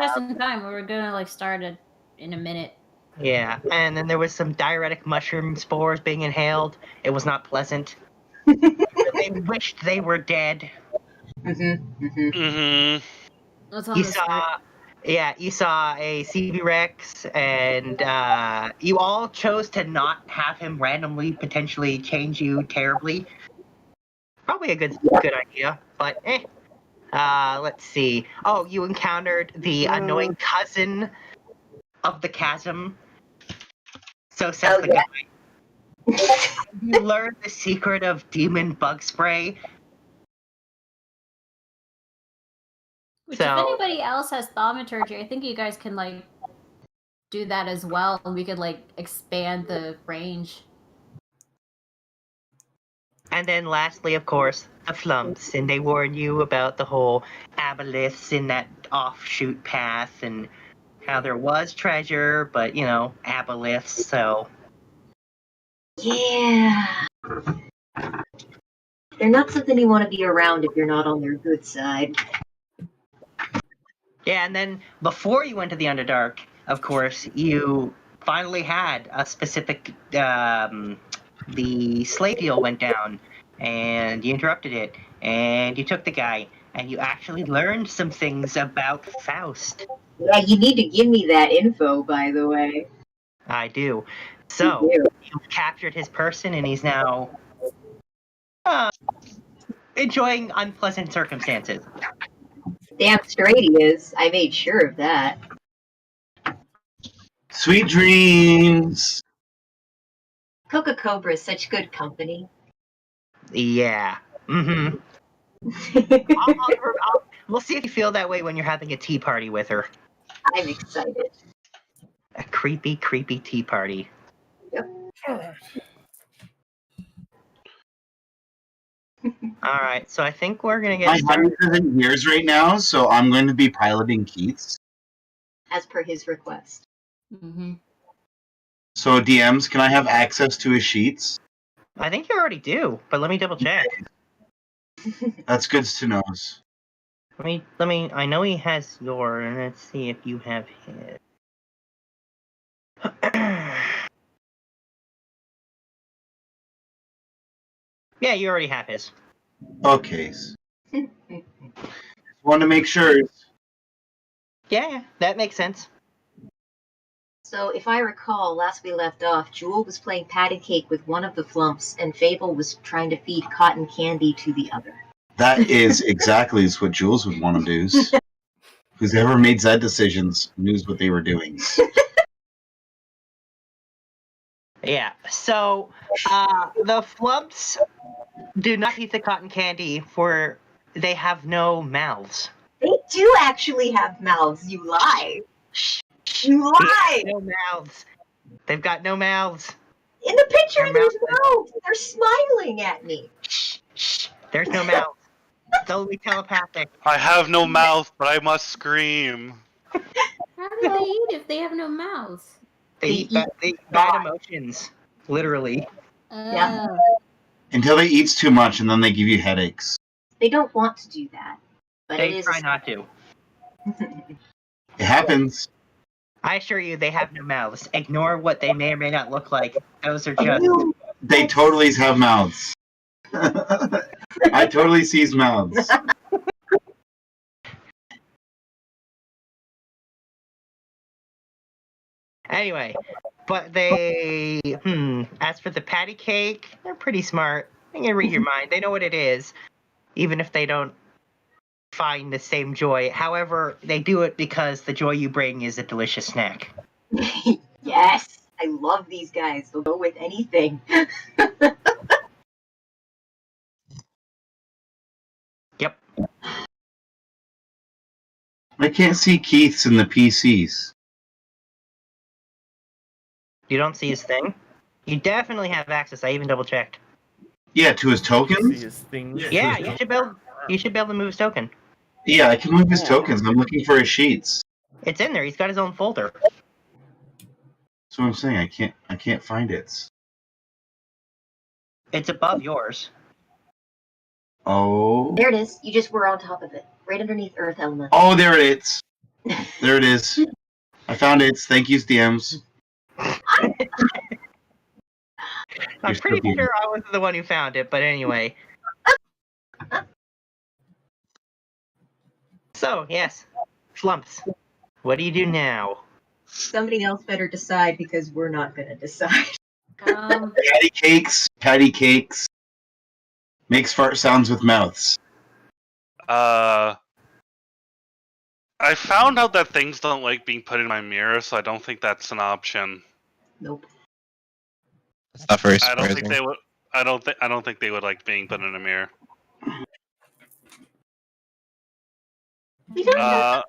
just in time. We were gonna like start it in a minute. Yeah, and then there was some diuretic mushroom spores being inhaled. It was not pleasant. They wished they were dead. What's on You the saw, start? you saw a CB Rex, and you all chose to not have him randomly potentially change you terribly. Probably a good idea, but eh. Let's see. Oh, you encountered the annoying cousin of the chasm. So says the guy. You learned the secret of demon bug spray. Which, if anybody else has thaumaturgy, I think you guys can like do that as well. We could like expand the range. And then lastly, of course, the flumps, and they warn you about the whole aboliths in that offshoot path and how there was treasure, but aboliths, so. Yeah. They're not something you want to be around if you're not on their good side. Yeah, and then before you went to the Underdark, of course, you finally had a specific, the slave deal went down, and you interrupted it, and you took the guy, and you actually learned some things about Faust. Yeah, you need to give me that info, by the way. I do. So, you've captured his person, and he's now enjoying unpleasant circumstances. Damn straight he is. I made sure of that. Sweet dreams! Coca Cobra is such good company. Yeah. Mm-hmm. We'll see if you feel that way when you're having a tea party with her. I'm excited. A creepy, creepy tea party. Yep. Alright, so I think we're going to get My started. honey's in years right now, so I'm going to be piloting Keith's. As per his request. Mm-hmm. So DMs, can I have access to his sheets? I think you already do, but let me double check. That's good to know. Let me, I know he has your, let's see if you have his. Yeah, you already have his. Okay. Just want to make sure. Yeah, that makes sense. So, if I recall, last we left off, Jewel was playing patty cake with one of the flumps, and Fable was trying to feed cotton candy to the other. That is exactly what Jules would want to do. Who's ever made Z decisions knows what they were doing. Yeah, so the flumps do not eat the cotton candy, for they have no mouths. They do actually have mouths, you lie! You lie! No mouths. They've got no mouths. In the picture, there's mouths! They're smiling at me! Shh. There's no mouths. It's only telepathic. I have no mouth, but I must scream. How do they eat if they have no mouths? They eat bad emotions, literally. Yeah. Until they eat too much, and then they give you headaches. They don't want to do that. But They try not to. It happens. I assure you, they have no mouths. Ignore what they may or may not look like. Those are just... They totally have mouths. I totally sees mouths. Anyway, but they... As for the patty cake, they're pretty smart. They can read your mind. They know what it is, even if they don't find the same joy. However, they do it because the joy you bring is a delicious snack. Yes! I love these guys. They'll go with anything. Yep. I can't see Keith's in the PCs. You don't see his thing? You definitely have access. I even double checked. Yeah, to his tokens? His things. Yeah, you should be able to move his token. Yeah, I can move his tokens. I'm looking for his sheets. It's in there. He's got his own folder. That's what I'm saying. I can't find it. It's above yours. Oh. There it is. You just were on top of it. Right underneath Earth Element. Oh, there it is. There it is. I found it. Thank you, DMs. I'm pretty sure I was the one who found it, but anyway. So, yes. Flumps. What do you do now? Somebody else better decide because we're not going to decide. Patty cakes. Patty cakes. Makes fart sounds with mouths. I found out that things don't like being put in my mirror, so I don't think that's an option. Nope. That's not very I don't surprising. think they would. I don't think they would like being put in a mirror. We don't have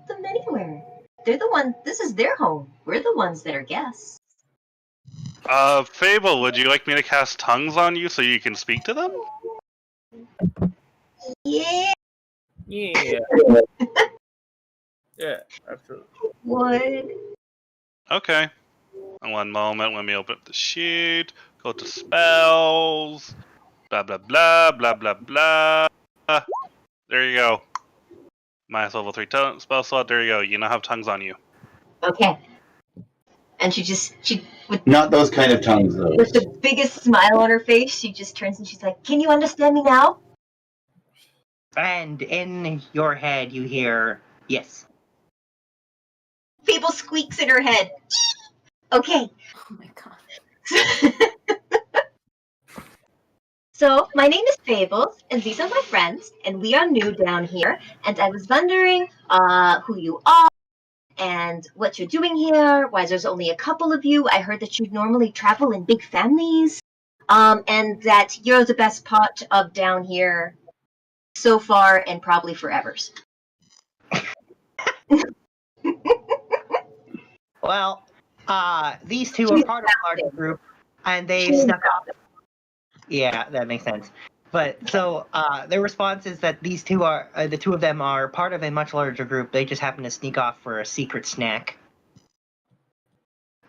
them anywhere. They're the one. This is their home. We're the ones that are guests. Fable, would you like me to cast tongues on you so you can speak to them? Yeah. Yeah. Yeah, absolutely. Would. Okay. One moment, let me open up the sheet. Go to spells. Blah blah blah blah blah blah. There you go. Minus level 3 spell slot. There you go. You now have tongues on you. Okay. And she with Not those kind of tongues, though. the biggest smile on her face, she just turns and she's like, "Can you understand me now?" And in your head, you hear, yes. Fable squeaks in her head. Okay. Oh my god. So, my name is Fables, and these are my friends, and we are new down here, and I was wondering who you are, and what you're doing here, why there's only a couple of you. I heard that you normally travel in big families, and that you're the best part of down here so far and probably forevers. Well, these two are part of a larger group, and they snuck off. Yeah, that makes sense. But so their response is that these two are the two of them are part of a much larger group. They just happen to sneak off for a secret snack.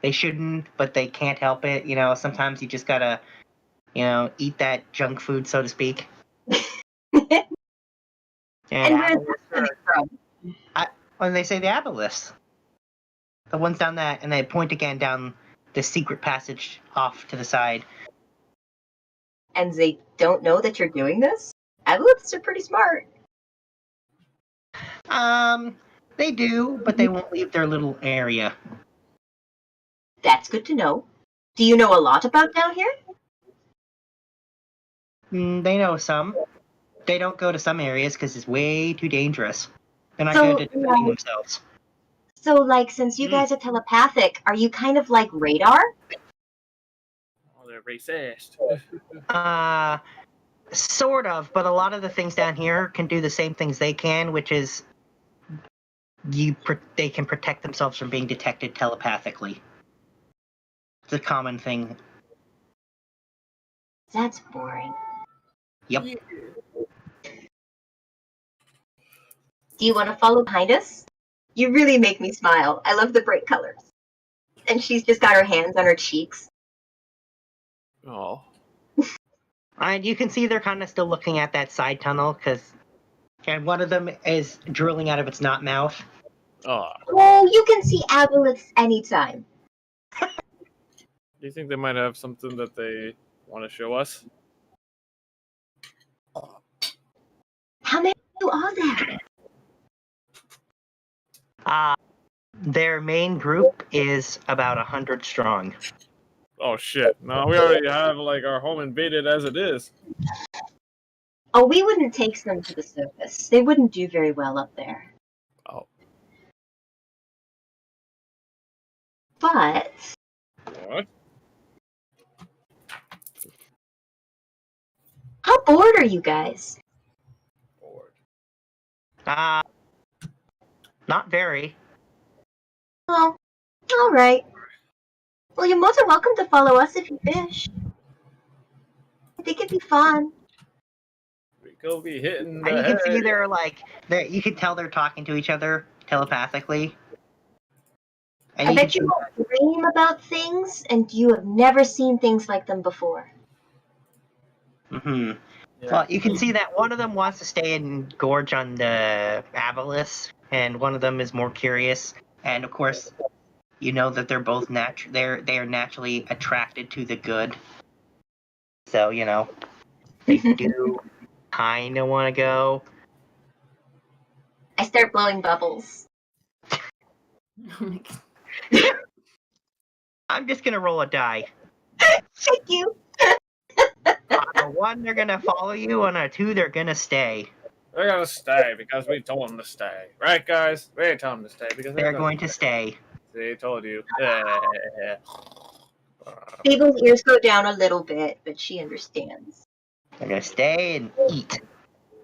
They shouldn't, but they can't help it. You know, sometimes you just gotta, eat that junk food, so to speak. And where's that coming from? When they say the aboleths, the ones down that, and they point again down the secret passage off to the side. And they don't know that you're doing this? Aboleths are pretty smart. They do, but they won't leave their little area. That's good to know. Do you know a lot about down here? They know some. They don't go to some areas because it's way too dangerous. They're not So, good at defending themselves. So, like, since you guys are telepathic, are you kind of like radar? Oh, they're racist. Sort of, but a lot of the things down here can do the same things they can, which is they can protect themselves from being detected telepathically. It's a common thing. That's boring. Yep. Do you want to follow behind us? You really make me smile. I love the bright colors. And she's just got her hands on her cheeks. Oh. And you can see they're kind of still looking at that side tunnel, and one of them is drilling out of its not mouth. Oh. Oh, you can see aboleths anytime. Do you think they might have something that they want to show us? How many are there? Their main group is about 100 strong. Oh shit! No, we already have like our home invaded as it is. Oh, we wouldn't take them to the surface. They wouldn't do very well up there. Oh. But What? how bored are you guys? Bored. Not very. Oh, all right. Well, you're more than welcome to follow us if you wish. I think it'd be fun. We go be hitting And the you can see head. you can tell they're talking to each other telepathically. And I bet you dream about things, and you have never seen things like them before. Mm-hmm. Yeah. Well, you can see that one of them wants to stay and gorge on the aboleths, and one of them is more curious. And of course, you know that they're both they are naturally attracted to the good. So they do kind of want to go. I start blowing bubbles. I'm just gonna roll a die. Thank you. On a 1, they're gonna follow you. On a 2, they're gonna stay. They're gonna stay because we told them to stay, right, guys? We told them to stay because They're going to stay. They told you. Fable's ears go down a little bit, but she understands. They're gonna stay and eat.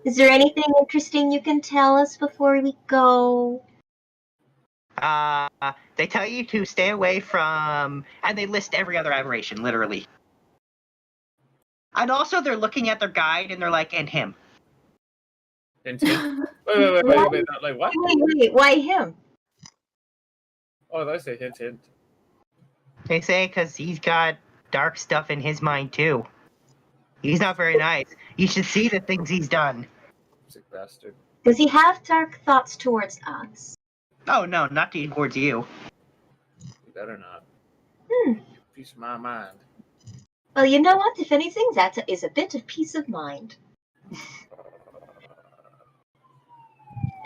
Is there anything interesting you can tell us before we go? They tell you to stay away from, and they list every other aberration, literally. And also, they're looking at their guide and they're like, and him. Hint, hint. Wait, like what? Wait, why him? Oh, I say hint, hint. They say because he's got dark stuff in his mind too. He's not very nice. You should see the things he's done. Sick bastard. Does he have dark thoughts towards us? Oh no, not towards you. You better not. Peace of my mind. Well, you know what? If anything, that is a bit of peace of mind.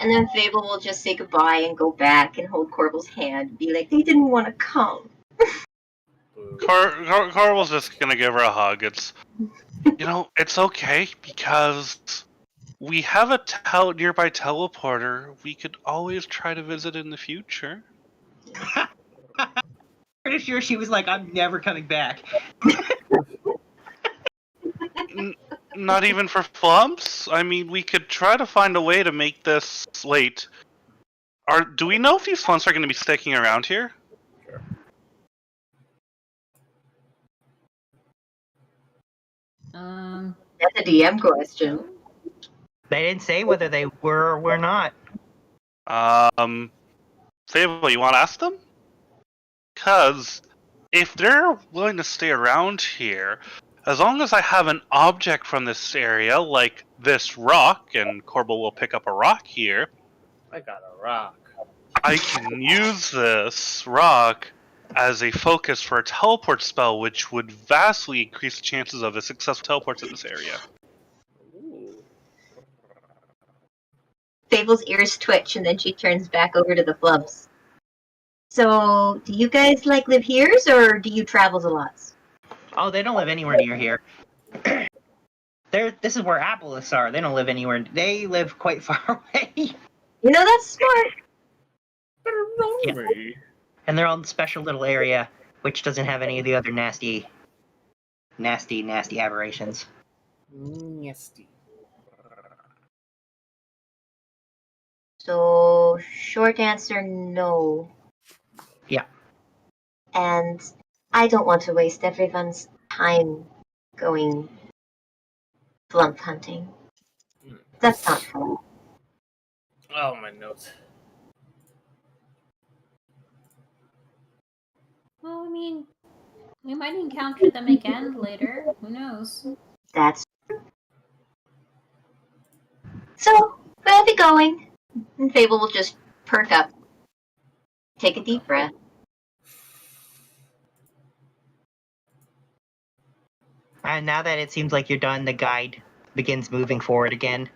And then Fable will just say goodbye and go back and hold Corbel's hand and be like, they didn't want to come. Corbel's just gonna give her a hug. It's, it's okay because we have a nearby teleporter. We could always try to visit in the future. Pretty sure she was like, I'm never coming back. Not even for flumps? I mean, we could try to find a way to make this... Wait. Do we know if these flumps are going to be sticking around here? Sure. That's a DM question. They didn't say whether they were or were not. Fable, you want to ask them? Because if they're willing to stay around here, as long as I have an object from this area, like this rock, and Corbel will pick up a rock here. I got a rock. I can use this rock as a focus for a teleport spell, which would vastly increase the chances of a successful teleport in this area. Ooh. Fable's ears twitch and then she turns back over to the flubs. So, do you guys live here, or do you travel a lot? Oh, they don't live anywhere near here. This is where Appleists are. They don't live anywhere. They live quite far away. You know, that's smart. Yeah. And they're on a special little area, which doesn't have any of the other nasty aberrations. Nasty. So, short answer, no. Yeah. And I don't want to waste everyone's time going flump hunting. That's not fun. Oh, my notes. Well, I mean, we might encounter them again later. Who knows? That's true. So, where are we going? And Fable will just perk up. Take a deep breath. And now that it seems like you're done, the guide begins moving forward again.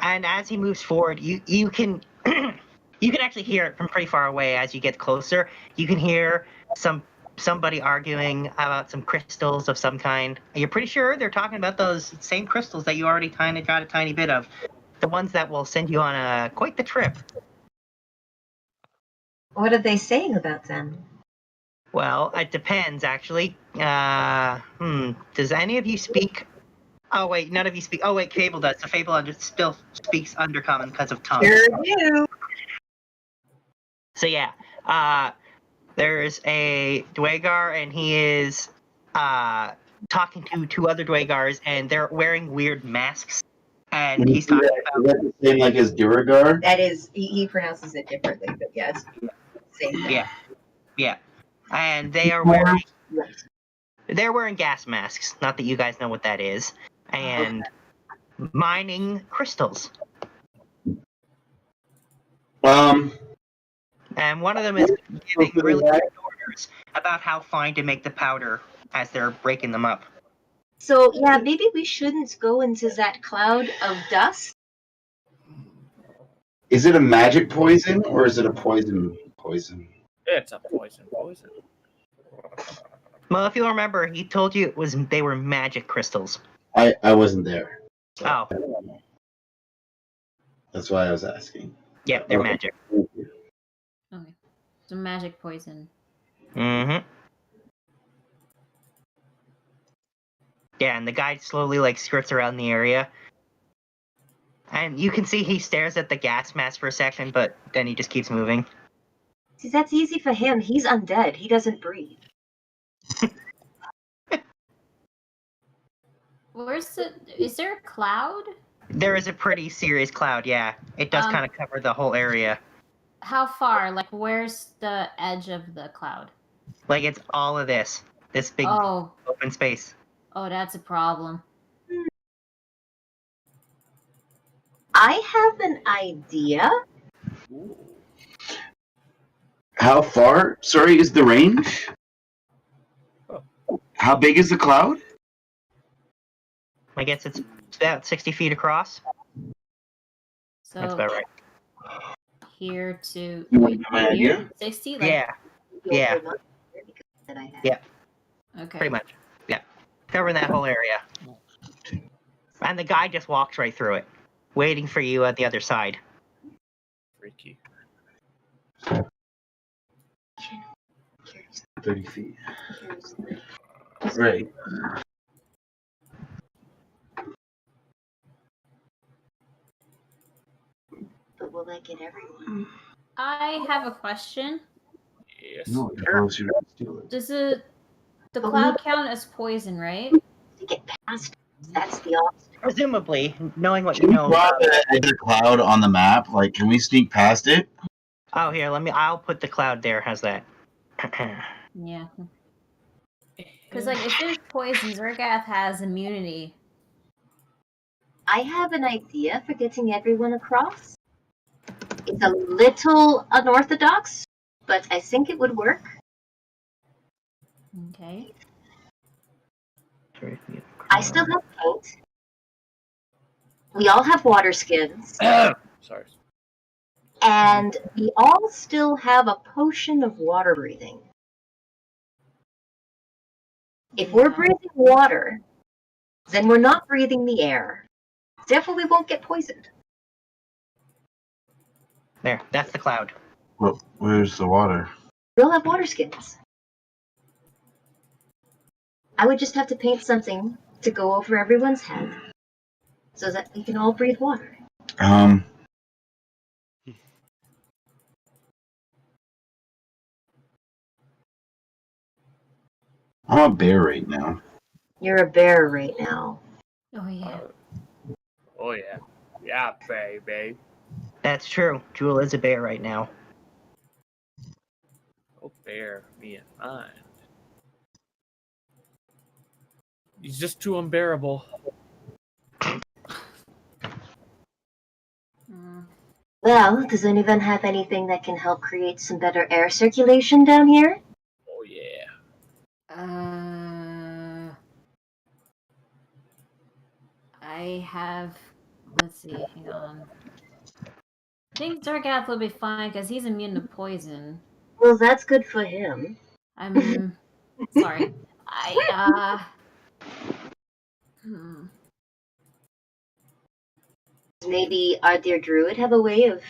And as he moves forward, you can you can actually hear it from pretty far away. As you get closer, you can hear somebody arguing about some crystals of some kind. You're pretty sure they're talking about those same crystals that you already kind of got a tiny bit of. The ones that will send you on quite the trip. What are they saying about them? Well, it depends, actually. Does any of you speak? Oh, wait, none of you speak. Oh, wait, Fable does. So Fable still speaks Undercommon because of tongue. Sure do. So, yeah. There's a Dwagar, and he is talking to 2 other Dwagars, and they're wearing weird masks. And he's talking about... Is that the same like as Duragar? That is, he pronounces it differently, but yes. Same thing. Yeah. And they are wearing Right. they're wearing gas masks. Not that you guys know what that is. And mining crystals. And one of them is giving really good orders about how fine to make the powder as they're breaking them up. So yeah, maybe we shouldn't go into that cloud of dust. Is it a magic poison or is it a poison? It's a poison. Well, if you remember, he told you they were magic crystals. I wasn't there. Oh, That's why I was asking. yeah, they're magic. Okay. It's a magic poison. Mm-hmm. Yeah, and the guy slowly skirts around the area. And you can see he stares at the gas mask for a second, but then he just keeps moving. See, that's easy for him. He's undead. He doesn't breathe. Is there a cloud? There is a pretty serious cloud, yeah. It does kind of cover the whole area. How far? Like, where's the edge of the cloud? Like, it's all of this big open space. Oh, that's a problem. I have an idea. How far? Sorry, is the range? How big is the cloud? I guess it's about 60 feet across. So That's about right. here to My idea? here? 60? Yeah, Yeah. Okay. pretty much. Yeah. Covering that whole area. And the guy just walks right through it, waiting for you at the other side. Freaky. 30 feet. Right. But will that get everyone? I have a question. Yes. No, how else you gonna steal it? Does the cloud count as poison, right? To get past, that's the obstacle. Presumably, knowing what you Can we know draw about... the edge of cloud on the map? Like, can we sneak past it? Oh, here, I'll put the cloud there. How's that? Yeah. Because, like, if there's poison, Zergath has immunity. I have an idea for getting everyone across. It's a little unorthodox, but I think it would work. Okay. I still have paint. We all have water skins. Sorry. And we all still have a potion of water breathing. If we're breathing water, then we're not breathing the air. Therefore, we won't get poisoned. There, that's the cloud. Well, where's the water? We'll have water skins. I would just have to paint something to go over everyone's head so that we can all breathe water. I'm a bear right now. You're a bear right now. Oh, yeah. Oh yeah. Yeah, baby. That's true. Jewel is a bear right now. Oh, bear me in mind. He's just too unbearable. Well, does anyone have anything that can help create some better air circulation down here? Oh yeah. I have. Let's see. Hang on. I think Zargath will be fine because he's immune to poison. Well, that's good for him. I'm sorry. Maybe our dear druid have a way of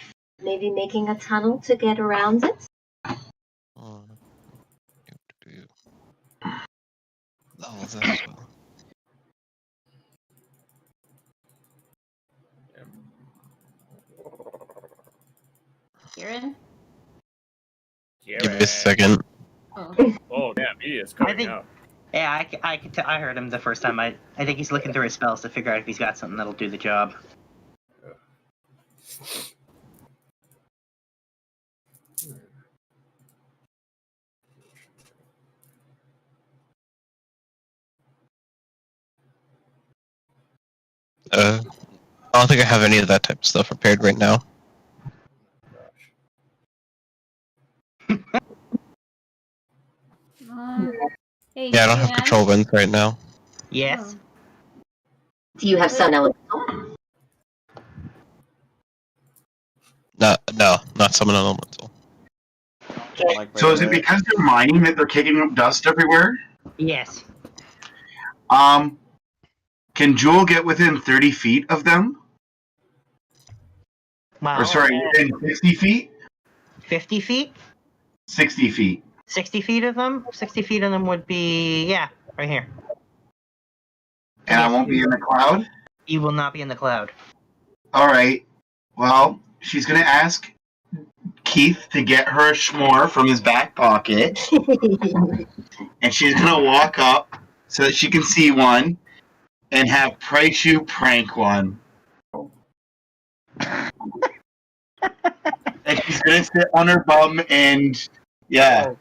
maybe making a tunnel to get around it? Oh, that's well. Kieran? Give me a second. Oh. Oh damn, he is coming out. Yeah, I heard him the first time. I think he's looking through his spells to figure out if he's got something that'll do the job. I don't think I have any of that type of stuff prepared right now. Hey, Yeah, I don't have Jan? control winds right now. Yes. Do you have sun elemental? No, not summon elemental. So is it because they're mining that they're kicking up dust everywhere? Yes. Can Jewel get within 30 feet of them? Well, Or sorry, within 60 feet? 50 feet? 60 feet. 60 feet of them? 60 feet of them would be, yeah, right here. And Yes, I won't be in the cloud? You will not be in the cloud. Alright. Well, she's gonna ask Keith to get her a s'more from his back pocket. And she's gonna walk up so that she can see one and have Praishu prank one. And she's gonna sit on her bum and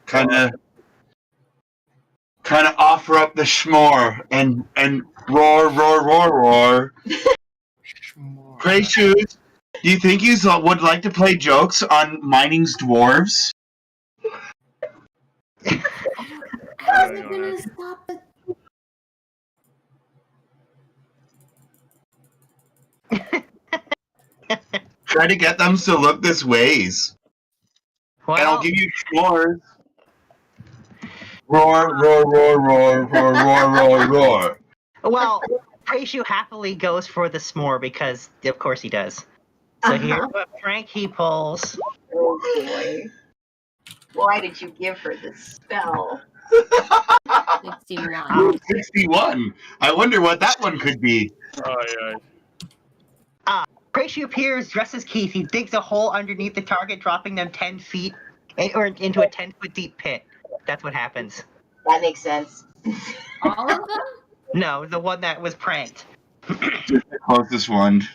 kind of offer up the s'more and roar. Praishu, do you think you would like to play jokes on mining's dwarves? How's it gonna stop it? Try to get them to look this ways. Well, And I'll give you s'mores. Roar. Well, Praishu happily goes for the s'more because, of course, he does. So here's what prank he pulls. Oh boy. Why did you give her this spell? 61. 61. I wonder what that one could be. Praishu appears, dresses Keith. He digs a hole underneath the target, dropping them 10 feet or into a 10-foot deep pit. That's what happens. That makes sense. All of them? No, the one that was pranked. Just the closest one.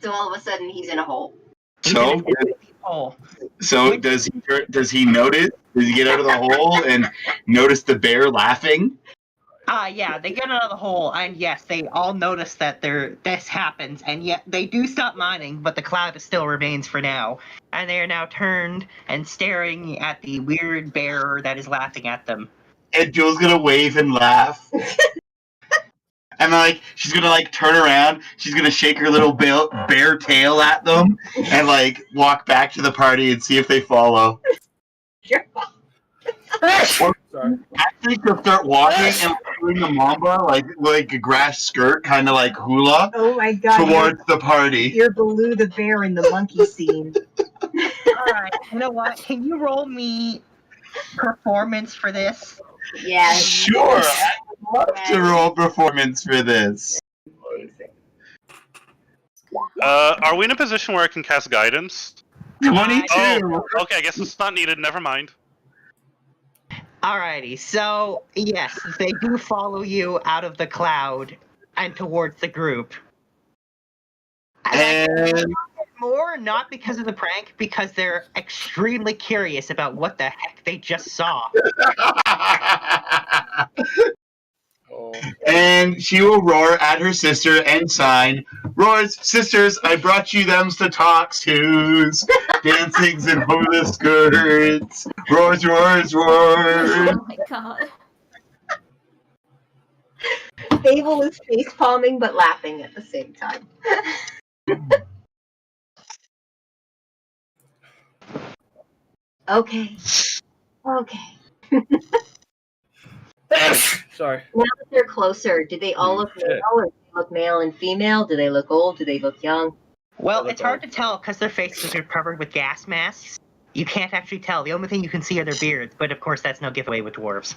So all of a sudden he's in a hole. He's in a 10-foot deep hole. So does he notice? Does he get out of the hole and notice the bear laughing? Yeah, they get out of the hole, and yes, they all notice that this happens, and yet they do stop mining, but the cloud still remains for now. And they are now turned and staring at the weird bear that is laughing at them. And Jewel's gonna wave and laugh. And she's gonna turn around, she's gonna shake her little bear tail at them and walk back to the party and see if they follow. Sorry. Actually, she'll start walking and doing the mamba like a grass skirt, kind of like hula. Oh my god. Towards the party. You're Baloo the bear in the monkey scene. Alright, you know what? Can you roll me performance for this? Yeah. Sure, I would love to roll performance for this. Are we in a position where I can cast guidance? 22. Oh, okay, I guess it's not needed. Never mind. Alrighty, so yes, they do follow you out of the cloud and towards the group. And more not because of the prank, because they're extremely curious about what the heck they just saw. and she will roar at her sister and sign, "Roars, sisters, I brought you them to talks to's, dancings and hula skirts, roars. Oh my god. Fable is face palming but laughing at the same time. Okay. Sorry. Now that they're closer, do they all look male, or do they look male and female? Do they look old? Do they look young? Well, it's hard to tell because their faces are covered with gas masks. You can't actually tell. The only thing you can see are their beards, but of course that's no giveaway with dwarves.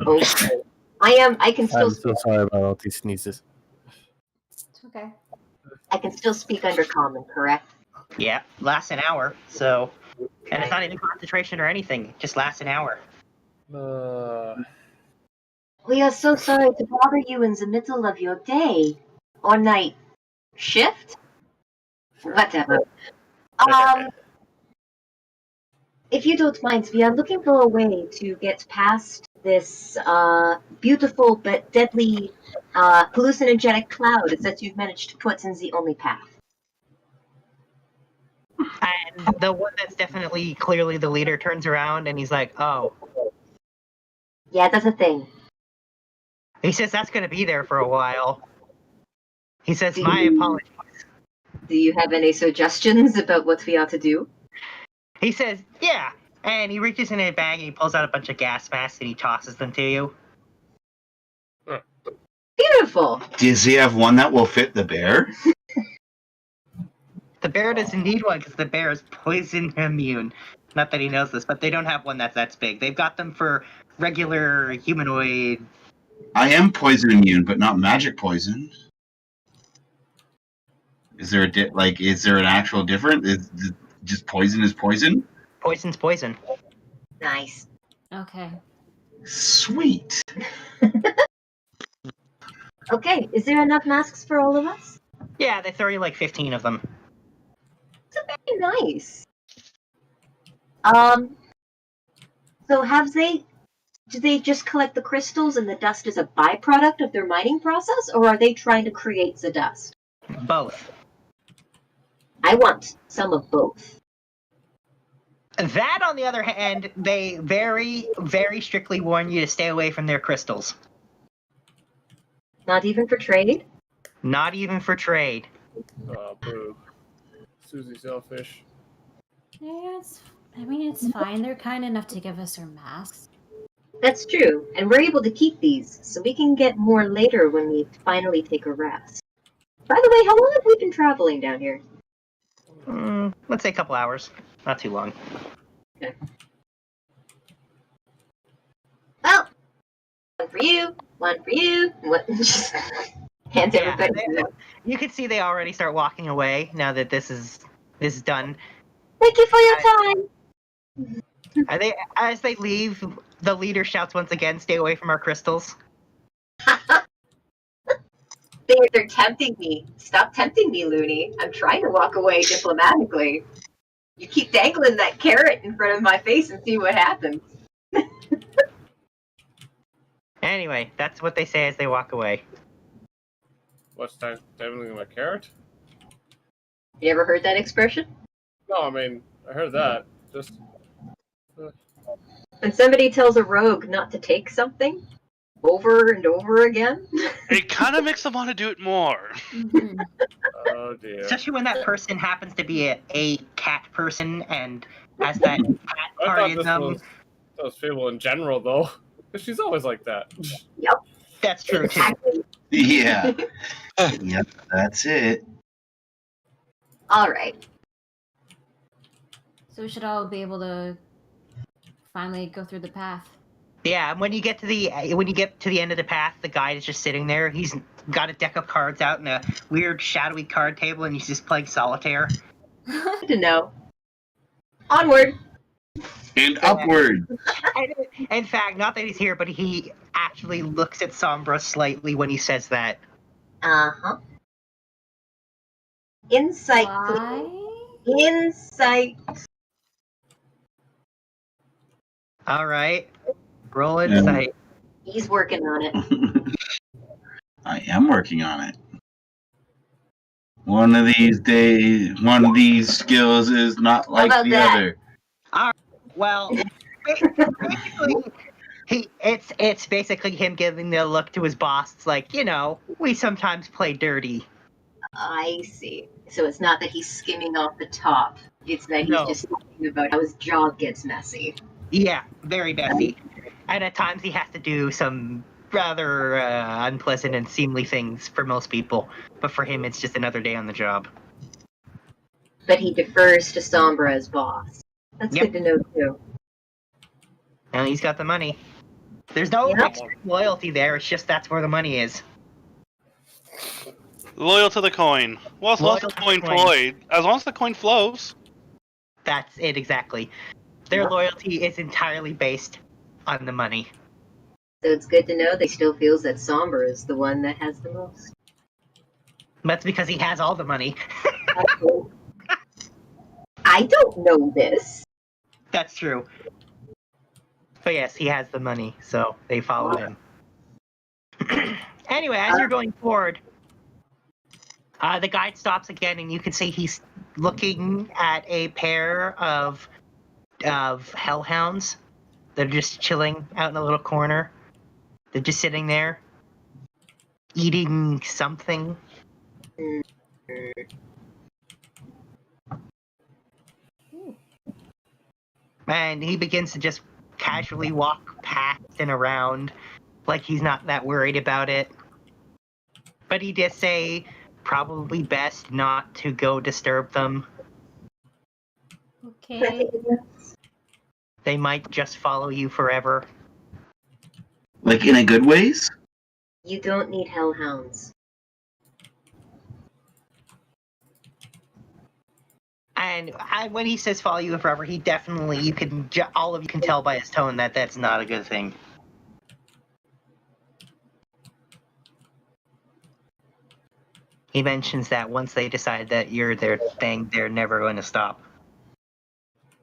Okay. I can still. I'm so sorry about all these sneezes. It's okay. I can still speak under common, correct? Yeah, lasts an hour, so. And it's not even concentration or anything, it just lasts an hour. We are so sorry to bother you in the middle of your day or night shift. Whatever. if you don't mind, we are looking for a way to get past this beautiful but deadly hallucinogenic cloud that you've managed to put in the only path. And the one that's definitely clearly the leader turns around and he's like, "Oh." Yeah, that's a thing. He says that's going to be there for a while. He says, Do "My you- apologies." Do you have any suggestions about what we ought to do? He says, "Yeah." And he reaches in a bag and he pulls out a bunch of gas masks and he tosses them to you. Beautiful. Does he have one that will fit the bear? The bear doesn't need one because the bear is poison immune. Not that he knows this, but they don't have one that's big. They've got them for regular humanoid. I am poison immune, but not magic poison. Is there is there an actual difference? Is just poison is poison? Poison's poison. Nice. Okay. Sweet. Okay, is there enough masks for all of us? Yeah, they throw you like 15 of them. It's very nice. So do they just collect the crystals and the dust as a byproduct of their mining process, or are they trying to create the dust? Both. I want some of both. That, on the other hand, they very, very strictly warn you to stay away from their crystals. Not even for trade? Not even for trade. Oh, boo. Susie Selfish. Yeah, it's fine. They're kind enough to give us our masks. That's true, and we're able to keep these, so we can get more later when we finally take a rest. By the way, how long have we been traveling down here? Let's say a couple hours. Not too long. Okay. Well, one for you, one for you, what? Hands Yeah, everybody. you can see they already start walking away now that this is done. Thank you for your time. As they leave, the leader shouts once again, "Stay away from our crystals." They're tempting me. Stop tempting me, Looney. I'm trying to walk away diplomatically. You keep dangling that carrot in front of my face and see what happens. Anyway, that's what they say as they walk away. What's that? Definitely my carrot? You ever heard that expression? No, I mean, I heard that. Just. When somebody tells a rogue not to take something over and over again. It kind of makes them want to do it more. Mhm. Oh dear. Especially when that person happens to be a cat person and has that cat I part thought in this them. was Fable in general, though. Because she's always like that. That's true, too. Exactly. Yeah. Yep, that's it. All right. So we should all be able to finally go through the path. Yeah, and when you get to the end of the path, the guide is just sitting there. He's got a deck of cards out and a weird shadowy card table, and he's just playing solitaire. Good to know. Onward. And upward. And in fact, not that he's here, but he actually looks at Sombra slightly when he says that. Uh-huh. Insight. Why? Insight. All right, roll insight. He's working on it. I am working on it. One of these days, one of these skills is not like about the that? other. Well, basically, it's basically him giving the look to his boss. It's like, we sometimes play dirty. I see. So it's not that he's skimming off the top. It's that he's No. just thinking about how his job gets messy. Yeah, very messy. And at times he has to do some rather unpleasant and seemly things for most people. But for him, it's just another day on the job. But he defers to Sombra as boss. That's Yep. good to know, too. And he's got the money. There's no Yep. extreme loyalty there. It's just that's where the money is. Loyal to the coin. Well, as long as the coin flows. That's it exactly. Their Yep. loyalty is entirely based on the money. So it's good to know they still feels that Sombra is the one that has the most. That's because he has all the money. I don't know this. That's true. But yes, he has the money, so they follow him. Anyway, as you're going forward, the guide stops again, and you can see he's looking at a pair of hellhounds. They're just chilling out in a little corner. They're just sitting there, eating something. And he begins to just casually walk past and around, like he's not that worried about it. But he did say probably best not to go disturb them. Okay. They might just follow you forever. Like in a good ways? You don't need hellhounds. And when he says follow you forever, he definitely, all of you can tell by his tone that that's not a good thing. He mentions that once they decide that you're their thing, they're never going to stop.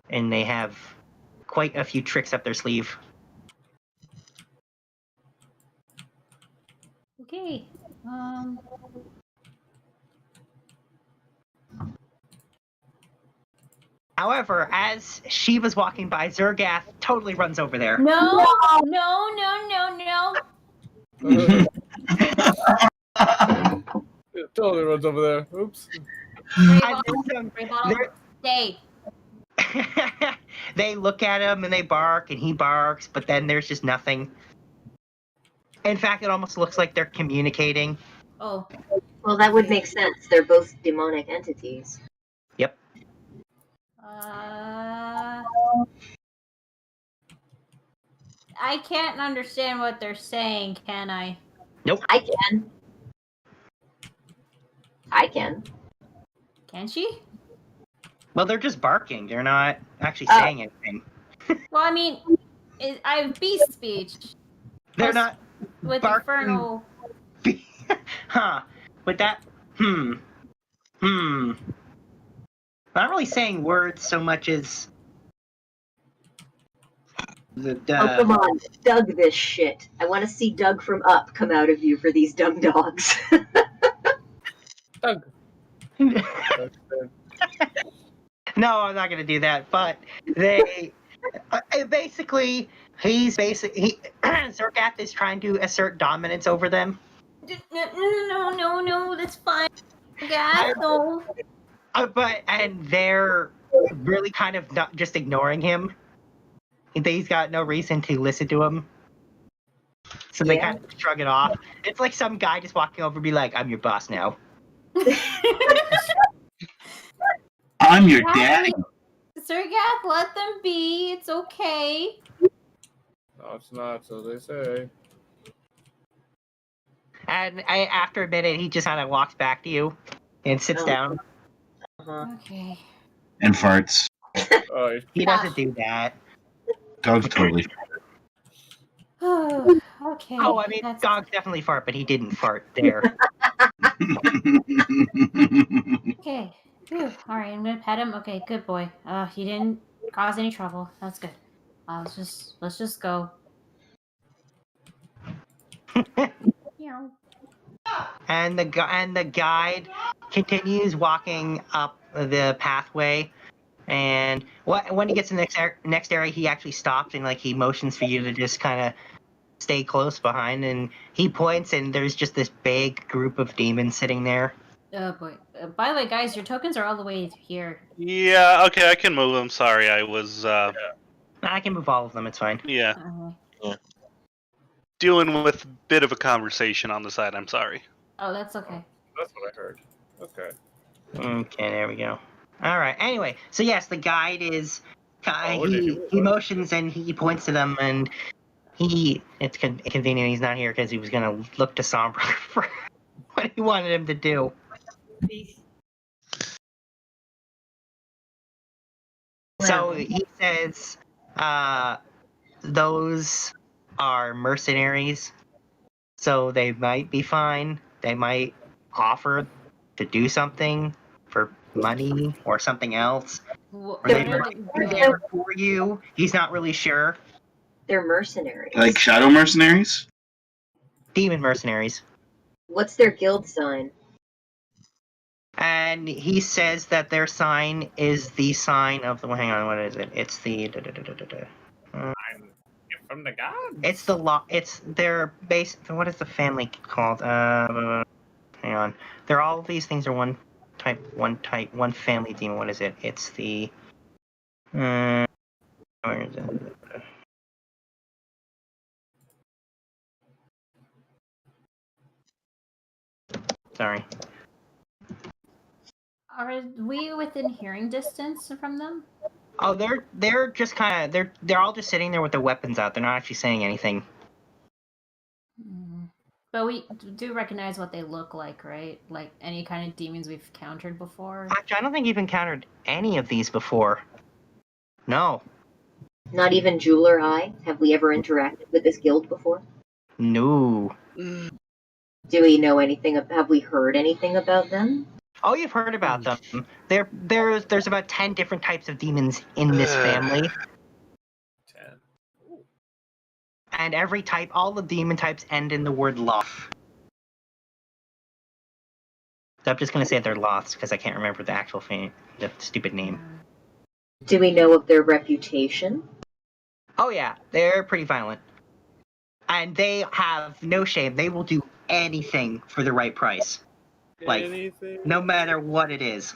And they have quite a few tricks up their sleeve. Okay. However, as she was walking by, Zergath totally runs over there. No. It totally runs over there. Oops. Spray bottle. Stay. They look at him and they bark, and he barks, but then there's just nothing. In fact, it almost looks like they're communicating. Oh. Well, that would make sense. They're both demonic entities. Yep. I can't understand what they're saying, can I? Nope. I can. Can she? Well, they're just barking. They're not actually saying anything. Well, I mean, I have beast speech. They're not with barking. infernal. Huh. With that. Not really saying words so much as. Oh, come on. Doug this shit. I want to see Doug from Up come out of you for these dumb dogs. Doug. No, I'm not going to do that. But they basically, Zergath is trying to assert dominance over them. No, that's fine. God, no. And they're really kind of not just ignoring him. He's got no reason to listen to him. So they kind of shrug it off. It's like some guy just walking over and be like, I'm your boss now. I'm your daddy. Zergath, let them be. It's okay. No, it's not, so they say. And after a minute, he just kind of walks back to you and sits down. Okay. And farts. He doesn't do that. Doug's totally Okay. Oh, I mean, dogs definitely fart, but he didn't fart there. Okay. Whew. All right, I'm gonna pet him. Okay, good boy. He didn't cause any trouble. That's good. Let's just go. And the guide continues walking up the pathway, and when he gets to the next area, he actually stops and he motions for you to just kind of stay close behind, and he points, and there's just this big group of demons sitting there. Oh boy. By the way, guys, your tokens are all the way here. Yeah, okay, I can move them. Sorry, I was I can move all of them, it's fine. Yeah. Dealing with a bit of a conversation on the side, I'm sorry. Oh, that's okay. That's what I heard. Okay. Okay, there we go. Alright, anyway, so yes, the guide is he motions and he points to them, and it's convenient he's not here because he was gonna look to Sombra for what he wanted him to do. So he says, those are mercenaries, so they might be fine. They might offer to do something for money or something else. What Or they They're- might be there for you. He's not really sure. They're mercenaries. Like shadow mercenaries? Demon mercenaries. What's their guild sign? And he says that their sign is the sign of the. Well, hang on, what is it? It's the. From the gods. It's the law. It's their base. What is the family called? Hang on. They're all these things are one family demon. What is it? It's the. Where is it? Sorry. Are we within hearing distance from them? Oh, they're just kind of they're all just sitting there with their weapons out. They're not actually saying anything. But we do recognize what they look like, right? Like any kind of demons we've encountered before. Actually, I don't think you've encountered any of these before. No. Not even Jeweler Eye? Have we ever interacted with this guild before? No. Do we know anything? Have we heard anything about them? Oh, you've heard about them. There's about 10 different types of demons in this family. 10. And every type, all the demon types end in the word loth. So I'm just going to say they're loths because I can't remember the actual the stupid name. Do we know of their reputation? Oh yeah, they're pretty violent. And they have no shame. They will do anything for the right price. Like, Anything? no matter what it is.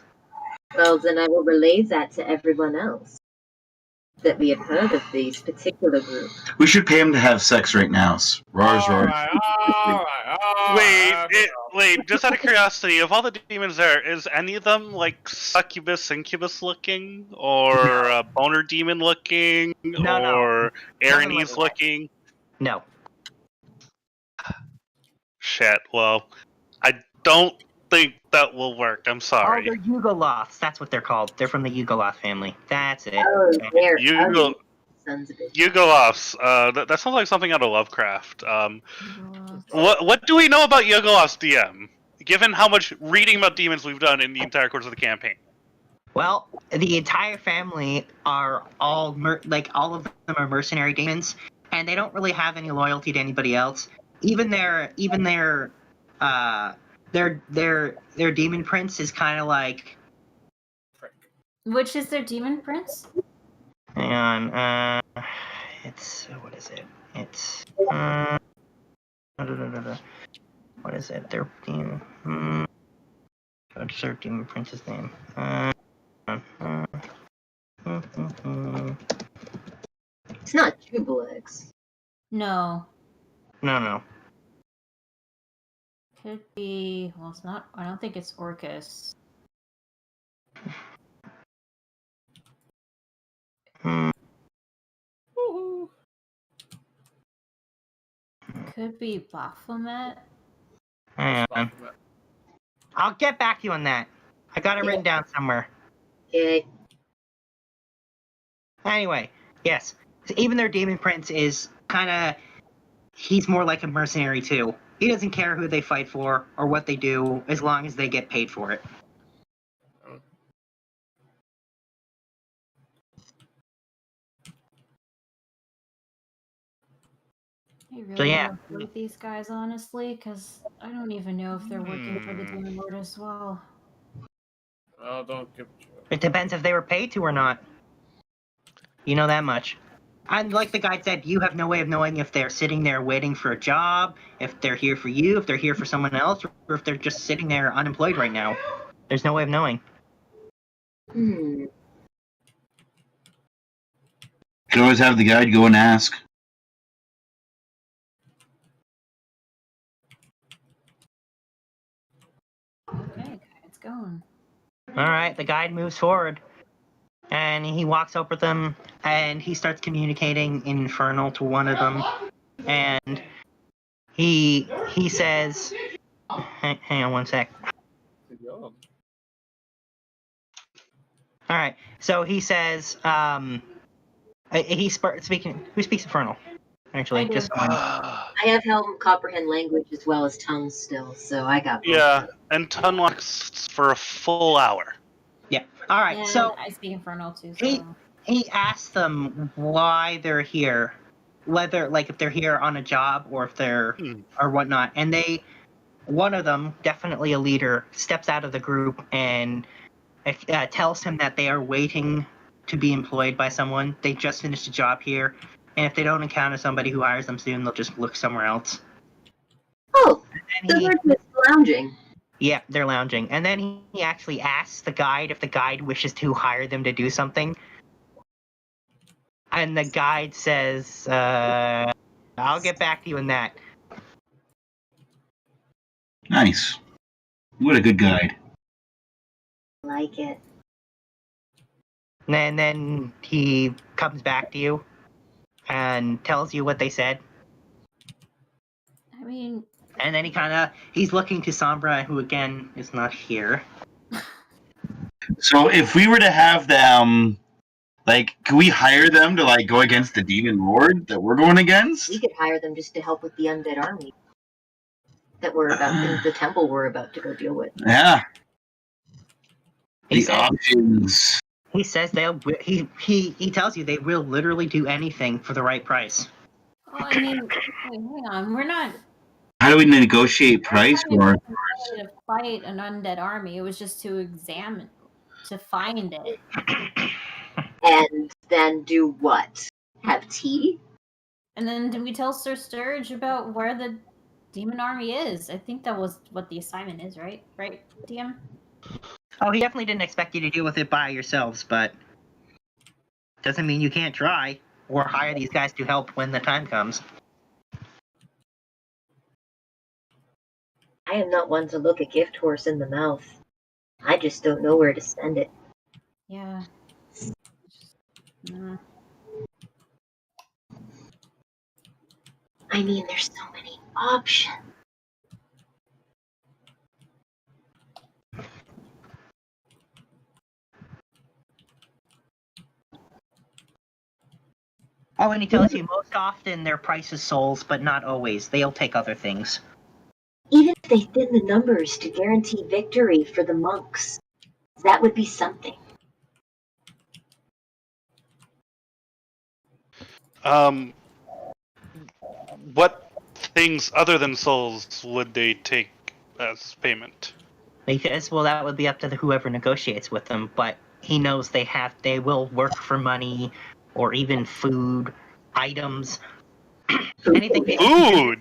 Well, then I will relay that to everyone else. That we have heard of these particular groups. We should pay him to have sex right now. Rars, rars. Wait, just out of curiosity, of all the demons there, is any of them like succubus, incubus looking? Or boner demon looking? No. Or Nothing Aranese like that. looking? No. Shit, well, I don't think that will work. I'm Oh, sorry. they're Yugoloths. That's what they're called. They're from the Yugoloth family. That's it. Oh, they're Yugo- ugly sons of bitches. Yugoloths. That sounds like something out of Lovecraft. What do we know about Yugoloths, DM? Given how much reading about demons we've done in the entire course of the campaign. Well, the entire family are all all of them are mercenary demons, and they don't really have any loyalty to anybody else. Even their demon prince is kind of like. Which is their demon prince? Hang on. It's what is it? It's what is it? Their demon. What's their demon prince's name? It's not Jubilex. No. No. Could be. Well, it's not. I don't think it's Orcus. Could be Baphomet. Hang on. I'll get back to you on that. I got it written down somewhere. Okay. Anyway, yes. Even their demon prince is kind of. He's more like a mercenary too. He doesn't care who they fight for or what they do, as long as they get paid for it. I really So, yeah. don't like these guys, honestly, because I don't even know if they're working for the Demon Lord as well. Oh, don't give It depends if they were paid to or not. You know that much. And like the guy said, you have no way of knowing if they're sitting there waiting for a job, if they're here for you, if they're here for someone else, or if they're just sitting there unemployed right now. There's no way of knowing. You can always have the guide go and ask. Okay, it's going. Alright, the guide moves forward. And he walks over them, and he starts communicating in Infernal to one of them. And he says... Hang on one sec. Alright, so he says... speaking... Who speaks Infernal? Actually, I do. just one. I have helm comprehend language as well as tongues still, so I got both. Yeah, and ton lasts for a full hour. Yeah. All right, And so I speak Infernal too. he So he asks them why they're here, whether like if they're here on a job or if they're or whatnot, and one of them, definitely a leader, steps out of the group and tells him that they are waiting to be employed by someone. They just finished a job here, and if they don't encounter somebody who hires them soon, they'll just look somewhere else. Oh, And so he, they're just lounging. yeah, they're lounging. And then he actually asks the guide if the guide wishes to hire them to do something. And the guide says, I'll get back to you on that. Nice. What a good guide. Like it. And then he comes back to you and tells you what they said. I mean, And then he's looking to Sombra, who again is not here. So if we were to have them, like, can we hire them to like go against the demon lord that we're going against? We could hire them just to help with the undead army that we're about in the temple we're about to go deal with. Yeah. He The says, options. he says he tells you they will literally do anything for the right price. well, I mean, wait, hang on. We're not How do we negotiate price trying for? to fight an undead army. It was just to find it. And then do what? Have tea? And then did we tell Sir Sturge about where the demon army is? I think that was what the assignment is, right? Right, DM? Oh, he definitely didn't expect you to deal with it by yourselves, but doesn't mean you can't try or hire these guys to help when the time comes. I am not one to look a gift horse in the mouth. I just don't know where to send it. Yeah. I mean, there's so many options. Oh, and he tells you most often their price is souls, but not always. They'll take other things. Even if they thin the numbers to guarantee victory for the monks, that would be something. What things other than souls would they take as payment? Because, well, that would be up to whoever negotiates with them, but he knows they will work for money, or even food, items, anything. Food!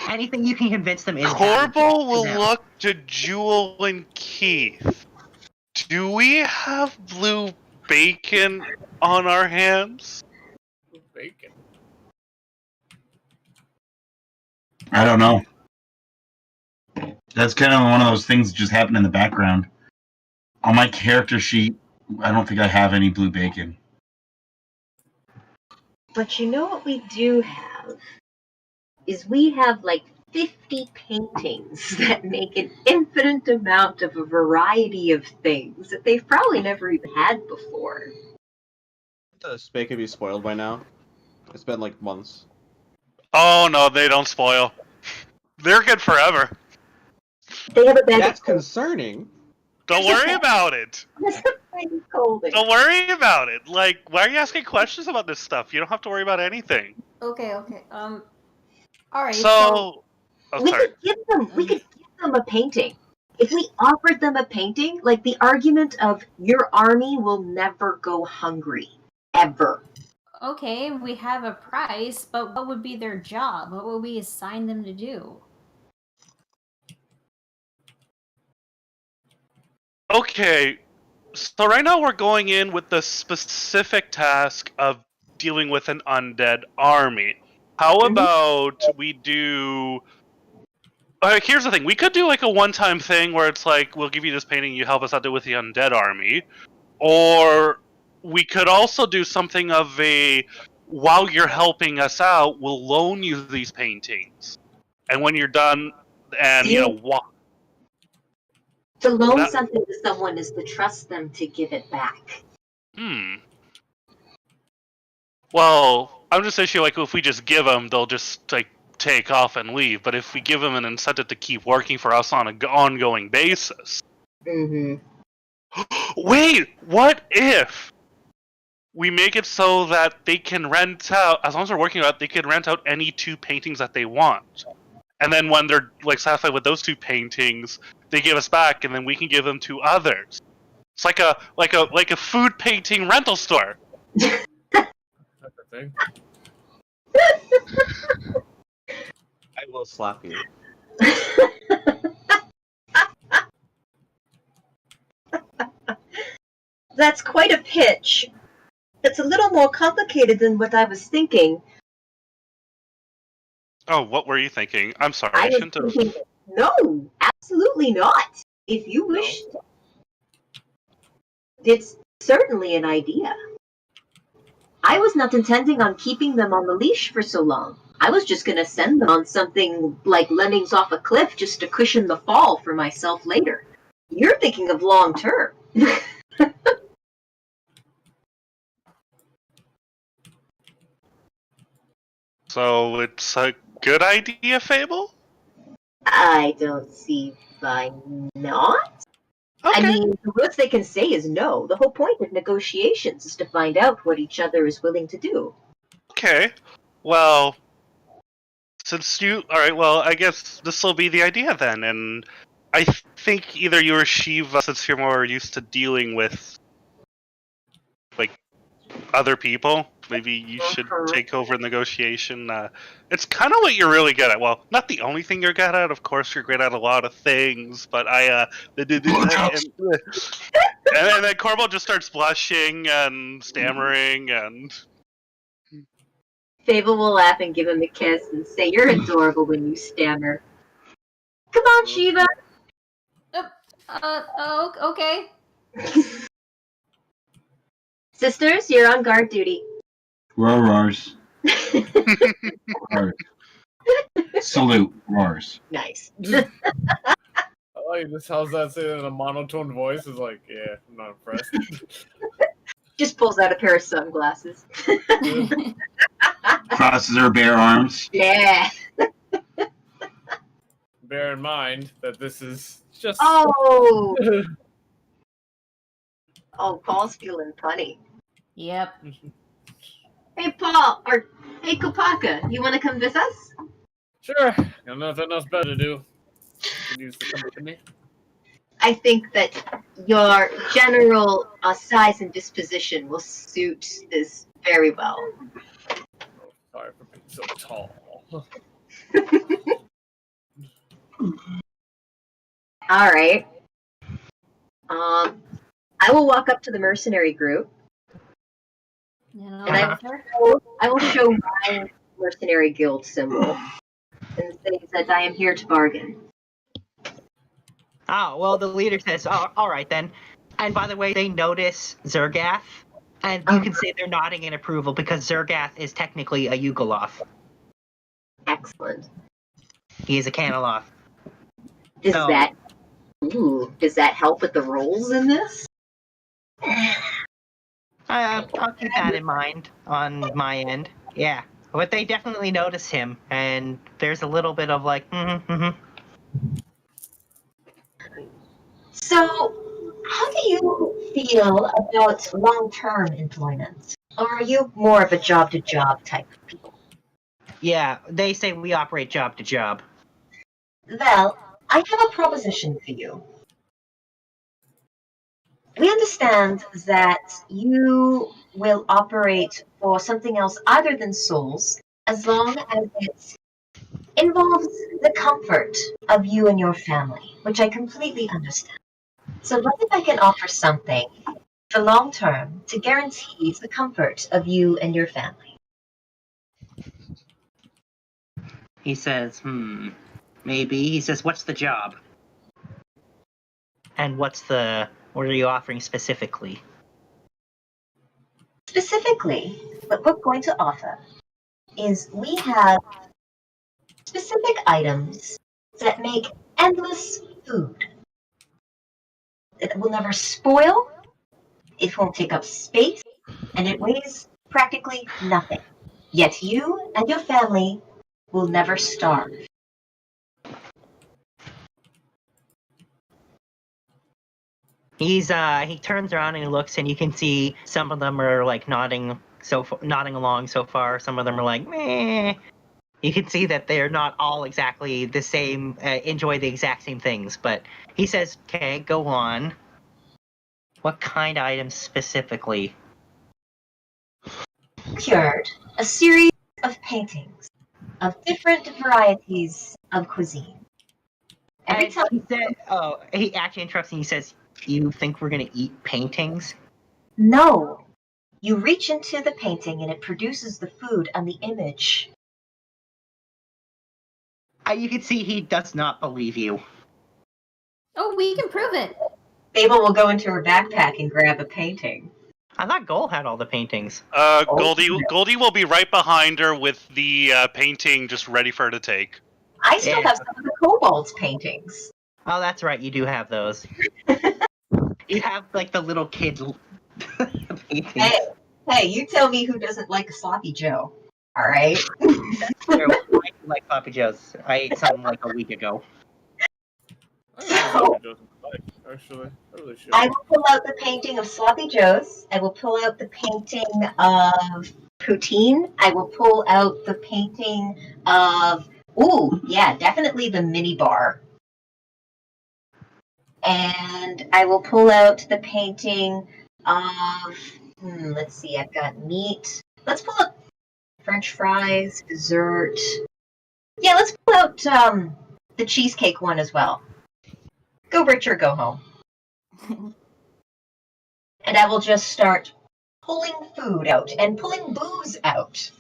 Anything you can convince them is Corporal will them. look to Jewel and Keith. Do we have blue bacon on our hands? Bacon. I don't know. That's kind of one of those things that just happen in the background. On my character sheet, I don't think I have any blue bacon. But you know what we do have? Is we have like 50 paintings that make an infinite amount of a variety of things that they've probably never even had before. The steak could be spoiled by now. It's been like months. Oh no, they don't spoil. They're good forever. They have a bag That's of cold. concerning. Don't worry about it. That's a bag of cold. Don't worry about it. Like, why are you asking questions about this stuff? You don't have to worry about anything. Okay. All right. So, oh, we sorry. could give them a painting. If we offered them a painting, like the argument of your army will never go hungry. Ever. Okay, we have a price, but what would be their job? What would we assign them to do? Okay, so right now we're going in with the specific task of dealing with an undead army. How about we do... here's the thing. We could do like a one-time thing where it's like, we'll give you this painting, you help us out with the undead army. Or we could also do something of a, while you're helping us out, we'll loan you these paintings. And when you're done, and, walk... To loan something to someone is to trust them to give it back. Well, I'm just saying, like, if we just give them, they'll just, like, take off and leave. But if we give them an incentive to keep working for us on an ongoing basis, Mm-hmm. Wait, what if we make it so that they can rent out, as long as they're working out, they can rent out any 2 paintings that they want. And then when they're like satisfied with those 2 paintings, they give us back, and then we can give them to others. It's like a food painting rental store. Type of thing. I will slap you. That's quite a pitch. It's a little more complicated than what I was thinking. Oh, what were you thinking? I'm sorry, I I was shouldn't have. thinking, no, absolutely not. If you wish, it's certainly an idea. I was not intending on keeping them on the leash for so long. I was just going to send them on something like lemmings off a cliff just to cushion the fall for myself later. You're thinking of long term. So it's a good idea, Fable? I don't see why not. Okay. I mean, the worst they can say is no. The whole point of negotiations is to find out what each other is willing to do. Okay. Well, since you... Alright, well, I guess this will be the idea then, and I think either you or Shiva, since you're more used to dealing with, like, other people, maybe you should take over negotiation. It's kind of what you're really good at. Well, not the only thing you're good at. Of course, you're great at a lot of things, but and then Corbo just starts blushing and stammering, and Fable will laugh and give him a kiss and say, "You're adorable when you stammer." Come on, Shiva. Okay. Sisters, you're on guard duty. Roars. Salute. Roars. Nice. I like this. How's that saying in a monotone voice? Is like, yeah, I'm not impressed. Just pulls out a pair of sunglasses. Crosses her bare arms. Yeah. Bear in mind that this is just. Oh. Oh, Paul's feeling funny. Yep. Hey, Paul, or hey, Kopaka, you want to come with us? Sure. Got nothing else better to do. Can use the company. I think that your general size and disposition will suit this very well. Oh, sorry for being so tall. All right. I will walk up to the mercenary group, and I will show my mercenary guild symbol and say that I am here to bargain. Oh, well, the leader says, oh, all right then. And by the way, they notice Zergath, and you can say they're nodding in approval because Zergath is technically a Yugoloth. Excellent. He is a Caneloth. Does that help with the rolls in this? I'll keep that in mind on my end. Yeah. But they definitely notice him, and there's a little bit of like, So, how do you feel about long-term employment? Or are you more of a job-to-job type of people? Yeah, they say we operate job to job. Well, I have a proposition for you. We understand that you will operate for something else other than souls, as long as it involves the comfort of you and your family, which I completely understand. So what if I can offer something for long term to guarantee the comfort of you and your family? He says, maybe. He says, what's the job? And what are you offering specifically? Specifically, what we're going to offer is we have specific items that make endless food. It will never spoil, it won't take up space, and it weighs practically nothing. Yet you and your family will never starve. He turns around and he looks, and you can see some of them are like nodding along so far. Some of them are like meh. You can see that they're not all exactly the same, enjoy the exact same things. But he says, "Okay, go on. What kind of items specifically?" Procured a series of paintings of different varieties of cuisine. Every time He said, "Oh," he actually interrupts and he says, "You think we're gonna eat paintings?" No. You reach into the painting and it produces the food and the image. You can see he does not believe you. Oh, we can prove it. Fable will go into her backpack and grab a painting. I thought Goal had all the paintings. Goldie will be right behind her with the painting just ready for her to take. I still Yeah. have some of the kobold's paintings. Oh, that's right. You do have those. You have like the little kid paintings. Hey, you tell me who doesn't like a sloppy Joe. All right. True. I do like Sloppy Joes. I ate some like a week ago. I don't know what Joseph like, actually. I really should. I will pull out the painting of Sloppy Joe's. I will pull out the painting of Poutine. I will pull out the painting of, ooh, yeah, definitely the mini bar. And I will pull out the painting of, let's see, I've got meat. Let's pull out French fries, dessert. Yeah, let's pull out the cheesecake one as well. Go rich or go home. And I will just start pulling food out and pulling booze out.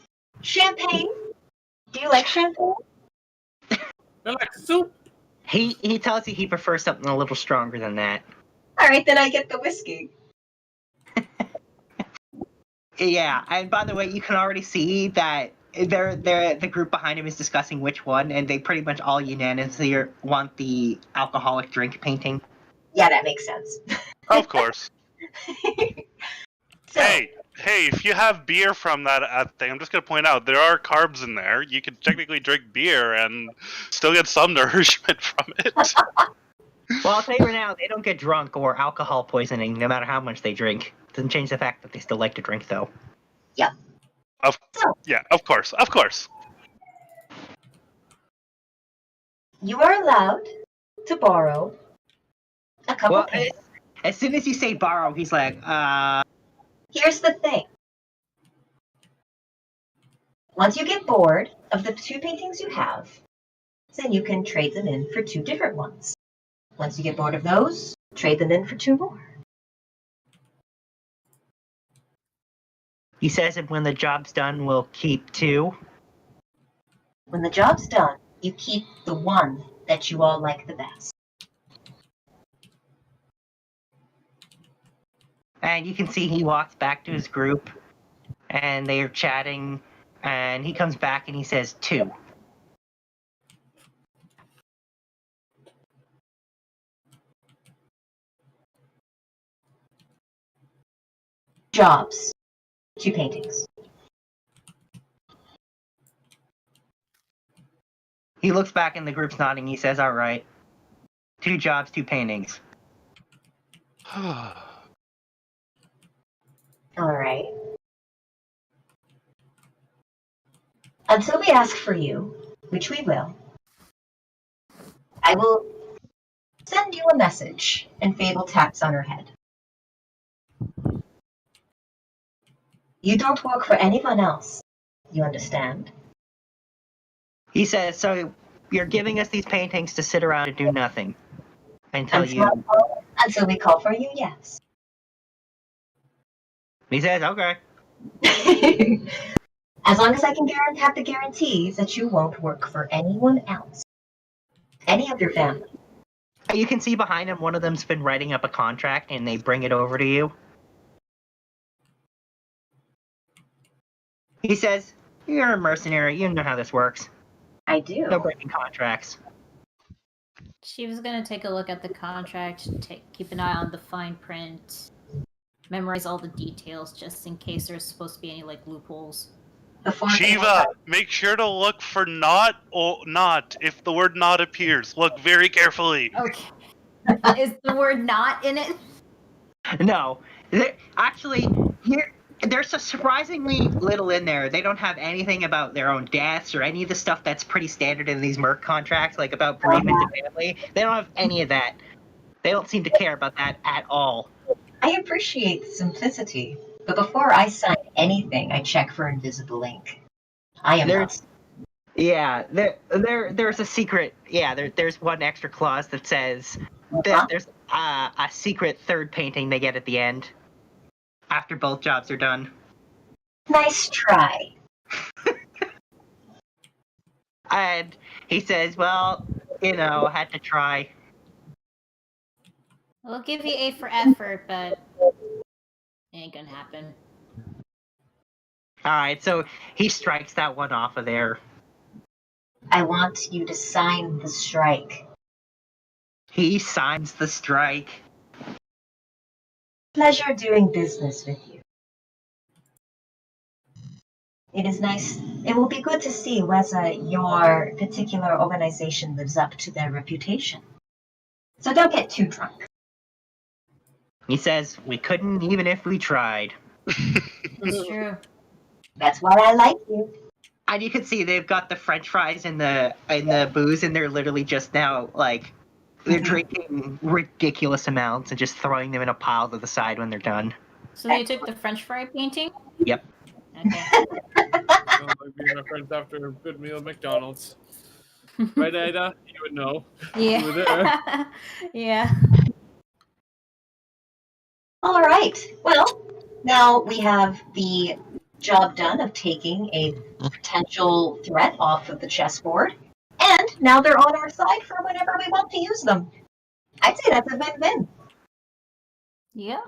Champagne? Do you like champagne? I like soup. He tells you he prefers something a little stronger than that. All right, then I get the whiskey. Yeah, and by the way, you can already see that the group behind him is discussing which one, and they pretty much all unanimously want the alcoholic drink painting. Yeah, that makes sense. Of course. So, Hey, if you have beer from that thing, I'm just gonna point out there are carbs in there. You can technically drink beer and still get some nourishment from it. Well, I'll tell you right now, they don't get drunk or alcohol poisoning no matter how much they drink. Doesn't change the fact that they still like to drink, though. Yeah, of course. you are allowed to borrow a couple Well, paintings. as soon as you say borrow, he's like, Here's the thing. Once you get bored of the 2 paintings you have, then you can trade them in for 2 different ones. Once you get bored of those, trade them in for 2 more. He says that when the job's done, we'll keep 2. When the job's done, you keep the one that you all like the best. And you can see he walks back to his group, and they are chatting, and he comes back and he says 2. Jobs. 2 paintings. He looks back and the group's nodding. He says, all right. 2 jobs, 2 paintings. All right. Until we ask for you, which we will, I will send you a message. And Fable taps on her head. You don't work for anyone else. You understand? He says, so you're giving us these paintings to sit around and do nothing until Until we call for you, yes. He says, okay. As long as I can have the guarantees that you won't work for anyone else. Any of your family. You can see behind him, one of them's been writing up a contract, and they bring it over to you. He says, you're a mercenary. You know how this works. I do. No breaking contracts. She was gonna take a look at the contract, keep an eye on the fine print, memorize all the details just in case there's supposed to be any like loopholes. Shiva, make sure to look for not if the word not appears. Look very carefully. Okay. Is the word not in it? No, actually, there's a surprisingly little in there. They don't have anything about their own deaths or any of the stuff that's pretty standard in these merc contracts, like about bereavement to family. They don't have any of that. They don't seem to care about that at all. I appreciate the simplicity, but before I sign anything, I check for invisible ink. I am not. There's a secret. Yeah, there's one extra clause that says that there's a secret third painting they get at the end after both jobs are done. Nice try. And he says, well, had to try. We'll give you A for effort, but it ain't gonna happen. Alright, so he strikes that one off of there. I want you to sign the strike. He signs the strike. Pleasure doing business with you. It is nice. It will be good to see whether your particular organization lives up to their reputation. So don't get too drunk. He says, we couldn't even if we tried. That's true. That's why I like you. And you can see they've got the French fries in the booze, and they're literally just now they're drinking ridiculous amounts and just throwing them in a pile to the side when they're done. So they took the French fry painting? Yep. Okay. Sounds like me and my friends after a good meal at McDonald's. Right, Ada? You would know. You were there. Yeah. Yeah. All right. Well, now we have the job done of taking a potential threat off of the chessboard, and now they're on our side for whenever we want to use them. I'd say that's a win-win. Yeah.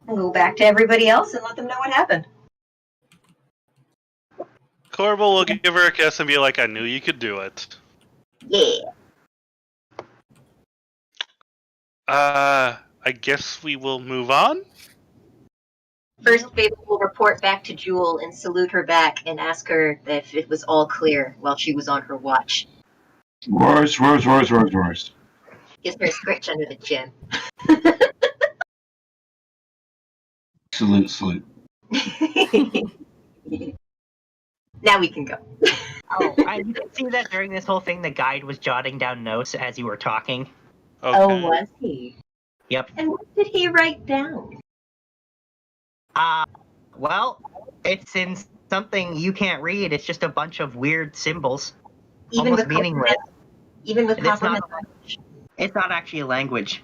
We'll go back to everybody else and let them know what happened. Corbel will give her a kiss and be like, I knew you could do it. Yeah. I guess we will move on. First, Babel will report back to Jewel and salute her back and ask her if it was all clear while she was on her watch. Roars. Gives her a scratch under the chin. Salute. Now we can go. Oh, and you can see that during this whole thing, the guide was jotting down notes as you were talking. Okay. Oh, was he? Yep. And what did he write down? Well, it's in something you can't read. It's just a bunch of weird symbols, almost meaningless. Even with It's not, compliment. it's not actually a language.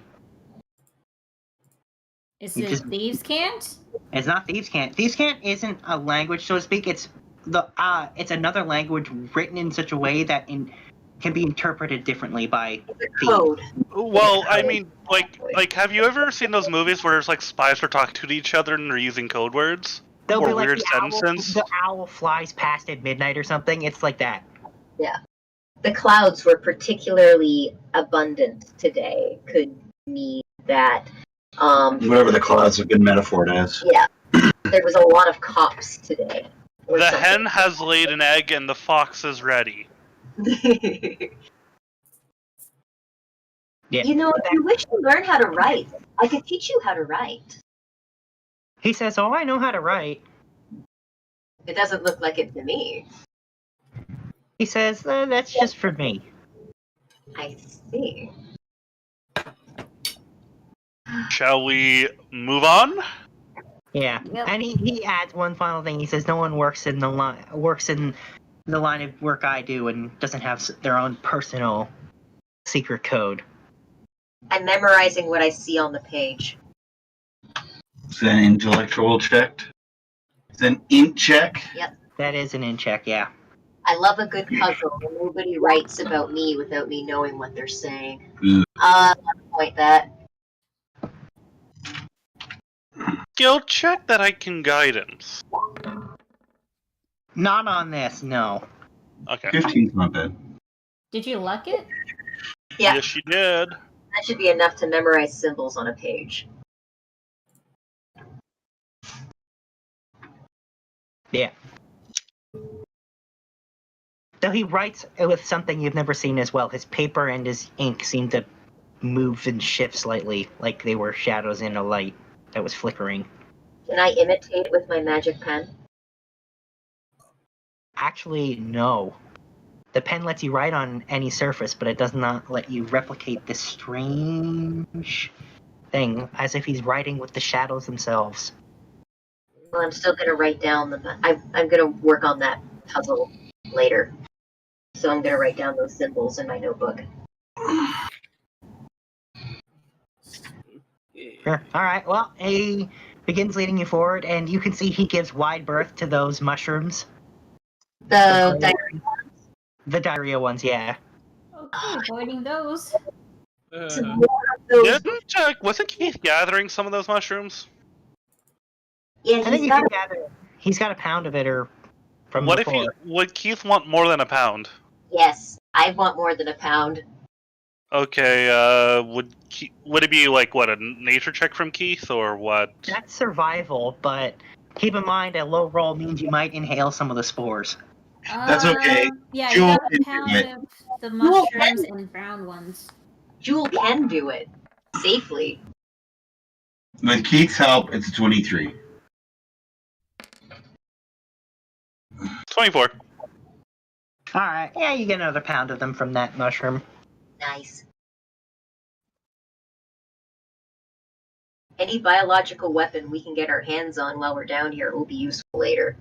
Is You it just- Thieves' Cant? It's not Thieves' Cant. Thieves' Cant isn't a language, so to speak. It's another language written in such a way that can be interpreted differently by It's a code. Well, I mean, like, have you ever seen those movies where it's like spies are talking to each other and they're using code words? They'll Or be like weird the owl flies past at midnight or something. It's like that. Yeah. The clouds were particularly abundant today. Could mean that. Whatever the clouds have been metaphored as. Yeah. There was a lot of cops today. or The something. hen has laid an egg and the fox is ready. Yeah. You know, if you wish to learn how to write, I could teach you how to write. He says, "Oh, I know how to write." It doesn't look like it to me. He says, "That's just for me." I see. Shall we move on? Yeah. Yep. And he adds one final thing. He says, "No one works in the line of work I do and doesn't have their own personal secret code." I'm memorizing what I see on the page. Is that an intellectual check? Is that an int check? That is an in check, yeah. I love a good puzzle where nobody writes about me without me knowing what they're saying. Ooh. Point that. Skill check that I can guidance. Not on this, no. Okay. 15's not bad. Did you luck it? Yeah. Yes, she did. That should be enough to memorize symbols on a page. Yeah. Though he writes with something you've never seen as well. His paper and his ink seem to move and shift slightly, like they were shadows in a light that was flickering. Can I imitate it with my magic pen? Actually, no. The pen lets you write on any surface, but it does not let you replicate this strange thing, as if he's writing with the shadows themselves. Well, I'm still gonna write down I'm gonna work on that puzzle later. So I'm gonna write down those symbols in my notebook. Sure. All right. Well, he begins leading you forward, and you can see he gives wide berth to those mushrooms. The diarrhea ones, yeah. Okay, avoiding those. Wasn't Keith gathering some of those mushrooms? Yeah, I think you can gather. He's got a pound of it, or from What before. would Keith want more than a pound? Yes, I want more than a pound. Okay, would it be like what, a nature check from Keith or what? That's survival, but keep in mind a low roll means you might inhale some of the spores. That's okay. Yeah, Jewel you got a can do pound it. of the mushrooms and brown ones. Jewel can do it safely. With Keith's help, it's a 23. 24. All right. Yeah, you get another pound of them from that mushroom. Nice. Any biological weapon we can get our hands on while we're down here will be useful later.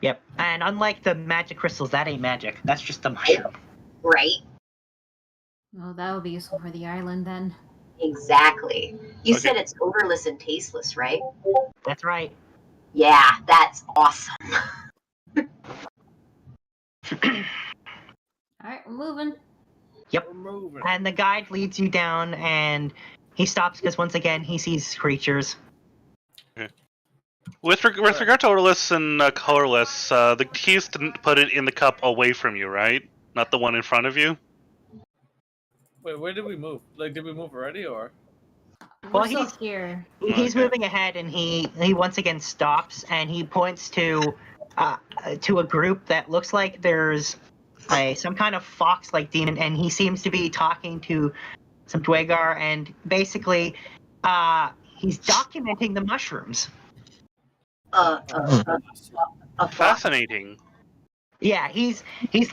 Yep. And unlike the magic crystals, that ain't magic. That's just a mushroom. Right? Well, that would be useful for the island then. Exactly. You Okay. said it's odorless and tasteless, right? That's right. Yeah, that's awesome. Alright, we're moving. We're moving. And the guide leads you down, and he stops because once again he sees creatures. With regard to odorless and colorless, the Keith didn't put it in the cup away from you, right? Not the one in front of you? Wait, where did we move? Like, did we move already, or? We're Well, still he's- here. He's Okay. moving ahead, and he once again stops, and he points to a group that looks like there's some kind of fox-like demon, and he seems to be talking to some Dwegar, and basically he's documenting the mushrooms. A fox. Fascinating. Yeah, he's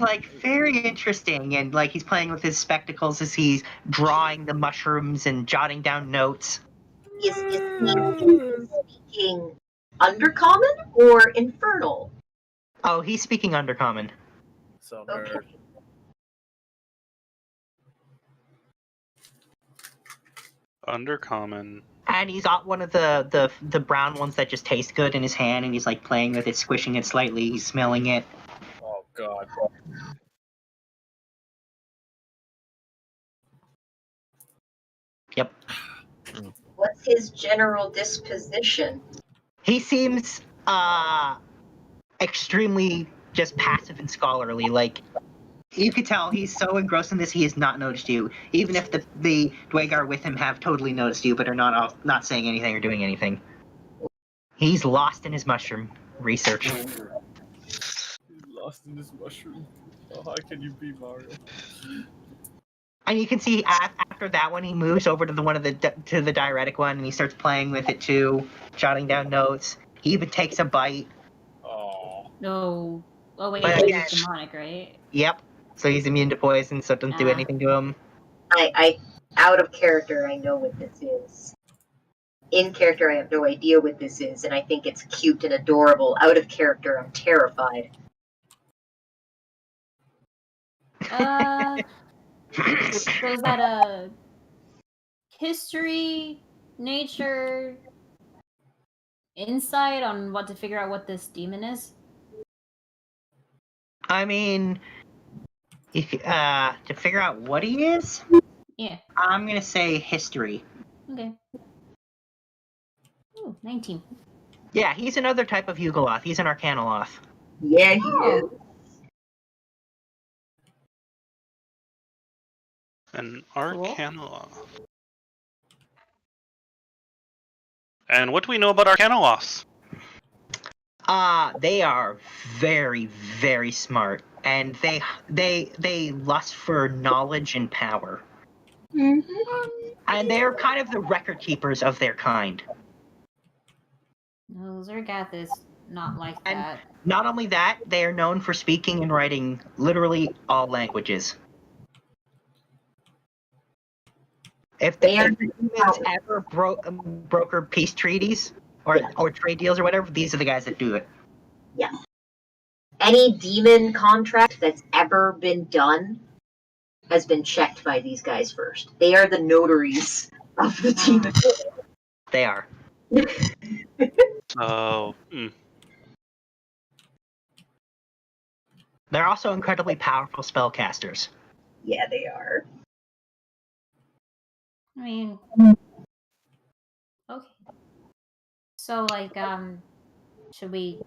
like very interesting, and like he's playing with his spectacles as he's drawing the mushrooms and jotting down notes. Is he speaking undercommon or infernal? Oh, he's speaking Undercommon. So Okay. nerd. Undercommon. And he's got one of the brown ones that just taste good in his hand, and he's like playing with it, squishing it slightly, he's smelling it. Oh god. Yep. What's his general disposition? He seems extremely just passive and scholarly. Like you could tell he's so engrossed in this he has not noticed you. Even if the Dwegar with him have totally noticed you but are not saying anything or doing anything. He's lost in his mushroom research. He's lost in this mushroom. How high can you be, Mario? And you can see after that one, he moves over to the diuretic one, and he starts playing with it too, jotting down notes. He even takes a bite. Oh. No. Oh wait, But he's again- demonic, right? Yep. So he's immune to poison, so it doesn't do Ah. anything to him. I out of character, I know what this is. In character, I have no idea what this is, and I think it's cute and adorable. Out of character, I'm terrified. So is that a history, nature, insight on what to figure out what this demon is? I mean, if to figure out what he is, Yeah. I'm gonna say history. Okay. Ooh, 19. Yeah, he's another type of Hugoloth. He's an Arcanoloth. Yeah, he is. An Arcanoloth. And what do we know about Arcanoloths? They are very, very smart, and they lust for knowledge and power. And they're kind of the record keepers of their kind. No, Zergath is not like And that. not only that, they are known for speaking and writing literally all languages. If the humans ever brokered peace treaties or trade deals or whatever, these are the guys that do it. Yeah. Any demon contract that's ever been done has been checked by these guys first. They are the notaries of the demon. They are. So, They're also incredibly powerful spellcasters. Yeah, they are. I mean, okay. So, like, should we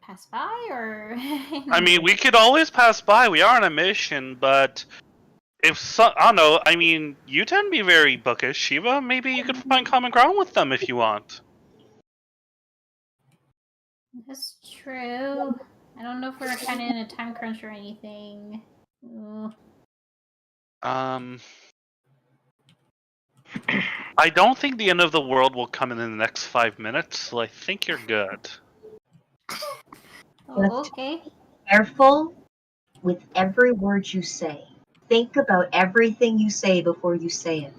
pass by, or? I mean, we could always pass by. We are on a mission, but if I don't know. I mean, you tend to be very bookish, Shiva. Maybe you could find common ground with them if you want. That's true. I don't know if we're kind of in a time crunch or anything. Ooh. I don't think the end of the world will come in the next 5 minutes, so I think you're good. Oh, okay. Careful with every word you say. Think about everything you say before you say it.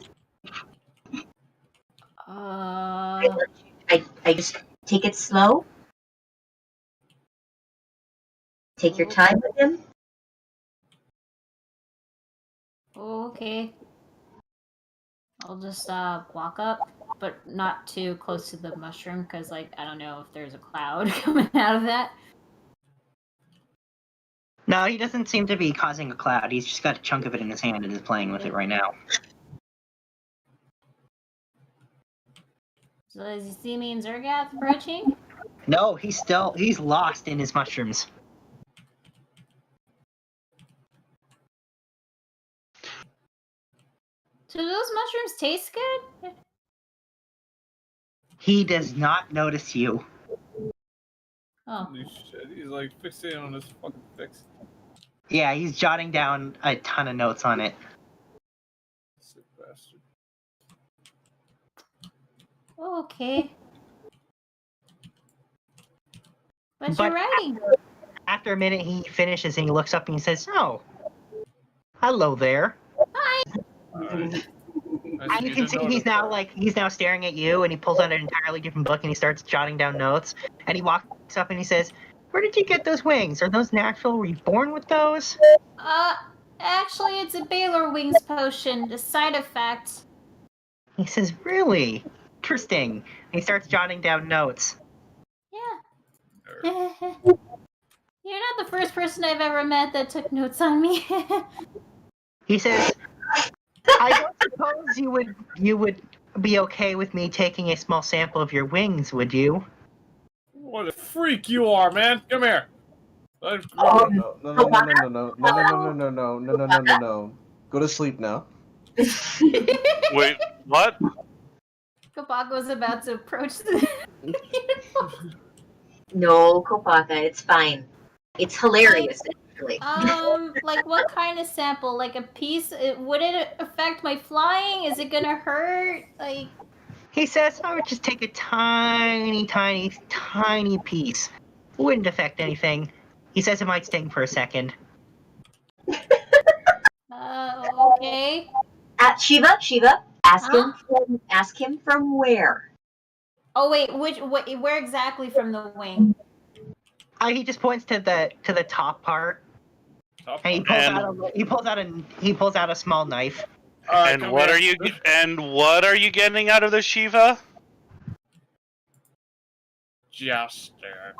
I just take it slow. Take your time with him. Okay. I'll just walk up, but not too close to the mushroom, because, like, I don't know if there's a cloud coming out of that. No, he doesn't seem to be causing a cloud. He's just got a chunk of it in his hand and is playing with it right now. So does he see me and Zergath approaching? No, he's lost in his mushrooms. Do those mushrooms taste good? He does not notice you. Oh. Holy shit, he's like fixating on his fucking fix. Yeah, he's jotting down a ton of notes on it. Sick bastard. Okay. What's But your writing? After a minute, he finishes and he looks up and he says, "Oh, hello there." Hi. Alright. And you can see he's now staring at you, and he pulls out an entirely different book and he starts jotting down notes. And he walks up and he says, "Where did you get those wings? Are those natural? Were you born with those?" Actually, it's a Baylor Wings potion, a side effect. He says, "Really? Interesting." And he starts jotting down notes. Yeah. You're not the first person I've ever met that took notes on me. He says, "I don't suppose you would be okay with me taking a small sample of your wings, would you?" What a freak you are, man! Come here. No. Go to sleep now. Wait, what? Kopako's about to approach the No, Kopaka, it's fine. It's hilarious, actually. like what kind of sample? Like a piece? Would it affect my flying? Is it gonna hurt? Like. He says, "I would just take a tiny, tiny, tiny piece. Wouldn't affect anything." He says it might sting for a second. Okay. Shiva, ask him from where. Oh wait, where exactly from the wing? He just points to the top part, and he pulls out a small knife. And what are you getting out of the Shiva? Joster.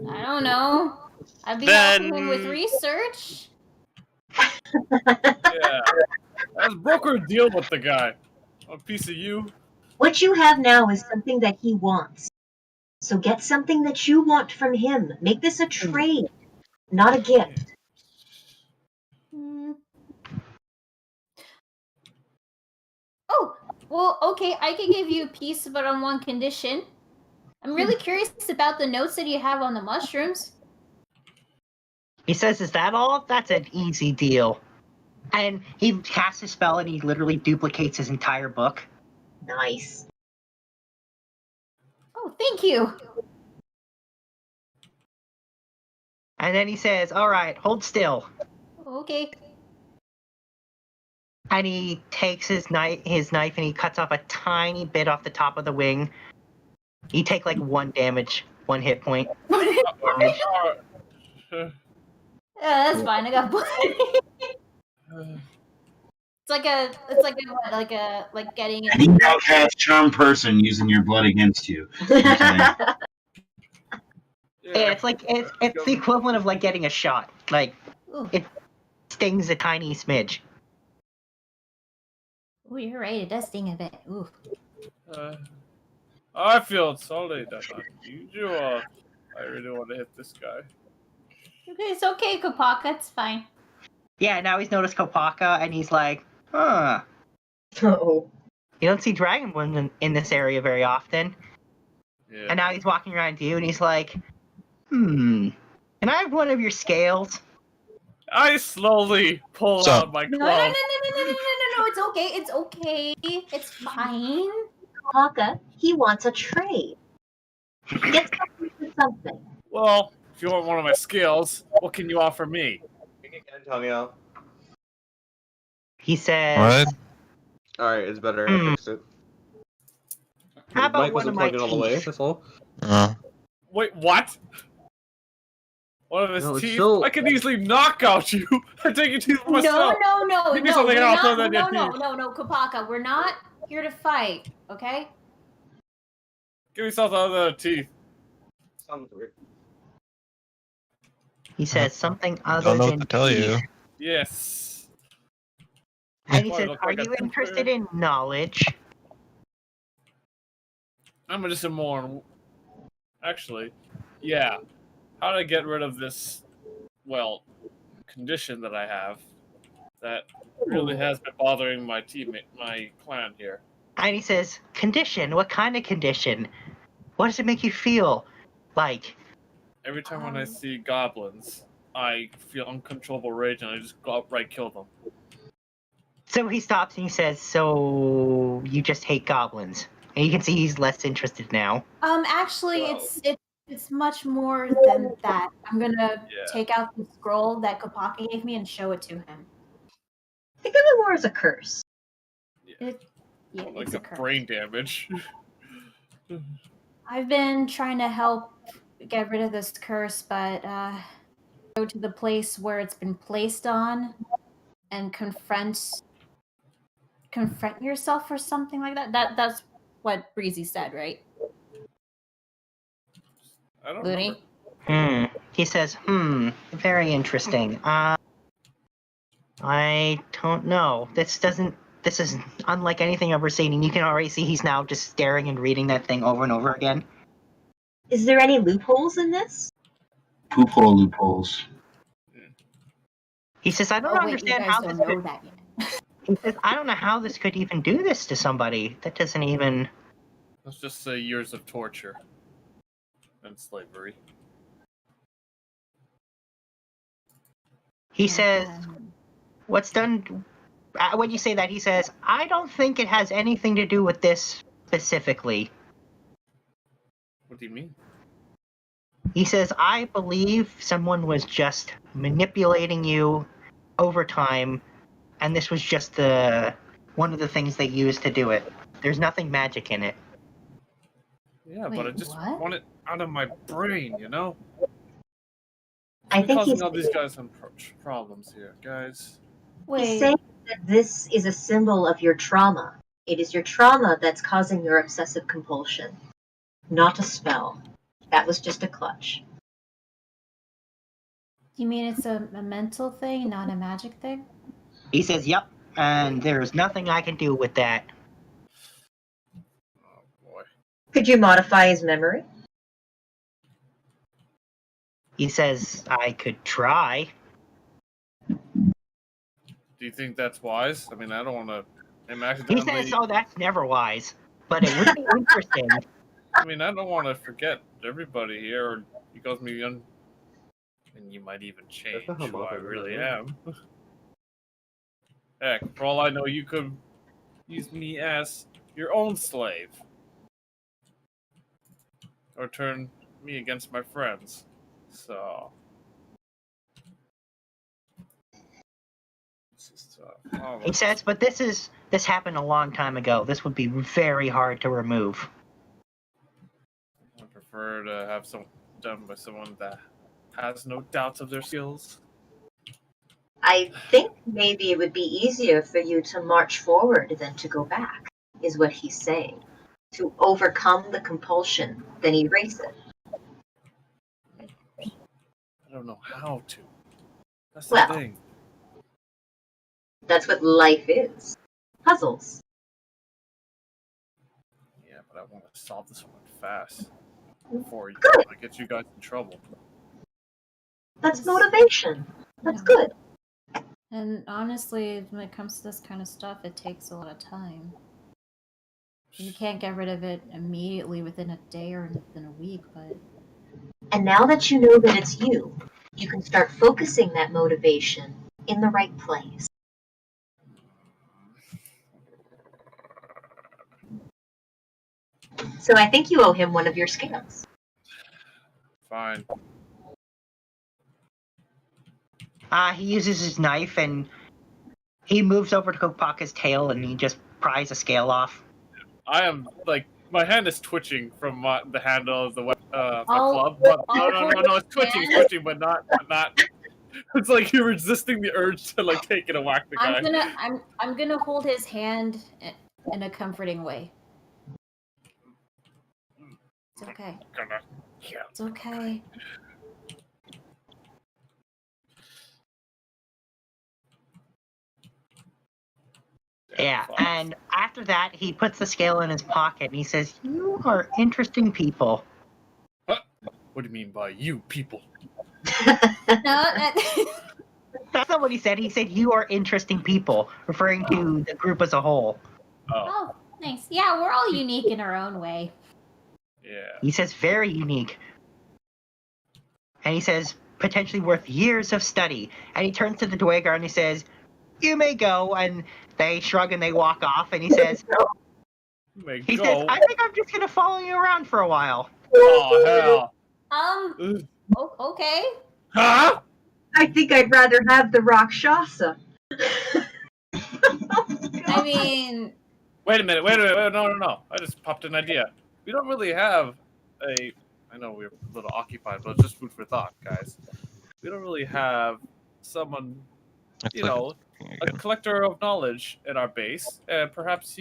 I don't know. I've been helping him with research. Yeah. Let's broker a deal with the guy. A piece of you. What you have now is something that he wants. So get something that you want from him. Make this a trade, not a gift. Oh, well, okay, I can give you a piece, but on one condition. I'm really curious about the notes that you have on the mushrooms. He says, "Is that all? That's an easy deal." And he casts a spell and he literally duplicates his entire book. Nice. Oh, thank you. And then he says, "All right, hold still." Okay. And he takes his knife and he cuts off a tiny bit off the top of the wing. You take like 1 damage, 1 hit point. Damage. Uh, Yeah, that's fine. I got blood. It's like getting And you now cast Charm Person using your blood against you. Yeah, it's like it's the equivalent of like getting a shot. Like Ooh. it stings a tiny smidge. Ooh, you're right. It does sting a bit. Ooh. I feel totally that's unusual. I really want to hit this guy. Okay, it's okay, Kopaka. It's fine. Yeah, now he's noticed Kopaka and he's like, huh. Oh. You don't see dragonborn in this area very often. Yeah. And now he's walking around you and he's like, can I have one of your scales? I slowly pull out my No, club. it's okay. It's okay. It's fine. Haka, he wants a trade. Get something for something. Well, if you want one of my skills, what can you offer me? Antonio. He says, What? Alright, it's better. I fixed it. how The about mic one wasn't of my plugged in all the way, teeth? that's all. Wait, what? One of his No, it's teeth? still- I could easily knock out you. I take your teeth No, myself. no, Give me something we're else not, other than your teeth. no, Kopaka. We're not here to fight, okay? Give me something other than teeth. Sounds weird. He says something other Don't know than what to tell teeth. you. Yes. And he Why, says, look are like a you tooth interested fairy? in knowledge? I'm just a more. Actually, yeah. How do I get rid of this, well, condition that I have that really has been bothering my teammate, my clan here? And he says, condition? What kind of condition? What does it make you feel like? Every time when I see goblins, I feel uncontrollable rage and I just go outright kill them. So he stops and he says, so you just hate goblins? And you can see he's less interested now. Actually, Well- it's much more than that. I'm gonna take out the scroll that Kopaka gave me and show it to him. Think of it more as a curse. Yeah, Like it's the a curse. brain damage. I've been trying to help get rid of this curse, but go to the place where it's been placed on and confront yourself or something like that. That's what Breezy said, right? I don't Looney? remember. He says, very interesting. I don't know. This is unlike anything I've ever seen, and you can already see he's now just staring and reading that thing over and over again. Is there any loopholes in this? Poop hole loopholes. He says, I don't Oh wait, you understand guys how don't this know could, that yet. he says, I don't know how this could even do this to somebody. That doesn't even... Let's just say years of torture and slavery. He says, what's done... when you say that, he says, I don't think it has anything to do with this specifically. What do you mean? He says, I believe someone was just manipulating you over time, and this was just one of the things they used to do it. There's nothing magic in it. Yeah, Wait, but I just what? want it out of my brain, you know? I think causing he's all these guys some problems here, guys. He's saying that this is a symbol of your trauma. It is your trauma that's causing your obsessive compulsion, not a spell. That was just a clutch. You mean it's a mental thing, not a magic thing? He says, yep, and there's nothing I can do with that. Oh boy. Could you modify his memory? He says, I could try. Do you think that's wise? I mean, I don't want to. He says, oh, that's never wise, but it would be interesting. I mean, I don't want to forget everybody here, or he calls me And you might even change not how who I Mother really did it. am. Heck, for all I know, you could use me as your own slave. Or turn me against my friends. So... It's just, He says, but this happened a long time ago. This would be very hard to remove. I prefer to have some done by someone that has no doubts of their skills. I think maybe it would be easier for you to march forward than to go back, is what he's saying. To overcome the compulsion, then erase it. I don't know how to. That's Well. the thing. That's what life is. Puzzles. Yeah, but I want to solve this one fast before Good. I get you guys in trouble. That's motivation. That's Yeah. good. And honestly, when it comes to this kind of stuff, it takes a lot of time. You can't get rid of it immediately within a day or within a week, but... And now that you know that it's you, you can start focusing that motivation in the right place. So I think you owe him one of your scales. Fine. He uses his knife and he moves over to go pock his tail and he just pries a scale off. I am, like, my hand is twitching from the handle of the my I'll- club. But I'll no, it's twitching, hand. it's twitching, but not. It's like you're resisting the urge to, like, take it and whack the guy. I'm gonna hold his hand in a comforting way. It's okay. It's okay. Yeah, and after that, he puts the scale in his pocket and he says, "You are interesting people." What do you mean by you people? No, That's not what he said. He said, "You are interesting people," referring to the group as a whole. oh, nice. Yeah, we're all unique in our own way. Yeah. He says, "Very unique." And he says, "Potentially worth years of study." And he turns to the Dwegar and he says, "You may go." And they shrug and they walk off. And he says, "I think I'm just gonna follow you around for a while." Oh hell. Okay. Huh? I think I'd rather have the Rakshasa. I mean, Wait a minute, no. I just popped an idea. We don't really have I know we're a little occupied, but it's just food for thought, guys. We don't really have someone, It's you like know, a collector of knowledge in our base, and perhaps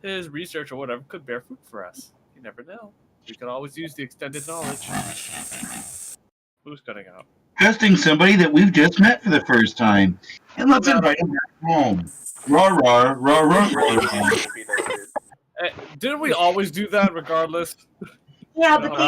his research or whatever could bear fruit for us. You never know. We could always use the extended knowledge. Who's cutting out? Testing somebody that we've just met for the first time. And let's invite him back home. Rah, rah, rah, rah, rah, rah. Didn't we always do that regardless? Yeah, but You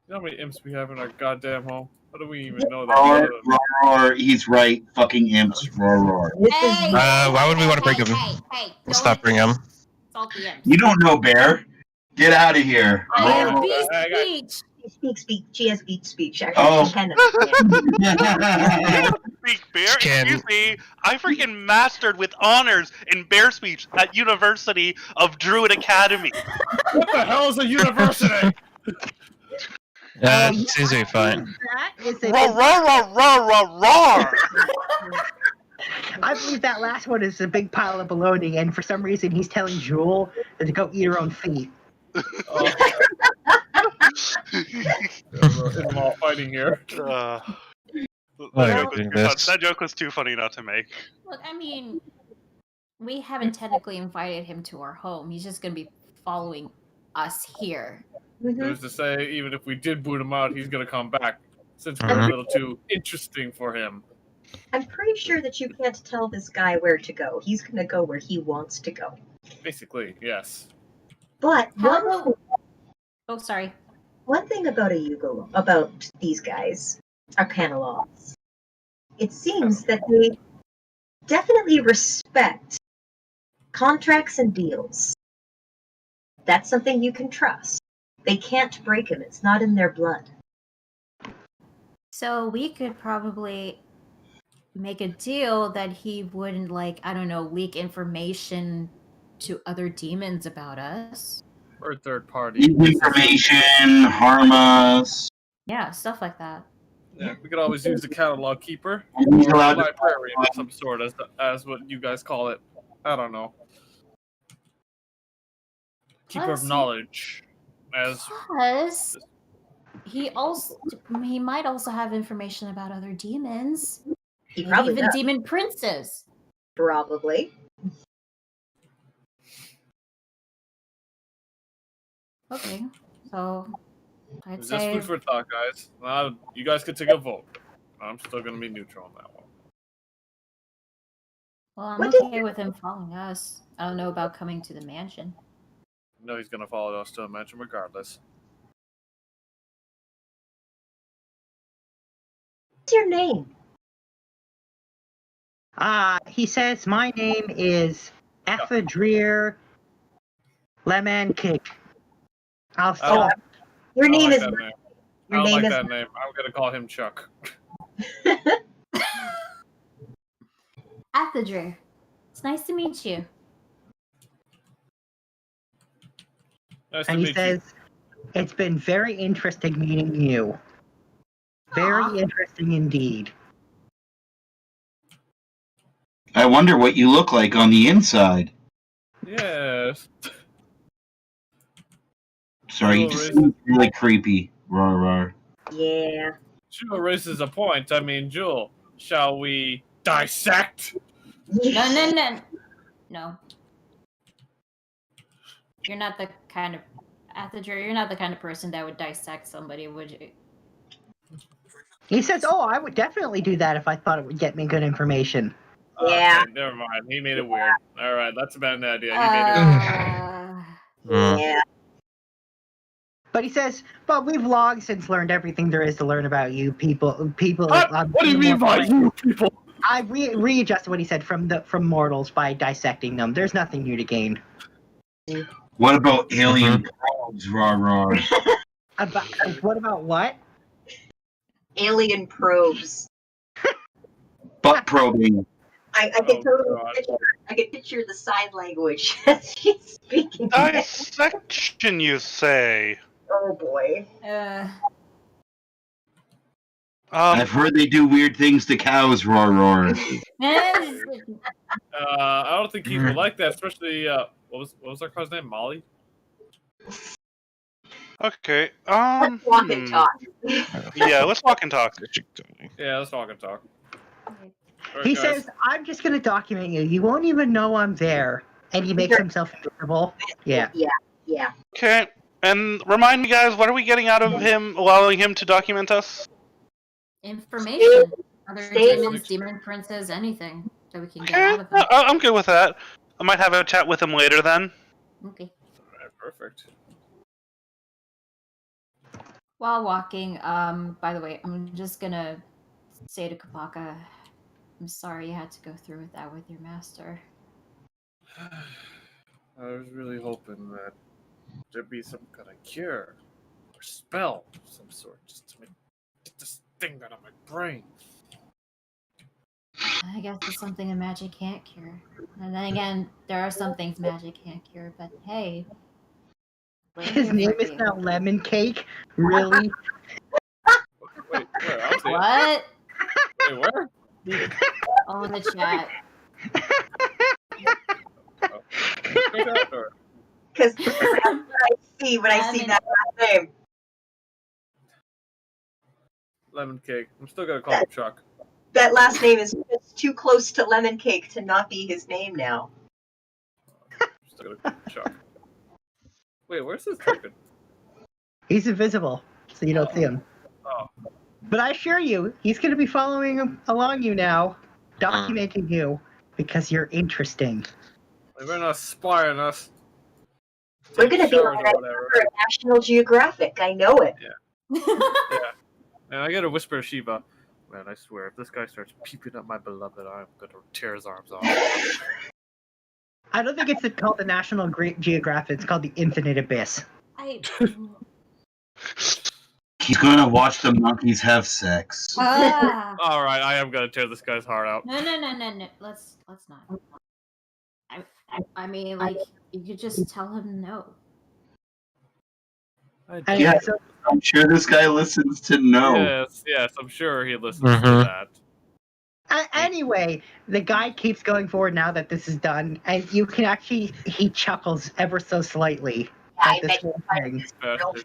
know how many imps we have in our goddamn home? How do we even know that? Roar, roar, roar. He's right. Fucking imps. Roar, roar. hey, why would we want to break him? Hey, Let's not bring him. Salt the imps. You don't know, Bear. Get out of here. I Roar, have roar. beast speech. She has speech, actually. Oh. She kind of. Speak bear. Can- Excuse me. I freaking mastered with honors in bear speech at University of Druid Academy. What the hell is a university? It's easy, fine. That is a Roar, roar, roar, roar, roar, roar. I believe that last one is a big pile of baloney, and for some reason he's telling Jewel to go eat her own feet. In-law fighting here. That joke was too funny not to make. Look, I mean, we haven't technically invited him to our home. He's just gonna be following us here. Who's to say, even if we did boot him out, he's gonna come back, since we're a little too interesting for him. I'm pretty sure that you can't tell this guy where to go. He's going to go where he wants to go. Basically, yes. But Oh, sorry. one thing about about these guys are Canalogs. It seems that they definitely respect contracts and deals. That's something you can trust. They can't break them. It's not in their blood. So we could probably make a deal that he wouldn't, like, I don't know, leak information to other demons about us. Or a third party. Information, harm us. Yeah, stuff like that. Yeah, we could always use the catalog keeper He's or allowed to- librarian of some sort, as what you guys call it. I don't know. Keeper of Plus, knowledge, as Plus, he might also have information about other demons. He Maybe probably even does. demon princes. Probably. Okay, so I'd just say food for thought, guys. You guys could take a vote. I'm still gonna be neutral on that one. well, I'm What did okay with him following us. I don't know about coming to the mansion. No, he's gonna follow us to a mansion regardless. What's your name? He says my name is Ethadrir Lemon Cake. I'll stop. Your I don't name like is. that name. I Your don't name like is. that name. I'm gonna call him Chuck. Athadrir, it's nice to meet you. Nice And to he meet says, it's been very interesting meeting you. Very Aw. interesting indeed. I wonder what you look like on the inside. you. Yes. Sorry, you just seem really creepy. Rawr, rawr. Yeah. Jewel raises a point. I mean, Jewel, shall we dissect? No. You're not the kind of Athadrir, you're not the kind of person that would dissect somebody, would you? He says, oh, I would definitely do that if I thought it would get me good information. Yeah. Okay, never mind. He made it weird. All right, that's a bad idea. He made it weird. Yeah. But he says, but we've long since learned everything there is to learn about you people. What? What do you mean by you people? I readjusted what he said from mortals by dissecting them. There's nothing new to gain. What about alien probes? Rawr, rawr. What about what? Alien probes. Butt probing. I can totally picture. I can picture the sign language as she's speaking. Dissection, you say? Oh boy. I've heard they do weird things to cows. Rawr, rawr. I don't think he would like that, especially what was our cow's name? Molly. Okay. Let's walk and talk. Yeah, let's walk and talk. Yeah, let's walk and talk. He says, I'm just going to document you. You won't even know I'm there. And he makes himself invisible. Yeah. Yeah. Okay. And remind me, guys, what are we getting out of him, allowing him to document us? Information. Other Statements. demons, demon princes, anything that we can get Okay, out of him. I'm good with that. I might have a chat with him later then. Okay. Alright, perfect. While walking, by the way, I'm just gonna say to Kapaka, I'm sorry you had to go through with that with your master. I was really hoping that there'd be some kind of cure or spell of some sort just to get this thing out of my brain. I guess it's something that magic can't cure. And then again, there are some things magic can't cure, but hey. we're His here name for is you. now Lemon Cake? Really? Wait, where? I'll see it. What? Wait, where? Oh, in the chat. Because that's what I see when I see that last name. Lemon cake. I'm still gonna call him Chuck. That last name is just too close to lemon cake to not be his name now. Still gonna call him Chuck. Wait, where's this chicken? He's invisible, so you don't see him. Oh. But I assure you, he's going to be following along you now, documenting you, because you're interesting. They better not spy on us. We're going to be Showers on or that whatever. cover of National Geographic. I know it. Yeah. And I gotta whisper to Shiva. Man, I swear, if this guy starts peeping at my beloved, I'm gonna tear his arms off. I don't think it's called the National Geographic. It's called the Infinite Abyss. He's gonna watch the monkeys have sex. Ah. All right, I am gonna tear this guy's heart out. No. Let's not. I mean, like, you could just tell him no. Yeah, I'm sure this guy listens to no. Yes, I'm sure he listens to that. Anyway, the guy keeps going forward now that this is done, and you can actually, he chuckles ever so slightly I at this bet whole thing. Bastard.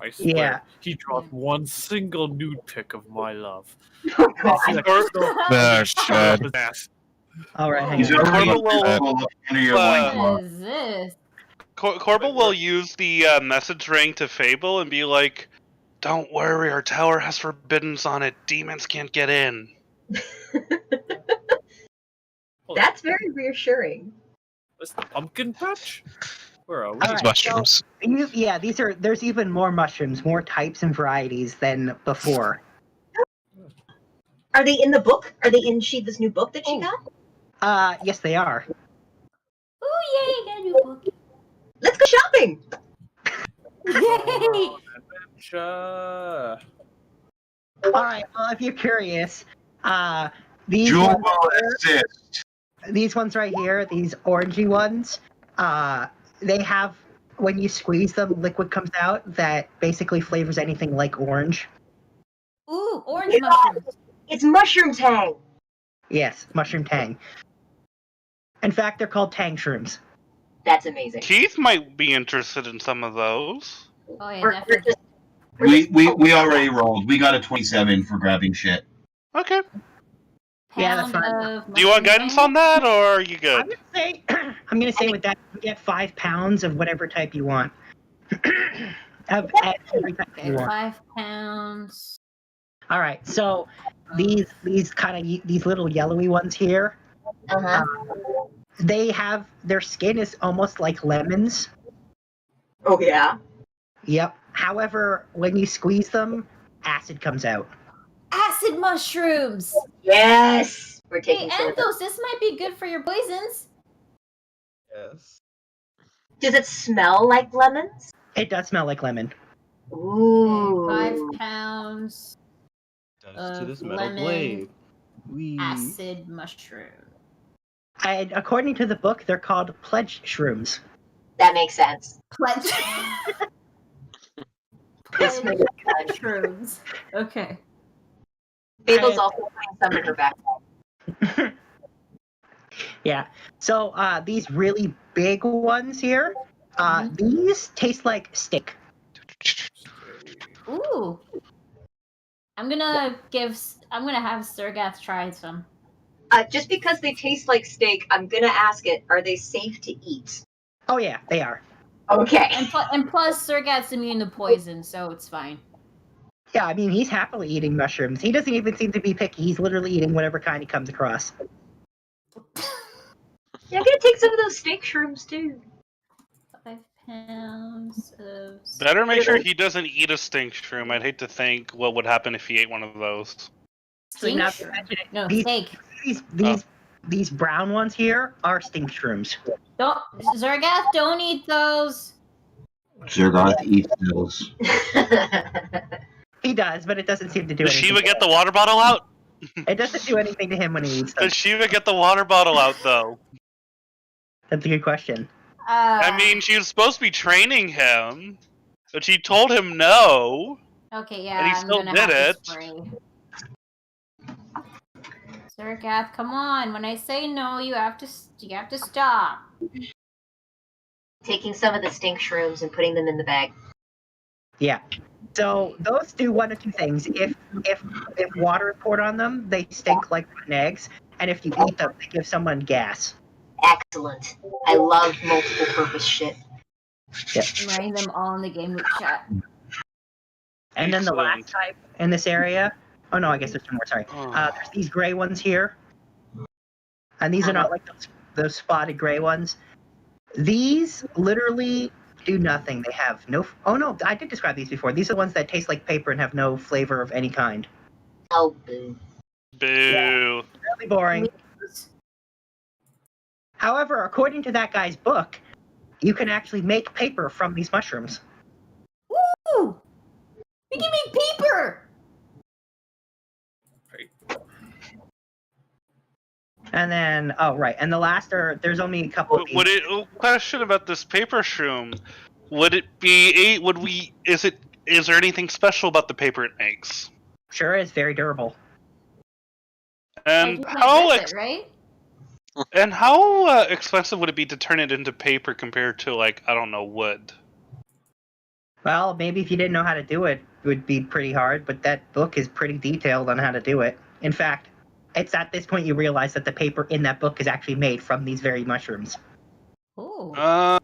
I swear, Yeah. he draws one single nude pic of my love. Oh, God. See that crystal? Oh, Shove it up God. his ass. All right, hang He's on. already Corporal looking into your uh, wine What is this? Corbel will use the message ring to Fable and be like, "Don't worry, our tower has forbiddens on it. Demons can't get in." That's very reassuring. This the pumpkin patch? Where are we? All These right, mushrooms. there's even more mushrooms, more types and varieties than before. Are they in the book? Are they in Shiva's new book that she got? Yes, they are. Ooh, yay, got a new book. Let's go shopping! Yay! Adventure. All right, well, if you're curious, these Jewel ones, will right here, assist. these ones right here, these orangey ones, they have, when you squeeze them, liquid comes out that basically flavors anything like orange. Ooh, orange mushrooms. It's Mushroom Tang! Yes, mushroom tang. In fact, they're called tang shrooms. That's amazing. Keith might be interested in some of those. Oh yeah, We're definitely. just We already rolled. We got a 27 for grabbing shit. Okay. Yeah, that's Pound fine. of Do you want mushroom guidance tang? on that, or are you good? I'm gonna say with that, you get 5 pounds of whatever type you want. of every type Okay, you want. 5 pounds. All right, so these little yellowy ones here, Uh-huh. they have, their skin is almost like lemons. Oh, yeah? Yep. However, when you squeeze them, acid comes out. Acid mushrooms. Yes! We're Hey, taking some of those. Anthos, this might be good for your poisons. Yes. Does it smell like lemons? It does smell like lemon. Ooh. 5 pounds Does to Of this metal lemon blade. Wee. acid mushroom. And according to the book, they're called pledge shrooms. That makes sense. Pledge. This makes sense. mushrooms. Okay. Fable's also putting some in her backpack. Yeah. So these really big ones here, these taste like steak. Ooh. I'm gonna have Sergath try some. Just because they taste like steak, I'm gonna ask it, are they safe to eat? Oh yeah, they are. Okay. And plus, Sergath's immune to poison, so it's fine. Yeah, I mean, he's happily eating mushrooms. He doesn't even seem to be picky. He's literally eating whatever kind he comes across. Yeah, I'm gonna take some of those steak shrooms too. 5 pounds of. Better make sure he doesn't eat a stink shroom. I'd hate to think what would happen if he ate one of those. Stink now shroom. to mention it, No, these- steak. These brown ones here are stink shrooms. Don't, Sergath, don't eat those. Zergoth eats those. He does, but it doesn't seem to do Does anything. Shiva get the water bottle out? It doesn't do anything to him when he eats them. Does Shiva get the water bottle out, though? That's a good question. I mean, she was supposed to be training him, but she told him no. Okay, yeah, And he I'm still gonna did have it. to spray. Sergath, come on! When I say no, you have to stop. Taking some of the stink shrooms and putting them in the bag. Yeah. So those do one of two things. If water is poured on them, they stink like rotten eggs, and if you eat them, they give someone gas. Excellent. I love multiple purpose shit. I'm writing them all in the game group chat. And then the last Excellent. type in this area. Oh no, I guess there's two more. Sorry. There's these gray ones here, and these are not like those spotted gray ones. These literally do nothing. They have no. Oh no, I did describe these before. These are the ones that taste like paper and have no flavor of any kind. Oh, boo. Boo. Really boring. However, according to that guy's book, you can actually make paper from these mushrooms. Woo! You give me paper! And then, oh right, and the last there's only a couple of these. Question about this paper shroom. Would it be is there anything special about the paper it makes? Sure is very durable. And Like, you how can't rip it, right? and how expensive would it be to turn it into paper compared to, like, I don't know, wood? Well, maybe if you didn't know how to do it, it would be pretty hard, but that book is pretty detailed on how to do it. In fact, it's at this point you realize that the paper in that book is actually made from these very mushrooms. Oh.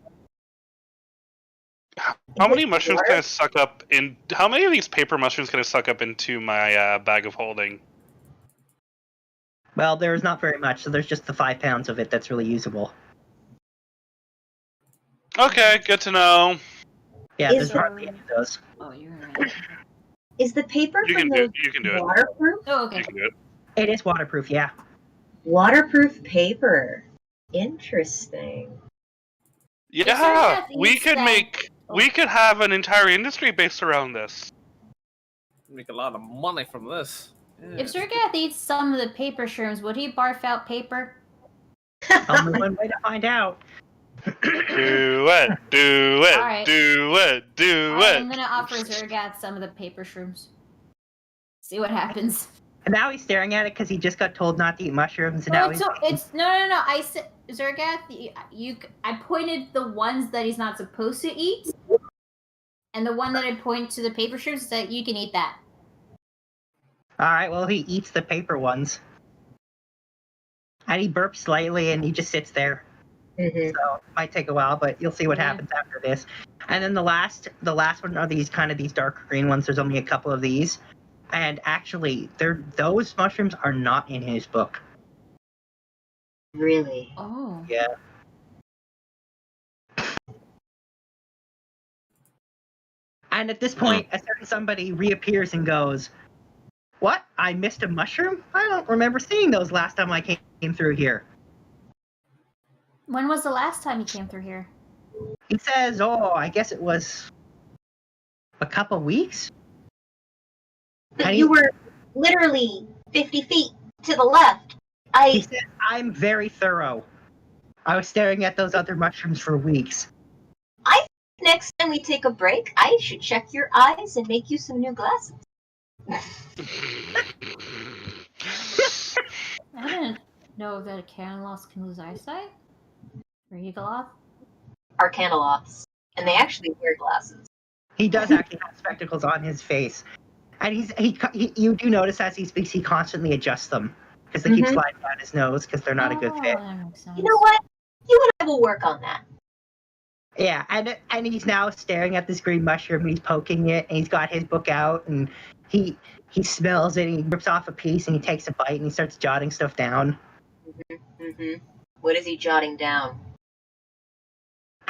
How many mushrooms can I suck up in? How many of these paper mushrooms can I suck up into my bag of holding? Well, there's not very much, so there's just the 5 pounds of it that's really usable. Okay, good to know. Yeah, Is there's there- hardly any of those. Oh, you're right. Is the paper You from can do the it. You can do it. waterproof? Oh, okay. You can do it. It is waterproof, yeah. Waterproof paper. Interesting. Yeah, It's we eats could that- make. We could have an entire industry based around this. Make a lot of money from this. Yeah. If Zergath eats some of the paper shrooms, would he barf out paper? Only one way to find out. Do it, do it, Alright. do it, do Alright, it. I'm gonna offer Zergath some of the paper shrooms. See what happens. And now he's staring at it because he just got told not to eat mushrooms, and No, now it's, he's... so, it's no. I said Zergath. I pointed the ones that he's not supposed to eat, and the one that I point to the paper shrooms is that you can eat that. Alright, well, he eats the paper ones. And he burps slightly, and he just sits there. Mhm. So it might take a while, but you'll see what Yeah. happens after this. And then the last one are these dark green ones. There's only a couple of these, and actually, those mushrooms are not in his book. Really? Oh. Yeah. And at this point, a certain somebody reappears and goes, "What? I missed a mushroom? I don't remember seeing those last time I came through here." When was the last time he came through here? He says, "Oh, I guess it was a couple weeks." But you were literally 50 feet to the left. He said, "I'm very thorough. I was staring at those other mushrooms for weeks." Next time we take a break, I should check your eyes and make you some new glasses. I didn't know that a cannon loss can lose eyesight. Or Eagleoth. Arcanoloths. And they actually wear glasses. He does actually have spectacles on his face, and you do notice as he speaks, he constantly adjusts them because they keep Mhm. sliding down his nose because they're not a good fit. That makes sense. You know what? You and I will work on that. Yeah, and he's now staring at this green mushroom. And he's poking it, and he's got his book out, and he smells it. And he rips off a piece, and he takes a bite, and he starts jotting stuff down. Mm-hmm. What is he jotting down?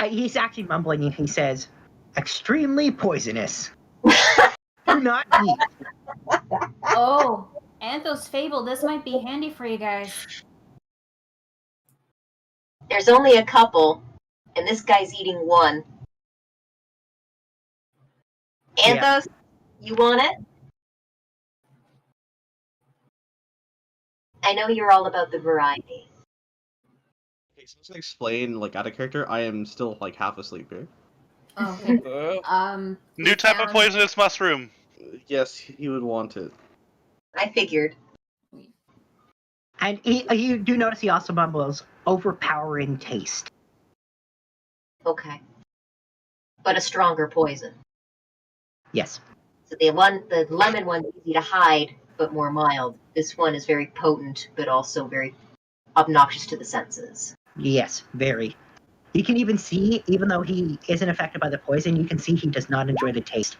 He's actually mumbling, and he says, "Extremely poisonous. Do not eat." Oh, Anthos Fable, this might be handy for you guys. There's only a couple, and this guy's eating one. Anthos, you want it? I know you're all about the variety. Okay, so to explain, like, out of character, I am still, like, half asleep here. Oh, okay. New type of found- poisonous mushroom. Yes, he would want it. I figured. And you do notice he also mumbles, "Overpowering taste." Okay. But a stronger poison. Yes. So the lemon one's easy to hide, but more mild. This one is very potent, but also very obnoxious to the senses. Yes, very. You can even see, even though he isn't affected by the poison, you can see he does not enjoy the taste.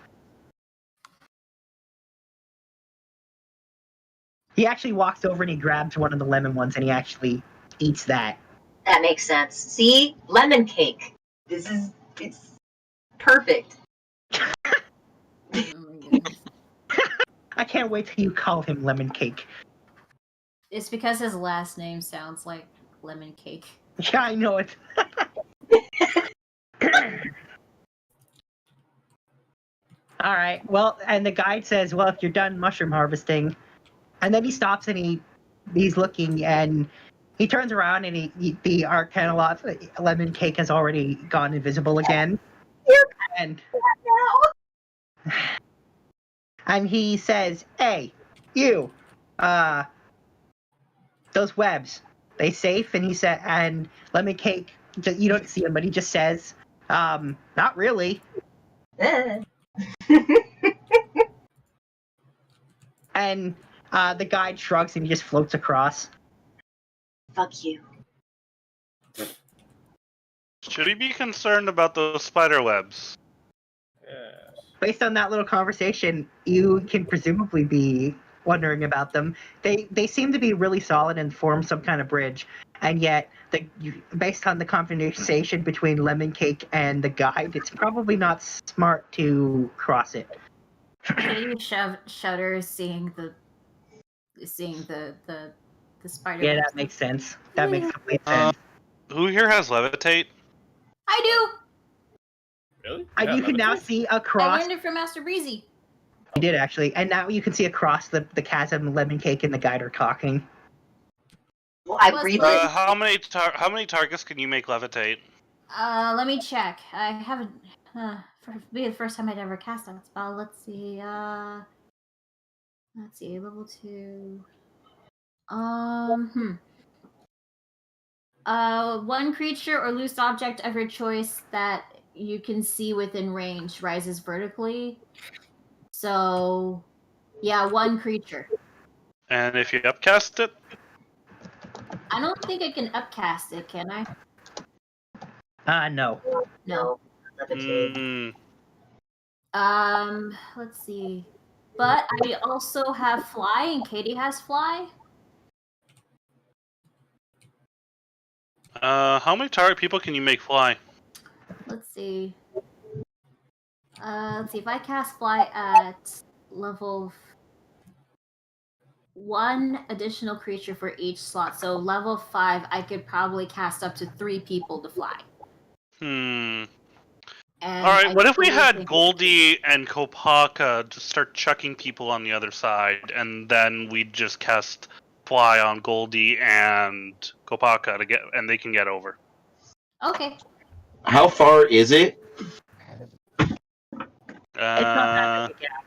He actually walks over and he grabs one of the lemon ones and he actually eats that. That makes sense. See? Lemon cake. It's perfect. Oh my goodness. I can't wait till you call him lemon cake. It's because his last name sounds like lemon cake. Yeah, I know it. All right. Well, and the guide says, "Well, if you're done mushroom harvesting," and then he stops and he's looking and he turns around and the Arcanalot lemon cake has already gone invisible again. And and he says, "Hey, you, those webs, they safe?" And he said, and lemon cake, you don't see him, but he just says, "Not really." And the guide shrugs and he just floats across. Fuck you. Should he be concerned about those spider webs? Yes. Based on that little conversation, you can presumably be wondering about them. They seem to be really solid and form some kind of bridge, and yet based on the conversation between Lemon Cake and the guide, it's probably not smart to cross it. Katie shudders seeing the spider. Yeah, webs. that makes sense. That makes complete sense. Who here has levitate? I do. Really? And Yeah, you can now levitate? see I across. learned it from Master Breezy. You did actually, and now you can see across the chasm. Lemon Cake and the guide are talking. Well, I Plus breathe the- in. How many targets can you make levitate? Let me check. I haven't. Be the first time I'd ever cast that spell. Let's see. Level 2. One creature or loose object of your choice that you can see within range rises vertically. So, yeah, one creature. And if you upcast it? I don't think I can upcast it, can I? No. No. Levitate. Let's see. But I also have fly, and Katie has fly. How many target people can you make fly? Let's see. Let's see. If I cast fly at level 1 additional creature for each slot. So level 5, I could probably cast up to 3 people to fly. And Alright, what if we had Goldie and Kopaka just start chucking people on the other side, and then we just cast fly on Goldie and Kopaka and they can get over? Okay. How far is it? It's not that big a gap.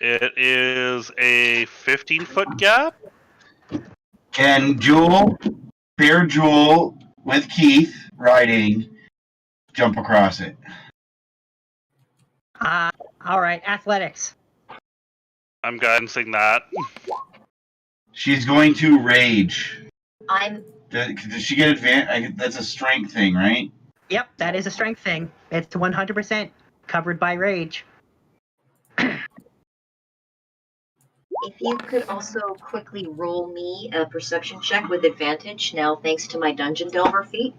It is a 15-foot gap. Can Fair Jewel, with Keith riding, jump across it? All right, athletics. I'm guidancing that. She's going to rage. I'm. Does she get advantage? That's a strength thing, right? Yep, that is a strength thing. It's 100% covered by rage. If you could also quickly roll me a perception check with advantage now, thanks to my Dungeon Delver feat.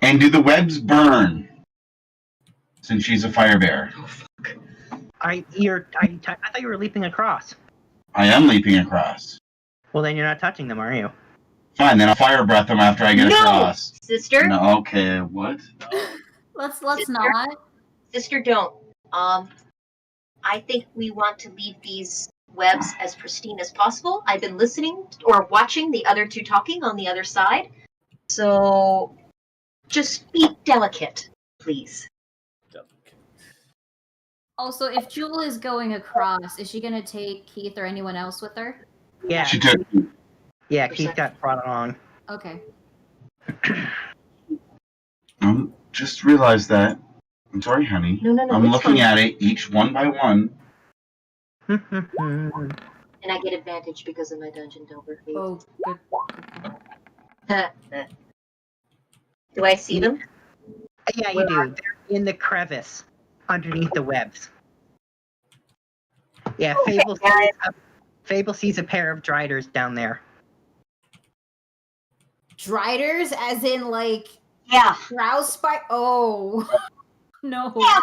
And do the webs burn? Since she's a fire bear. Oh, fuck. I thought you were leaping across. I am leaping across. Well, then you're not touching them, are you? Fine, then I'll fire breath them after I get across. Sister? No, okay, what? Let's Sister? not. Sister, don't. I think we want to leave these webs as pristine as possible. I've been listening or watching the other two talking on the other side. So just be delicate, please. Also, if Jewel is going across, is she gonna take Keith or anyone else with her? Yeah. She took. Yeah, Keith got brought along. Okay. Just realized that. I'm sorry, honey. No, I'm it's looking fine. at it each one by one. And I get advantage because of my Dungeon Delver feat. Oh, good. Do I see them? Yeah, you do. They're in the crevice underneath the webs. Yeah, Okay, Fable sees a pair of driders down there. Driders, as in like Yeah. grouse spike. Oh no. Yeah.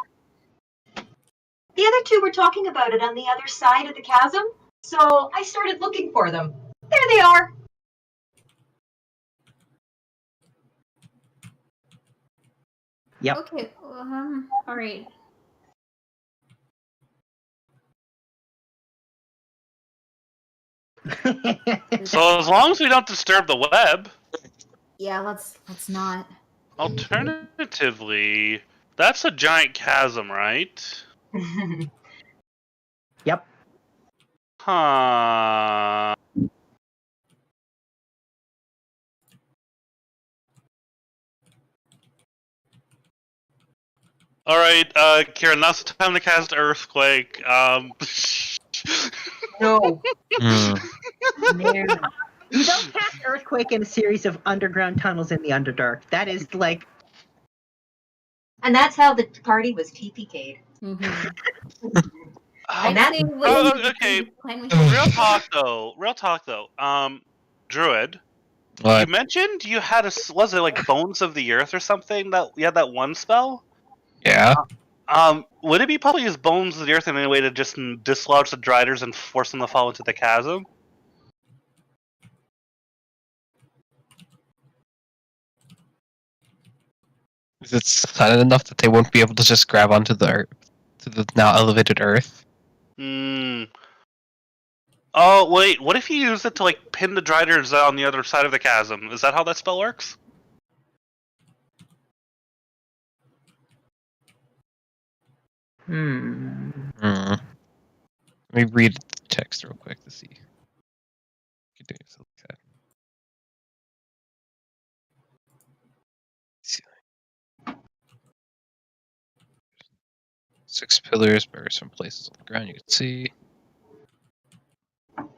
The other two were talking about it on the other side of the chasm, so I started looking for them. There they are. Yep. Okay. All right. So as long as we don't disturb the web, Yeah, let's not. alternatively, that's a giant chasm, right? Yep. Huh. All right, Kieran, now's the time to cast Earthquake. No. Hmm. Man. You don't cast Earthquake in a series of underground tunnels in the Underdark. That is like... And that's how the party was TPK'd. Mm-hmm. And that- Okay. When we Real talk though. Druid, you What? mentioned you had was it like Bones of the Earth or something that you had that one spell? Yeah. Would it be possible to use Bones of the Earth in any way to just dislodge the Driders and force them to fall into the chasm? Is it silent enough that they won't be able to just grab onto to the now elevated Earth? Hmm. Oh wait, what if you use it to like pin the Driders on the other side of the chasm? Is that how that spell works? Hmm. Hmm. Let me read the text real quick to see. You can do something like that. See. 6 pillars, various some places on the ground you can see.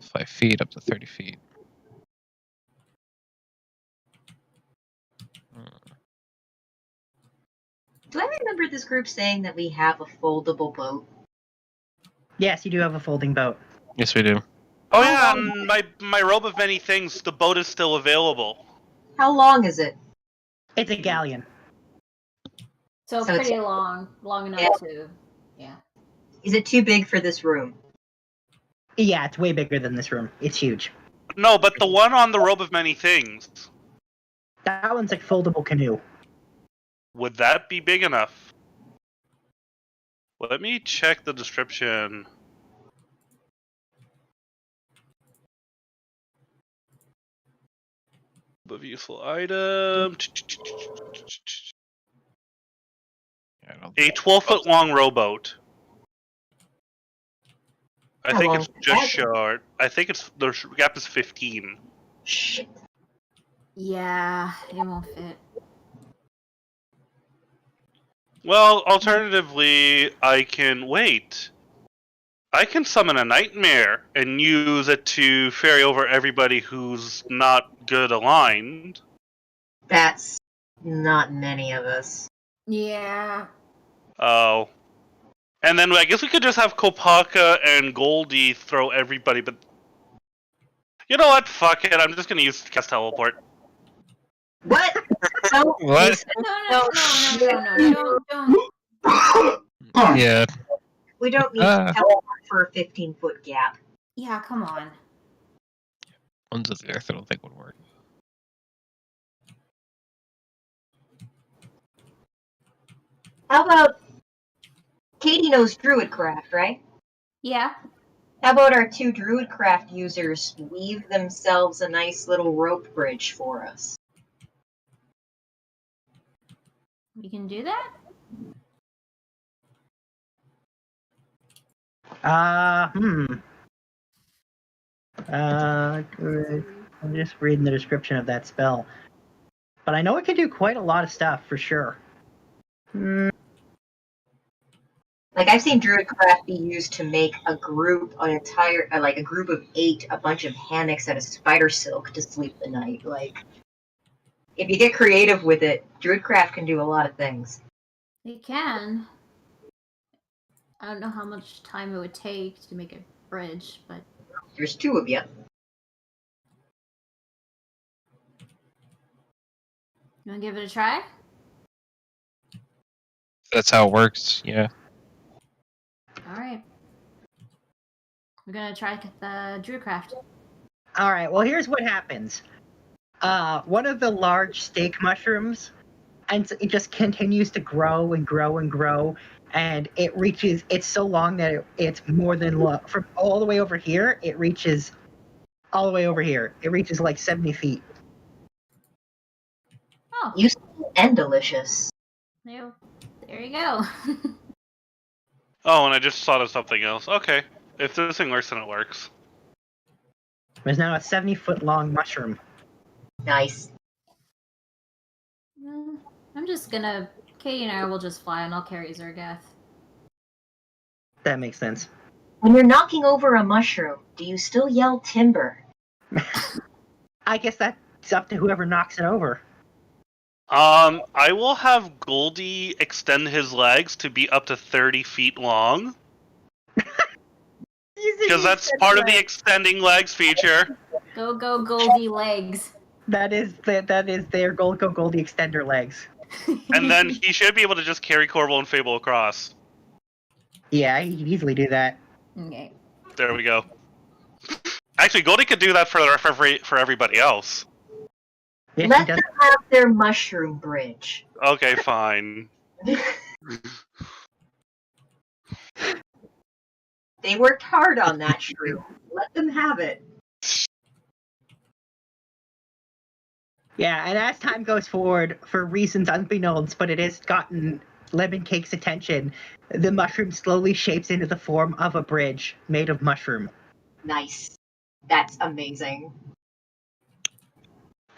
5 feet up to 30 feet. Do I remember this group saying that we have a foldable boat? Yes, you do have a folding boat. Yes, we do. Oh How yeah, long- and my robe of many things, the boat is still available. How long is it? It's a galleon. So So it's- pretty long enough Yeah. to, yeah. Is it too big for this room? Yeah, it's way bigger than this room. It's huge. No, but the one on the robe of many things, That one's like foldable canoe. would that be big enough? Let me check the description. Of useful item. Yeah, I don't A 12-foot long rowboat. I How think long it's is just that? short. I think it's the gap is 15. Shit. Yeah, it won't fit. Well, alternatively, I can wait. I can summon a nightmare and use it to ferry over everybody who's not good aligned. That's not many of us. Yeah. Oh. And then I guess we could just have Kopaka and Goldie throw everybody, but you know what? Fuck it. I'm just gonna use cast teleport. What? So What? No, don't. Yeah. we don't need to teleport for a 15-foot gap. Yeah, come on. Ones of the Earth I don't think would work. How about Katie knows Druidcraft, right? Yeah. How about our 2 Druidcraft users weave themselves a nice little rope bridge for us? We can do that? I'm just reading the description of that spell. But I know it can do quite a lot of stuff, for sure. Like, I've seen Druidcraft be used to make a group, a group of 8, a bunch of hammocks out of spider silk to sleep the night. Like, if you get creative with it, Druidcraft can do a lot of things. It can. I don't know how much time it would take to make a bridge, but There's 2 of you. you wanna give it a try? That's how it works, yeah. Alright. We're gonna try the Druidcraft. All right, well, here's what happens. One of the large stake mushrooms, and it just continues to grow and grow and grow, and it's so long that it's more than from all the way over here, it reaches all the way over here. It reaches like 70 feet. Oh, Useful and delicious. there you go. Oh, and I just thought of something else. Okay, if this thing works, then it works. There's now a 70-foot long mushroom. Nice. I'm just gonna. Katie and I will just fly, and I'll carry Zergath. That makes sense. When you're knocking over a mushroom, do you still yell timber? I guess that's up to whoever knocks it over. I will have Goldie extend his legs to be up to 30 feet long. Because that's part of the extending legs feature. Go Goldie legs. That is their Go Goldie extender legs. And then he should be able to just carry Corvo and Fable across. Yeah, he can easily do that. Okay. There we go. Actually, Goldie could do that for everybody else. Yeah, Let them have their mushroom bridge. Okay, fine. They worked hard on that shroom. Let them have it. Yeah, and as time goes forward, for reasons unbeknownst, but it has gotten Lemon Cake's attention, the mushroom slowly shapes into the form of a bridge made of mushroom. Nice. That's amazing.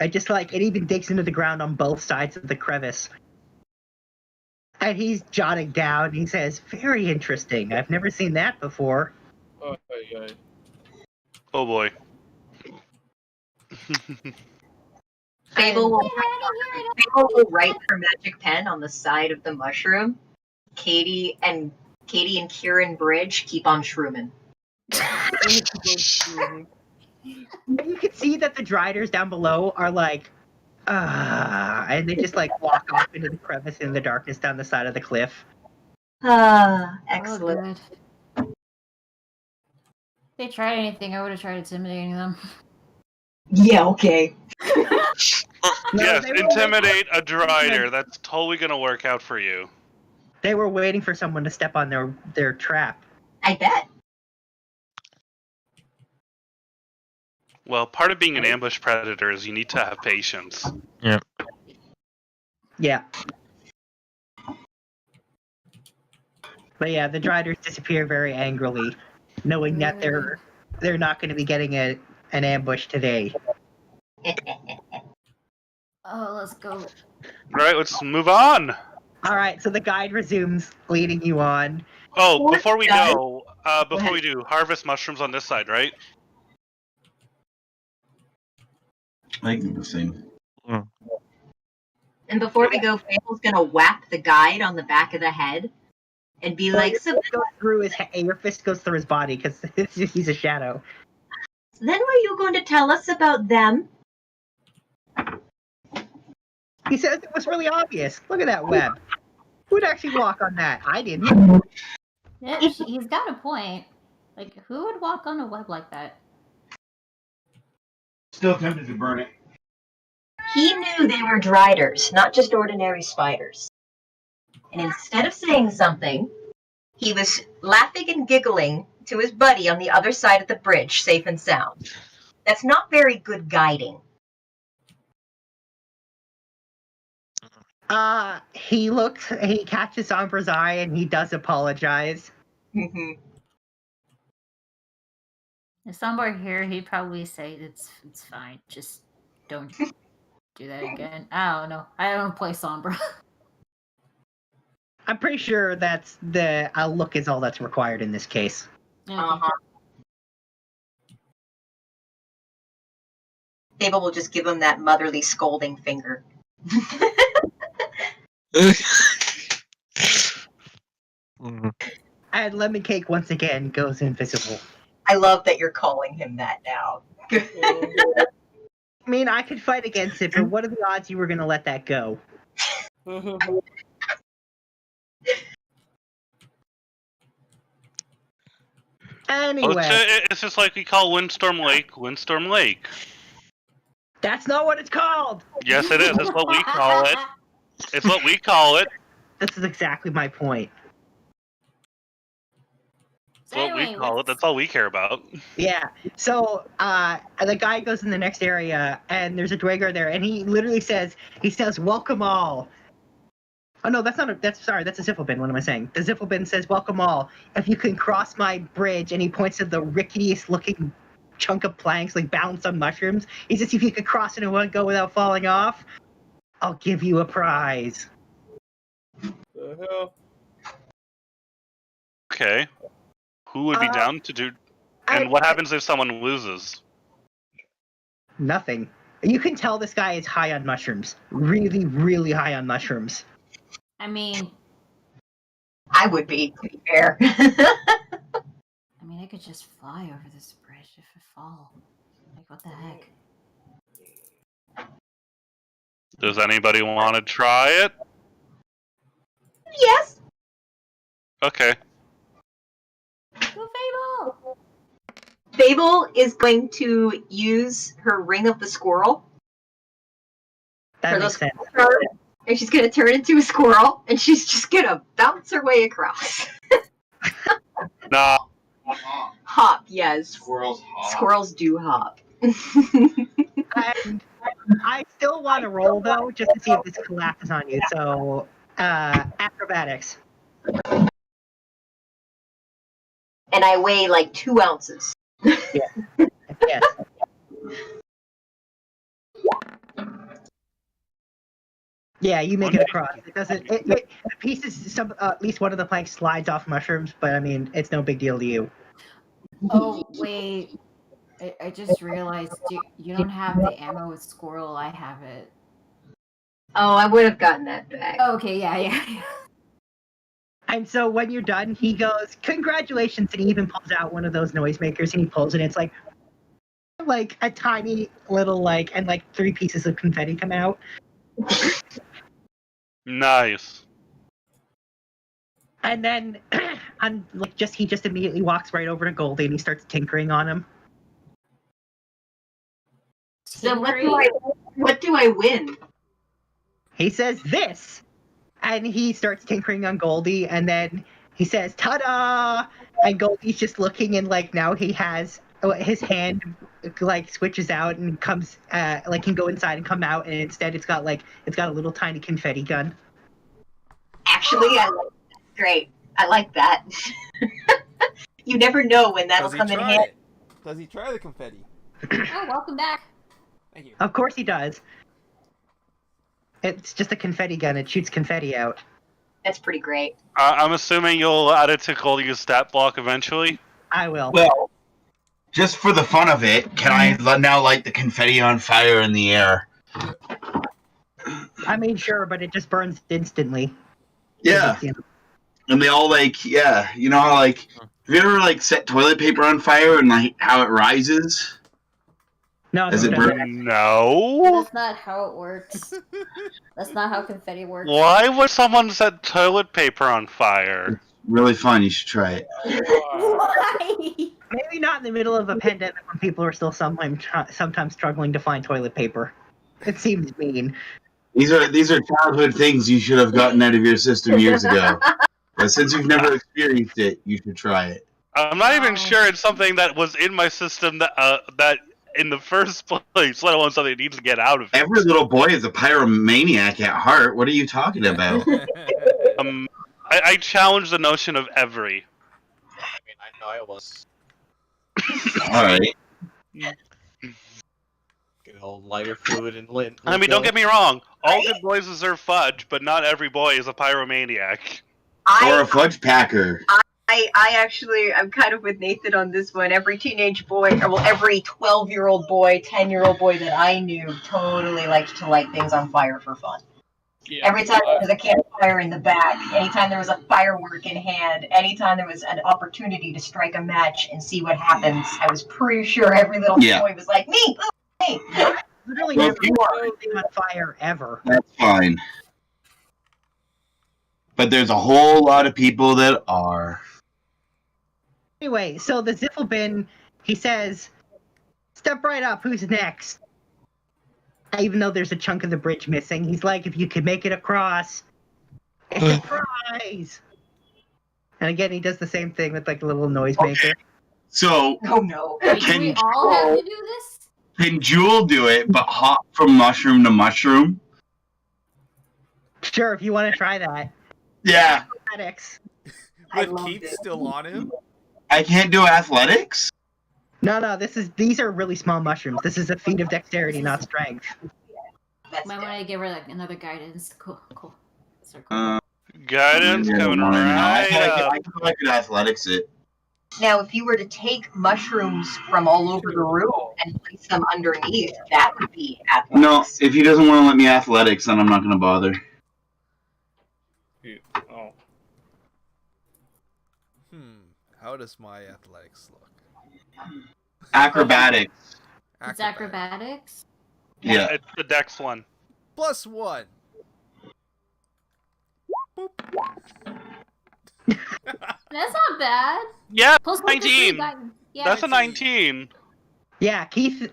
I just like it even digs into the ground on both sides of the crevice. And he's jotting down, he says, "Very interesting. I've never seen that before." Oh boy. Fable will write her magic pen on the side of the mushroom. Katie and Kieran Bridge keep on shrooming. And you can see that the Driders down below are like, and they just like walk off into the crevice in the darkness down the side of the cliff. Excellent. Oh, good. If they tried anything, I would have tried intimidating them. Yeah, okay. Yes, they were intimidate a Drider. That's totally gonna work out for you. They were waiting for someone to step on their trap. I bet. Well, part of being an ambush predator is you need to have patience. Yeah. Yeah. But yeah, the Driders disappear very angrily, knowing that they're not going to be getting an ambush today. Oh, let's go. Alright, let's move on. Alright, so the guide resumes leading you on. Oh, before we Guys. go, before we do, harvest mushrooms on this side, right? I think the same. And before we go, Fable's gonna whack the guide on the back of the head and be like, Your fist goes through your fist goes through his body because he's a shadow. then were you going to tell us about them? He says it was really obvious. Look at that web. Who'd actually walk on that? I didn't. Yeah, he's got a point. Like, who would walk on a web like that? Still tempted to burn it. He knew they were Driders, not just ordinary spiders. And instead of saying something, he was laughing and giggling to his buddy on the other side of the bridge, safe and sound. That's not very good guiding. He catches Sombra's eye and he does apologize. If somewhere here, he'd probably say it's fine. Just don't do that again. I don't know. I don't play Sombra. I'm pretty sure that's a look is all that's required in this case. Fable will just give him that motherly scolding finger. And Lemon Cake once again goes invisible. I love that you're calling him that now. I mean, I could fight against it, but what are the odds you were going to let that go? Anyway. Well, it's just like we call Windstorm Lake, Windstorm Lake. That's not what it's called! Yes, it is. That's what we call it. It's what we call it. This is exactly my point. That's what we call it. That's all we care about. Yeah. So the guy goes in the next area, and there's a Dwager there, and he literally says, "Welcome all." Oh no, that's a Zifflebin. What am I saying? The Zifflebin says, "Welcome all. If you can cross my bridge," and he points to the rickiest looking chunk of planks, like balanced on mushrooms. He says, "If you could cross it in one go without falling off, I'll give you a prize." The hell? Okay. Who would be down to do? And what happens if someone loses? Nothing. You can tell this guy is high on mushrooms. Really, really high on mushrooms. I mean, I would be, to be fair. I could just fly over this bridge if I fall. Like, what the heck? Does anybody want to try it? Yes. Okay. Go Fable! Fable is going to use her Ring of the Squirrel. That makes sense. And she's going to turn into a squirrel, and she's just going to bounce her way across. Nah. Hop, yes. Squirrels hop. Squirrels do hop. And I still want to roll, though, just to see if this collapses on you. So, acrobatics. And I weigh like 2 ounces. Yes. Yeah, you make it across. It doesn't. The pieces. At least one of the planks slides off mushrooms, but I mean, it's no big deal to you. Oh, wait. I just realized you don't have the ammo with Squirrel. I have it. Oh, I would have gotten that back. Oh, okay, yeah. And so when you're done, he goes, "Congratulations!" and he even pulls out one of those noisemakers, and he pulls it. And it's like a tiny little and 3 pieces of confetti come out. Nice. And then, he just immediately walks right over to Goldie and he starts tinkering on him. So what do I win? He says this, and he starts tinkering on Goldie, and then he says, "Ta-da!" And Goldie's just looking, and now he has his hand switches out and comes can go inside and come out, and instead it's got a little tiny confetti gun. Actually, great. I like that. You never know when that'll come in handy. Does he try the confetti? Oh, welcome back. Thank you. Of course he does. It's just a confetti gun. It shoots confetti out. That's pretty great. I'm assuming you'll add it to Goldie's stat block eventually? I will. Well, just for the fun of it, can I now light the confetti on fire in the air? I mean, sure, but it just burns instantly. Yeah. And they all you know how have you ever set toilet paper on fire and how it rises? No, Does it burn? No. That's not how it works. That's not how confetti works. Why would someone set toilet paper on fire? It's really fun. You should try it. Why? Maybe not in the middle of a pandemic when people are still sometimes struggling to find toilet paper. It seems mean. These are childhood things you should have gotten out of your system years ago. But since you've never experienced it, you should try it. I'm not even sure it's something that was in my system that in the first place, let alone something that needs to get out of it. Every little boy is a pyromaniac at heart. What are you talking about? I challenge the notion of every. I mean, I know I was. All right. Get all lighter fluid and lint. I mean, don't get me wrong. All good boys deserve fudge, but not every boy is a pyromaniac. Or a fudge packer. I'm kind of with Nathan on this one. Every teenage boy, every 12-year-old boy, 10-year-old boy that I knew totally liked to light things on fire for fun. Yeah, Every time there was a campfire in the back, anytime there was a firework in hand, anytime there was an opportunity to strike a match and see what happens, I was pretty sure every little boy was like, me! Me! Literally Well, never lit anything on fire, ever. That's fine. But there's a whole lot of people that are. Anyway, so the Zifflebin, he says, "Step right up, who's next?" Even though there's a chunk of the bridge missing, he's like, "If you could make it across, it's a prize." And again, he does the same thing with like the little noisemaker. So Oh no. Wait, do Can we you all have to do this? can Jewel do it, but hop from mushroom to mushroom? Sure, if you want to try that. Yeah. Athletics. I With love Keith this. still on him? I can't do athletics? No, these are really small mushrooms. This is a feat of dexterity, This is- not strength. That's Might dead. want to give her like another guidance. Cool. So cool. Guidance Maybe I coming don't wanna know. right up. I could athletics it. Now, if you were to take mushrooms from all over the room and place them underneath, that would be No, athletics. if he doesn't want to let me athletics, then I'm not going to bother. Oh. How does my athletics look? Acrobatics. It's acrobatics. Yeah. It's the Dex one. +1. Boop. That's not bad. Yeah, Plus one to three 19. guidance. Yeah. That's a 19. Yeah, Keith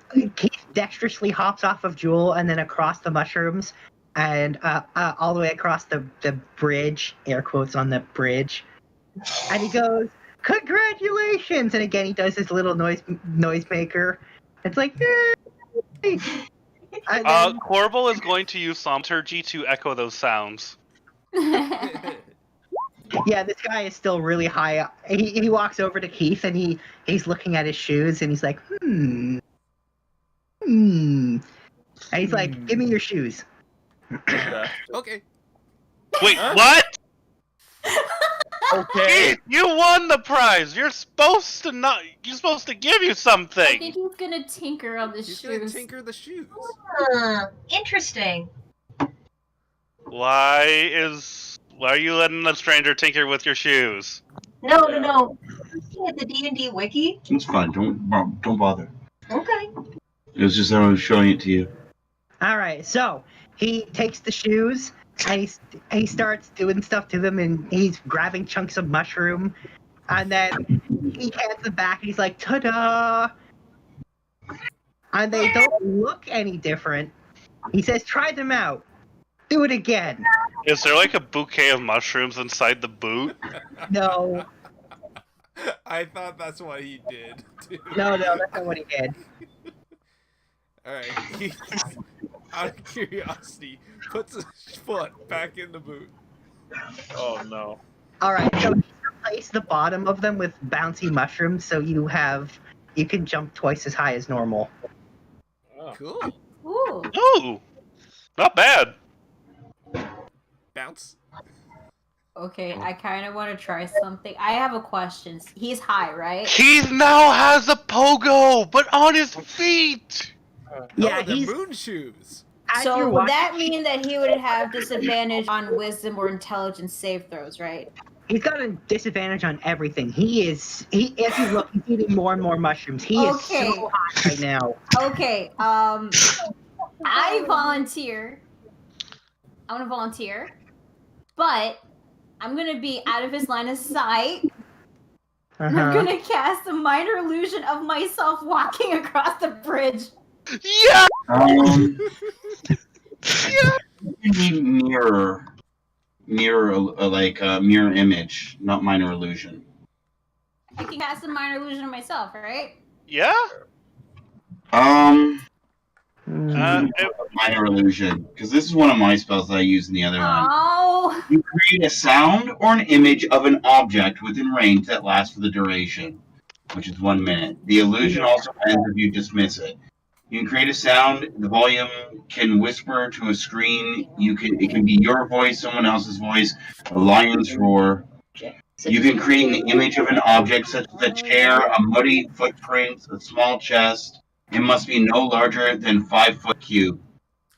dexterously hops off of Jewel and then across the mushrooms and all the way across the bridge, air quotes on the bridge. And he goes, "Congratulations!" And again, he does his little noisemaker. It's like, "Yay!" And then, Corbel is going to use thaumaturgy to echo those sounds. yeah, this guy is still really high up. He walks over to Keith and he's looking at his shoes and he's like, And he's like, "Give me your shoes." Okay. Wait, what? Okay. Keith, you won the prize. You're supposed to not. You're supposed to give you I something. think he's gonna tinker on the He's gonna shoes. tinker the shoes. Interesting. Why are you letting the stranger tinker with your shoes? No. Looking at the D&D wiki. It's fine. Don't bother. Okay. It was just I was showing it to you. All right, so he takes the shoes and he starts doing stuff to them, and he's grabbing chunks of mushroom, and then he hands them back, and he's like, "Ta-da!" And they don't look any different. He says, "Try them out. Do it again." Is there like a bouquet of mushrooms inside the boot? No, I thought that's what he did. Too. no, that's not what he did. Alright. He, out of curiosity, puts his foot back in the boot. Oh no. All right, so he replaced the bottom of them with bouncy mushrooms, so you can jump twice as high as normal. Oh. Cool. Ooh. Ooh, not bad. Bounce. Okay, I kind of want to try something. I have a question. He's high, right? He now has a pogo, but on his feet. Yeah, Oh, the he's moon shoes. as So you're would watching, that mean that he would have disadvantage on wisdom or intelligence save throws, right? he's got a disadvantage on everything. As you look, he's eating more and more mushrooms. He is Okay. so hot right now. Okay, I volunteer. I want to volunteer, but I'm gonna be out of his line of sight. And I'm gonna cast a minor illusion of myself walking across the bridge. Yeah. You need mirror image, not minor illusion. I can cast a minor illusion of myself, right? Yeah. Minor illusion, because this is one of my spells that I use in the other one. Oh. You create a sound or an image of an object within range that lasts for the duration, which is 1 minute. The illusion also ends if you dismiss it. You can create a sound. The volume can whisper to a screen. It can be your voice, someone else's voice, a lion's roar. You can create an image of an object such as a chair, a muddy footprint, a small chest. It must be no larger than 5 foot cube.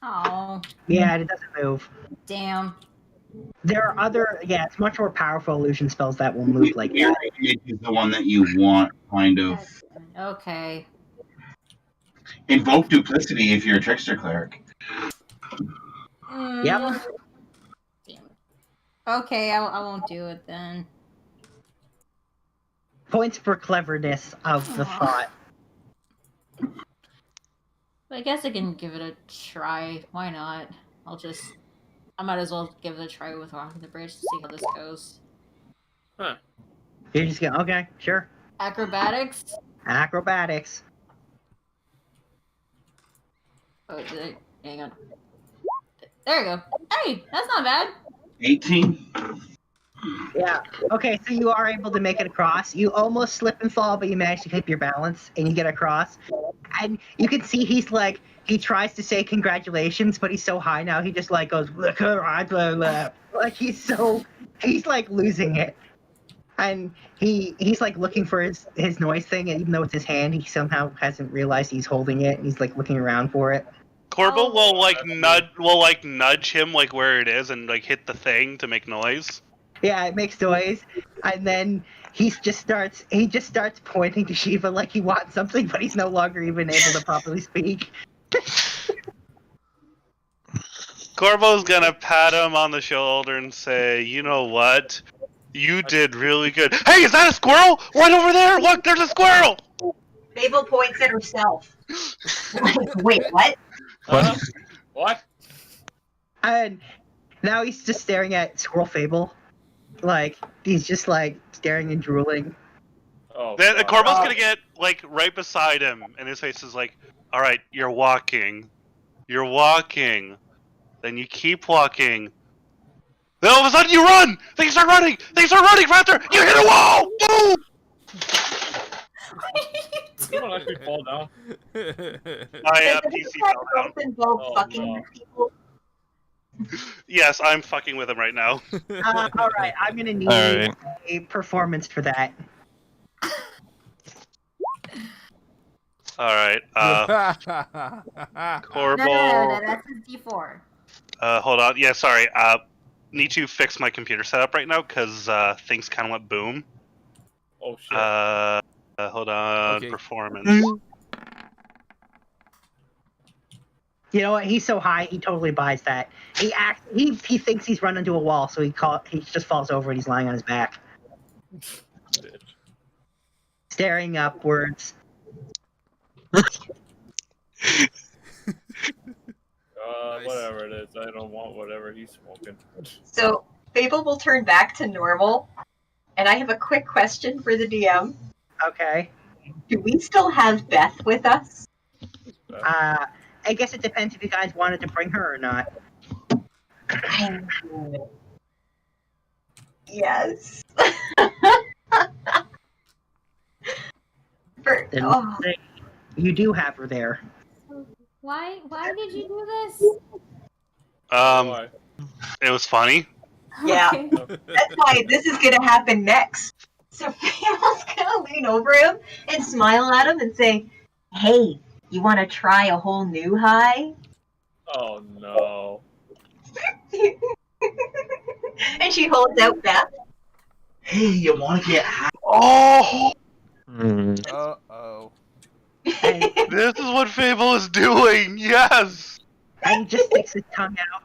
Oh. Yeah, it doesn't move. Damn. There are other, it's much more powerful illusion spells that will move like Mirror that. image is the one that you want, kind of. Okay. Invoke duplicity if you're a trickster cleric. Yep. Damn it. Okay, I won't do it then. Points for cleverness of the thought. But I guess I can give it a try. Why not? I might as well give it a try with Walking the Bridge to see how this goes. Huh. You're just going, okay, sure. Acrobatics. Acrobatics. Oh, hang on. There we go. Hey, that's not bad. 18. Yeah. Okay, so you are able to make it across. You almost slip and fall, but you manage to keep your balance and you get across. And you can see he tries to say congratulations, but he's so high now he just goes like he's losing it. And he's looking for his noise thing, and even though it's his hand, he somehow hasn't realized he's holding it, and he's looking around for it. Corbel Oh. will nudge him where it is and hit the thing to make noise. Yeah, it makes noise, and then he just starts pointing to Shiva like he wants something, but he's no longer even able to properly speak. Corbo's gonna pat him on the shoulder and say, "You know what? You did really good." Hey, is that a squirrel? Right over there! Look, there's a squirrel! Fable points at herself. Wait, what? What? And now he's just staring at Squirrel Fable, he's just staring and drooling. Oh. Then God. Corbo's gonna get right beside him, and his face is "All right, you're walking. Then you keep walking. Then all of a sudden you run! Things start running faster! You hit a wall! Boom! Did someone actually fall down? My PC fell down. Involve fucking no. people. Yes, I'm fucking with him right now. Alright, I'm gonna need Alright. a performance for that. Alright, Corbel... No, that's his D4. Hold on. Yeah, sorry. Need to fix my computer setup right now because things kind of went boom. Oh shit. Hold on. Okay. Performance. You know what? He's so high, he totally buys that. He thinks he's run into a wall, so he just falls over and he's lying on his back, staring upwards. Whatever it is, I don't want whatever he's smoking. So Fable will turn back to normal, and I have a quick question for the DM. Okay. Do we still have Beth with us? I guess it depends if you guys wanted to bring her or not. Yes. Then Oh. you do have her there. Why did you do this? Why? It was funny. Yeah. Okay. That's why this is gonna happen next. So Fable's gonna lean over him and smile at him and say, "Hey, you want to try a whole new high?" Oh no. And she holds out Beth. Hey, you want to get high? Oh! Uh-oh. And, This is what Fable is doing! Yes! and he just sticks his tongue out.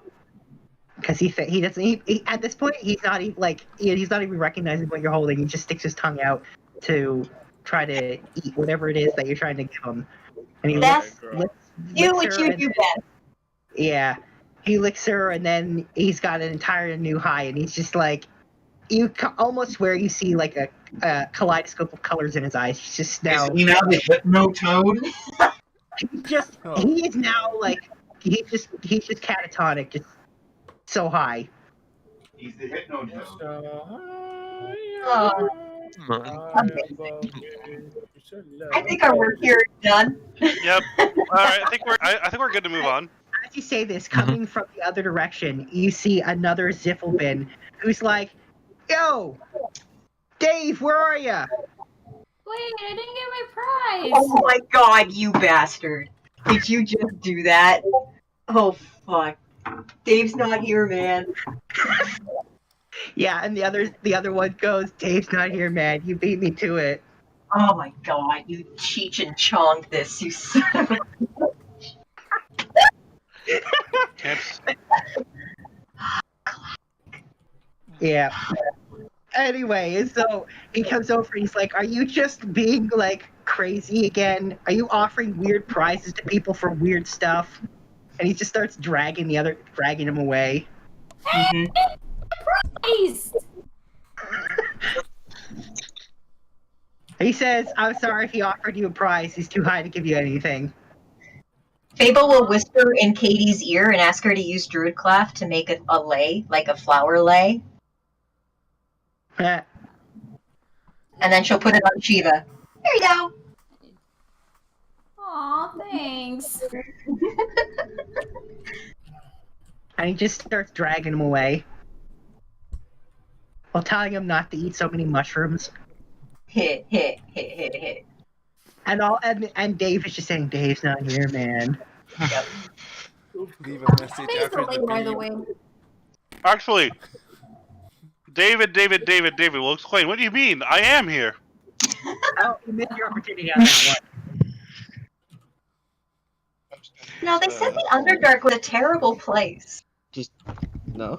Because he doesn't. He at this point, he's not even he's not even recognizing what you're holding. He just sticks his tongue out to try to eat whatever it is that you're trying to give him. And he That's- licks Do what her you and do then- best. Yeah, he licks her, and then he's got an entire new high, and he's just almost swear you see a kaleidoscope of colors in his eyes. He's just now. Is he now the hypno toad? He is now he's just catatonic, just so high. He's the hypno toad. Oh, Come on. I think our work here is done. Yep. Alright, I think we're good to move on. As you say this, coming from the other direction, you see another Zifflebin who's like, "Yo, Dave, where are ya?" Wait, I didn't get my prize. Oh my god, you bastard. Did you just do that? Oh fuck. Dave's not here, man. Yeah, and the other one goes, "Dave's not here, man. You beat me to it." Oh my god, you Cheech and Chong this, you son of a... Yeah. Anyway, so he comes over and he's like, "Are you just being crazy again? Are you offering weird prizes to people for weird stuff?" And he just starts dragging him away. Mhm. Prize. He says, I'm sorry if he offered you a prize. He's too high to give you anything. Fable will whisper in Katie's ear and ask her to use Druidcraft to make a lei, like a flower lei. And then she'll put it on Shiva. There you go. Aw, thanks. And he just starts dragging him away. While telling him not to eat so many mushrooms. Hit, hit, hit, hit, hit. And Dave is just saying, Dave's not here, man. Yep. Leave a message Thanks after for the by the beep. way. Actually, David will explain. What do you mean? I am here. Oh, you missed your opportunity on that one. No, they said the Underdark was a terrible place. No, No.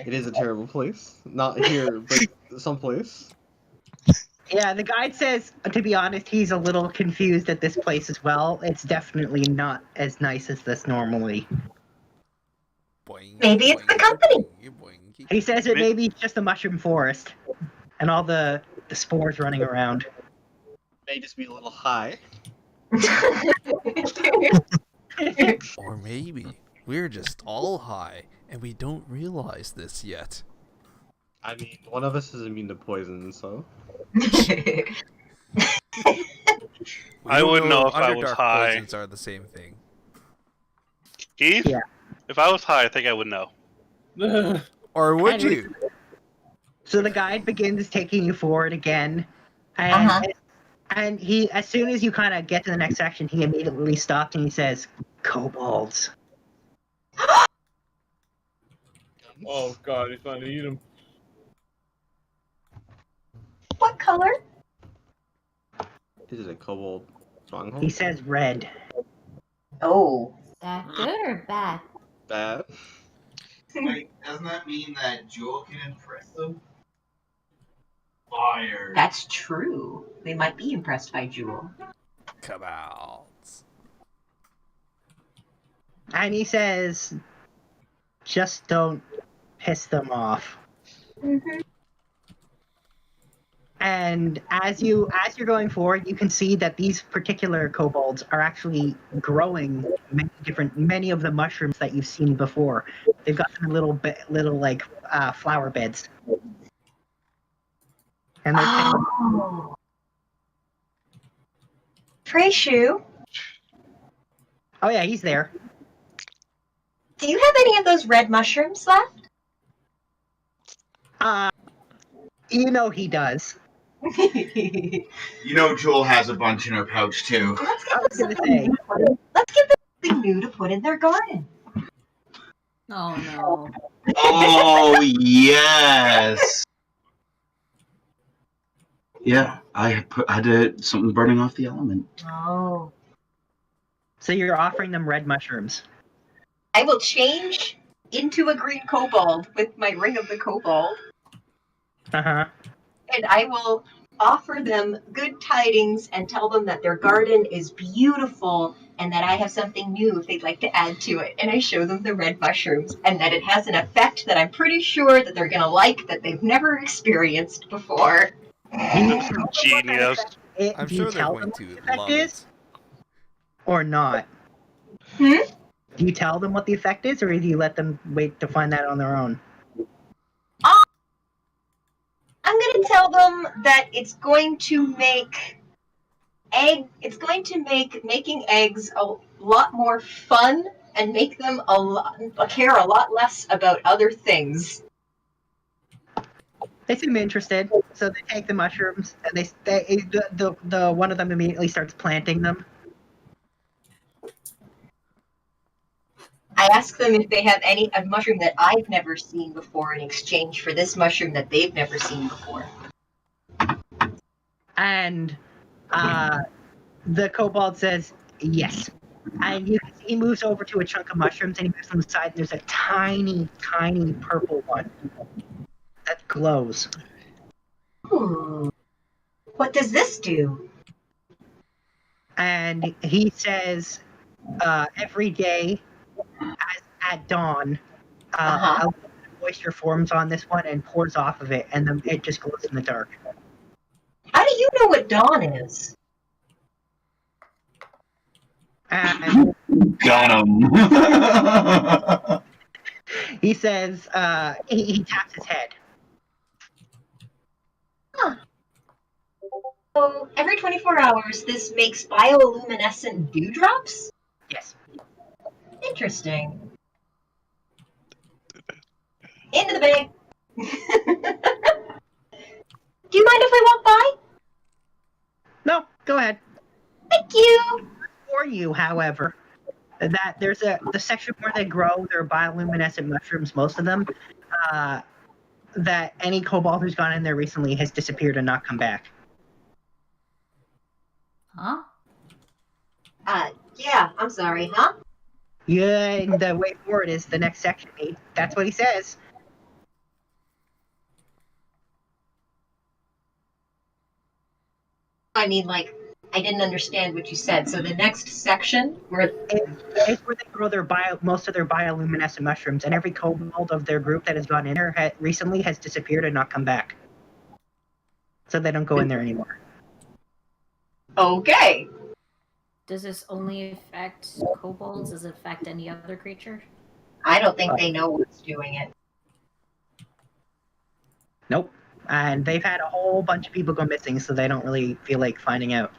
it is a terrible place. Not here, but someplace. Yeah, the guide says, to be honest, he's a little confused at this place as well. It's definitely not as nice as this normally. Boing, Maybe it's the boing, company. boing, boing. He says it maybe it's just a mushroom forest. And all the spores running around. May just be a little high. Or maybe we're just all high and we don't realize this yet. I mean, one of us is immune to poison, so. We I don't wouldn't know if if I was Underdark high. poisons are the same thing. Keith? Yeah. If I was high, I think I would know. Or would And you? So the guide begins taking you forward again. And and he, as soon as you kind of get to the next section, he immediately stops and he says, kobolds. Oh god, he's trying to eat him. What color? Is it a kobold stronghold? He says red. Oh. Is that good or bad? Bad. Wait, doesn't that mean that Jewel can impress them? Fire. That's true. They might be impressed by Jewel. Cabals. And he says, just don't piss them off. And as you're going forward, you can see that these particular kobolds are actually growing many of the mushrooms that you've seen before. They've got some little like flower beds. And they're Oh. Freyshu, oh yeah, he's there. do you have any of those red mushrooms left? You know he does. You know Jewel has a bunch in her pouch too. Let's give them something new to put in their garden. Oh no. Oh yes. Yeah, I had something burning off the element. Oh. So you're offering them red mushrooms. I will change into a green kobold with my Ring of the Kobold, Uh-huh. and I will offer them good tidings and tell them that their garden is beautiful and that I have something new if they'd like to add to it. And I show them the red mushrooms and that it has an effect that I'm pretty sure that they're going to like that they've never experienced before. Genius. I'm Do you sure they're tell going them to what the effect love is, it. or not? Hmm? Do you tell them what the effect is, or do you let them wait to find that on their own? I'm going to tell them that it's going to make making eggs a lot more fun and make them care a lot less about other things. They seem interested, so they take the mushrooms and the one of them immediately starts planting them. I ask them if they have a mushroom that I've never seen before in exchange for this mushroom that they've never seen before. And the kobold says yes. And he moves over to a chunk of mushrooms and he moves on the side. And there's a tiny, tiny purple one that glows. What does this do? And he says every day at dawn, a moisture forms on this one and pours off of it, and then it just glows in the dark. know what dawn is. And Got him. he says, he taps his head. So every 24 hours, this makes bioluminescent dewdrops? Yes. Interesting. Into the bag. Do you mind if I walk by? No, go ahead. Thank you. For you, however, that there's the section where they grow their bioluminescent mushrooms, most of them, that any kobold who's gone in there recently has disappeared and not come back. Huh? Yeah, I'm sorry, huh? Yeah, and the way forward is the next section. That's what he says. I mean, like, I didn't understand what you said. So the next section where It's where they grow most of their bioluminescent mushrooms, and every kobold of their group that has gone in there recently has disappeared and not come back. So they don't go in there anymore. Okay. Does this only affect kobolds? Does it affect any other creature? I don't think they know what's doing it. Nope. And they've had a whole bunch of people go missing, so they don't really feel like finding out.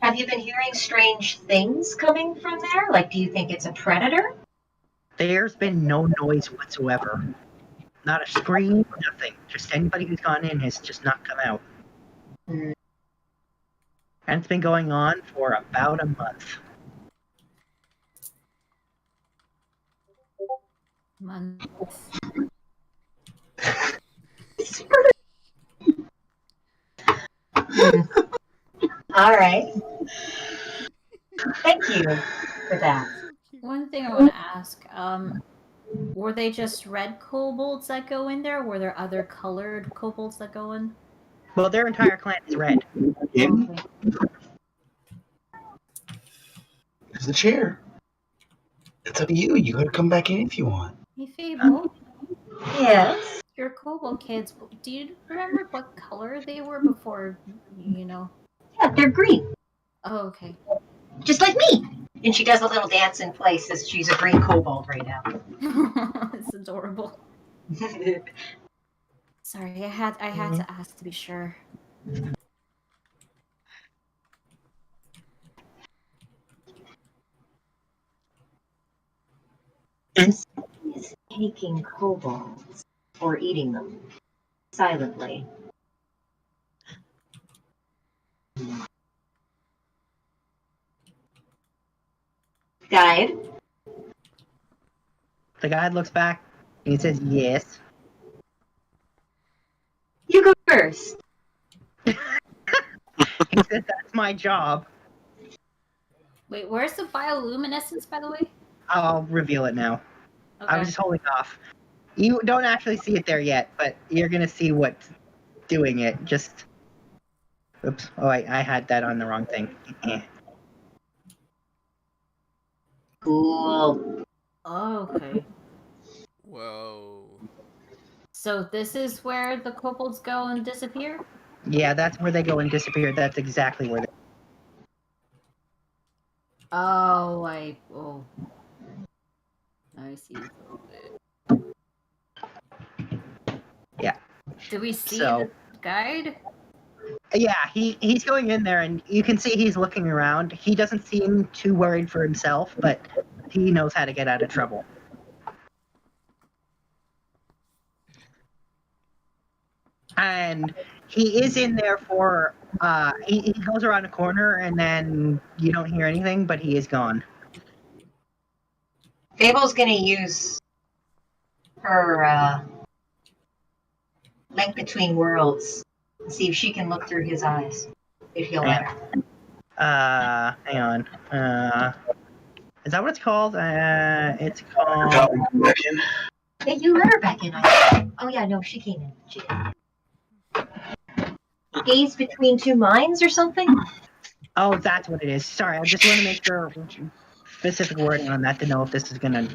Have you been hearing strange things coming from there? Like, do you think it's a predator? There's been no noise whatsoever. Not a scream, nothing. Just anybody who's gone in has just not come out. Mm. And it's been going on for about a month. Month. All right. Thank you for that. One thing I want to ask, were they just red kobolds that go in there? Were there other colored kobolds that go in? Well, their entire clan is red. In? Okay. There's the chair. It's up to you. You gotta come back in if you want. Hey, Fable, Yes. your kobold kids, do you remember what color they were before, you know? Yeah, they're green. Oh, okay. Just like me. And she does a little dance in place as she's a green kobold right now. It's adorable. Sorry, I had to ask to be sure. Is taking kobolds or eating them silently. Guide. The guide looks back and he says, yes. You go first. He said, that's my job. Wait, where's the bioluminescence, by the way? I'll reveal it now. Okay. I was just holding off. You don't actually see it there yet, but you're going to see what's doing it. Just... Oops. Oh, I had that on the wrong thing. Cool. Oh, okay. Whoa. So this is where the kobolds go and disappear? Yeah, that's where they go and disappear. That's exactly where they... Oh, I see. Yeah. Do we see So- the guide? Yeah, he's going in there, and you can see he's looking around. He doesn't seem too worried for himself, but he knows how to get out of trouble. And he is in there for, he goes around a corner, and then you don't hear anything, but he is gone. Fable's gonna use her link between worlds. See if she can look through his eyes. If he'll let her. Hang on. Is that what it's called? It's called... Back in. Yeah, you let her back in. I think. Oh yeah, no, she came in. She came in. Gaze between two minds or something? Oh, that's what it is. Sorry, I just want to make sure specific wording on that to know if this is gonna...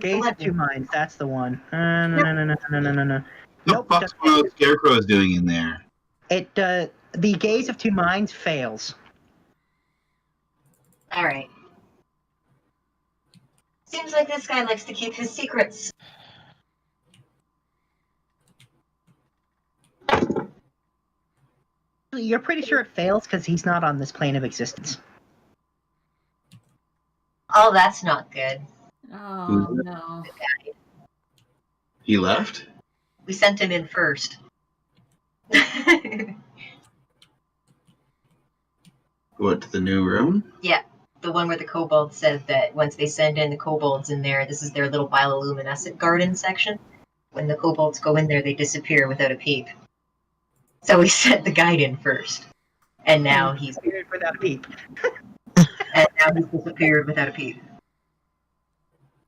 Gaze of Two Minds, that's the one. No. What the fuck's the Scarecrow is doing in there? The gaze of two minds fails. All right. Seems like this guy likes to keep his secrets. You're pretty sure it fails because he's not on this plane of existence. Oh, that's not good. Oh no. He left? We sent him in first. What, to the new room? Yeah, the one where the kobolds said that once they send in the kobolds in there, this is their little bioluminescent garden section. When the kobolds go in there, they disappear without a peep. So we sent the guide in first, and now he's disappeared without a peep. disappeared without a peep.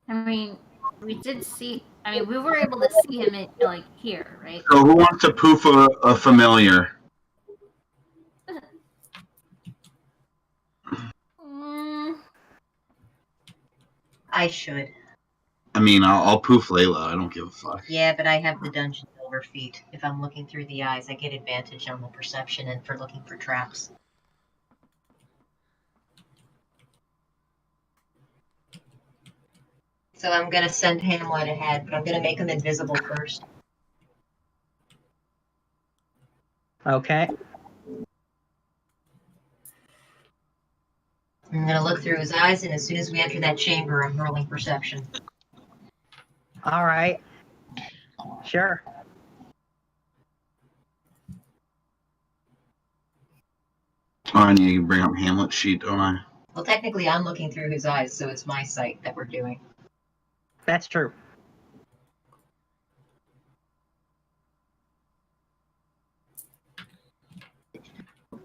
I mean, we did see. I mean, we were able to see him here, right? So who wants to poof a familiar? I should. I mean, I'll poof Layla. I don't give a fuck. Yeah, but I have the dungeon over feet. If I'm looking through the eyes, I get advantage on the perception and for looking for traps. So I'm gonna send Hamlet ahead, but I'm gonna make him invisible first. Okay. I'm gonna look through his eyes, and as soon as we enter that chamber, I'm rolling perception. All right. Sure. Oh, I need to bring up Hamlet's sheet, don't I? Well, technically, I'm looking through his eyes, so it's my sight that we're doing. That's true.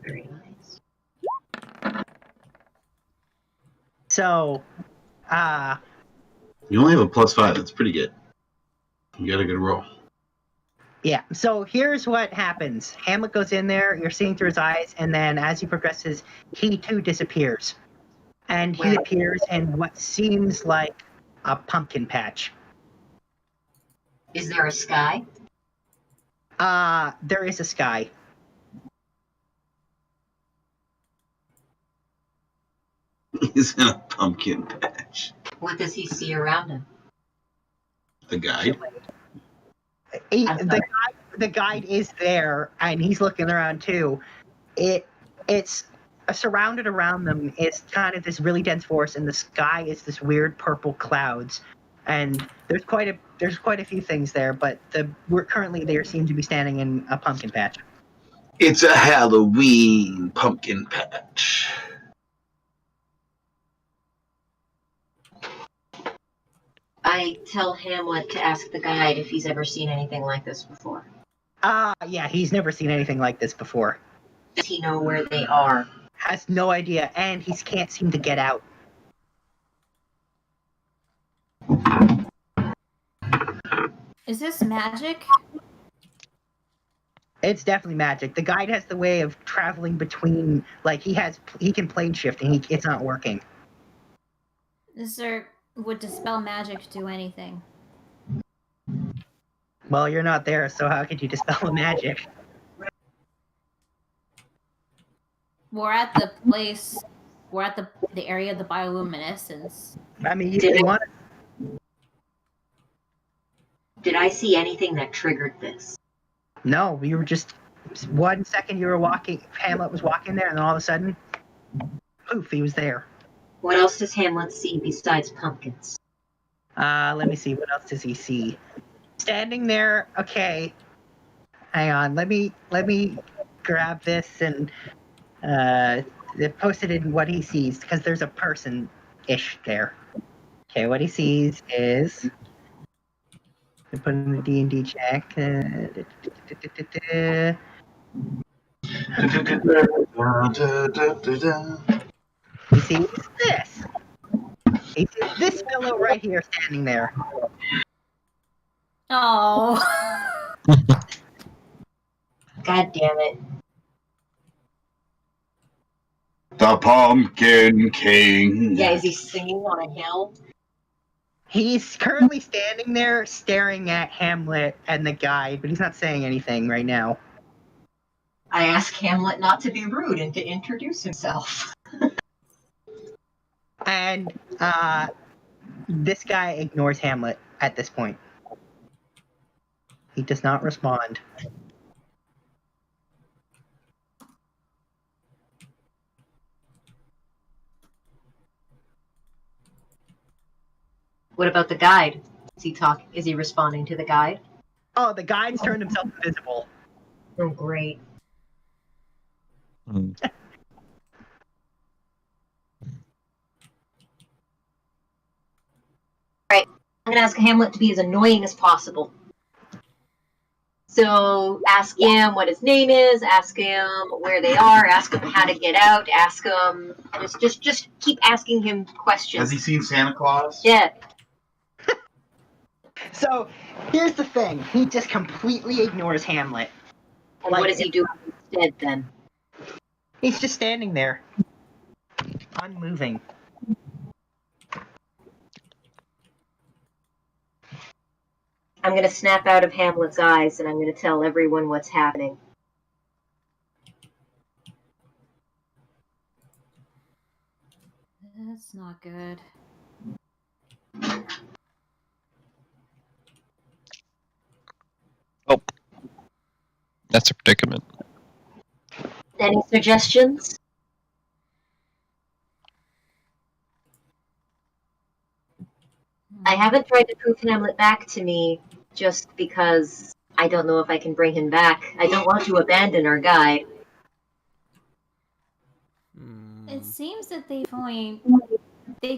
Very nice. So, You only have a +5. That's pretty good. You got a good roll. yeah. So here's what happens. Hamlet goes in there, you're seeing through his eyes, and then as he progresses, he too disappears. And he appears in what seems like a pumpkin patch. Is there a sky? There is a sky. He's in a pumpkin patch. What does he see around him? The guide? The guide is there, and he's looking around too. It's surrounded around them is kind of this really dense forest, and the sky is this weird purple clouds. And there's quite a few things there, but they seem to be standing in a pumpkin patch. It's a Halloween pumpkin patch. I tell Hamlet to ask the guide if he's ever seen anything like this before. Yeah, he's never seen anything like this before. Does he know where they are? Has no idea, and he can't seem to get out. Is this magic? It's definitely magic. The guide has the way of traveling between, like he can plane shift, and it's not working. Would dispel magic do anything? Well, you're not there, so how could you dispel the magic? We're at the place. We're at the area of the bioluminescence. I mean, you want. Did I see anything that triggered this? No, we were just 1 second you were walking. Hamlet was walking there, and then all of a sudden, poof, he was there. What else does Hamlet see besides pumpkins? Let me see. What else does he see? Standing there. Okay. Hang on. Let me grab this and post it in what he sees, because there's a person-ish there. Okay, what he sees is. I put in the D&D check. He sees this. He sees this fellow right here standing there. Oh. God damn it. The Pumpkin King. Yeah, is he singing on a hill? He's currently standing there staring at Hamlet and the guide, but he's not saying anything right now. I ask Hamlet not to be rude and to introduce himself. And this guy ignores Hamlet at this point. He does not respond. What about the guide? Is he responding to the guide? Oh, the guide's turned himself invisible. Oh, great. Hmm. Right. I'm gonna ask Hamlet to be as annoying as possible. So ask him what his name is, ask him where they are, ask him how to get out, ask him just keep asking him questions. Has he seen Santa Claus? Yeah. So here's the thing: he just completely ignores Hamlet. And what does he do instead then? He's just standing there, unmoving. I'm gonna snap out of Hamlet's eyes and I'm gonna tell everyone what's happening. That's not good. Oh, that's a predicament. Any suggestions? I haven't tried to prove Hamlet back to me just because I don't know if I can bring him back. I don't want to abandon our guide. It seems that they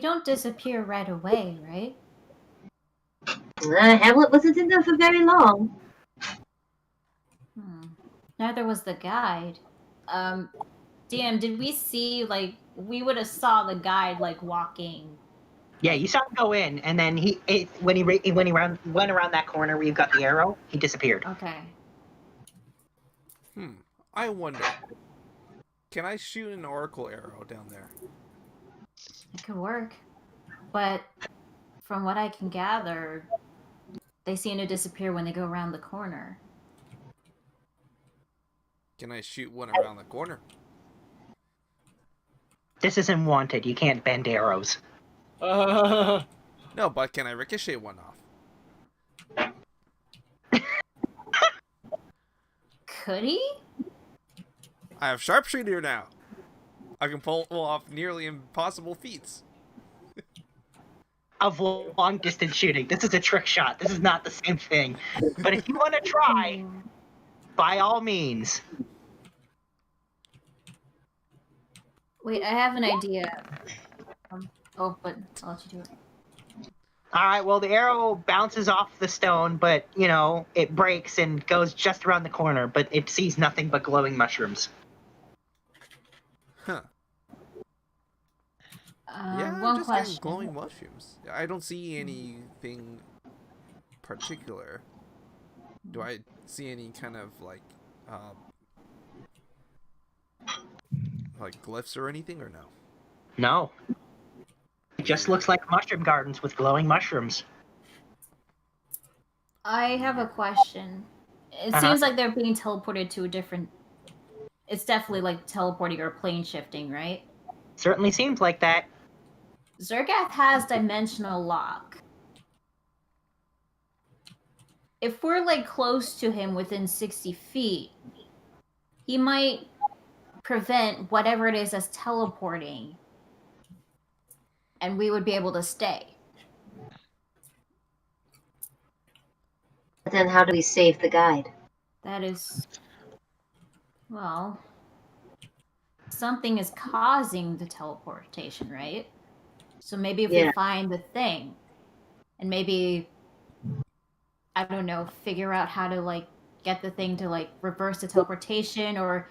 don't disappear right away, right? Hamlet wasn't in there for very long. Neither was the guide. DM, did we see, like, we would have saw the guide, like, walking? Yeah, you saw him go in, and then when he went around that corner where you've got the arrow, he disappeared. Okay. I wonder. Can I shoot an oracle arrow down there? It could work. But from what I can gather, they seem to disappear when they go around the corner. Can I shoot one around the corner? This isn't wanted. You can't bend arrows. No, but can I ricochet one off? Could he? I have sharpshooter now. I can pull off nearly impossible feats. Of long distance shooting. This is a trick shot. This is not the same thing. But if you want to try, by all means. Wait, I have an idea. But I'll let you do it. All right, well, the arrow bounces off the stone, but, it breaks and goes just around the corner, but it sees nothing but glowing mushrooms. Huh. Yeah, One just question. glowing mushrooms. I don't see anything particular. Do I see any kind of like glyphs or anything, or no? No. It just looks like mushroom gardens with glowing mushrooms. I have a question. It seems like they're being teleported to a different... It's definitely like teleporting or plane shifting, right? Certainly seems like that. Zergath has dimensional lock. If we're like close to him within 60 feet, he might prevent whatever it is that's teleporting, and we would be able to stay. But then how do we save the guide? That is... Well... Something is causing the teleportation, right? So maybe if we find the thing, and maybe, I don't know, figure out how to, like, get the thing to, like, reverse the teleportation, or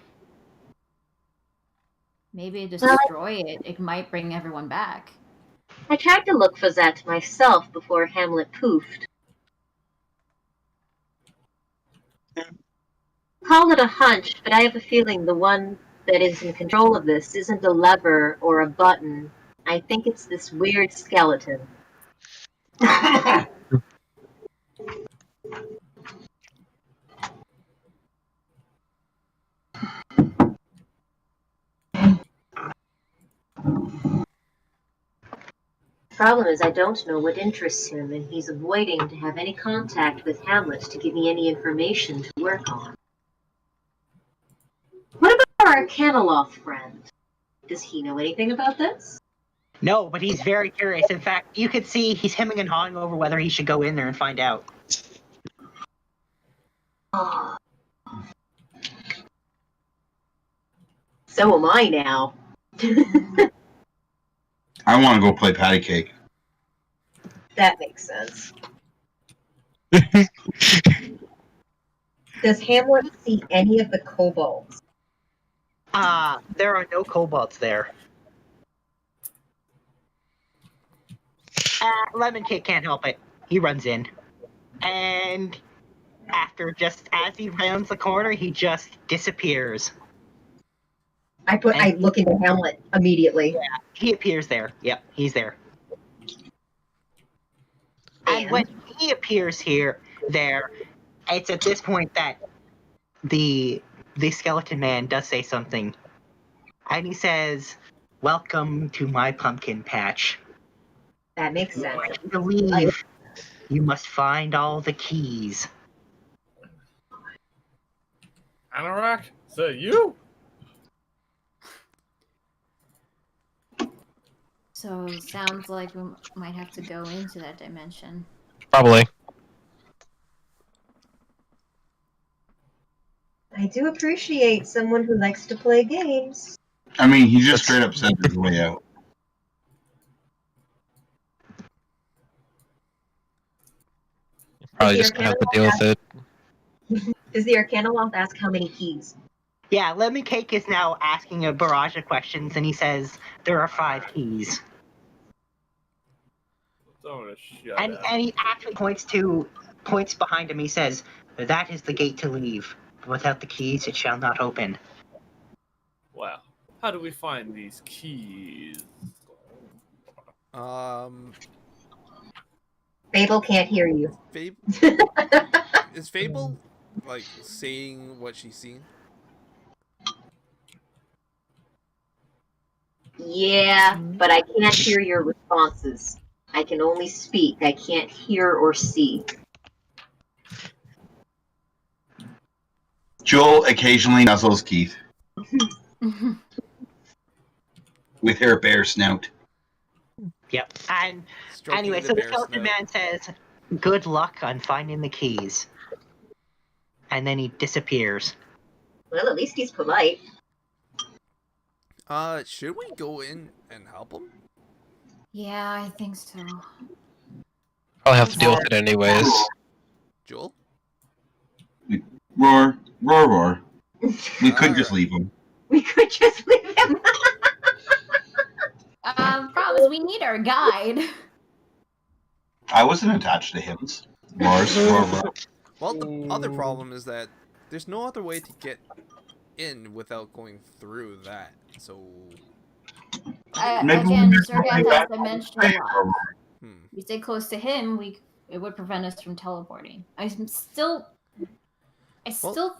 maybe destroy it. It might bring everyone back. I tried to look for that myself before Hamlet poofed. Call it a hunch, but I have a feeling the one that is in control of this isn't a lever or a button. I think it's this weird skeleton. Problem is, I don't know what interests him, and he's avoiding to have any contact with Hamlet to give me any information to work on. What about our Arcanoloth friend? Does he know anything about this? No, but he's very curious. In fact, you could see he's hemming and hawing over whether he should go in there and find out. So am I now. I want to go play patty cake. That makes sense. Does Hamlet see any of the kobolds? There are no kobolds there. Lemon Cake can't help it. He runs in. And after just as he rounds the corner, he just disappears. I look into Hamlet immediately. Yeah, he appears there. Yep, he's there. And when he appears there, it's at this point that the skeleton man does say something. And he says, "Welcome to my pumpkin patch. That makes sense. To leave, you must find all the keys." Anorak, is that you? So sounds like we might have to go into that dimension. Probably. I do appreciate someone who likes to play games. I mean, he just straight up said his way out. Probably just gonna have to deal with it. Does the Arcanoloth ask how many keys? Yeah, Lemon Cake is now asking a barrage of questions, and he says there are 5 keys. And he actually points behind him. He says, "That is the gate to leave. Without the keys, it shall not open." Wow. How do we find these keys? Fable can't hear you. Is Fable like saying what she's seen? Yeah, but I can't hear your responses. I can only speak. I can't hear or see. Joel occasionally nuzzles Keith with her bare snout. Yep. And Stroking anyway, the so the bear skeleton snout. man says, "Good luck on finding the keys." And then he disappears. Well, at least he's polite. Should we go in and help him? Yeah, I think so. I'll have to deal with it anyways. Joel? Roar, roar, roar. We could just leave him. We could just leave him. Problem is we need our guide. I wasn't attached to him. Roars, roar, roar. Well, the other problem is that there's no other way to get in without going through that. So, Maybe Again, we'll Zergath just has dimensional lock. hmm. We stay close to him, it would prevent us from teleporting. I still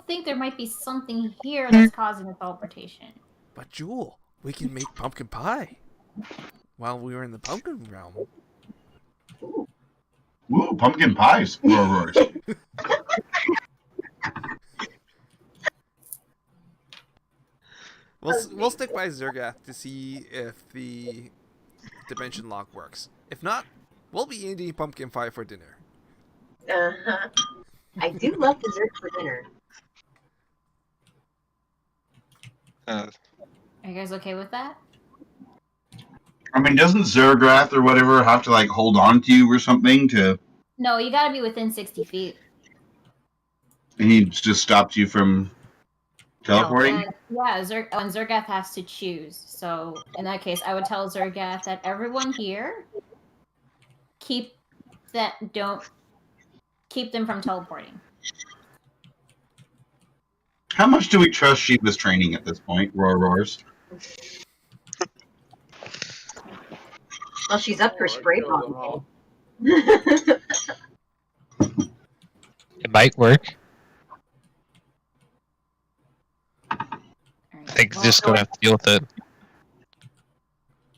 think there might be something here that's causing the teleportation. But Jewel, we can make pumpkin pie while we were in the pumpkin realm. Ooh, pumpkin pies. Roar, roars. We'll stick by Zergath to see if the dimension lock works. If not, we'll be eating pumpkin pie for dinner. Uh-huh. I do love dessert for dinner. Are you guys okay with that? I mean, doesn't Zergrath or whatever have to, like, hold on to you or something to... No, you gotta be within 60 feet. And he just stopped you from teleporting? Yeah, Zergath has to choose. So in that case, I would tell Zergath that everyone here keep them from teleporting. How much do we trust Sheba's training at this point? Roar, roars. Well, she's up her spray bottle. It might work. Alright, I think just gonna have to deal with it.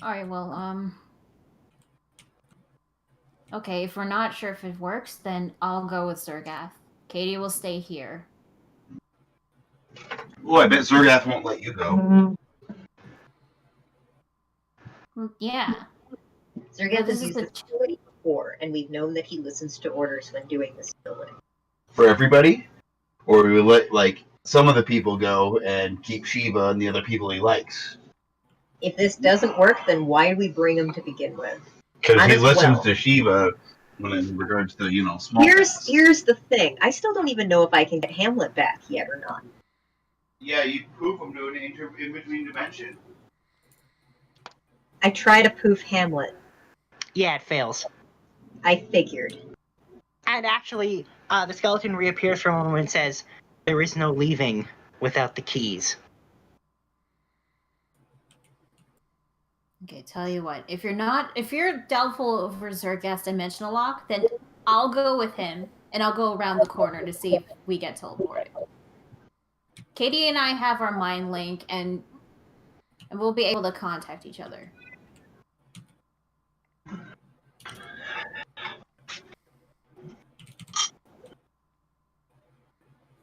Alright, well, Okay, if we're not sure if it works, then I'll go with Zergath. Katie will stay here. Oh, I bet Zergath won't let you go. Well, yeah. Zergath this has is used the this ability before, and we've known that he listens to orders when doing this ability. For everybody? Or we let, like, some of the people go and keep Shiva and the other people he likes? If this doesn't work, then why did we bring him to begin with? Because Might he as listens well. to Shiva when in regards to, small things. Here's the thing. I still don't even know if I can get Hamlet back yet or not. Yeah, you poof him to an in-between dimension. I try to poof Hamlet. Yeah, it fails. I figured. And actually, the skeleton reappears for a moment and says, "There is no leaving without the keys." Okay, tell you what. If you're doubtful over Zergath's dimensional lock, then I'll go with him, and I'll go around the corner to see if we get teleported. Katie and I have our mind link, and we'll be able to contact each other.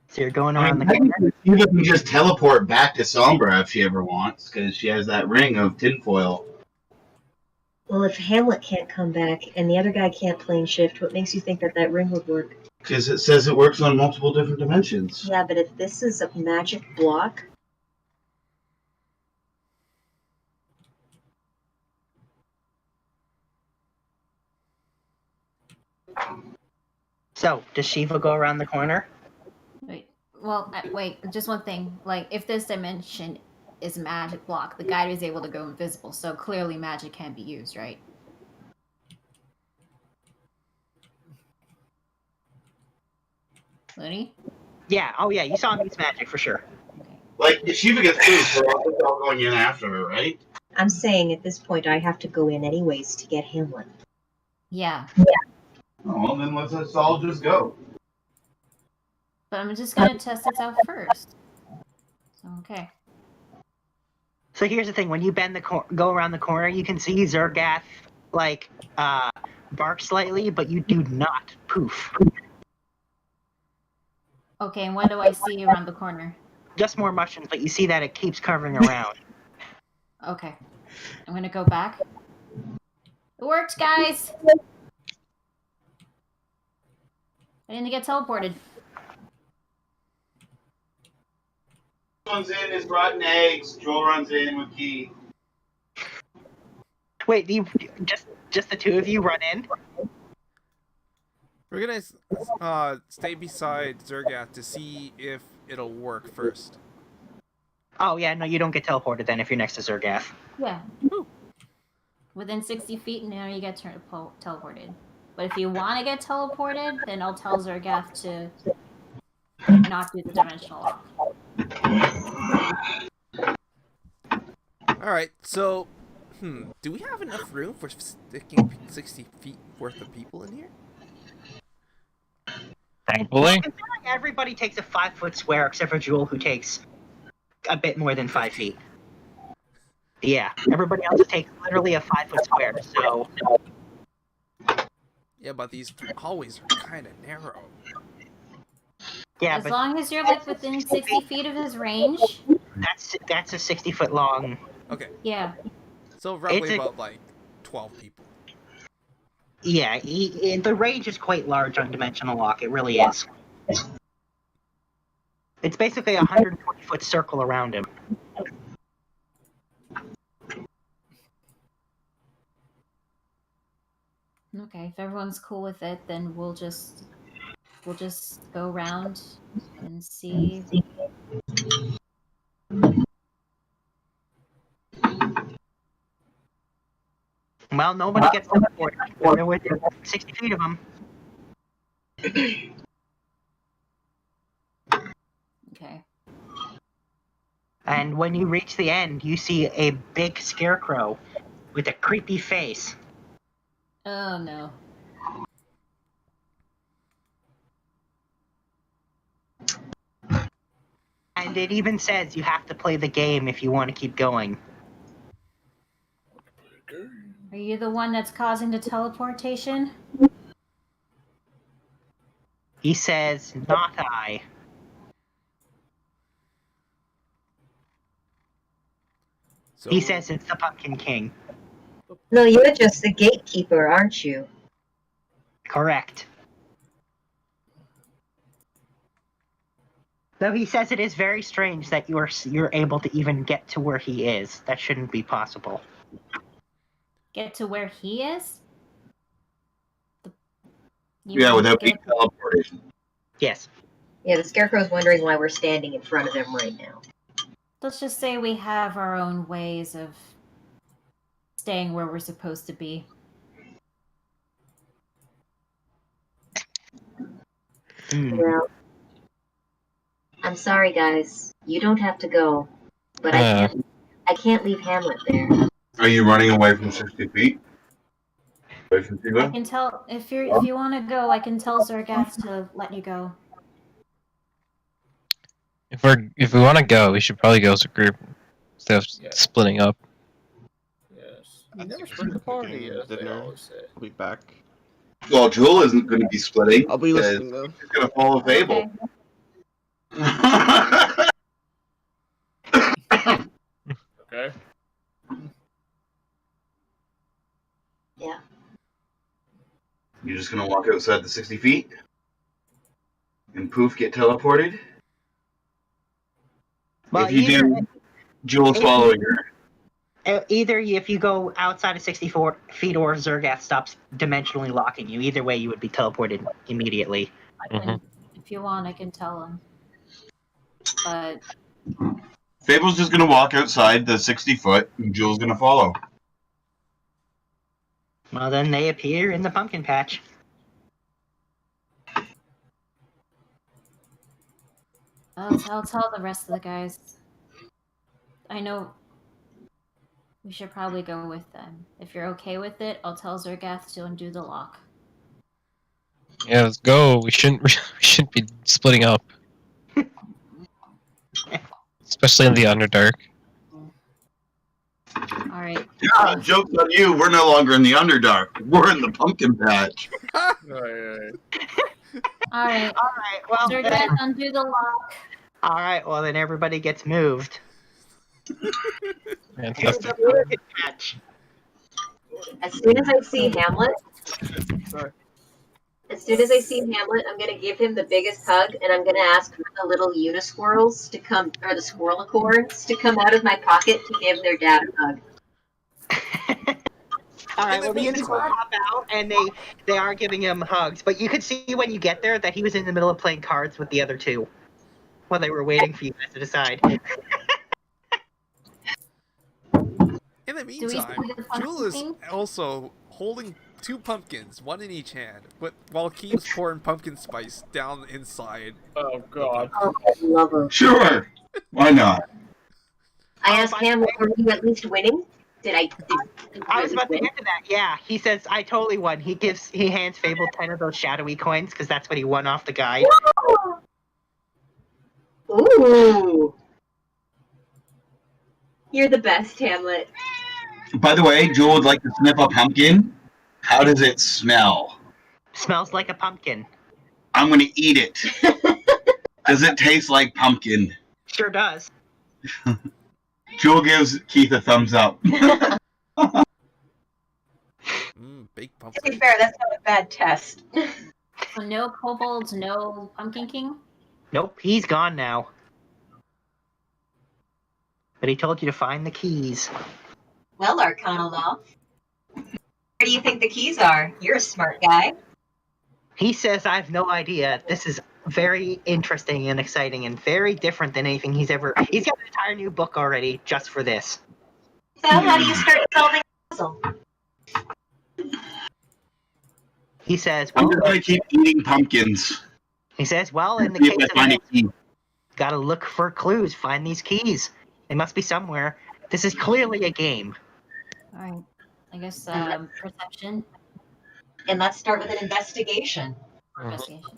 So you're going around the corner. Shiva can just teleport back to Sombra if she ever wants, because she has that ring of tinfoil. Well, if Hamlet can't come back and the other guy can't plane shift, what makes you think that ring would work? Because it says it works on multiple different dimensions. Yeah, but if this is a magic block... So, does Shiva go around the corner? Wait, just one thing. Like, if this dimension is a magic block, the guide is able to go invisible, so clearly magic can be used, right? Looney? Yeah, oh yeah, you saw him use magic for sure. Okay. Like, if Shiva gets through, we're all going in after her, right? I'm saying at this point I have to go in anyways to get Hamlet. Yeah. Oh, well, then let's all just go. But I'm just gonna test this out first. So, okay. So here's the thing: when you go around the corner, you can see Zergath bark slightly, but you do not poof. Okay, and what do I see around the corner? Just more mushrooms, but you see that it keeps covering around. Okay. I'm gonna go back. It worked, guys! I didn't get teleported. Runs in is rotten eggs. Joel runs in with Key. Wait, just the two of you run in? We're gonna stay beside Zergath to see if it'll work first. Oh yeah, no, you don't get teleported then if you're next to Zergath. Yeah. Woo. Within 60 feet, now you get teleported. But if you want to get teleported, then I'll tell Zergath to not do the dimensional lock. Alright, so, do we have enough room for sticking 60 feet worth of people in here? Thankfully. Considering everybody takes a 5-foot square except for Jewel, who takes a bit more than 5 feet. Yeah, everybody else takes literally a 5-foot square, so... Yeah, but these hallways are kind of narrow. Yeah, As but long as you're like within 60 feet of his range. that's a 60-foot long... Okay. Yeah. So roughly about, like, 12 people. Yeah, the range is quite large on Dimensional Lock, it really is. It's basically a 120-foot circle around him. Okay, if everyone's cool with it, then we'll just go around and see. Well, nobody gets teleported. They're within 60 feet of him. Okay. And when you reach the end, you see a big scarecrow with a creepy face. Oh no. And it even says you have to play the game if you want to keep going. Are Are you the one that's causing the teleportation? He says, not I. So He says it's the Pumpkin King. No, you're just the gatekeeper, aren't you? Correct. Though he says it is very strange that you're able to even get to where he is. That shouldn't be possible. Get to where he is? Yeah, without being teleportation. Yes. Yeah, the Scarecrow's wondering why we're standing in front of him right now. Let's just say we have our own ways of staying where we're supposed to be. Yeah. I'm sorry, guys. You don't have to go, but I can't leave Hamlet there. Are you running away from 60 feet? Away from I Tiba? can tell if you want to go. I can tell Zergath to let you go. If we want to go, we should probably go as a group instead of splitting up. Yes. You never split the party, as they always say. I'll be back. Well, Jewel isn't going to be splitting. I'll be listening though. She's going to follow Fable. Okay. Yeah. You're just going to walk outside the 60 feet? And poof, get teleported? Well, if you do, Jewel's following her. Either if you go outside of 64 feet or Zergath stops dimensionally locking you. Either way, you would be teleported immediately. If you want, I can tell him. But Fable's just going to walk outside the 60 foot, and Jewel's going to follow. Well, then they appear in the pumpkin patch. I'll tell the rest of the guys. I know we should probably go with them. If you're okay with it, I'll tell Zergath to undo the lock. Yeah, let's go. We shouldn't be splitting up. Especially in the Underdark. Alright. Yeah, joke's on you. We're no longer in the Underdark. We're in the pumpkin patch. Alright. Well, Zergath, undo the lock. Alright, well then everybody gets moved. Fantastic. As soon as I see Hamlet, I'm gonna give him the biggest hug, and I'm gonna ask for the little unisquirrels to come, or the squirrelicorns to come out of my pocket to give their dad a hug. Alright, well the unicorns pop out and they are giving him hugs, but you could see when you get there that he was in the middle of playing cards with the other two while they were waiting for you guys to decide. In the meantime, Jewel is also holding 2 pumpkins, one in each hand, but while Keith's pouring pumpkin spice down inside. Oh god. Oh, I love her. Sure. Why not? I asked Hamlet, were you at least winning? I was about to get to that. Yeah, he says I totally won. He hands Fable 10 of those shadowy coins because that's what he won off the guide. Ooh. You're the best, Hamlet. By the way, Jewel would like to sniff a pumpkin. How does it smell? Smells like a pumpkin. I'm going to eat it. Does it taste like pumpkin? Sure does. Jewel gives Keith a thumbs up. Baked pumpkin. To be fair, that's not a bad test. So no kobolds, no Pumpkin King? Nope, he's gone now. But he told you to find the keys. Well, Arcana Law. Where do you think the keys are? You're a smart guy. He says I have no idea. This is very interesting and exciting and very different than anything he's got an entire new book already just for this. So how do you start solving the puzzle? He says, I'm just going to keep eating pumpkins. He says, well, in the See case if I find a key. gotta look for clues, find these keys. They must be somewhere. This is clearly a game. Alright. I guess perception. And let's start with an investigation. Investigation.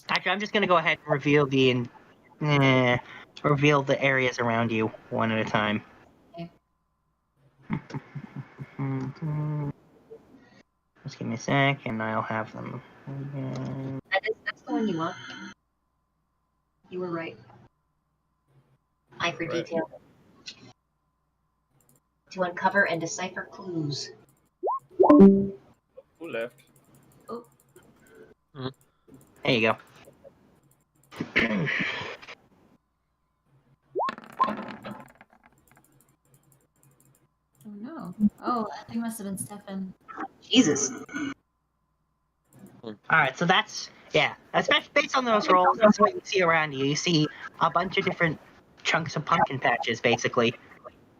Actually, I'm just gonna go ahead and reveal the areas around you one at a time. Okay. Just give me a sec, and I'll have them. That's the one you want. You were right. Eye for Right. detail. To uncover and decipher clues. Who left? There you go. Oh no. Oh, I think it must have been Stefan. Jesus. All right, so that's based on those rolls. That's what you see around you. You see a bunch of different chunks of pumpkin patches, basically.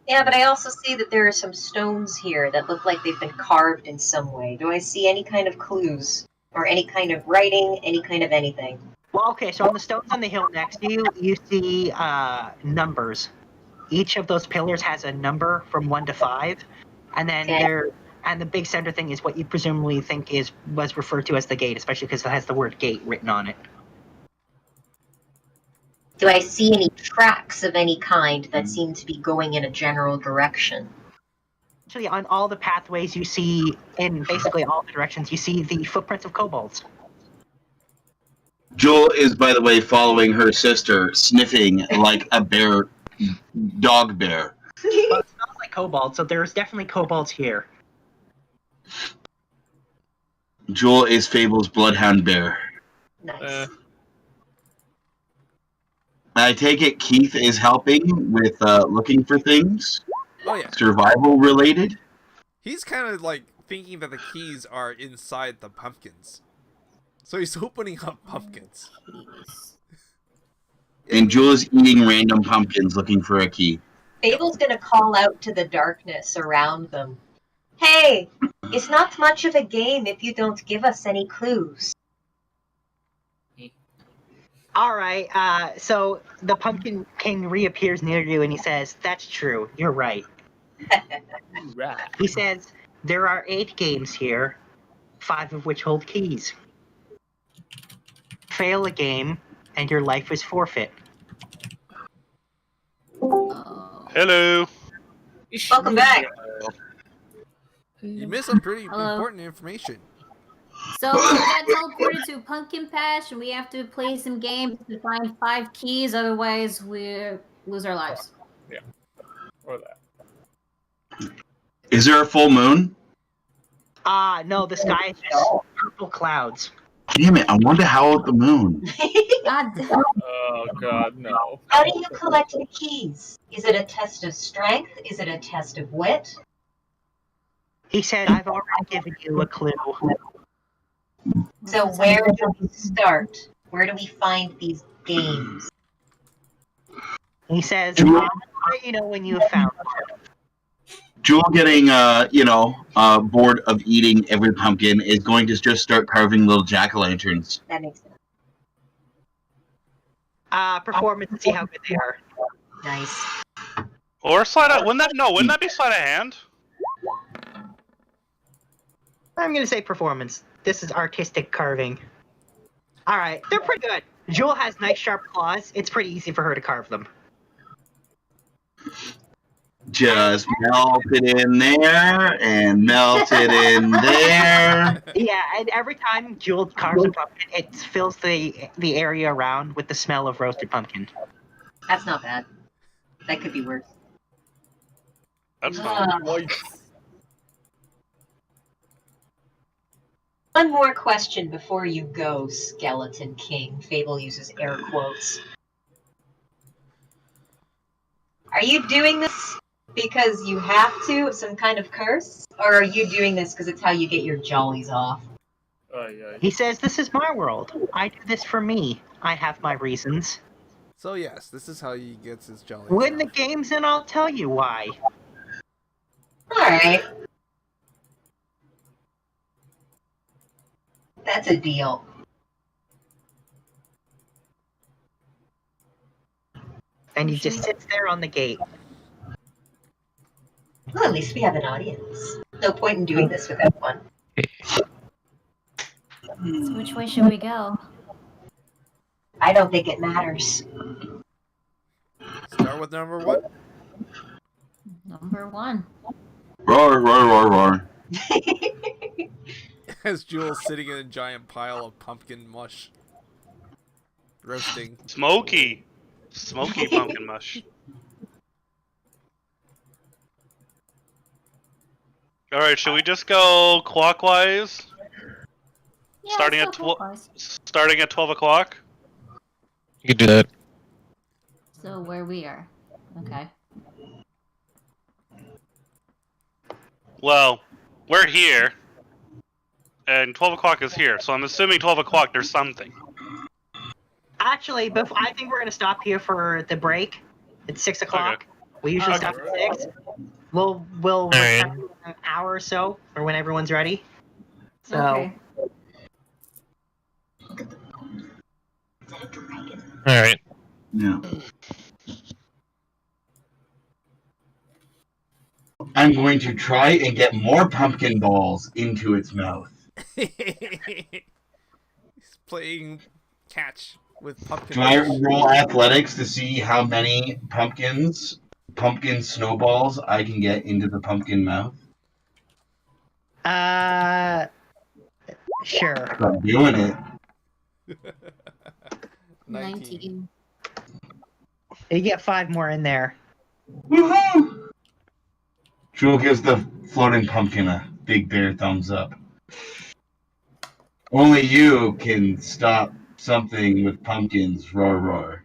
Yeah, but I also see that there are some stones here that look like they've been carved in some way. Do I see any kind of clues? Or any kind of writing, any kind of anything? Well, okay, so on the stones on the hill next to you, you see numbers. Each of those pillars has a number from 1 to 5, and then the big center thing is what you presumably think was referred to as the gate, especially because it has the word gate written on it. Do I see any tracks of any kind that seem to be going in a general direction? Actually, on all the pathways you see, in basically all the directions, you see the footprints of kobolds. Jewel is, by the way, following her sister, sniffing like a dog bear. Well, it smells like kobolds, so there's definitely kobolds here. Jewel is Fable's bloodhound bear. Nice. I take it Keith is helping with looking for things. Oh yeah. Survival related. He's kind of like thinking that the keys are inside the pumpkins. So he's opening up pumpkins. And Jewel is eating random pumpkins looking for a key. Fable's gonna call out to the darkness around them. Hey, it's not much of a game if you don't give us any clues. All right, so the Pumpkin King reappears near you and he says, "That's true, you're right." Right. He says, "There are 8 games here, 5 of which hold keys. Fail a game, and your life is forfeit." Hello. Welcome back. You missed some pretty Hello. important information. So we got teleported to a pumpkin patch, and we have to play some games to find 5 keys. Otherwise, we lose our lives. Yeah. Or that. Is there a full moon? No, the sky is just purple clouds. Damn it, I wonder how old the moon. God damn. Oh god, no. How do you collect the keys? Is it a test of strength? Is it a test of wit? He said, "I've already given you a clue." So where do we start? Where do we find these games? He says, "I'll let you know when you have found them." Jewel getting, bored of eating every pumpkin is going to just start carving little jack-o'-lanterns. That makes sense. Performance and see how good they are. Nice. Or sleight of wouldn't that be sleight of hand? I'm gonna say performance. This is artistic carving. All right, they're pretty good. Jewel has nice sharp claws. It's pretty easy for her to carve them. Just melt it in there and melt it in there. Yeah, and every time Jewel carves a pumpkin, it fills the area around with the smell of roasted pumpkin. That's not bad. That could be worse. That's fine. One more question before you go, Skeleton King. Fable uses air quotes. Are you doing this because you have to, some kind of curse? Or are you doing this because it's how you get your jollies off? He says, "This is my world. I do this for me. I have my reasons. So yes, this is how he gets his jolly. Win the games and I'll tell you why." Alright. That's a deal. And he just sits there on the gate. Well, at least we have an audience. No point in doing this without one. So which way should we go? I don't think it matters. Start with number 1. Number 1. Roar, roar, roar, roar. As Jules sitting in a giant pile of pumpkin mush. Roasting. Smoky pumpkin mush. All right, should we just go clockwise? Yeah, Starting let's at go clockwise. starting at 12 o'clock. You can do that. So where we are. Okay. Well, we're here, and 12 o'clock is here, so I'm assuming 12 o'clock there's something. Actually, I think we're gonna stop here for the break. It's 6 o'clock. We usually Okay. stop at 6. We'll return in an hour or so, or when everyone's ready. So. Okay. All right. Yeah. I'm going to try and get more pumpkin balls into its mouth. He's playing catch with pumpkin Do I mush. roll athletics to see how many pumpkin snowballs I can get into the pumpkin mouth? Sure. I'm doing it. 19. You get 5 more in there. Woohoo! Jewel gives the floating pumpkin a big bear thumbs up. Only you can stop something with pumpkins. Roar, roar.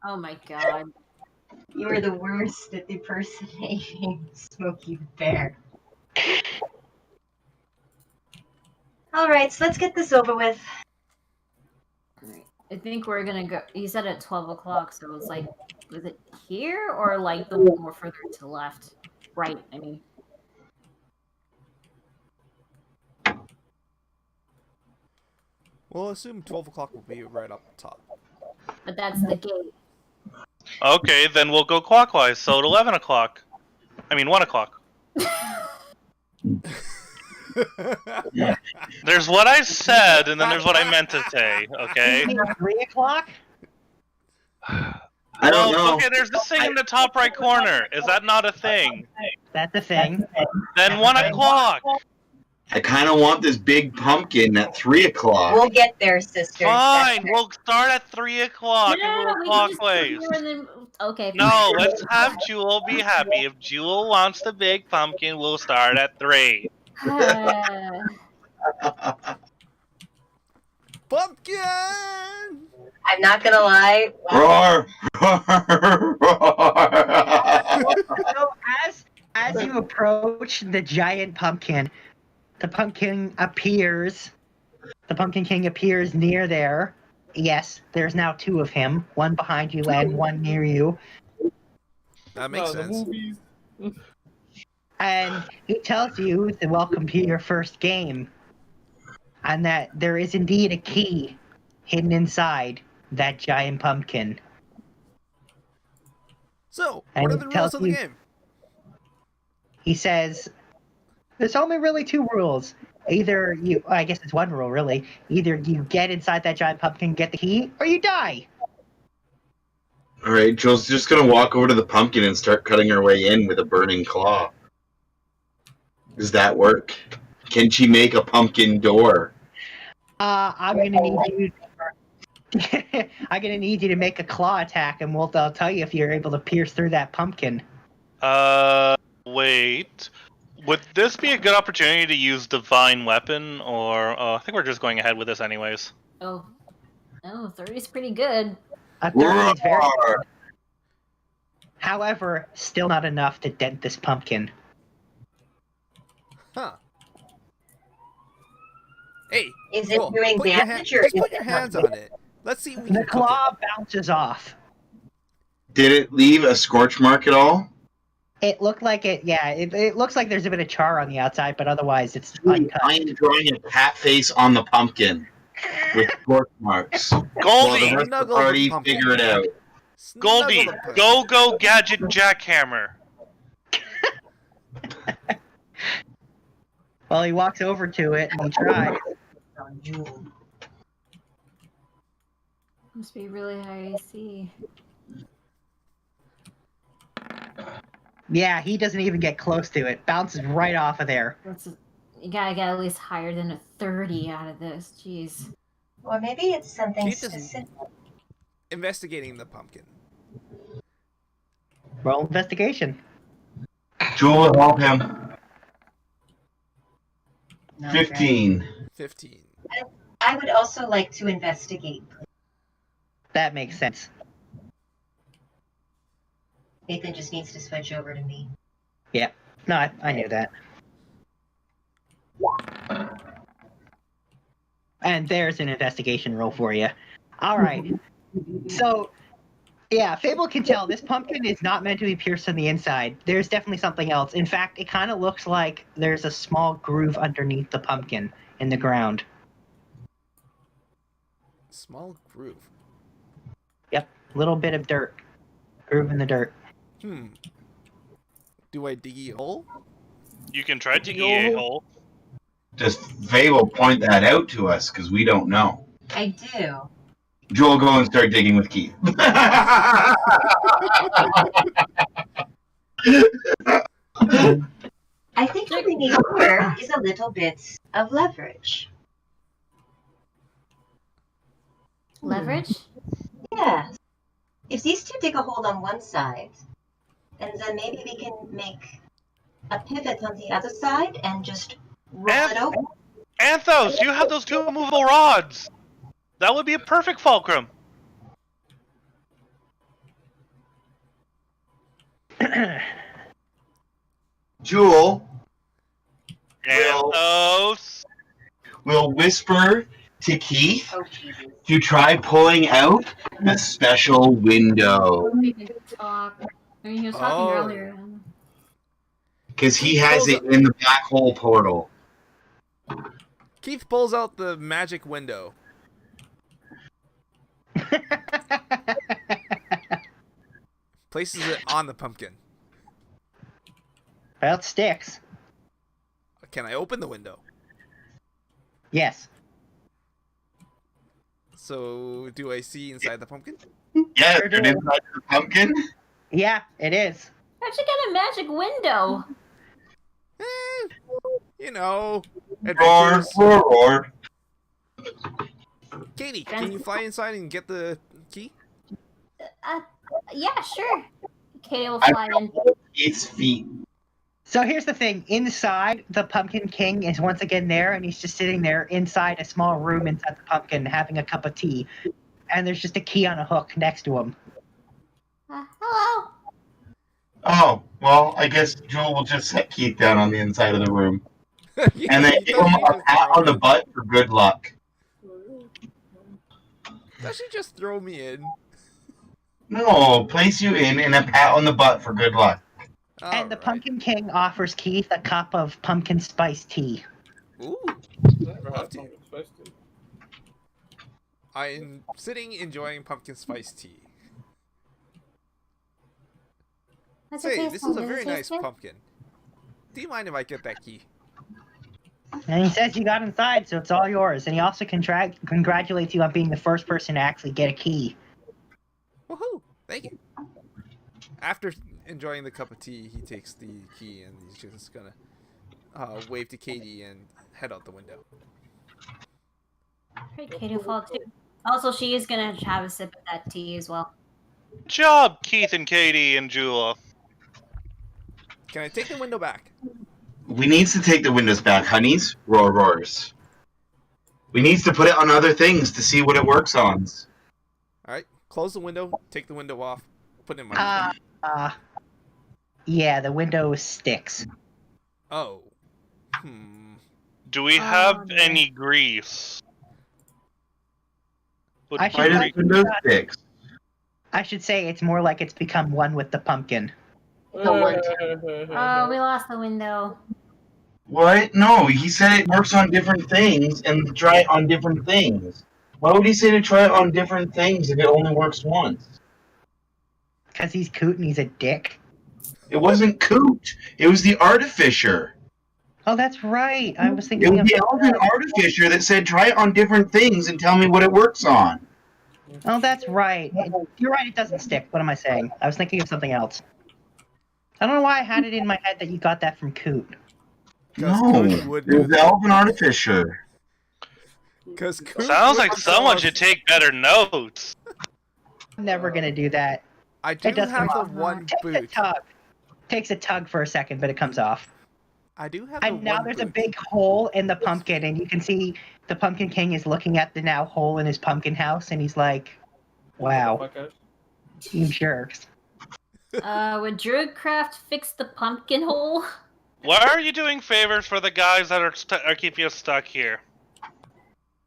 Oh my god. You are the worst at impersonating Smokey the Bear. Alright, so let's get this over with. Alright. I think we're gonna go. You said at 12 o'clock, so it's like, was it here or like the more further to the left? Right, I mean. We'll assume 12 o'clock will be right up top. But that's the gate. Okay, then we'll go clockwise. So at 11 o'clock. I mean 1 o'clock. There's what I said, and then there's what I meant to say. Okay. 3 o'clock? I don't know. Okay, there's this thing in the top right corner. Is that not a thing? That's the thing. Then 1 o'clock. I kind of want this big pumpkin at 3 o'clock. We'll get there, sister. Fine, we'll start at 3 o'clock and No, we'll we can just clockwise. sit here and then. Okay. No, let's have Jewel be happy. If Jewel wants the big pumpkin, we'll start at 3. Pumpkin! I'm not gonna lie. Roar! Roar! So as you approach the giant pumpkin, the pumpkin appears. The Pumpkin King appears near there. Yes, there's now 2 of him. 1 behind you and 1 near you. That makes sense. And he tells you to welcome to your first game. And that there is indeed a key hidden inside that giant pumpkin. So, And what are it the rules tells of the you- game? He says, there's only really 2 rules. Either you, I guess it's 1 rule really. Either you get inside that giant pumpkin, get the key, or you die. Alright, Joel's just gonna walk over to the pumpkin and start cutting her way in with a burning claw. Does that work? Can she make a pumpkin door? I'm gonna need you. I'm gonna need you to make a claw attack, and I'll tell you if you're able to pierce through that pumpkin. Wait. Would this be a good opportunity to use Divine Weapon, or I think we're just going ahead with this anyways. Oh. Oh, 30 is pretty good. A 30 is very Roar! good. However, still not enough to dent this pumpkin. Huh. Hey, Is it Joel, doing put your damage or just is put it your not hands on it. Let's see if we The can cook claw bounces off. Did it leave a scorch mark at all? It looked like it. Yeah, it looks like there's a bit of char on the outside, but otherwise it's untouched. I am drawing a cat face on the pumpkin with scorch marks. Well, Goldie! the rest Snuggle of the party the pumpkin. figure it out. it. Goldie! Snuggle the pumpkin. Go gadget jackhammer! Well, he walks over to it and he tries. Must be really high AC. Yeah, he doesn't even get close to it. Bounces right off of there. You gotta get at least higher than a 30 out of this. Jeez. Or maybe it's something Keith is specific. investigating the pumpkin. Roll investigation. Jewel will help him. Okay. 15. 15. I would also like to investigate. That makes sense. Nathan just needs to switch over to me. Yeah. No, I knew that. And there's an investigation roll for you. All right. So, yeah, Fable can tell this pumpkin is not meant to be pierced on the inside. There's definitely something else. In fact, it kind of looks like there's a small groove underneath the pumpkin in the ground. Small groove. Yep, little bit of dirt. Groove in the dirt. Do I dig a hole? You can try digging a hole. Does Fable point that out to us? Because we don't know. I do. Joel, go and start digging with Keith. I think what we need here is a little bit of leverage. Leverage? Yeah. If these two dig a hole on one side, and then maybe we can make a pivot on the other side and just roll it over. Anthos, you have those two movable rods. That would be a perfect fulcrum. Jewel Anthos. will whisper to Keith Oh, Jesus. to try pulling out the special window. I mean, he was talking earlier. Because he has it in the black hole portal. Keith pulls out the magic window. Places it on the pumpkin. Well, it sticks. Can I open the window? Yes. So, do I see inside the pumpkin? Yes, and inside the pumpkin? Yeah, it is. How'd you get a magic window? You know, Roar, adventures. roar, roar. Katie, can you fly inside and get the key? Yeah, sure. Katie will fly in. Keith's feet. So here's the thing. Inside, the Pumpkin King is once again there, and he's just sitting there inside a small room inside the pumpkin having a cup of tea. And there's just a key on a hook next to him. Hello. Oh, well, I guess Jewel will just set Keith down on the inside of the room. And then give him a pat on the butt for good luck. Does she just throw me in? No, place you in and a pat on the butt for good luck. And the Pumpkin King offers Keith a cup of pumpkin spice tea. Ooh. Never had pumpkin spice tea. I'm sitting enjoying pumpkin spice tea. What's it Say, taste this like? is a Does it very taste nice good? pumpkin. Do you mind if I get that key? And he says you got inside, so it's all yours. And he also congratulates you on being the first person to actually get a key. Woohoo! Thank you. After enjoying the cup of tea, he takes the key and he's just gonna wave to Katie and head out the window. Great, Katie will fall too. Also, she is gonna have a sip of that tea as well. Good job, Keith and Katie and Jewel. Can I take the window back? We needs to take the windows back, honeys. Roar roars. We needs to put it on other things to see what it works on. Alright, close the window, take the window off, put it in my Yeah, the window sticks. Oh. Do we have any grease? I Why does window sticks? I should say it's more like it's become one with the pumpkin. Oh, we lost the window. What? No, he said it works on different things and to try it on different things. Why would he say to try it on different things if it only works once? Because he's coot and he's a dick. It wasn't Coot. It was the Artificer. Oh, that's right. I was It thinking was of the Elven Artificer that said try it on different things and tell me what it works on. Oh, that's right. You're right, it doesn't stick. What am I saying? I was thinking of something else. I don't know why I had it in my head that you got that from Coot. Because No, Coot would do it was Elven Artificer. Because Coot Sounds would like someone cause- should take better notes. I'm never gonna do that. I do It does have come the off. one Takes a boot. tug. Takes a tug for a second, but it comes off. I do have the And now one there's boot. a big hole in the pumpkin, and you can see the Pumpkin King is looking at the now hole in his pumpkin house, and he's like, "Wow, you jerks." Would Druidcraft fix the pumpkin hole? Why are you doing favors for the guys that are keeping us stuck here?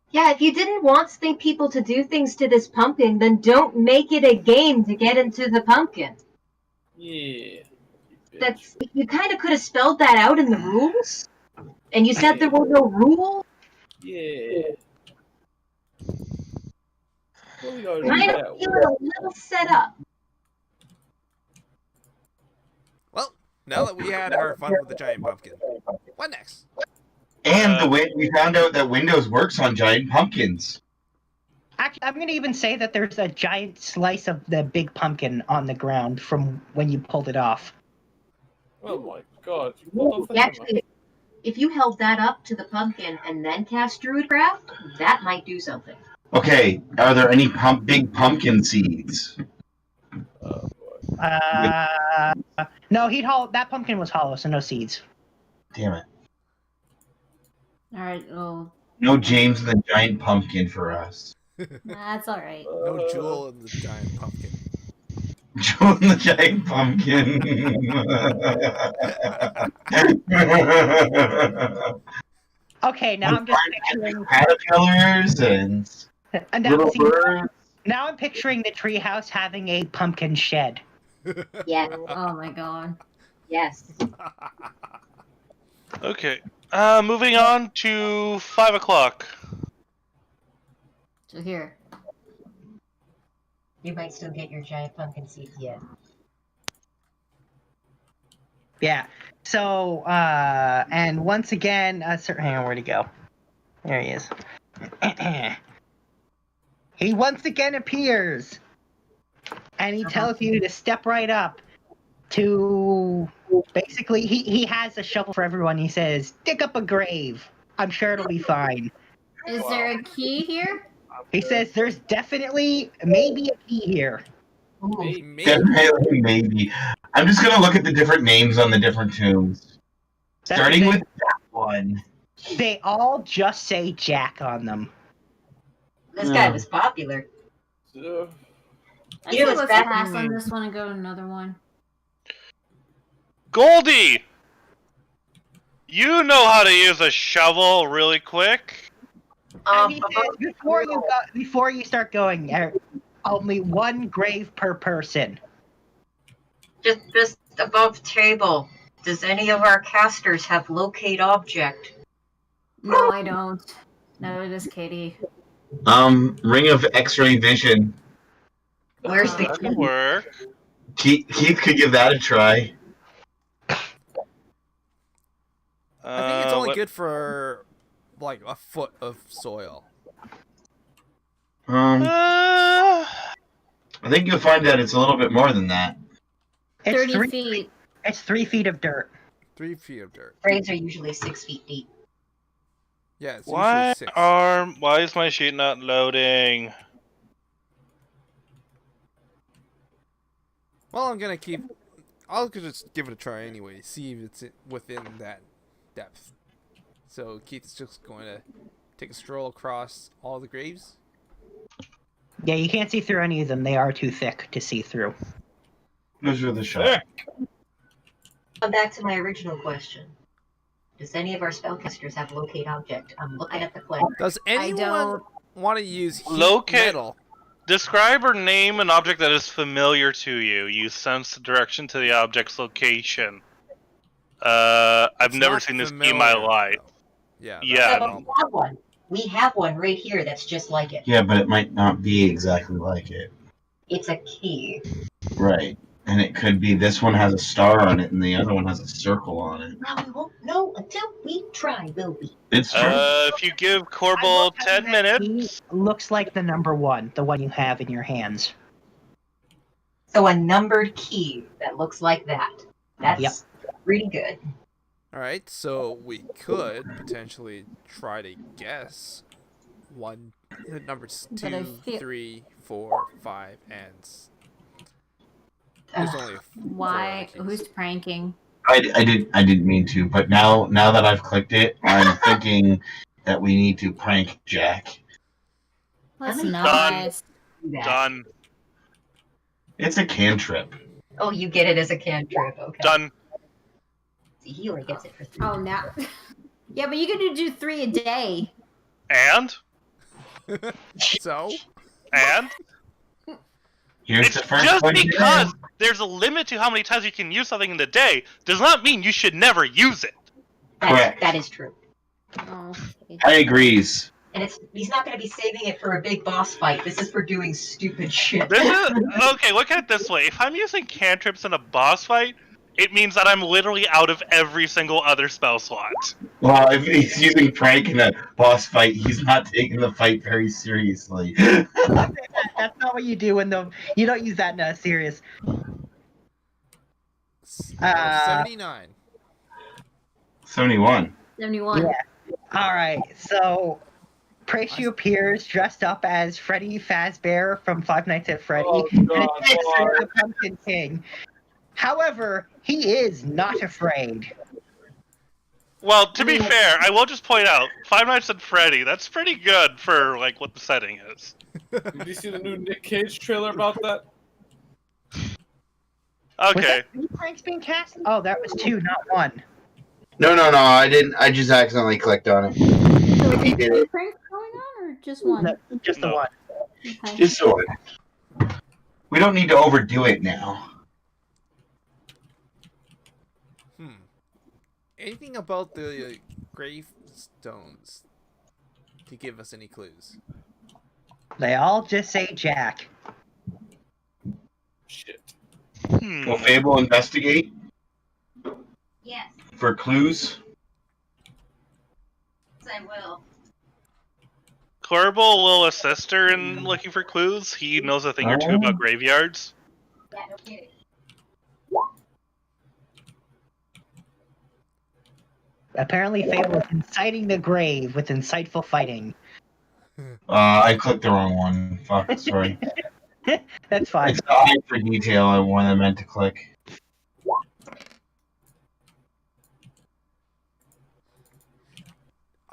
Yeah, if you didn't want people to do things to this pumpkin, then don't make it a game to get into the pumpkin. Yeah. That's you kind of could have spelled that out in the rules, and you said there were no rules. Yeah. What we gotta do Kind that of feeling a little set up. Well, now that we had our fun with the giant pumpkin, what next? And we found out that Windows works on giant pumpkins. Actually, I'm gonna even say that there's a giant slice of the big pumpkin on the ground from when you pulled it off. Oh my god. You pulled off the hammer. Actually, if you held that up to the pumpkin and then cast Druidcraft, that might do something. Okay, are there any big pumpkin seeds? No, that pumpkin was hollow, so no seeds. Damn it. Alright, well, No James and the giant pumpkin for us. that's alright. No jewel in the giant pumpkin. Jewel and the giant pumpkin. Okay, now I'm just picturing. Caterpillars and little birds. Now I'm picturing the treehouse having a pumpkin shed. Yeah. Oh my god. Yes. Okay. Moving on to 5 o'clock. So here. You might still get your giant pumpkin seeds yet. Yeah. So, and once again, hang on, where'd he go? There he is. He once again appears, and he tells you to step right up to, basically, he has a shovel for everyone. He says, dig up a grave. I'm sure it'll be fine. Is there a key here? He says there's definitely, maybe a key here. Maybe. Definitely, maybe. I'm just gonna look at the different names on the different tombs. Starting with that one. They all just say Jack on them. This guy was popular. I You think know what's let's bad? pass on this one and go to another one. Goldie! You know how to use a shovel really quick? And he says, before you start going, only one grave per person. Just above table. Does any of our casters have locate object? No, I don't. No, it is Katie. Ring of X-ray vision. Where's the That could work. Keith could give that a try. I think it's only good for like a foot of soil. I think you'll find that it's a little bit more than that. It's 30 3 feet. It's 3 feet of dirt. 3 feet of dirt. graves are usually 6 feet deep? Yeah, it's Why usually 6. why is my sheet not loading? Well, I'll just give it a try anyway, see if it's within that depth. So Keith's just going to take a stroll across all the graves. Yeah, you can't see through any of them. They are too thick to see through. Those are the shot. Come back to my original question. Does any of our spellcasters have locate object? I'm looking at the player. Does anyone don't- want to use heat Locate- metal? Describe or name an object that is familiar to you. You sense the direction to the object's location. I've It's never not seen this key in my familiar, life. though. Yeah. Yeah. But we have one. We have one right here that's just like it. Yeah, but it might not be exactly like it. It's a key. Right. And it could be this one has a star on it and the other one has a circle on it. Well, we won't know until we try, will we? It's true. If you give Corbel 10 minutes, Looks like the number one, the one you have in your hands. So a numbered key that looks like that. That's pretty good. All right, so we could potentially try to guess numbers But I 2, feel 3, 4, 5, and there's only 4 why? other Who's keys. pranking? I didn't mean to, but now that I've clicked it, I'm thinking that we need to prank Jack. Let's Done. not. Done. It's a cantrip. Oh, you get it as a cantrip. Okay. Done. See, he only gets it for 3. Oh, now. Yeah, but you can do 3 a day. And? So, And? Here's It's the first just question. because there's a limit to how many times you can use something in the day does not mean you should never use it. Correct. That is true. Oh, okay. I agrees. And he's not going to be saving it for a big boss fight. This is for doing stupid shit. This is okay. Look at it this way: if I'm using cantrips in a boss fight, it means that I'm literally out of every single other spell slot. Well, if he's using prank in a boss fight, he's not taking the fight very seriously. That's not what you do you don't use that in a serious. 79. 71. 71. Yeah. All right. So, Horatio appears dressed up as Freddy Fazbear from Five Nights at Freddy and attacks the Pumpkin King. However, he is not afraid. Well, to be fair, I will just point out Five Nights at Freddy. That's pretty good for like what the setting is. Did you see the new Nick Cage trailer about that? Was Okay. that 3 pranks being cast? Oh, that was 2, not 1. No, I didn't. I just accidentally clicked on it. So He is did 2 it. pranks going on or just 1? No, just the No. 1. Okay. Just so we don't need to overdo it now. Anything about the gravestones to give us any clues? They all just say Jack. Shit. Will Fable investigate Yes, for clues? I will. Corbel will assist her in looking for clues. He knows a thing or two about graveyards. Yeah, no kidding. Apparently, Fable is inciting the grave with insightful fighting. I clicked the wrong one. Fuck, sorry. That's fine. It's the eye for detail I one I meant to click.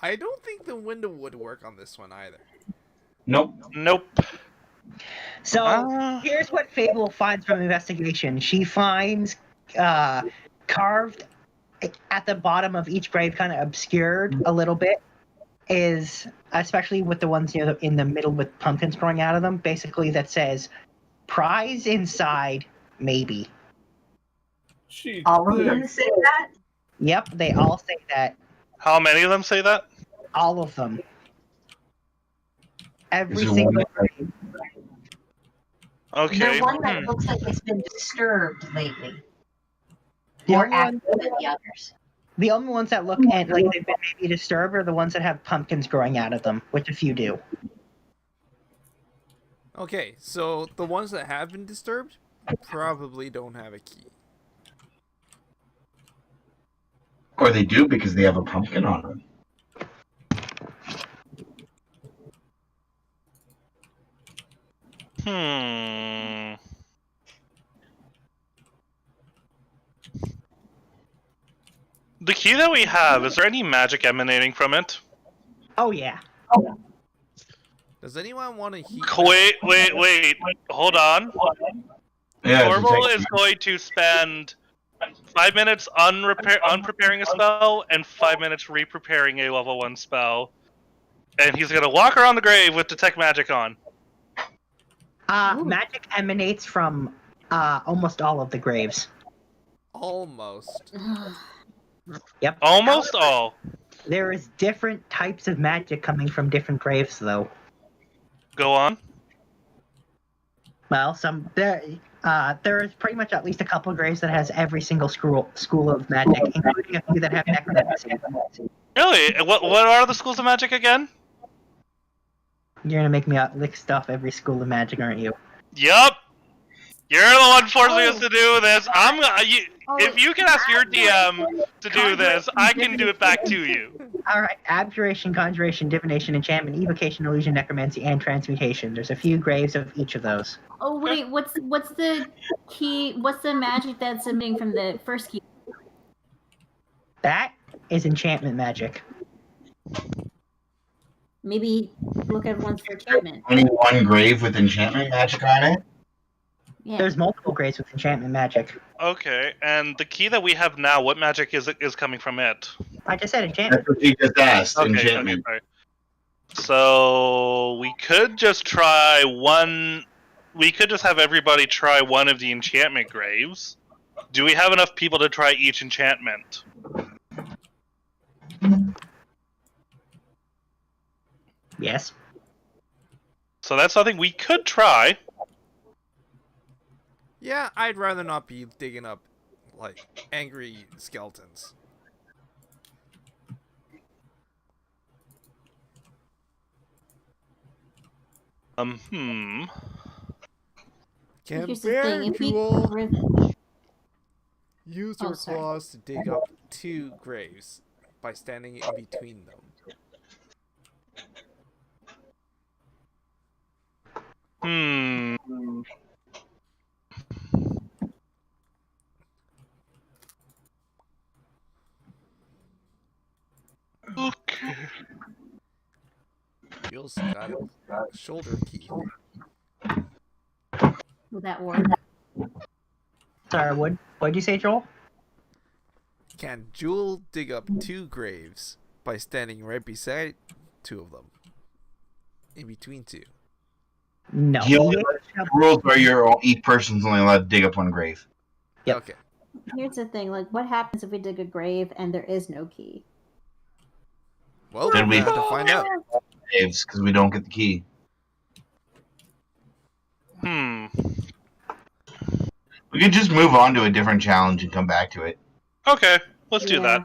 I don't think the window would work on this one either. Nope. Nope. So here's what Fable finds from investigation. She finds carved at the bottom of each grave, kind of obscured a little bit, is especially with the ones in the middle with pumpkins growing out of them. Basically, that says prize inside, maybe. All of them say that? Yep, they all say that. How many of them say that? All of them. Every Is there single one grave. Okay. The one that looks like it's been disturbed lately. The More only one- active than the others. The only ones that look like they've been maybe disturbed are the ones that have pumpkins growing out of them, which a few do. Okay, so the ones that have been disturbed probably don't have a key. Or they do because they have a pumpkin on them. The key that we have, is there any magic emanating from it? Oh yeah. Does anyone want to heat? Wait. Hold on. Yeah, Corbel is going to spend 5 minutes unpreparing a spell and 5 minutes re-preparing a level 1 spell. And he's going to walk around the grave with Detect Magic on. Magic emanates from almost all of the graves. Almost. Yep. Almost all. There is different types of magic coming from different graves, though. Go on. Well, there is pretty much at least a couple of graves that has every single school of magic, including a few that have necromancy. Really? What are the schools of magic again? You're gonna make me list off every school of magic, aren't you? Yup. You're the one forcing us to do this. If you can ask your DM to do this, I can do it back to you. All right, abjuration, conjuration, divination, enchantment, evocation, illusion, necromancy, and transmutation. There's a few graves of each of those. Oh wait, what's the key? What's the magic that's emitting from the first key? That is enchantment magic. Maybe look at ones for enchantment. Only one grave with enchantment magic on it? Yeah. There's multiple graves with enchantment magic. Okay, and the key that we have now, what magic is coming from it? I just said enchantment. That's what she just asked. Okay, enchantment. okay. So we could just try one. We could just have everybody try one of the enchantment graves. Do we have enough people to try each enchantment? Yes. So that's something we could try. Yeah, I'd rather not be digging up, like, angry skeletons. Hmm. Can Here's the thing, if we use Oh, your sorry. claws to dig up 2 graves by standing in between them. Hmm. Okay. You also got a shoulder key. Would that work? Sorry, what'd you say, Joel? Can Jewel dig up 2 graves by standing right beside 2 of them? In between 2. No. The only rules are each person's only allowed to dig up one grave. Yep. Okay. Here's the thing, like, what happens if we dig a grave and there is no key? Well, Then we we- have to find out. Graves, because we don't get the key. Hmm. We could just move on to a different challenge and come back to it. Okay, let's do Yeah.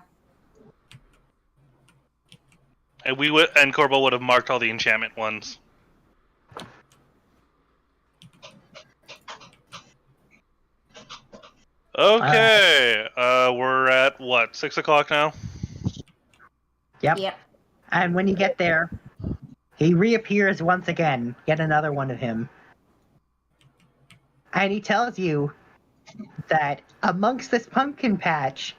that. And Corbo would have marked all the enchantment ones. Okay, we're at what, 6 o'clock now? Yep. Yep. And when you get there, he reappears once again. Yet another one of him. And he tells you that amongst this pumpkin patch,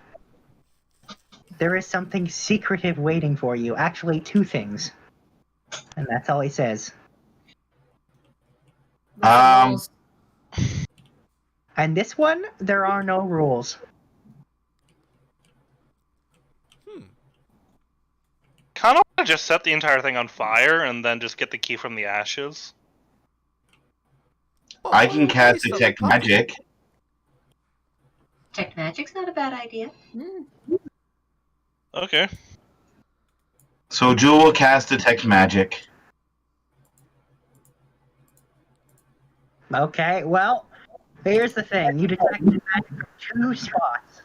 there is something secretive waiting for you. Actually, 2 things. And that's all he says. What's the Um, rules? And this one, there are no rules. Kind of want to just set the entire thing on fire and then just get the key from the ashes. I can cast Detect Magic. Detect magic's not a bad idea. Okay. So Jewel will cast Detect Magic. Okay, well, here's the thing. You detect magic from 2 spots.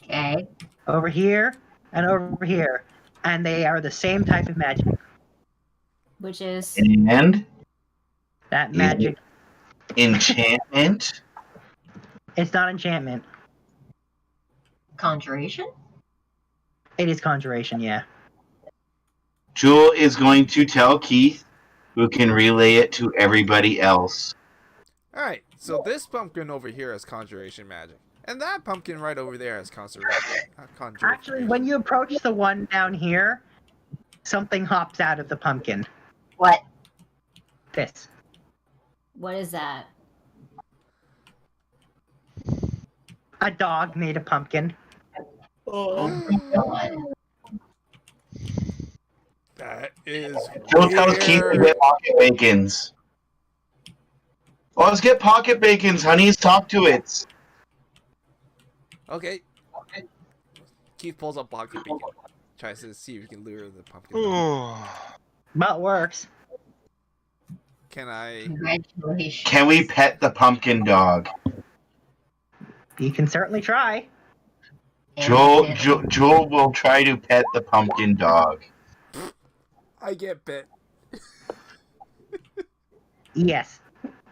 Okay. Over here and over here. And they are the same type of magic. Which is And That magic, enchantment. it's not enchantment. Conjuration? It is conjuration, yeah. Jewel is going to tell Keith, who can relay it to everybody else. Alright, so this pumpkin over here has conjuration magic. And that pumpkin right over there has conjuration. Actually, when you approach the one down here, something hops out of the pumpkin. What? This. what is that? A dog made a pumpkin. Oh my god. That is Jewel tells Keith to weird. get pocket bacons. Let's get pocket bacons, honeys. Talk to it. Okay. Keith pulls up pocket bacon. Tries to see if he can lure the pumpkin. But it works. Can I? Congratulations. Can we pet the pumpkin dog? You can certainly try. Jewel will try to pet the pumpkin dog. I get bit. Yes.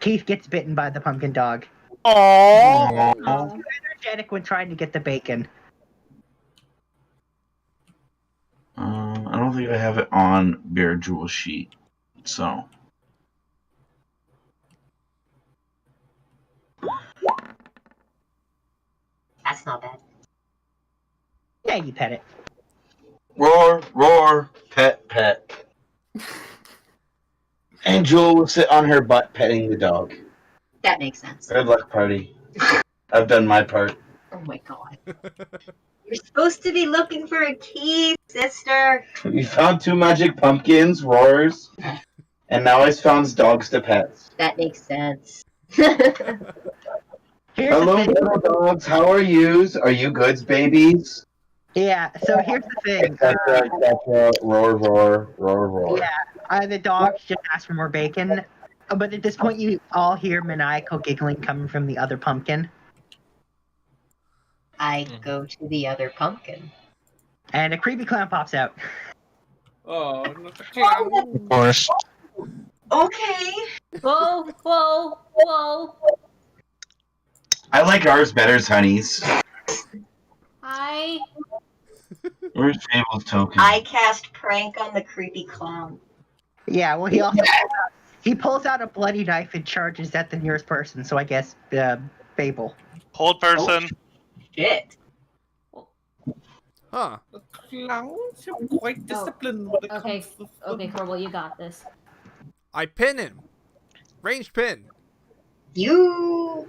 Keith gets bitten by the pumpkin dog. Oh. Oh. Energetic when trying to get the bacon. I don't think I have it on Bear Jewel sheet, so. That's not bad. Yeah, you pet it. Roar, roar, pet, pet. And Jewel will sit on her butt petting the dog. That makes sense. Good luck, party. I've done my part. Oh my god. You're supposed to be looking for a key, sister. We found 2 magic pumpkins, roars, and now I found dogs to pets. That makes sense. Here's Hello, the thing. little dogs. How are yous? Are you goods, babies? Yeah, so here's the thing. Roar, roar, roar, roar. Yeah, the dogs just asked for more bacon. But at this point, you all hear maniacal giggling coming from the other pumpkin. I go to the other pumpkin. And a creepy clown pops out. Oh, not the clown. Of course. Okay. Whoa, whoa, whoa. I like ours better, honeys. Hi. Where's Fable's token? I cast prank on the creepy clown. Yeah, well, he pulls out a bloody knife and charges at the nearest person. So I guess Fable. Hold person. Shit. Huh. The clowns are quite disciplined when it Okay, comes to okay, Corbel, you got this. I pin him. Range pin. You.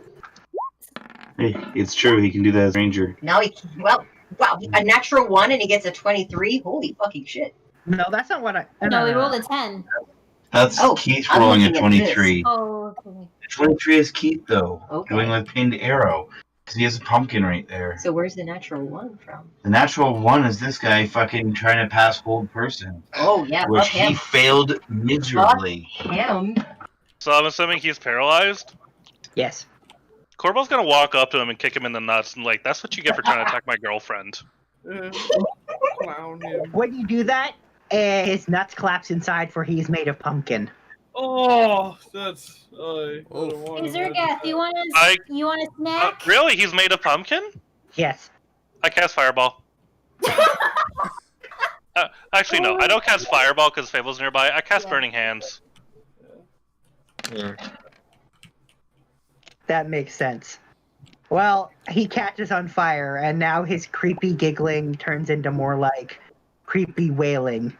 Hey, it's true. He can do that as Ranger. Now he. Well, wow. A natural 1 and he gets a 23. Holy fucking shit. No, that's not what I. No, we rolled a 10. That's Oh, Keith I'm rolling a looking at 23. Oh, okay. 23 is Keith, though. Okay. Doing with pinned arrow. Because he has a pumpkin right there. So where's the natural 1 from? The natural 1 is this guy fucking trying to pass hold person. Oh yeah, Which fuck him. he failed miserably. Him. So I'm assuming he's paralyzed. Yes. Corbel's gonna walk up to him and kick him in the nuts and like, that's what you get for trying to attack my girlfriend. clown him. When you do that, his nuts collapse inside, for he's made of pumpkin. Oh, that's. I don't want Zergath, you want I- a snack? Really? He's made of pumpkin? Yes. I cast Fireball. Actually, no. I don't cast Fireball because Fable's nearby. I cast Burning Hands. That makes sense. Well, he catches on fire, and now his creepy giggling turns into more like creepy wailing.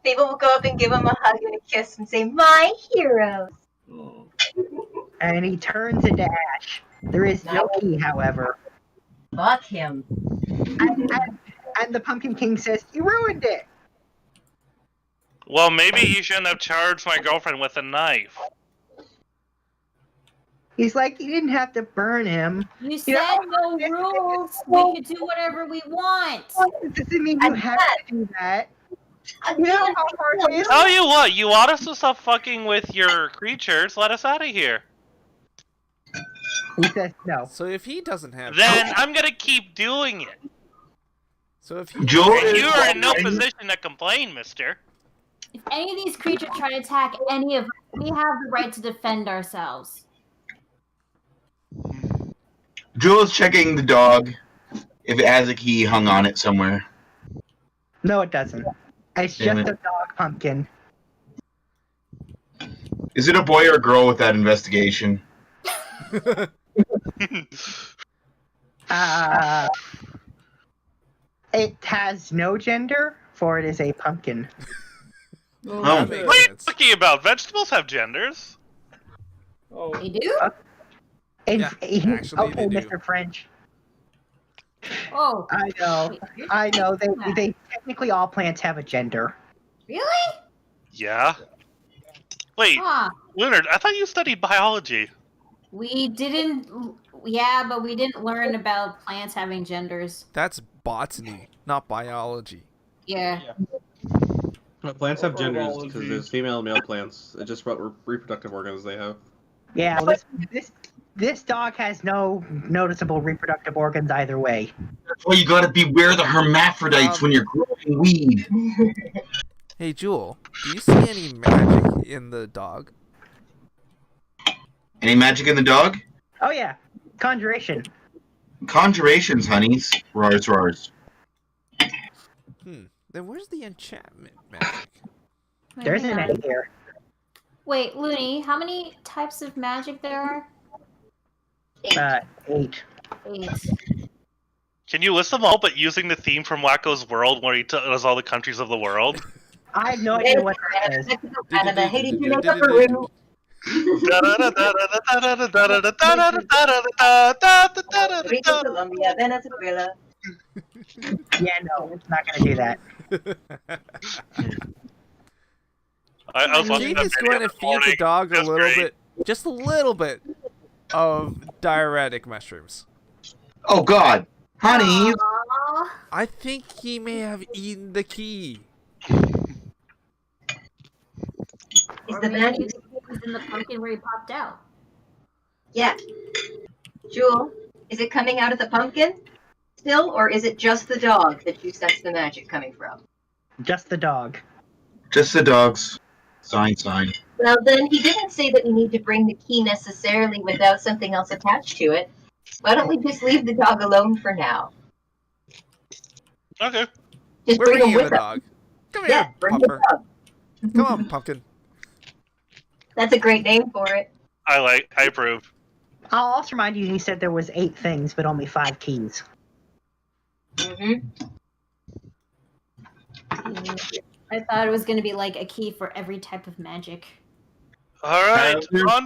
Fable will go up and give him a hug and a kiss and say, "My heroes." And he turns into ash. There is no key, however. Fuck him. And the Pumpkin King says, "You ruined it!" Well, maybe you shouldn't have charged my girlfriend with a knife. He's like, "You didn't have to burn him." You said no rules. We could do whatever we want. It doesn't mean you have to do that. You know how hard it is? Tell you what, you want us to stop fucking with your creatures, let us out of here. He says no. So if he doesn't have, Then I'm gonna keep doing it. so if he, Joel And is you are in no fine. position to complain, mister. If any of these creatures try to attack any of us, we have the right to defend ourselves. Joel's checking the dog if it has a key hung on it somewhere. No, it doesn't. It's Damn just it. a dog pumpkin. Is it a boy or a girl with that investigation? It has no gender, for it is a pumpkin. Oh. that makes What are you sense. talking about? Vegetables have genders. Oh, They do? Yeah, actually okay, they do. Mr. French. Oh, I know. I know. They technically all plants have a gender. really? Yeah. Wait, Huh. Lunar, I thought you studied biology. We didn't. Yeah, but we didn't learn about plants having genders. That's botany, not biology. Yeah. Plants have genders because Horology. there's female and male plants. It's just what reproductive organs they have. Yeah, well, this dog has no noticeable reproductive organs either way. That's why you gotta beware the hermaphrodites when you're growing weed. Hey, Jewel, do you see any magic in the dog? Any magic in the dog? Oh yeah, conjuration. Conjurations, honeys. Roars, roars. Then where's the enchantment magic? Wait, There hang isn't on. any here. Wait, Looney, how many types of magic there are? 8. 8. Can you list them all, but using the theme from Wacko's World, where he does all the countries of the world? I have no idea what that is. Canada, Haiti, Jamaica, Peru. Rico, Colombia, Venezuela. Yeah, no, it's not gonna do that. I was watching Keith that is video going to this feed the morning. dog a It was little great. bit, just a little bit, of diuretic mushrooms. Oh God, honey. Aw. I think he may have eaten the key. Is Or the maybe magic? it was in the pumpkin where he popped out. Yeah. Jewel, is it coming out of the pumpkin still, or is it just the dog that you sense the magic coming from? Just the dog. Just the dogs. Sign. Well, then he didn't say that we need to bring the key necessarily without something else attached to it. Why don't we just leave the dog alone for now? Okay. Just We're bring him bringing with the us. dog. Come Yeah, here, bring Puffer. the dog. Come on, Pumpkin. That's a great name for it. I approve. I'll also remind you, he said there was 8 things, but only 5 keys. Mm-hmm. I thought it was going to be like a key for every type of magic. All right. I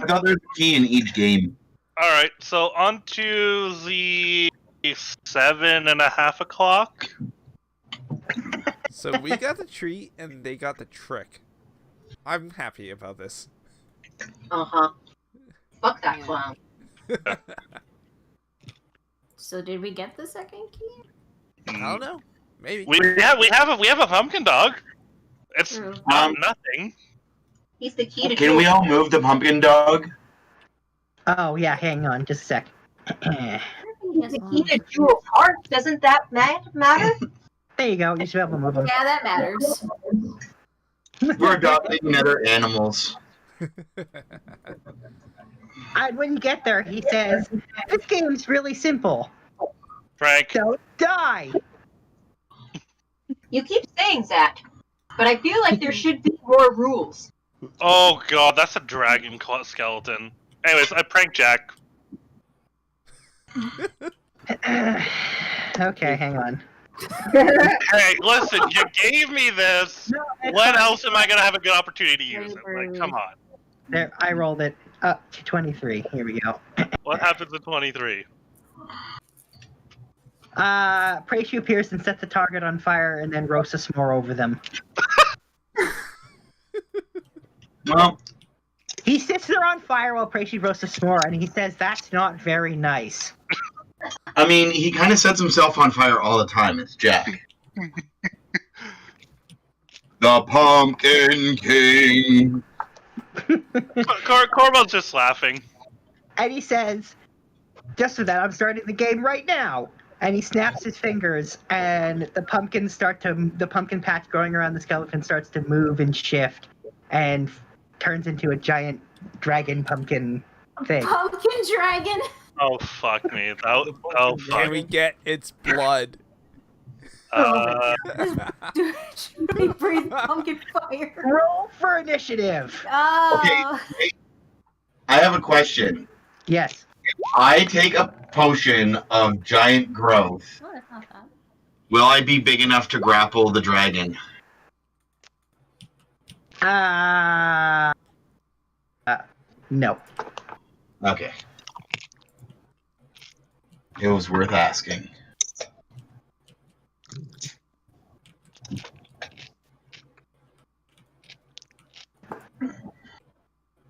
thought there's a key in each game. All right. So on to the 7:30 o'clock. So we got the treat and they got the trick. I'm happy about this. Uh-huh. Fuck that clown. So did we get the second key? I don't know. Maybe. We have a pumpkin dog. It's True. nothing. He's the key to Can we all move the pumpkin dog? Oh yeah, hang on, just a sec. He's the key to Jewel's heart. Doesn't that matter? There you go. You should be able to move them. Yeah, that matters. We're adopting another animals. When you get there, he says, "This game's really simple. Frank. Don't die." You keep saying that, but I feel like there should be more rules. Oh god, that's a dragon skeleton. Anyways, I pranked Jack. Okay, hang on. Hey, listen, you gave me this. No, it's When fine. else am I gonna have a good opportunity to use it? Like, come on. There, I rolled it up to 23. Here we go. What happens at 23? Prechu appears and sets the target on fire and then roasts a s'more over them. Well, He sits there on fire while Prechu roasts a s'more, and he says, "That's not very nice." I mean, he kind of sets himself on fire all the time. It's Jack. The Pumpkin King. Corbo's just laughing. And he says, "Just for that, I'm starting the game right now." And he snaps his fingers, and the pumpkin patch growing around the skeleton starts to move and shift, and turns into a giant dragon pumpkin thing. Pumpkin dragon. Oh fuck me. Oh fuck. Can we get its blood? Should we breathe pumpkin fire? Roll for initiative. Oh. Okay. I have a question. Yes. I take a potion of giant growth. Oh, that's not bad. Will I be big enough to grapple the dragon? No. Okay. It was worth asking.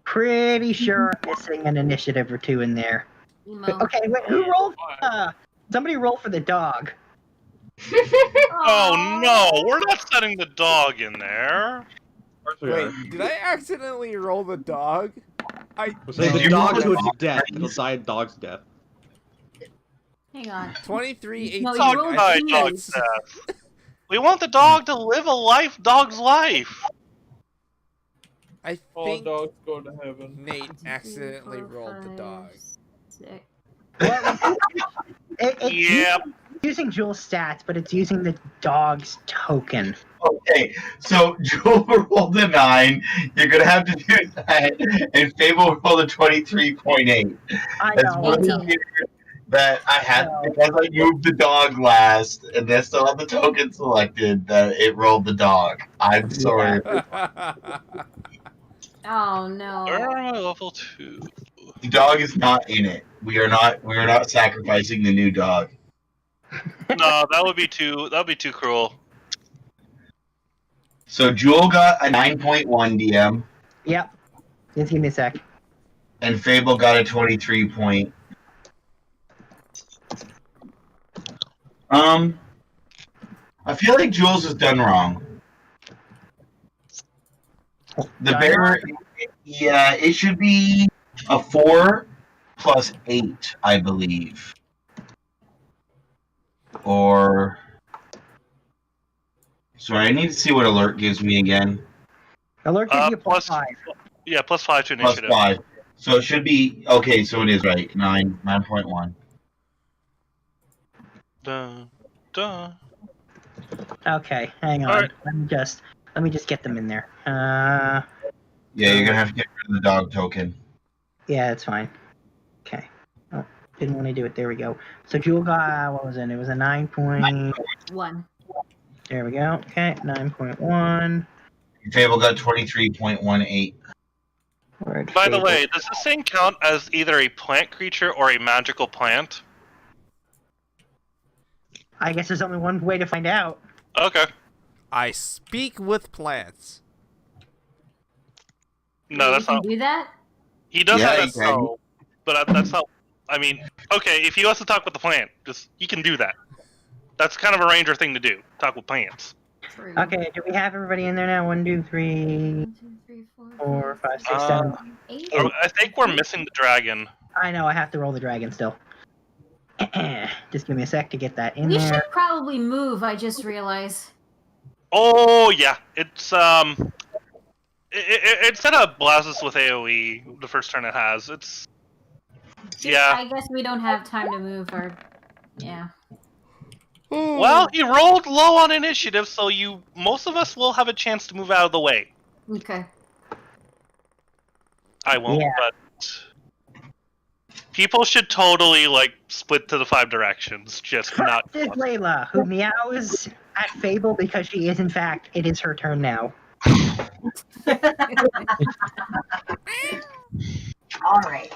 Pretty sure I'm missing an initiative or two in there. Emo. Okay, wait, who rolled? Somebody roll for the dog. Oh no, we're not setting the dog in there. Wait, did I accidentally roll the dog? The dog to its death. It'll die a dog's death. Hang on. 23, 18. No, you Dog rolled died, keys. dog's death. We want the dog to live a dog's life. I All think dogs go to heaven. Nate 3, accidentally 4, rolled the 5, dog. 6. Well, it's Yep. using Jules' stats, but it's using the dog's token. Okay, so Jewel rolled a 9. You're gonna have to do that, and Fable rolled a 23.8. I That's know. one of the 18. figures that I had No. because I moved the dog last, and they still have the token selected. That it rolled the dog. I'm sorry. Oh no. Where am I level 2? The dog is not in it. We are not sacrificing the new dog. No, that would be too cruel. So Jewel got a 9.1 DM, Yep. Just give me a sec. and Fable got a 23 point. I feel like Jules is done wrong. The Done bear, wrong? yeah, it should be a 4 plus 8, I believe. Or, sorry, I need to see what alert gives me again. Alert gives you plus- +5. Yeah, +5 to Plus initiative. 5. So it should be, okay, so it is right. 9.1. Duh, duh. Okay, hang on. Alright. Let me just get them in there. Yeah, you're gonna have to get rid of the dog token. Yeah, that's fine. Okay. Oh, didn't want to do it. There we go. So Jewel got, what was it? It was a 9 point. 1. There we go. Okay, 9.1. Fable got 23.18. Word By the Fable. way, does this thing count as either a plant creature or a magical plant? I guess there's only one way to find out. Okay. I speak with plants. No, Wait, that's you can not. do that? He does Yeah, have he that can. spell, but that's not. I mean, okay, if he wants to talk with the plant, he can do that. That's kind of a ranger thing to do. Talk with plants. True. Okay, do we have everybody in there now? 1, 2, 3, 1, 2, 3, 4, 5, 6, Uh, 7. 8. I think we're missing the dragon. I know, I have to roll the dragon still. Just give me a sec to get that in We there. should probably move, I just realized. Oh yeah, it's instead of blast us with AOE the first turn it has. It's yeah. I guess we don't have time to move our. Yeah. Well, he rolled low on initiative, so most of us will have a chance to move out of the way. Okay. I won't, Yeah. but people should totally split to the 5 directions. Just not. This is Layla, who meows at Fable because she is, in fact, it is her turn now. All right.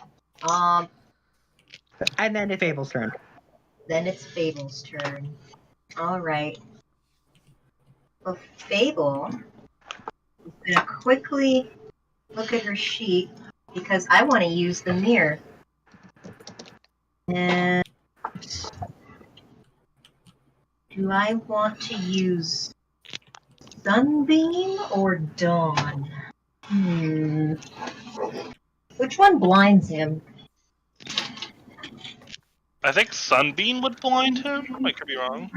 And then it's Fable's turn. Then it's Fable's turn. All right. Well, Fable is going to quickly look at her sheet because I want to use the mirror. And do I want to use Sunbeam or Dawn? Which one blinds him? I think Sunbeam would blind him. I could be wrong.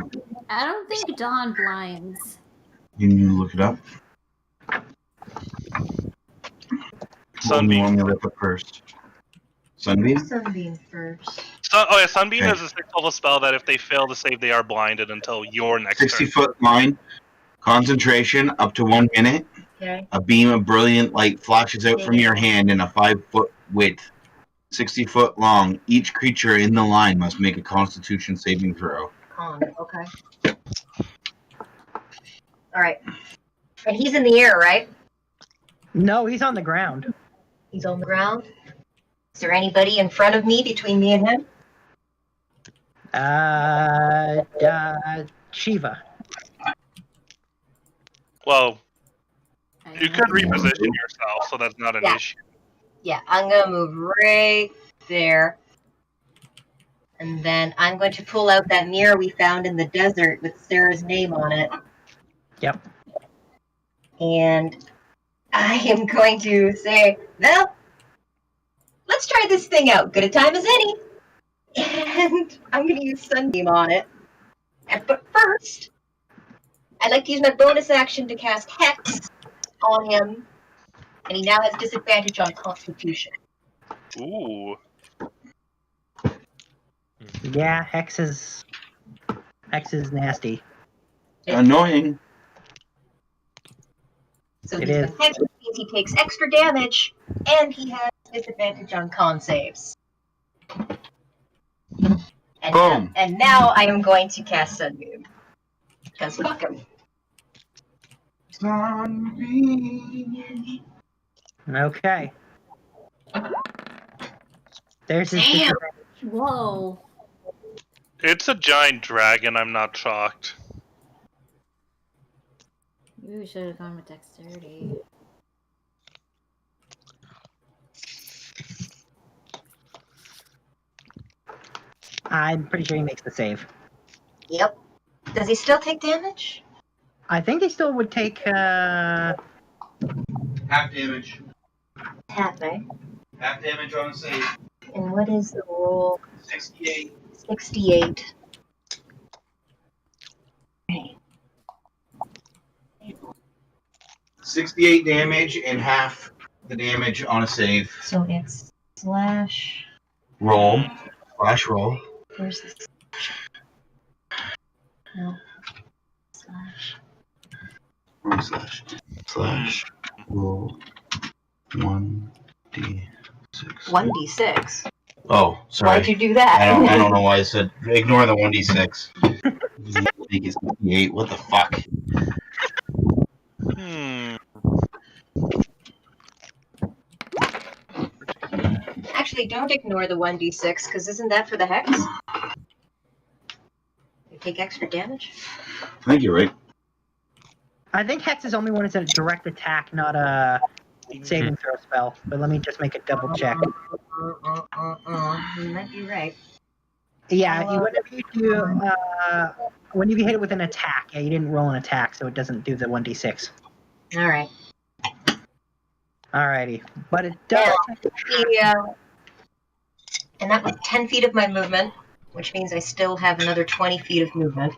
I don't think Dawn blinds. You need to look it up. Sunbeam. Let me look up first. Sunbeam? Sunbeam first. Sunbeam Okay. is a 6th level spell that if they fail to save, they are blinded until your next 60 turn. foot line. Concentration up to 1 minute. Okay. A beam of brilliant light flashes out from your hand in a 5-foot width. 60 foot long. Each creature in the line must make a Constitution saving throw. Okay. All right. And he's in the air, right? No, he's on the ground. He's on the ground. Is there anybody in front of me between me and him? Shiva. Well, you could reposition yourself, so that's not an Yeah. issue. Yeah, I'm going to move right there. And then I'm going to pull out that mirror we found in the desert with Sarah's name on it. Yep. And I am going to say, well, let's try this thing out. Good a time as any. And I'm going to use Sunbeam on it. But first, I'd like to use my bonus action to cast Hex on him, and he now has disadvantage on Constitution. Ooh. Yeah, Hex is nasty. Annoying. So It he's is. been Hex, which means he takes extra damage, and he has disadvantage on con saves. And Boom. now I am going to cast Sunbeam. Because fuck him. Okay. There's his Damn. disadvantage. Whoa. It's a giant dragon, I'm not shocked. Maybe we should have gone with dexterity. I'm pretty sure he makes the save. Yep. Does he still take damage? I think he still would take Half damage. Half, eh? Half damage on a save. And what is the roll? 68. 68. 68 damage and half the damage on a save. So it's slash. Roll. Flash roll. Where's the no. Slash. Slash. Roll. 1d6. 1d6. Oh, sorry. Why'd you do that? I don't know why I said ignore the 1d6. I think it's 68. What the fuck? Actually, don't ignore the 1d6, because isn't that for the hex? You take extra damage? I think you're right. I think Hex is only when it's a direct attack, not a saving throw spell. But let me just make a double check. You might be right. Yeah, whenever you do, when you hit it with an attack, yeah, you didn't roll an attack, so it doesn't do the 1d6. Alright. Alrighty, but it does. And that was 10 feet of my movement, which means I still have another 20 feet of movement.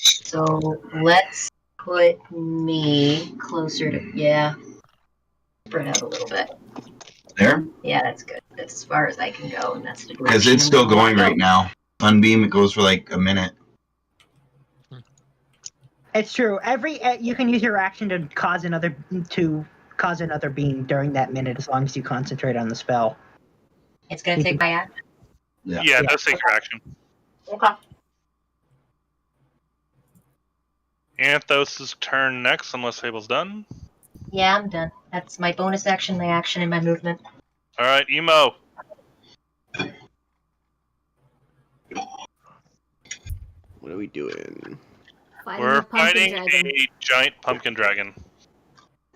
So let's put me closer to, yeah, spread out a little bit. There? Yeah, that's good. That's as far as I can go, and that's the Because direction it's still I'm gonna going go. right now. Sunbeam, it goes for like a minute. It's true. You can use your action to cause another being during that minute, as long as you concentrate on the spell. It's gonna take my action. Yeah, it does take your action. Okay. Anthos' turn next, unless Fable's done. Yeah, I'm done. That's my bonus action, my action, and my movement. Alright, Emo. What are we doing? We're fighting a giant pumpkin dragon.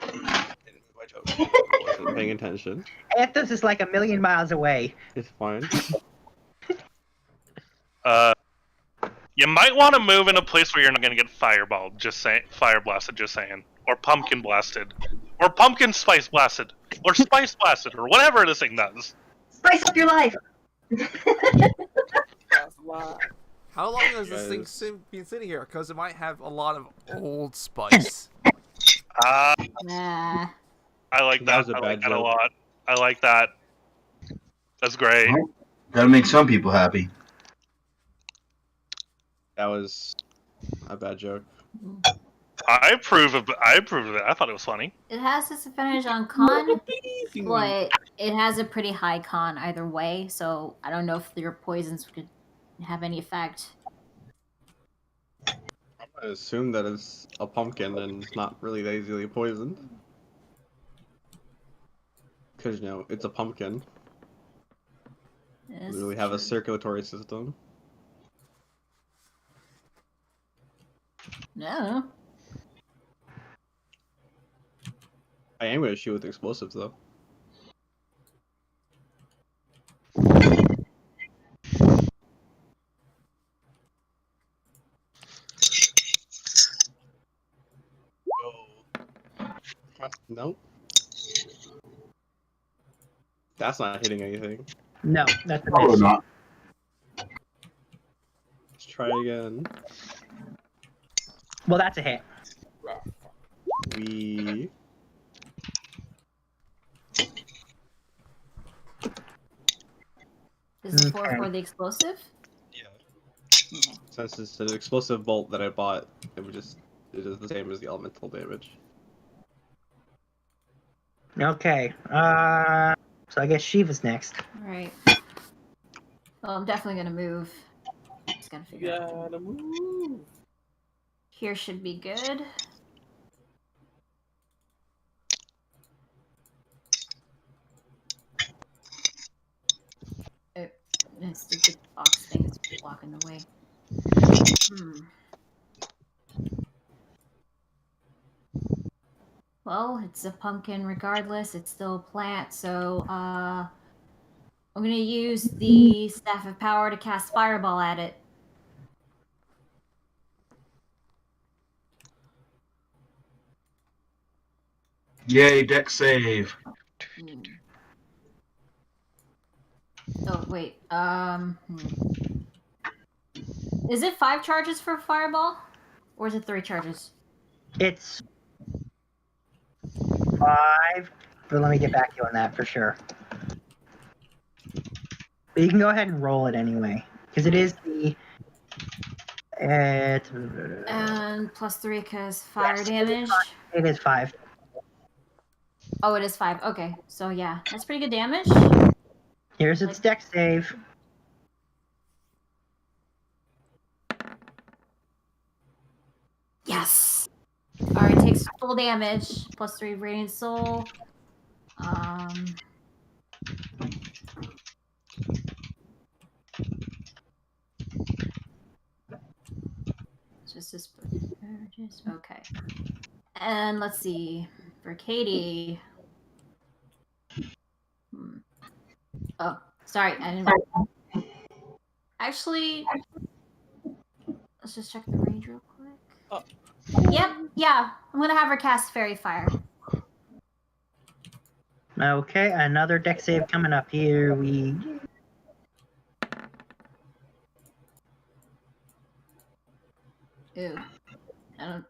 Wasn't paying attention. Anthos is like a million miles away. It's fine. You might want to move in a place where you're not going to get fireballed, just saying, fire blasted, just saying. Or pumpkin blasted. Or pumpkin spice blasted. Or spice blasted, or whatever this thing does. Spice up your life! How long has this thing been sitting here? Because it might have a lot of old spice. Nah. I like that. I like that a lot. I like that. That's great. Well, gotta make some people happy. That was a bad joke. I approve of it. I thought it was funny. It has disadvantage on con, but it has a pretty high con either way, so I don't know if your poisons could have any effect. I assume that it's a pumpkin and it's not really that easily poisoned. Because, you know, it's a pumpkin. Yes, We have a circulatory system. No. I am going to shoot with explosives, though. Nope. That's not hitting anything. No, that's a Probably miss. not. Let's try again. Well, that's a hit. We. Is the 4 Okay. for the explosive? Yeah. Okay. Since it's an explosive bolt that I bought, it is the same as the elemental damage. Okay. So I guess Shiva's next. Alright. Well, I'm definitely gonna move. Just gotta figure out. Gotta move. Here should be good. Oh, this stupid box thing is blocking the way. Well, it's a pumpkin regardless. It's still a plant, so I'm gonna use the Staff of Power to cast Fireball at it. Yay, deck save. Oh wait. Is it 5 charges for Fireball, or is it 3 charges? It's 5, but let me get back to you on that for sure. But you can go ahead and roll it anyway, because it is the. And +3 because fire damage. It is 5. Oh, it is 5. Okay, so yeah, that's pretty good damage. Here's its deck save. Yes. All right, takes full damage. +3 Radiant Soul. Just this. Okay. And let's see for Katie. Oh, sorry, I didn't. Actually, let's just check the range real quick. Oh. Yep, yeah. I'm gonna have her cast Fairy Fire. Okay, another deck save coming up here. Ew. I don't.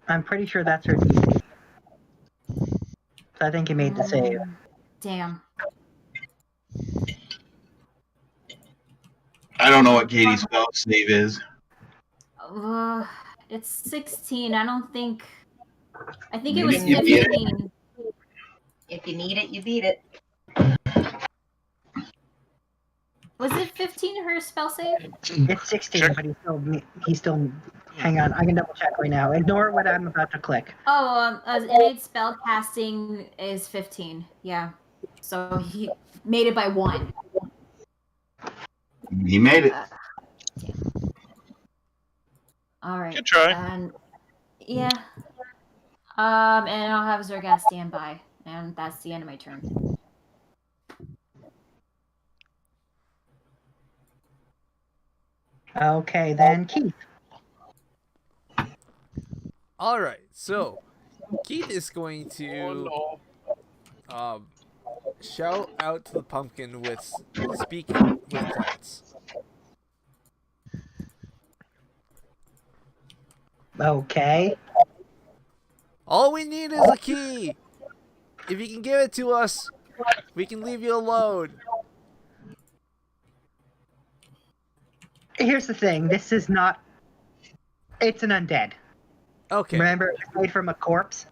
I'm pretty sure that's her DC. So I think he made the save. Damn. I don't know what Katie's spell save is. It's 16. I don't think. I think it Maybe was you beat it. 15. If you need it, you beat it. Was it 15 her spell save? It's 16, but he's still. Hang on, I can double check right now. Ignore what I'm about to click. Oh, innate spell casting is 15. Yeah. So he made it by 1. He made it. All right. Good try. And yeah. And I'll have Zergas stand by, and that's the end of my turn. Okay, then Keith. All right, so Keith is going to shout out to the pumpkin with speaking with plants. Okay. All we need is a key. If you can give it to us, we can leave you alone. Here's the thing. This is not. It's an undead. Okay. Remember, it's made from a corpse.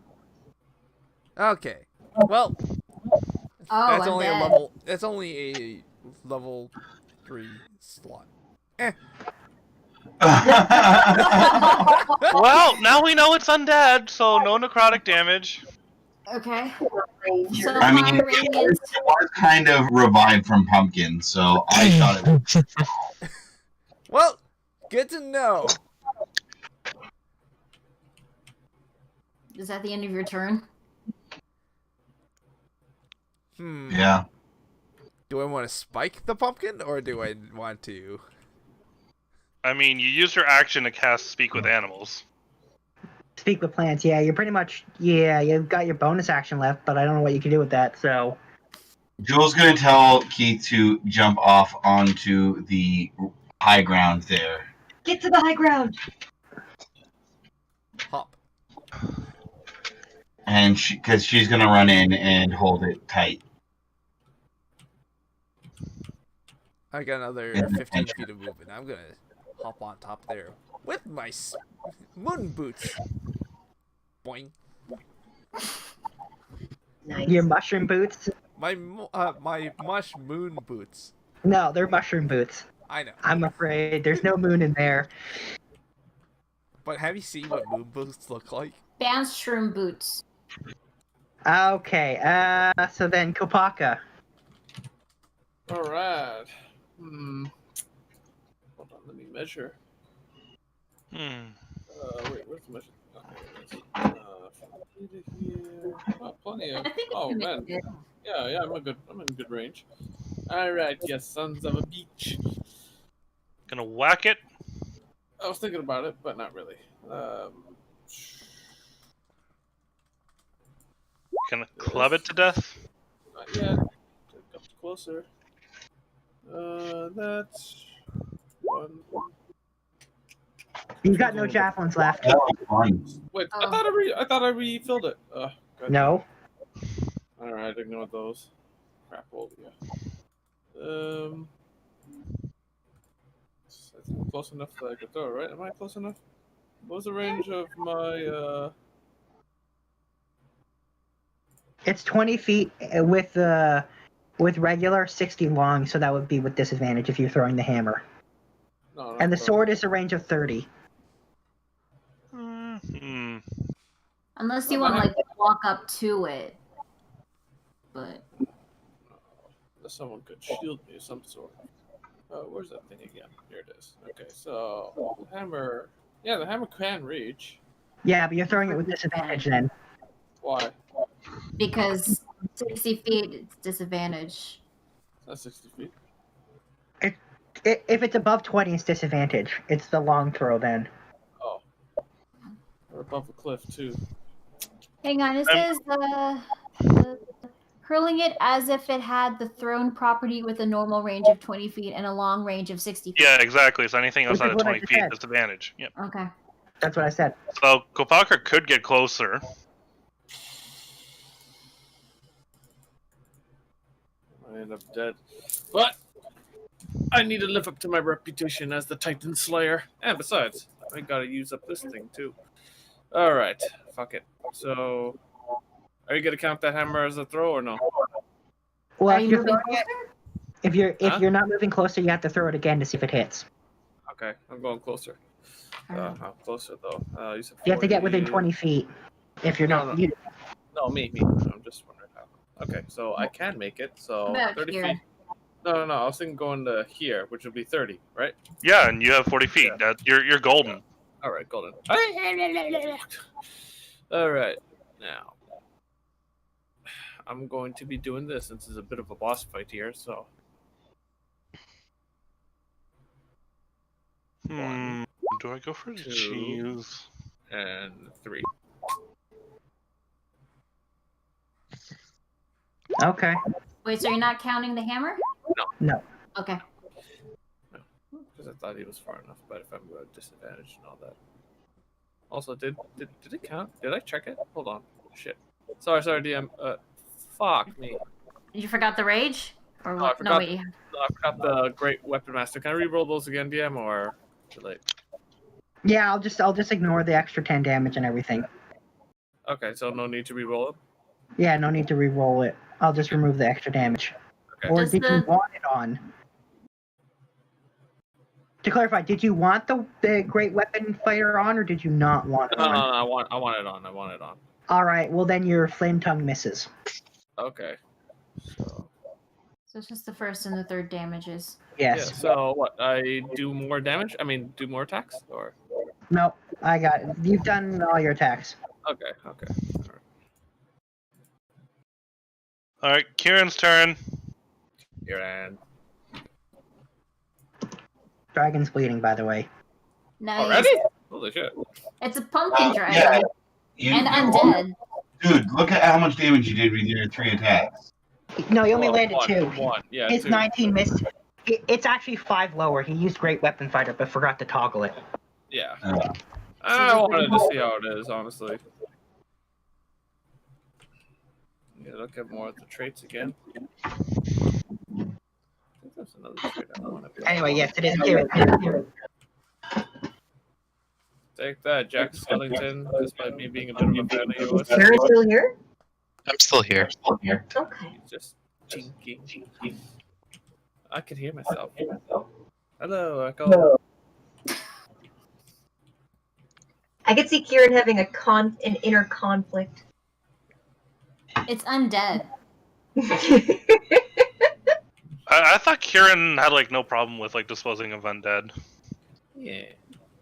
Okay. Well, that's only a undead. level. That's only a level 3 slot. Well, now we know it's undead, so no necrotic damage. Okay. So I mean, my it radiant. was kind of revived from pumpkin, so I thought it was. Well, good to know. Is that the end of your turn? Yeah. Do I want to spike the pumpkin, or do I want to? I mean, you used your action to cast Speak with Animals. Speak with plants. Yeah, you're pretty much. Yeah, you've got your bonus action left, but I don't know what you can do with that. So. Jules gonna tell Keith to jump off onto the high ground there. Get to the high ground. Hop. And because she's gonna run in and hold it tight. I got another And 15 adventure. feet of movement. I'm gonna hop on top there with my moon boots. Boing. Nice. Your mushroom boots? My mush moon boots. No, they're mushroom boots. I know. I'm afraid there's no moon in there. But have you seen what moon boots look like? Bandshroom boots. Okay, so then Kopaka. All right. Hold on, let me measure. Wait, where's the measure? Okay, from here to here. Oh, plenty of. I think Oh you man. made it. Yeah, I'm in good range. All right, yes, sons of a beach. Gonna whack it. I was thinking about it, but not really. Gonna club it to death. Not yet. Get up closer. That's one. You've got no javelins left. That was fun. Wait, Oh. I thought I refilled it. God. No. All right, ignore those. Crap over here. I think I'm close enough that I could throw, right? Am I close enough? What was the range of my It's 20 feet with regular, 60 long, so that would be with disadvantage if you're throwing the hammer. No, And the sword is a range of 30. Unless you want to like walk up to it. But Unless someone could shield me of some sort. Where's that thing again? Here it is. Okay, so the hammer. Yeah, the hammer can reach. Yeah, but you're throwing it with disadvantage then. Why? because 60 feet, it's disadvantage. That's 60 feet. If it's above 20, it's disadvantage. It's the long throw then. Oh. Or above a cliff, too. Hang on, it says hurling it as if it had the thrown property with a normal range of 20 feet and a long range of 60 feet. Yeah, exactly. So anything Which is outside of what I 20 just feet, said. disadvantage. Yep. Okay. That's what I said. So Kopaka could get closer. I end up dead. But I need to live up to my reputation as the Titan Slayer. And besides, I gotta use up this thing too. Alright, fuck it. So, are you gonna count that hammer as a throw or no? Well, Are if you you're moving throwing it, closer? if you're not moving closer, you have to throw it again to see if it hits. Okay, I'm going closer. How closer though? You said 40... You have to get within 20 feet. If you're No, not, no. You, No, me. I'm just wondering how. Okay, so I can make it. So About 30 here. feet. No. I was thinking going to here, which would be 30, right? Yeah, and you have 40 feet. Yeah. You're golden. All right, golden. All right, now I'm going to be doing this since it's a bit of a boss fight here. So Do I go for the 2, cheese? and 3. okay. Wait, so you're not counting the hammer? No. Okay. Because I thought he was far enough, but if I'm going to disadvantage and all that. Also, did it count? Did I check it? Hold on. Shit. Sorry, DM. Fuck me. You forgot the rage? Or No, I what? forgot- No, wait. I forgot the Great Weapon Master. Can I re-roll those again, DM, or too late? Yeah, I'll just ignore the extra 10 damage and everything. Okay, so no need to re-roll it. Yeah, no need to re-roll it. I'll just remove the extra damage. Okay. Or Does did you the- want it on? To clarify, did you want the Great Weapon Fighter on, or did you not want it No, on? I want it on. I want it on. All right, well then your Flame Tongue misses. Okay. So it's just the first and the third damages. Yes. Yeah, so what? I do more damage? I mean, do more attacks? Or Nope, I got it. You've done all your attacks. okay. All right. All right, Kieran's turn. Here and Dragon's bleeding, by the way. Nice. already? Holy shit! It's a pumpkin dragon. Yeah. You, And you- undead. Dude, look at how much damage you did with your 3 attacks. No, he only Well, landed one, 2. One. Yeah. His 2. 19 missed. It's actually 5 lower. He used Great Weapon Fighter, but forgot to toggle it. Yeah. Oh. I wanted to see how it is, honestly. Yeah, look at more of the traits again. I think there's another trait I want to be. Anyway, yes, it is Kieran. Take that, Jack Skellington, despite me being a bit of a fan of yours. Is Karen still here? I'm still here. Okay. He's just chinking. I could hear myself. Hello, Echo. I could see Kieran having an inner conflict. It's undead. I thought Kieran had like no problem with like disposing of undead. Yeah.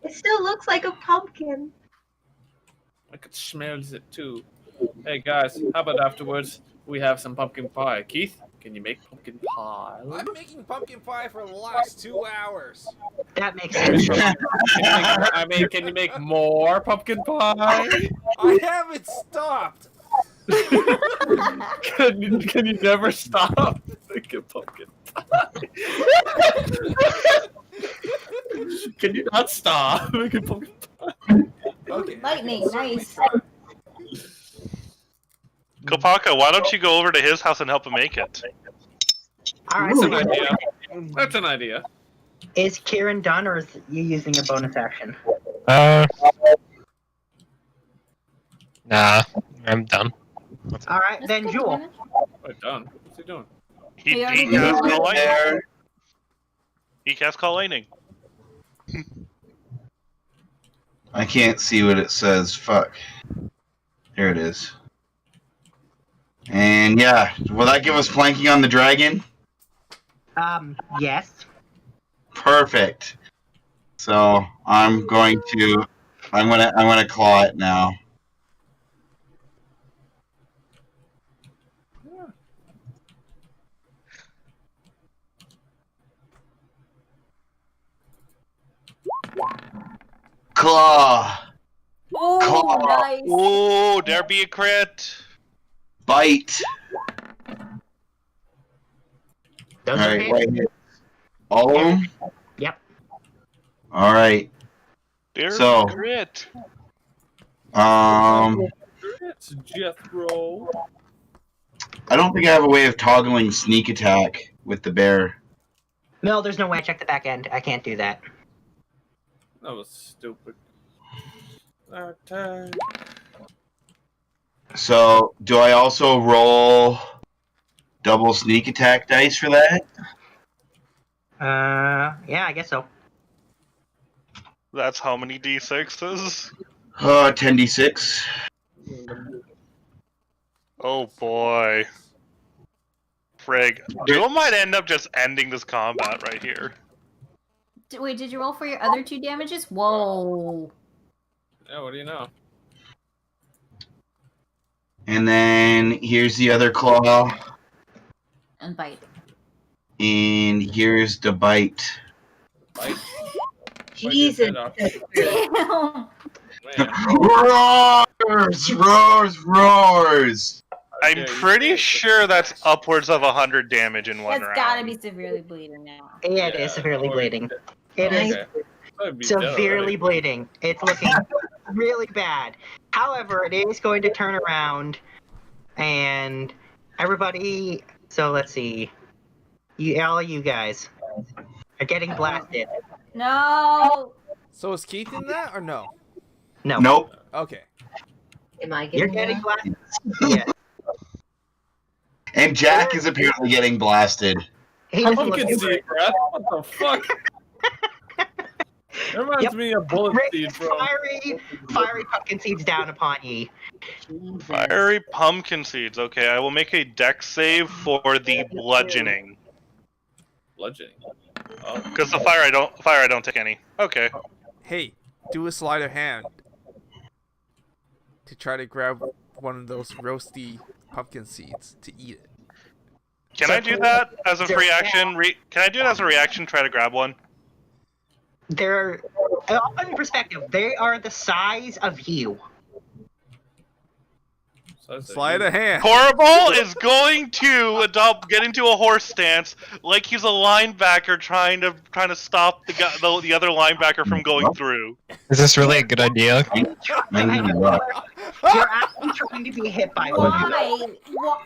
It still looks like a pumpkin. I could smell it too. Hey guys, how about afterwards we have some pumpkin pie? Keith, can you make pumpkin pie? I'm making pumpkin pie for the last 2 hours. That makes sense. Can you make more pumpkin pie? I haven't stopped. Can you never stop making pumpkin pie? Can you not stop making pumpkin pie? Okay. Lightning, nice. Kopaka, why don't you go over to his house and help him make it? Alright, That's so an idea. That's an idea. is Kieran done, or is you using a bonus action? Nah, I'm done. Alright, then Jewel. Wait, done. What's he doing? He already cast did. Call Lightning. He cast Call Lightning. I can't see what it says. Fuck. There it is. And yeah, will that give us flanking on the dragon? Yes. Perfect. So I'm gonna claw it now. Claw. Oh, Claw. nice. Oh, there be a crit. Bite. Those All are right, hit. right here. All of them? Yep. All right. There So- be a crit. It's Jethro. I don't think I have a way of toggling sneak attack with the bear. No, there's no way. I checked the back end. I can't do that. That was stupid. Attack. So, do I also roll double sneak attack dice for that? Yeah, I guess so. That's how many d6s? 10d6. Oh boy. Frig. Duel might end up just ending this combat right here. Wait, did you roll for your other 2 damages? Whoa. Yeah, what do you know? And then here's the other claw. And bite. And here's the bite. Bite. Jesus. Damn. Man. Roars! Roars! I'm pretty sure that's upwards of 100 damage in one That's round. gotta be severely bleeding now. Yeah, it is severely bleeding. It is severely bleeding. It's looking really bad. However, it is going to turn around, and everybody. So let's see. All you guys are getting blasted. No. So is Keith in that or no? No. Nope. Okay. Am I You're getting getting that? blasted. Yeah. And Jack is apparently getting blasted. He doesn't look Pumpkin seed breath? What the fuck? That reminds me of bullet seed, bro. Fiery pumpkin seeds down upon ye. Fiery pumpkin seeds. Okay, I will make a dex save for the bludgeoning. Bludgeoning. Because the fire I don't take any. Okay. Hey, do a sleight of hand to try to grab one of those roasty pumpkin seeds to eat it. Can I do that as a free action? Can I do it as a reaction? Try to grab one. They're, in perspective, they are the size of you. Sleight of hand. Horrible is going to get into a horse stance like he's a linebacker trying to stop the other linebacker from going through. Is this really a good idea? You're actually trying to be hit by one. Why?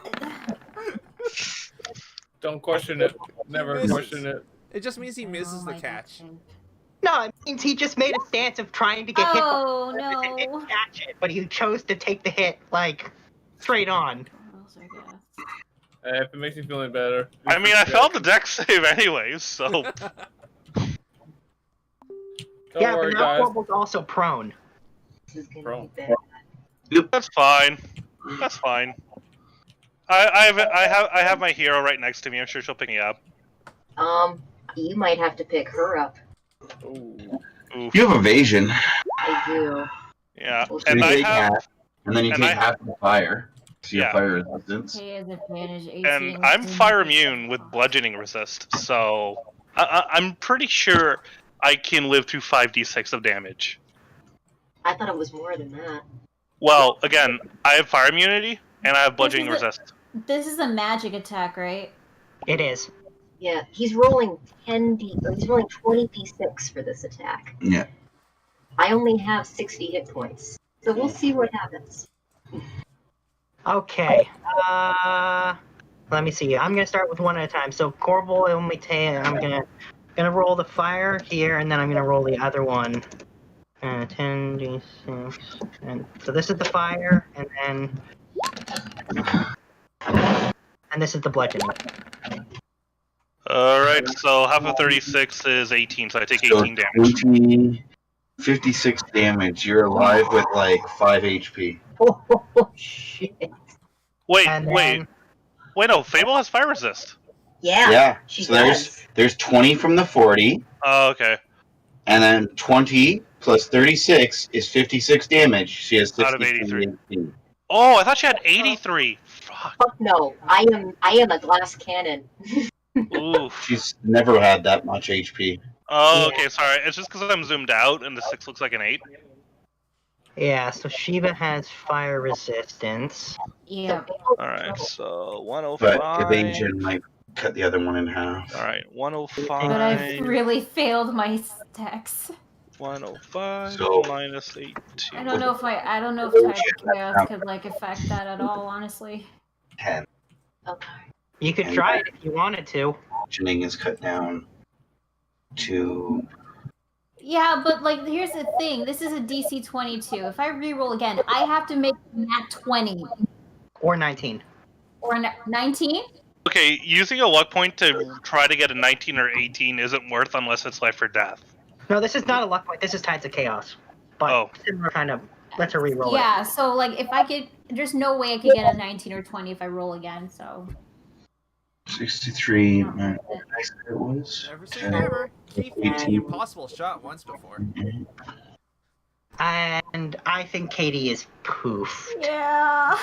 Don't question it. Never question it. It just means he misses the my catch. God. No, it means he just made a stance of trying to get hit by Oh one and didn't no. catch it, but he chose to take the hit, like, straight on. What else I guess? If it makes you feel any better. I mean, I failed the deck save anyways, so. Don't Yeah, worry, but now guys. Corbel's also prone. This is gonna Bro. be bad. That's fine. That's fine. I have my hero right next to me. I'm sure she'll pick me up. You might have to pick her up. Ooh. Oof. You have evasion, I do. Yeah, So and you I take have, half, and then you and take I- half of the fire. So you have Yeah. fire resistance. He has advantage 18. and I'm fire immune with bludgeoning resist, so I'm pretty sure I can live through 5d6 of damage. I thought it was more than that. Well, again, I have fire immunity and I have bludgeoning This is resist. This is a magic attack, right? It is. Yeah, he's rolling 20 d6 for this attack. Yeah. I only have 60 hit points. So we'll see what happens. Okay. Let me see. I'm gonna start with one at a time. So Corbel only take. I'm gonna roll the fire here, and then I'm gonna roll the other one. 10d6. And so this is the fire, and this is the bludgeoning. Alright, so half of 36 is 18, so I take 18 damage. 56 damage. You're alive with like 5 HP. Oh, shit. Wait, And wait. Wait, no, Fable has fire resist. Yeah, she So does. there's 20 from the 40, Oh, okay. and then 20 plus 36 is 56 damage. She has 63 Out of 83. HP. Oh, I thought she had 83. Fuck. Fuck no, I am a glass cannon. Oof. She's never had that much HP. Oh, okay, sorry. It's just because I'm zoomed out and the 6 looks like an 8. Yeah. So Shiva has fire resistance. Yeah. Alright, so But 105. evasion might cut the other one in half. Alright, But 105. I've really failed my stacks. 105 So- minus 18. I don't know if Tides of Chaos could like affect that at all, honestly. 10. Okay. You could try it if you wanted to. Bludgeoning is cut down to. Yeah, but like here's the thing. This is a DC 22. If I reroll again, I have to make nat 20 Or 19. or 19. Okay, using a luck point to try to get a 19 or 18 isn't worth unless it's life or death. No, this is not a luck point. This is Tides of Chaos. But Oh. similar kind of. Let's reroll it. Yeah, so like if I could, there's no way I could get a 19 or 20 if I roll again. So 63. No. Nice it was. Never say never. Keith made the impossible shot once before. And I think Katie is poof. yeah.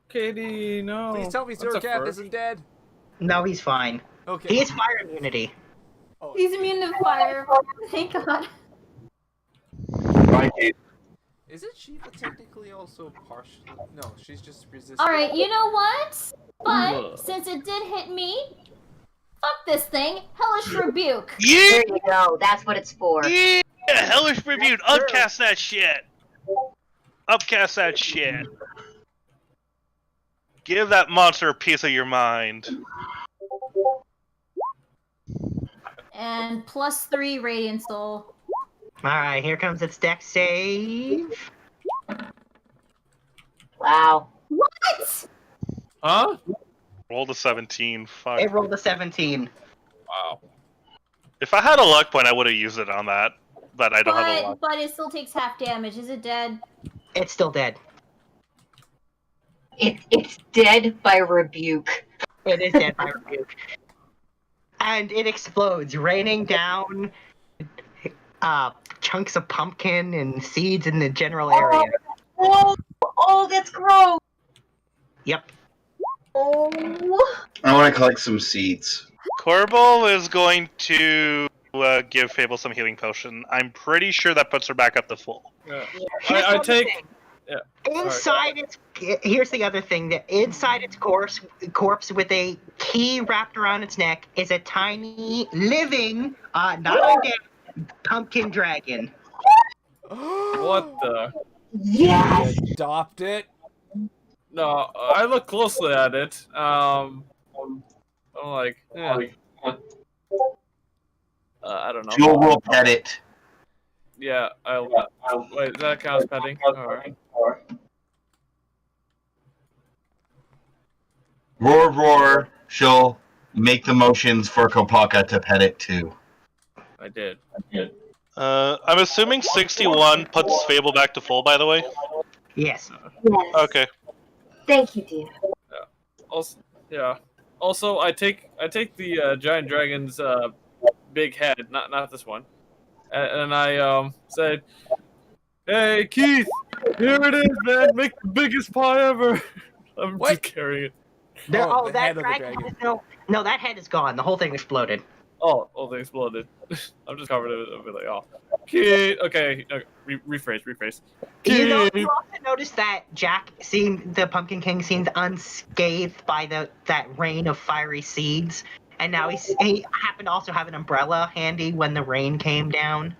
Katie, no. Please tell me That's a Zergap first. isn't dead. No, he's fine. Okay. He has fire immunity. Oh, He's immune to fire. Thank God. Bye, Kate. isn't Shiva technically also partial? No, she's just resistant. All right, you know what? But Ugh. since it did hit me, fuck this thing. Hellish Rebuke. Yeah! There you go. That's what it's for. Yeah! Hellish Rebuke! Upcast that shit! Upcast that shit! Give that monster a piece of your mind. And +3 Radiant Soul. Alright, here comes its deck save. Wow. What? Huh? Roll the 17. Fuck. It rolled a 17. Wow. If I had a luck point, I would have used it on that. But I don't have a luck. But it still takes half damage. Is it dead? It's still dead. It's dead by rebuke. It is dead by rebuke. And it explodes, raining down chunks of pumpkin and seeds in the general area. Oh, that's gross. Yep. Oh. I want to collect some seeds. Corbel is going to give Fable some healing potion. I'm pretty sure that puts her back up to full. Yeah. Here's I the take. thing. Inside its here's the other thing that inside its corpse with a key wrapped around its neck is a tiny living, not undead, pumpkin dragon. What the? Yes! Adopt it. No, I look closely at it. I'm like, yeah. I don't know. Jewel will pet it. Yeah, wait, does that count as petting? Alright. Roar, roar. She'll make the motions for Kopaka to pet it too. I did. I'm assuming 61 puts Fable back to full, by the way. Yes. Yes. Okay. Thank you, dear. Also, yeah. Also, I take the giant dragon's big head, not this one, and I said, "Hey Keith, here it is, man! Make the biggest pie ever." I'm What? just carrying it. There, Oh, oh, the that head of the dragon. dragon. No, that head is gone. The whole thing exploded. Oh, they exploded. I'm just covered in it. I'll be like, oh, Keith. Okay, rephrase. You know, Keith. you also noticed that the Pumpkin King seemed unscathed by that rain of fiery seeds, and now he happened to also have an umbrella handy when the rain came down.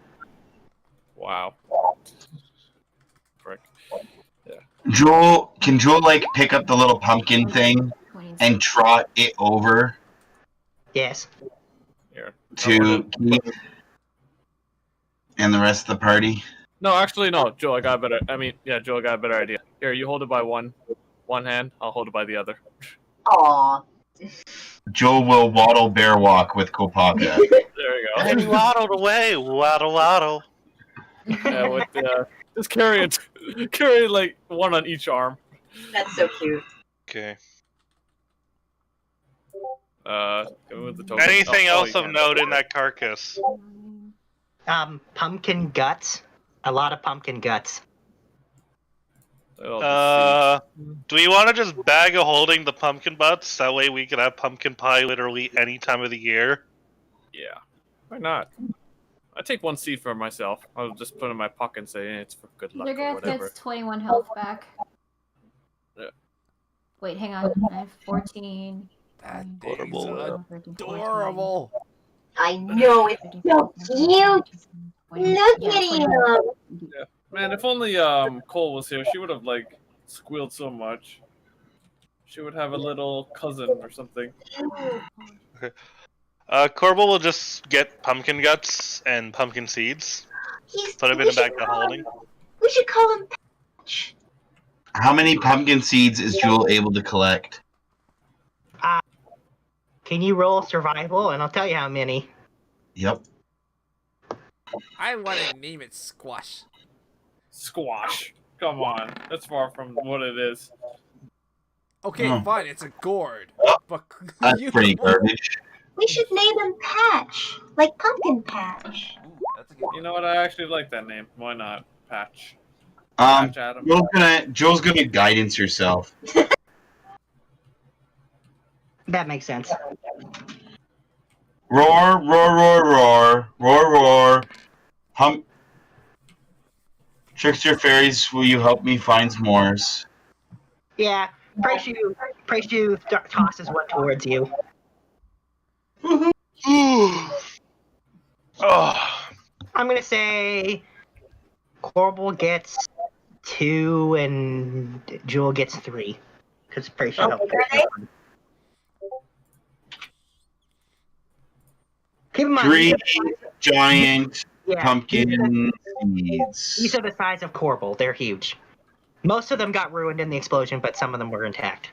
Wow. Frick. Jewel, can Jewel like pick up the little pumpkin thing and trot it over Yes. Here. to Keith and the rest of the party? No, actually, no. Joe, I got a better. Joe, I got a better idea. Here, you hold it by one hand. I'll hold it by the other. Aww. Jewel will waddle bear walk with Kopaka. There we go. And he waddled away. Waddle. Yeah, with just carry it. Carry like one on each arm. That's so cute. Okay. With the token. Anything Oh, else you of can. note in that carcass? Pumpkin guts. A lot of pumpkin guts. Oh, Do we want to just bag of holding the pumpkin butts? That way we can have pumpkin pie literally any time of the year. yeah. Why not? I take one seed for myself. I'll just put it in my pocket and say it's for good luck Your or guy whatever. gets 21 health back. Yeah. Wait, hang on. I have 14. That Adorable. thing's adorable. I know, it's so cute! Look at him! Man, if only Cole was here, she would have like squealed so much. She would have a little cousin or something. Corbel will just get pumpkin guts and pumpkin seeds. Put them in the bag of holding. We should call him Patch. How many pumpkin seeds is Jewel able to collect? Can you roll survival, and I'll tell you how many. Yep. I want to name it Squash. Squash. Come on. That's far from what it is. Okay, fine, it's a gourd. But That's pretty garbage. We should name him Patch, like Pumpkin Patch. You know what? I actually like that name. Why not? Patch. Um, Patch Adam. Joel's gonna guidance herself. That makes sense. Roar, roar, roar, roar, roar, roar. Trickster fairies, will you help me find s'mores? Yeah. Praise you tosses one towards you. Oh. I'm gonna say Corbel gets 2 and Jewel gets 3. Because Praise you helped. Keep in mind, 3 giant yeah, pumpkin seeds. these are the size of Corbel. They're huge. Most of them got ruined in the explosion, but some of them were intact.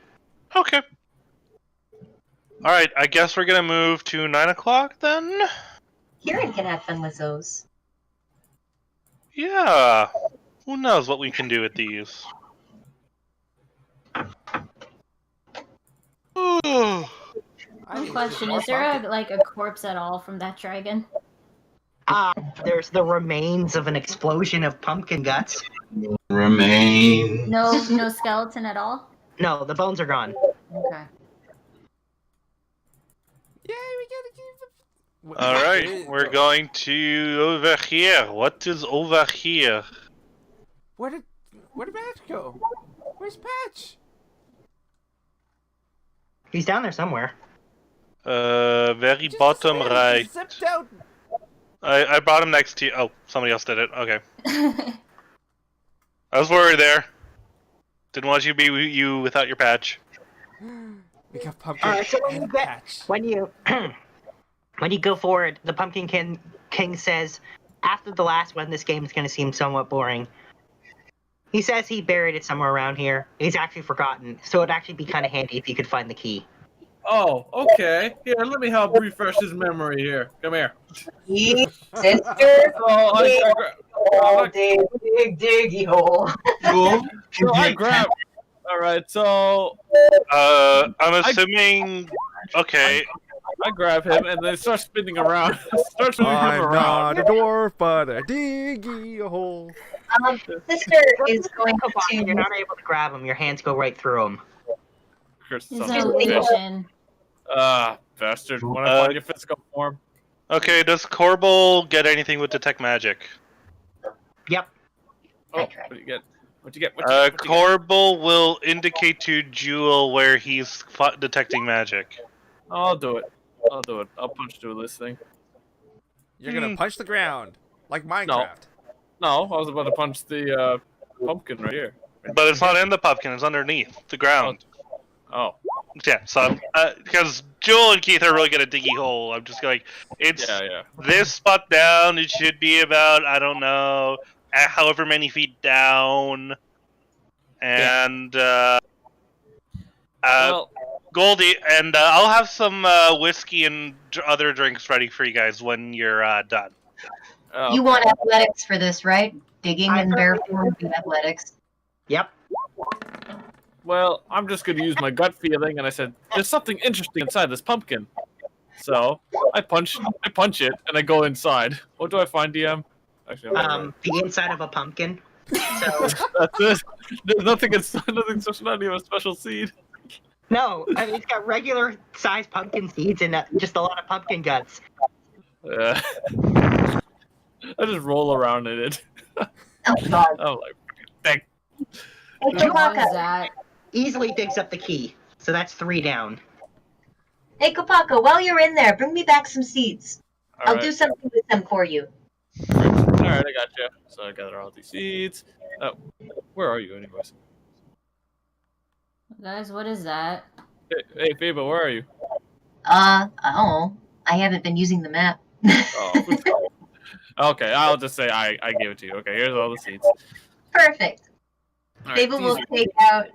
Okay. Alright, I guess we're gonna move to 9 o'clock then? Kieran can have fun with those. Yeah. Who knows what we can do with these? One question: is there a corpse at all from that dragon? There's the remains of an explosion of pumpkin guts. Remain. No skeleton at all. No, the bones are gone. Okay. Yay, we gotta keep Alright, we're going to over here. What is over here? Where did Where'd Patch go? Where's Patch? He's down there somewhere. Very Just bottom disappeared. right. Just zipped out. I brought him next to you. Oh, somebody else did it. Okay. I was worried there. Didn't want you to be you without your patch. We got Pumpkin So when you and get Patch. when you when you go forward, the Pumpkin King says, after the last one, this game is going to seem somewhat boring. He says he buried it somewhere around here. He's actually forgotten, so it'd actually be kind of handy if you could find the key. Oh, okay. Here, let me help refresh his memory here. Come here. Sister, dig, diggy hole. Jewel, So I grabbed. All right, so I'm assuming. Okay. I grab him and then it starts spinning around. Starts spinning him I'm around. not a dwarf, but a diggy hole. Sister is going You're to. not able to grab him. Your hands go right through him. He's Son an of a bitch. illusion. Bastard. When I find your physical form. Okay. Does Corbel get anything with detect magic? Yep. Oh, what do you get? What you get? What you get? Corbel will indicate to Jewel where he's detecting magic. I'll do it. I'll do it. I'll punch through this thing. You're gonna punch the ground like Minecraft. No, I was about to punch the pumpkin right here. But it's not in the pumpkin, it's underneath the ground. Oh. Yeah, so because Joel and Keith are really good at diggy hole, I'm just like, it's this spot down, it should be about, I don't know, however many feet down. And, Goldie, and I'll have some whiskey and other drinks ready for you guys when you're done. You want athletics for this, right? Digging in bear form would be athletics. Yep. Well, I'm just going to use my gut feeling, and I said, there's something interesting inside this pumpkin. So, I punch it, and I go inside. What do I find, DM? Actually, the inside of a pumpkin. So that's it. There's nothing special, not even a special seed. no, I mean, it's got regular sized pumpkin seeds and just a lot of pumpkin guts. Yeah. I just roll around in it. Oh god. I'm like, thank. Hey, Kopaka. That? Easily digs up the key. So that's 3 down. Hey, Kopaka, while you're in there, bring me back some seeds. I'll Alright. do something with them for you. Alright, I got you. So I gather all these seeds. Oh, where are you, anyways? Guys, what is that? Hey, Fable, where are you? I don't know. I haven't been using the map. Oh. Okay, I'll just say I gave it to you. Okay, here's all the seeds. Perfect. Alright, Fable will take out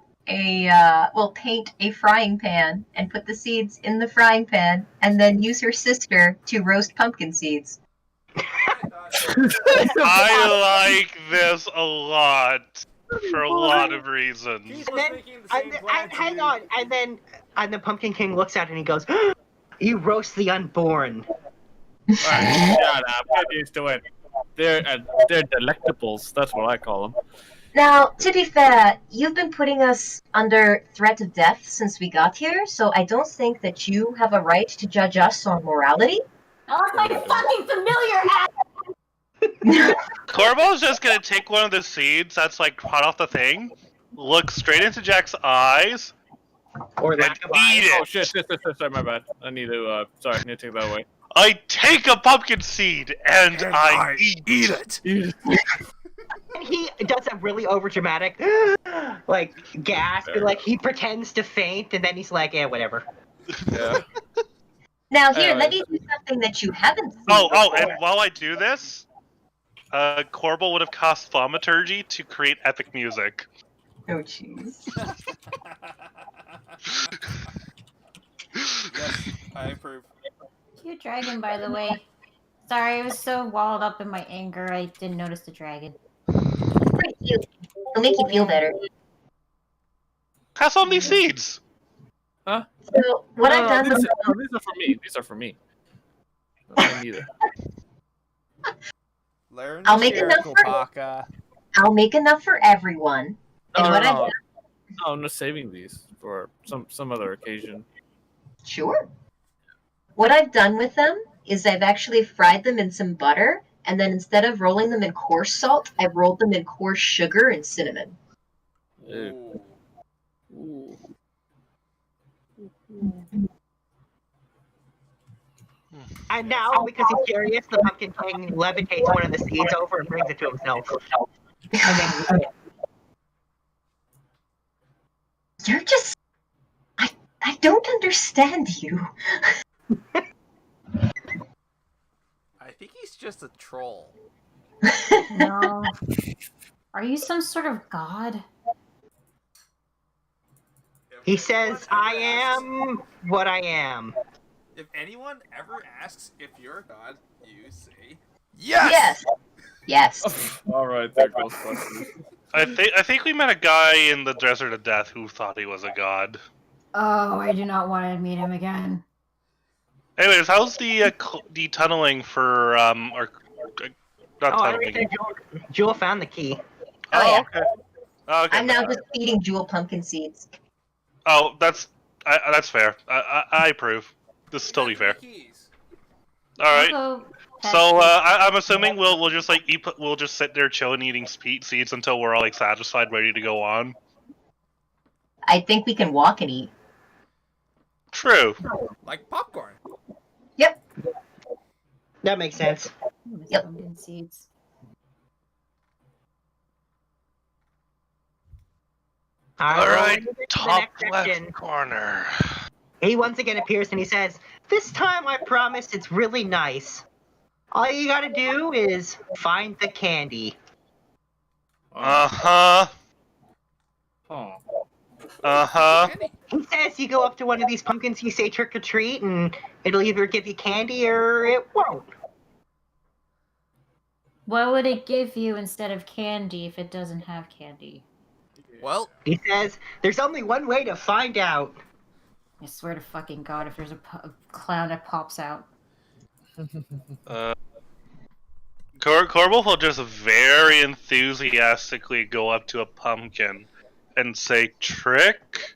will paint a frying pan and put the seeds in the frying pan, and then use her sister to roast pumpkin seeds. I like this a lot for a lot of reasons. Hang on, and the Pumpkin King looks at it and he goes, "You roast the unborn." Alright, shut up. Get used to it. They're delectables. That's what I call them. Now, to be fair, you've been putting us under threat of death since we got here, so I don't think that you have a right to judge us on morality. Oh, my fucking familiar ass! Corbo's just gonna take one of the seeds that's like hot off the thing, look straight into Jack's eyes, or and eat it. Oh shit, sorry, my bad. I need to take that away. I take a pumpkin seed and I eat it. And he does a really overdramatic, like, gasp, and, like, he pretends to faint, and then he's like, yeah, whatever. Yeah. Now, here, let me do something that you haven't seen Oh, before. and while I do this, Corbel would have cast Thaumaturgy to create epic music. Oh, jeez. Yes, I approve. Cute dragon, by the way. Sorry, I was so walled up in my anger, I didn't notice the dragon. Pretty cute. It'll make you feel better. Have some of these seeds. Huh? So, what I've done... These are for me. These are for me. I need it. Learn I'll to make share, enough for... Kopaka. I'll make enough for everyone. And what I've done... No, I'm just saving these for some other occasion. Sure. What I've done with them is I've actually fried them in some butter, and then instead of rolling them in coarse salt, I've rolled them in coarse sugar and cinnamon. Ew. Ooh. And now, because he's curious, the Pumpkin King levitates one of the seeds over and brings it to himself. And then eats it. You're just. I don't understand you. I think he's just a troll. No. Are you some sort of god? He says, I am what I am. If anyone ever asks if you're a god, you say Yes. Yes. All right, there goes Buster. I think we met a guy in the Desert of Death who thought he was a god. Oh, I do not want to meet him again. Anyways, how's the tunneling for or not tunneling? Everything. Jewel found the key. Oh, yeah. Okay. Okay. I'm now just feeding Jewel pumpkin seeds. Oh, that's fair. I approve. This is totally fair. All right. Also, So I'm assuming we'll just like we'll just sit there chilling, eating seeds until we're all like satisfied, ready to go on. I think we can walk and eat. True. like popcorn. Yep. That makes sense. Yep. Pumpkin seeds. All right, well, top the next left section. corner. He once again appears and he says, "This time I promise it's really nice. All you gotta do is find the candy." Uh-huh. Huh. Uh-huh. He says you go up to one of these pumpkins, you say trick or treat, and it'll either give you candy or it won't. What would it give you instead of candy if it doesn't have candy? Well, He says there's only one way to find out. I swear to fucking God, if there's a clown that pops out. Corbel will just very enthusiastically go up to a pumpkin and say trick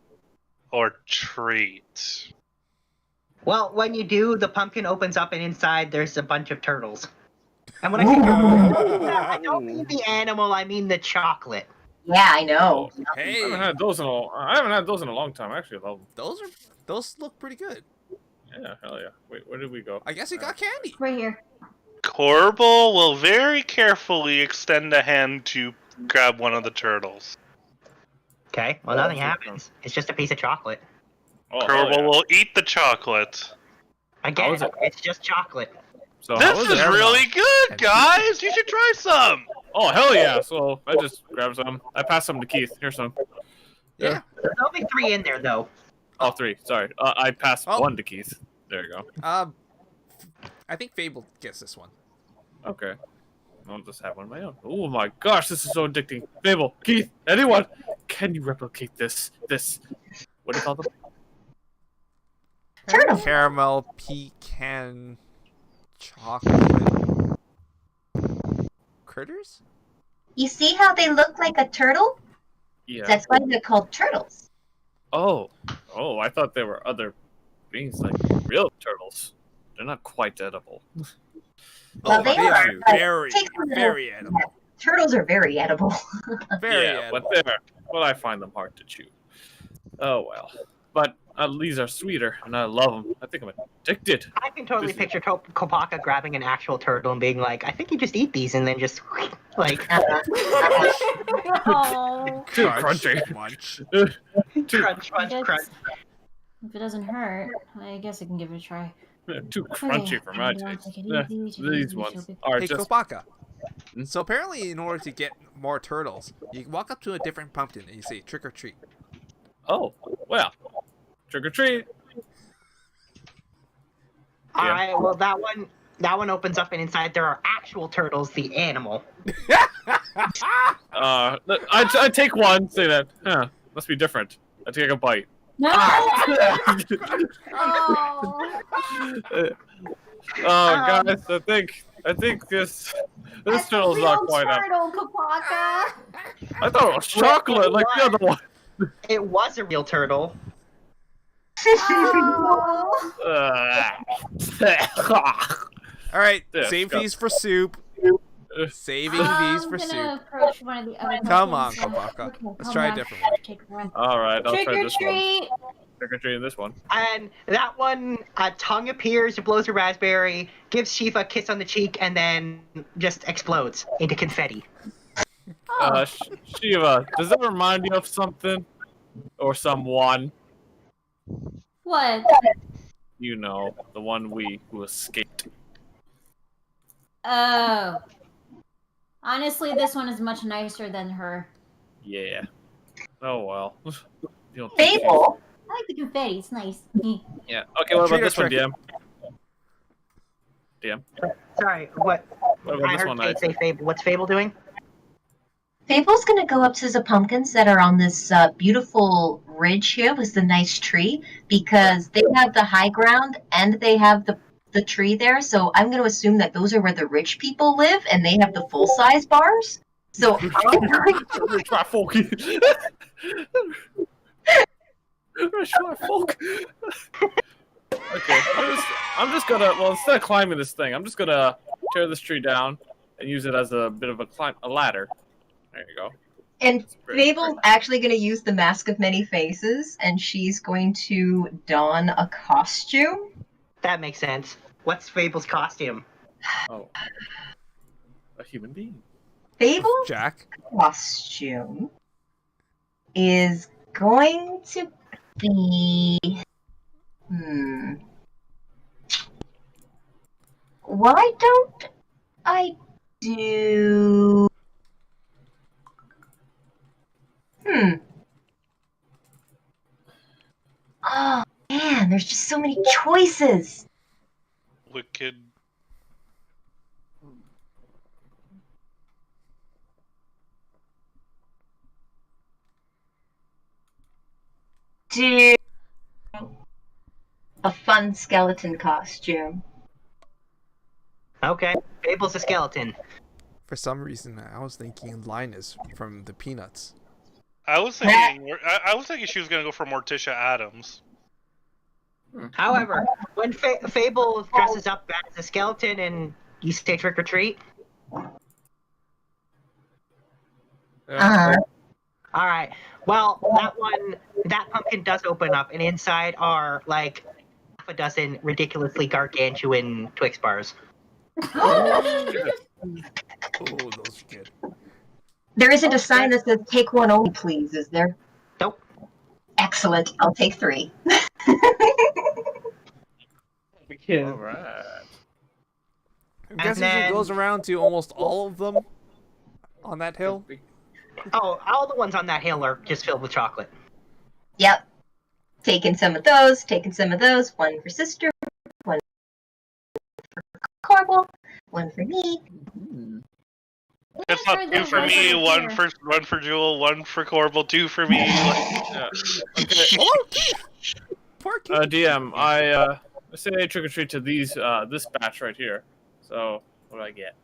or treat. Well, when you do, the pumpkin opens up and inside there's a bunch of turtles. And when I say turtles, I don't mean the animal, I mean the chocolate. Yeah, I know. I hey, haven't had those in a long time. Actually, I love them. those look pretty good. Yeah, hell yeah. Wait, where did we go? I guess he got candy. Right here. Corbel will very carefully extend a hand to grab one of the turtles. Okay, well, nothing happens. It's just a piece of chocolate. Oh, hell Corbel yeah. will eat the chocolate. Again, is it? it's just chocolate. So how This is is it? really good, guys! You should try some! Oh, hell yeah. So I just grabbed some. I passed some to Keith. Here's some. Yeah. There's only 3 in there, though. Oh, 3. Sorry. I passed Oh. 1 to Keith. There you go. I think Fable gets this one. Okay. I'll just have one of my own. Oh my gosh, this is so addicting. Fable, Keith, anyone, can you replicate this? What do you call them? Turtle. Caramel pecan chocolate critters? You see how they look like a turtle? Yeah. That's why they're called turtles. Oh, I thought there were other beings like real turtles. They're not quite edible. Well, they are, but very, take a little- very edible. Turtles are very edible. Very yeah, edible. but I find them hard to chew. Oh well. But these are sweeter, and I love them. I think I'm addicted. I can totally picture Kopaka grabbing an actual turtle and being like, I think you just eat these, and then just, like, Oh. Too crunchy. Munch. crunch, crunch, That's- crunch. If it doesn't hurt, I guess I can give it a try. Too crunchy for my taste. These ones are Hey, just. Kopaka. So apparently, in order to get more turtles, you walk up to a different pumpkin and you say trick or treat. Oh, well. Trick or treat. All right, well, that one opens up, and inside there are actual turtles, the animal. I take one. Say that. Huh? Must be different. I take a bite. No! Oh, guys, I think this That's a turtle's real not quite up. turtle, Kopaka. I thought it was chocolate, like the other one. It was a real turtle. Oh. All right, Yeah, save go. these for soup. Saving these for I'm soup. gonna approach one of the other Come on, pumpkins. Kopaka. Okay, Let's calm try a down. different one. Take a breath. All right, I'll Trick try or this one. treat! Trick or treat in this one. And that one, a tongue appears, blows a raspberry, gives Shiva a kiss on the cheek, and then just explodes into confetti. Oh, Shiva, does that remind you of something? Or someone? what? You know, the one who escaped. Oh. Honestly, this one is much nicer than her. Yeah. Oh well. You don't think Fable? I like the confetti, it's nice. Yeah. Okay, what Treat about or this one, trick? DM? DM. Sorry, what? What about I this heard one? Kate say Fable. What's Fable doing? Fable's gonna go up to the pumpkins that are on this beautiful ridge here with the nice tree because they have the high ground and they have the tree there. So I'm gonna assume that those are where the rich people live and they have the full size bars. So I'm going to Rich white folk. Rich white folk. Okay, I'm just gonna. Well, instead of climbing this thing, I'm just gonna tear this tree down and use it as a bit of a ladder. There you go. And Fable's actually going to use the Mask of Many Faces, and she's going to don a costume. That makes sense. What's Fable's costume? Oh, a human being. Fable's Jack. costume is going to be... Why don't I do... Oh, man, there's just so many choices. Wicked. Do a fun skeleton costume. Okay, Fable's a skeleton. For some reason, I was thinking Linus from the Peanuts. I was thinking she was gonna go for Morticia Adams. However, when Fable dresses up as a skeleton and you say trick or treat. Uh-huh. All right. Well, that pumpkin does open up, and inside are like half a dozen ridiculously gargantuan Twix bars. Oh, those are good. There isn't a sign that says "Take one only, please," is there? Nope. Excellent. I'll take 3. All right. I'm guessing then- she goes around to almost all of them on that hill. Oh, all the ones on that hill are just filled with chocolate. Yep. Taking some of those. Taking some of those. 1 for sister. 1 for Corbel. 1 for me. It's not 2 for me, one for Jewel, 1 for Corbel, 2 for me. Yeah. Okay. DM, I say trick or treat to these this batch right here. So what do I get?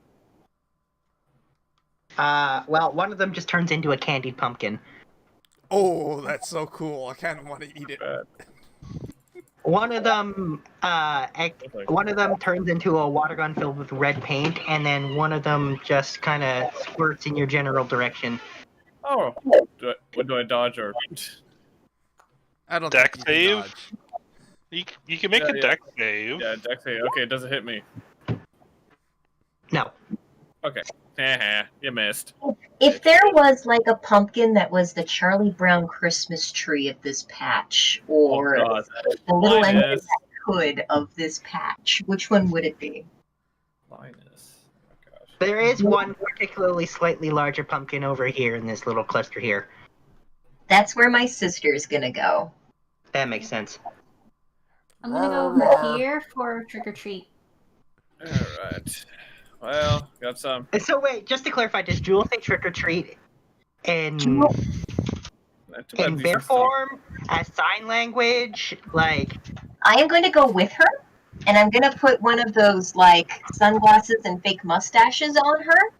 Well, one of them just turns into a candied pumpkin. Oh, that's so cool! I kind of want to eat it. One of them turns into a water gun filled with red paint, and then one of them just kind of squirts in your general direction. Oh, what do I dodge or? I don't Deck think you can save? dodge. You can make a deck save. Yeah, deck save. Okay, it doesn't hit me. No. Okay. You missed. If there was like a pumpkin that was the Charlie Brown Christmas tree of this patch, or Oh, God. the little end Linus. hood of this patch, which one would it be? Linus. Oh, gosh. There is one particularly slightly larger pumpkin over here in this little cluster here. That's where my sister's gonna go. That makes sense. I'm gonna go over here for trick or treat. Alright. Well, got some. So wait, just to clarify, does Jewel say trick or treat in bear form, as sign language, like? I am going to go with her, and I'm going to put one of those like sunglasses and fake mustaches on her,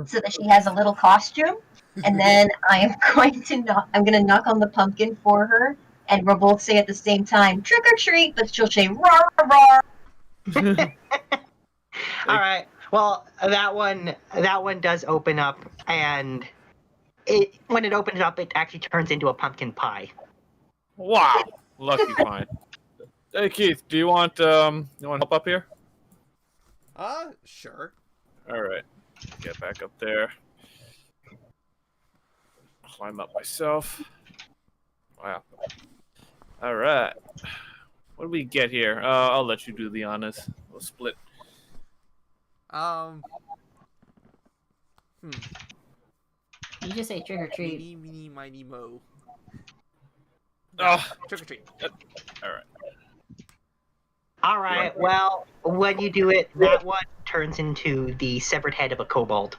so that she has a little costume. And then I am going to knock on the pumpkin for her, and we'll both say at the same time trick or treat, but she'll say roar roar. All right. Well, that one does open up, and when it opens up, it actually turns into a pumpkin pie. Wow, lucky find. Hey Keith, do you want help up here? Sure. All right, get back up there. Climb up myself. Wow. All right. What do we get here? I'll let you do the honors. We'll split. You just say trick or treat. Meeny, meeny, miny, mo. Oh, Trick or treat. all right. All right. Well, when you do it, that one turns into the severed head of a kobold.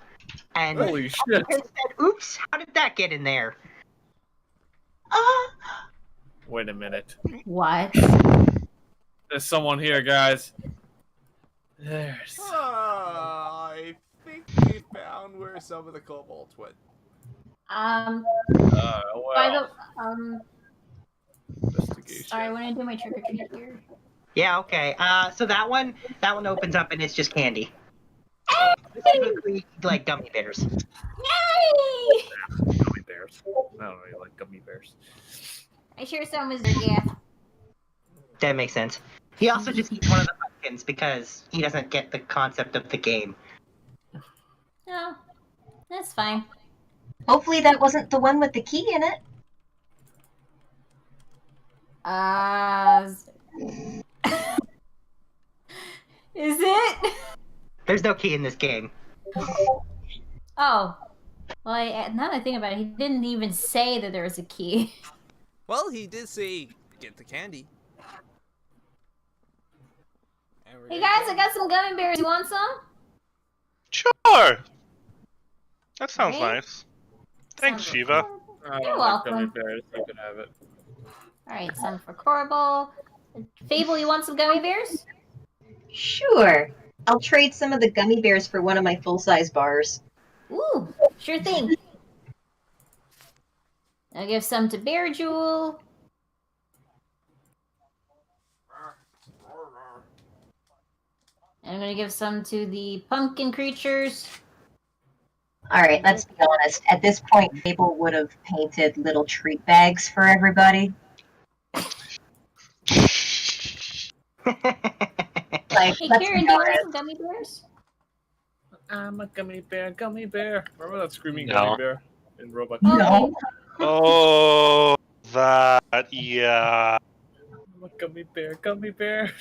And Holy shit! Pumpkin said, "Oops! How did that get in there?" Wait a minute. What? There's someone here, guys. There's. I think we found where some of the kobolds went. Well. By the Investigation. sorry, I want to do my trick or treat here. Yeah. Okay. So that one opens up, and it's just candy. Specifically, like gummy bears. Yay! Gummy bears. I don't really like gummy bears. I share some with Zergath. That makes sense. He also just eats one of the pumpkins because he doesn't get the concept of the game. No, that's fine. Hopefully that wasn't the one with the key in it. Is it? There's no key in this game. Oh. Well, now that I think about it, he didn't even say that there was a key. Well, he did say, get the candy. Hey guys, I got some gummy bears. You want some? Sure. That sounds Right? nice. Thanks, Sounds Shiva. I You're don't like gummy welcome. bears. You can have it. Alright, some for Corbel. Fable, you want some gummy bears? Sure. I'll trade some of the gummy bears for one of my full-size bars. Ooh, sure thing. I'll give some to Bear Jewel. And I'm gonna give some to the pumpkin creatures. Alright, let's be honest. At this point, Fable would have painted little treat bags for everybody. Like, Hey let's Karen, be do you want honest. some gummy bears? I'm a gummy bear, gummy bear. Remember that screaming No. gummy bear in Robot? No. Oh, that, yeah. I'm a gummy bear, gummy bear.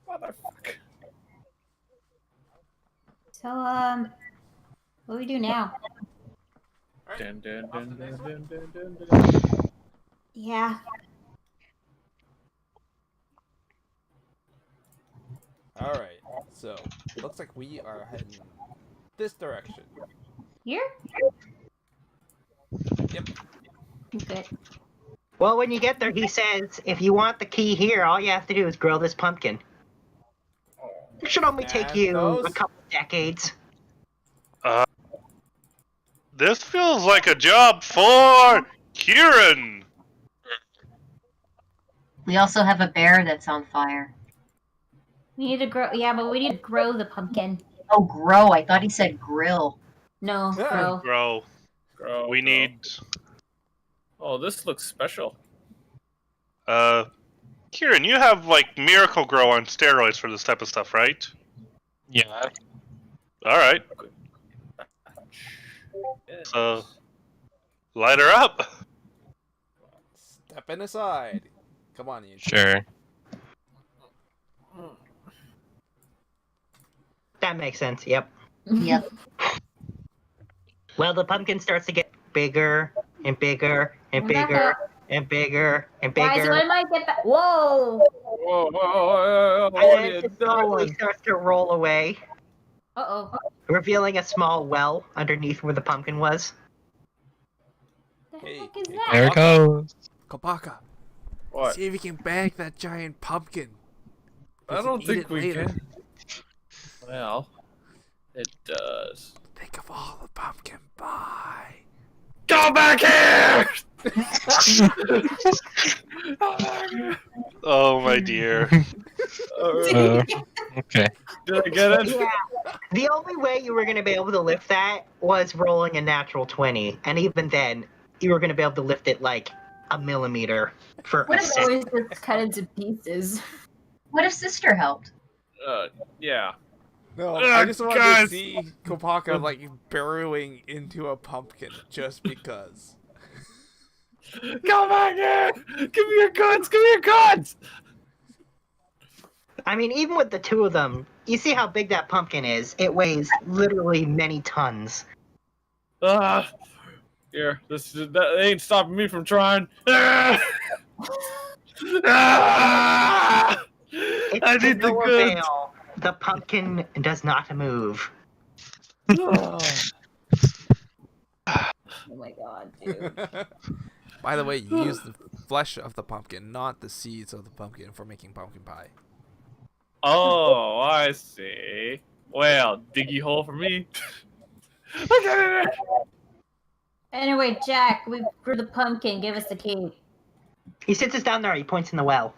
Motherfucker. So, what do we do now? Dun, dun, dun, dun, dun, dun, dun, dun. Yeah. Alright, so looks like we are heading this direction. Here? Yep. Okay. Well, when you get there, he says, if you want the key here, all you have to do is grow this pumpkin. It should only take And you those? a couple decades. This feels like a job for Kieran. We also have a bear that's on fire. We need to grow. Yeah, but we need to grow the pumpkin. Oh, grow. I thought he said grill. No, Yeah. grow. Bro, Grow, we grow. need, Oh, this looks special. Kieran, you have, like, Miracle Grow on steroids for this type of stuff, right? Yeah. Alright, Yes. so, light her up. Stepping aside. Come on, you. Sure. That makes sense, yep. Yep. Well, the pumpkin starts to get bigger and bigger and bigger and bigger and Guys, bigger. when might get back? Whoa! Whoa, whoa, whoa, what And are then you it slowly doing? starts to roll away, Uh-oh. revealing a small well underneath where the pumpkin was. The Hey, heck is hey, that? There it goes. Kobaka, What? see if you can bag that giant pumpkin. I don't eat think it we later. can. Well, it does. Think of all the pumpkin pie. Go back here! Oh my dear. Alright. Okay. Did I get it? Yeah. The only way you were going to be able to lift that was rolling a natural 20. And even then, you were going to be able to lift it like a millimeter for What a if second. always gets cut into pieces? What if Sister helped? Yeah. No, I just wanted to guys. see Kopaka like burrowing into a pumpkin just because. Come back here! Give me your guns! Give me your guns! I mean, even with the two of them, you see how big that pumpkin is. It weighs literally many tons. Here, that ain't stopping me from trying. I It's to need the no goods. avail. The pumpkin does not move. Oh my god, dude. By the way, you use the flesh of the pumpkin, not the seeds of the pumpkin, for making pumpkin pie. Oh, I see. Well, diggy hole for me. Look at it! Anyway, Jack, we grew the pumpkin. Give us the key. He sits us down there. He points in the well.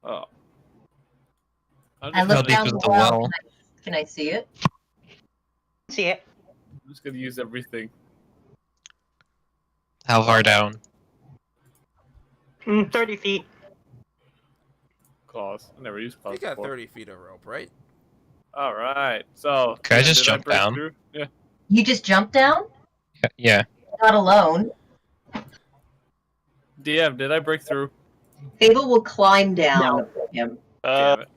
Oh. I How look deep down is the the well. well? Can I see it? See it? I'm just gonna use everything. How far down? 30 feet. Claws. I never used claws You got before. 30 feet of rope, right? Alright, so... Can I just did jump break down? through? Yeah. You just jumped down? Yeah. Not alone. DM, did I break through? Fable will climb down No. with him. Damn it.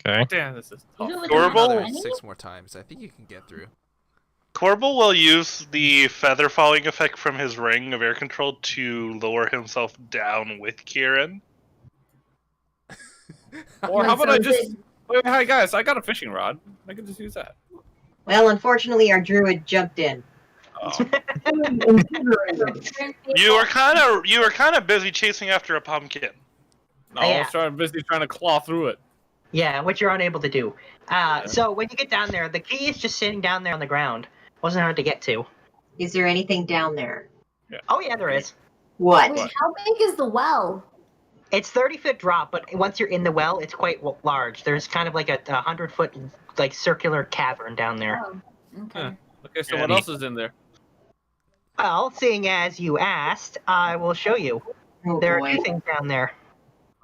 Okay. Damn, this is tough. Even with Adorable. the Another money? 6 more times. I think you can get through. Corbel will use the feather falling effect from his ring of air control to lower himself down with Kieran. Or how Wait, about so I is just... it- Wait, hi guys, I got a fishing rod. I can just use that. Well, unfortunately, our druid jumped in. Oh. You were kind of busy chasing after a pumpkin. No, I was busy trying to claw through it. Yeah, which you're unable to do. So when you get down there, the key is just sitting down there on the ground. Wasn't hard to get to. Is there anything down there? Yeah. Oh yeah, there is. What? Wait, how big is the well? It's 30-foot drop, but once you're in the well, it's quite large. There's kind of like a 100-foot like circular cavern down there. Oh, okay. Yeah. Okay, so Yeah. what else is in there? Well, seeing as you asked, I will show you. Oh, There boy. are two things down there.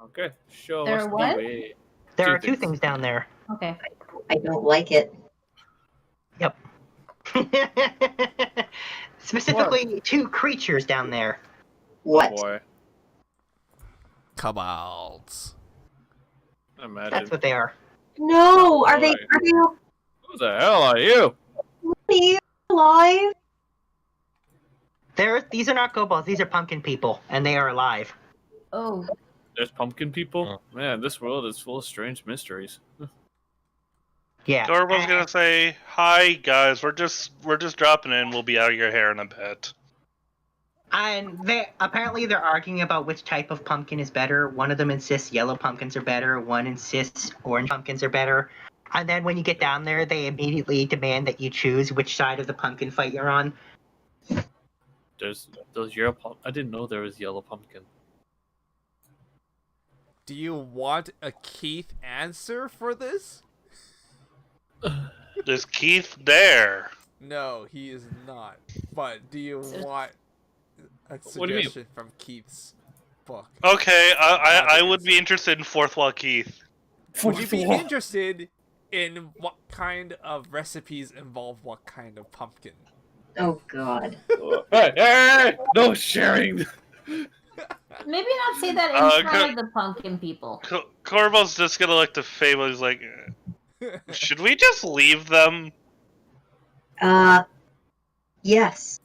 Okay, show There us are the what? way. There Two are two things. things down there. Okay. I don't like it. Yep. Specifically, two creatures down there. What? Oh boy, Kobolds. imagine. That's what they are. No! Are they? Boy. Are you? Who the hell are you? Are you alive? These are not kobolds. These are pumpkin people, and they are alive. Oh, There's pumpkin people? Man, this world is full of strange mysteries. Yeah. Corbel's gonna say, "Hi guys, we're just dropping in. We'll be out of your hair in a bit." And they're arguing about which type of pumpkin is better. One of them insists yellow pumpkins are better. One insists orange pumpkins are better. And then when you get down there, they immediately demand that you choose which side of the pumpkin fight you're on. There's those yellow pumpkin. I didn't know there was yellow pumpkin. Do you want a Keith answer for this? Is Keith there? No, he is not. But do you want a What do you mean? suggestion from Keith's book? Okay, I would be interested in fourth wall Keith. Would you be interested in what kind of recipes involve what kind of pumpkin? Oh God. Hey, no sharing. maybe not say that in front of the pumpkin people. Corbel's just gonna look to Fable. He's like, "Should we just leave them?" Yes.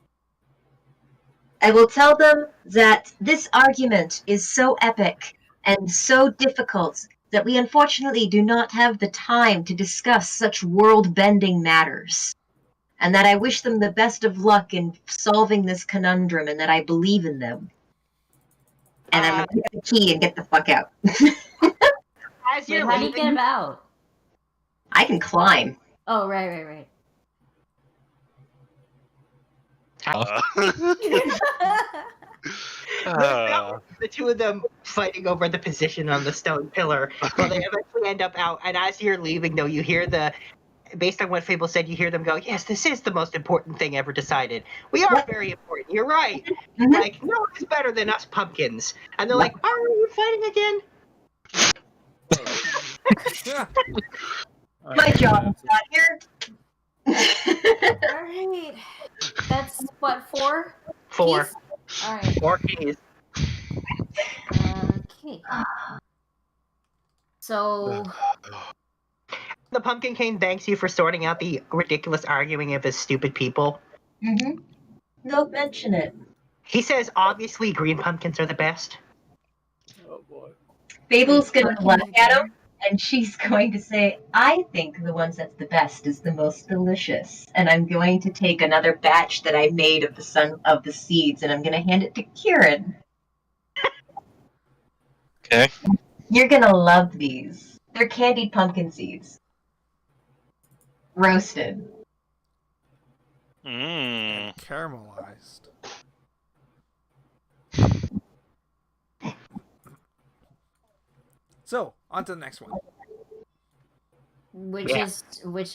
I will tell them that this argument is so epic and so difficult that we unfortunately do not have the time to discuss such world-bending matters. And that I wish them the best of luck in solving this conundrum and that I believe in them. And I'm gonna take the key and get the fuck out. As Wait, you're how do you get leaving, about? I can climb. Oh, right. The two of them fighting over the position on the stone pillar. Well, they eventually end up out, and as you're leaving, though, you hear based on what Fable said, you hear them go, "Yes, this is the most important thing ever decided. We are very important. You're right. Mhm. Like, no one is better than us pumpkins." And they're like, "Why are you fighting again?" My job is not here. All right. That's what, 4? 4. Keys? All right. 4 keys. Okay. So, The Pumpkin King thanks you for sorting out the ridiculous arguing of his stupid people. Don't mention it. He says, obviously, green pumpkins are the best. Oh boy. Fable's gonna look at him, and she's going to say, "I think the ones that's the best is the most delicious." And I'm going to take another batch that I made of the seeds, and I'm gonna hand it to Kieran. Okay. You're gonna love these. They're candied pumpkin seeds, roasted. Mmm. Caramelized. So, on to the next one. which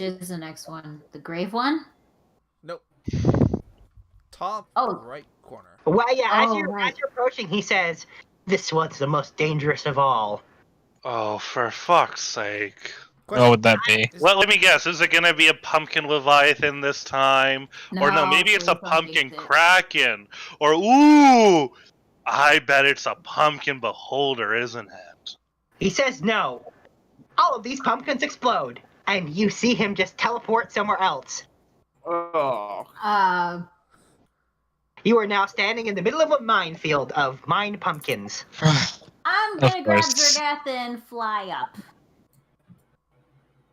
is the next one? The grave one? Nope. Top Oh. right corner. Well, yeah, as Oh, you're right. approaching, he says, "This one's the most dangerous of all." Oh, for fuck's sake. What would that be? Is- Well, let me guess. Is it going to be a pumpkin Leviathan this time? Or no, maybe it's a please don't pumpkin jinx it. Kraken. Or, ooh, I bet it's a pumpkin beholder, isn't it? He says no. All of these pumpkins explode, and you see him just teleport somewhere else. Oh. You are now standing in the middle of a minefield of mined pumpkins. I'm Of gonna grab course. Zergath and fly up.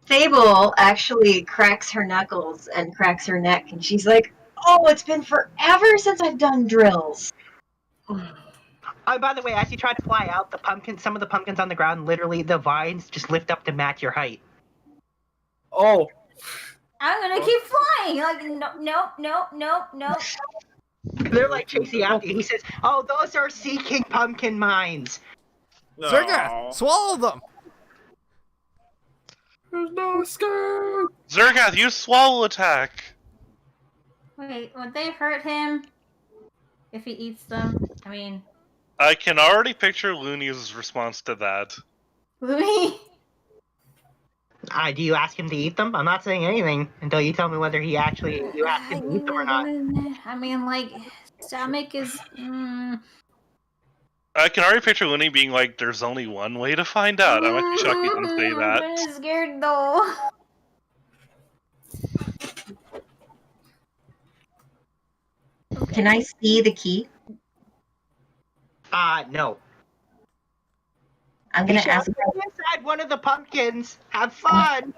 Fable actually cracks her knuckles and cracks her neck, and she's like, "Oh, it's been forever since I've done drills." Oh, by the way, as you try to fly out, some of the pumpkins on the ground, literally the vines just lift up to match your height. Oh. I'm gonna keep flying. Like, no. They're like chasing after you. He says, "Oh, those are Sea King pumpkin mines." No. Zergath, swallow them! There's no escape. Zergath, use swallow attack. Wait, would they hurt him if he eats them? I mean, I can already picture Looney's response to that. Louis. Do you ask him to eat them? I'm not saying anything until you tell me whether you ask him to eat them or not. I mean, like, stomach is. I can already picture Looney being like, "There's only one way to find out." I'm actually shocked he didn't say I'm that. kind of scared though. Can I see the key? No. I'm gonna You ask. shall go inside one of the pumpkins. Have fun.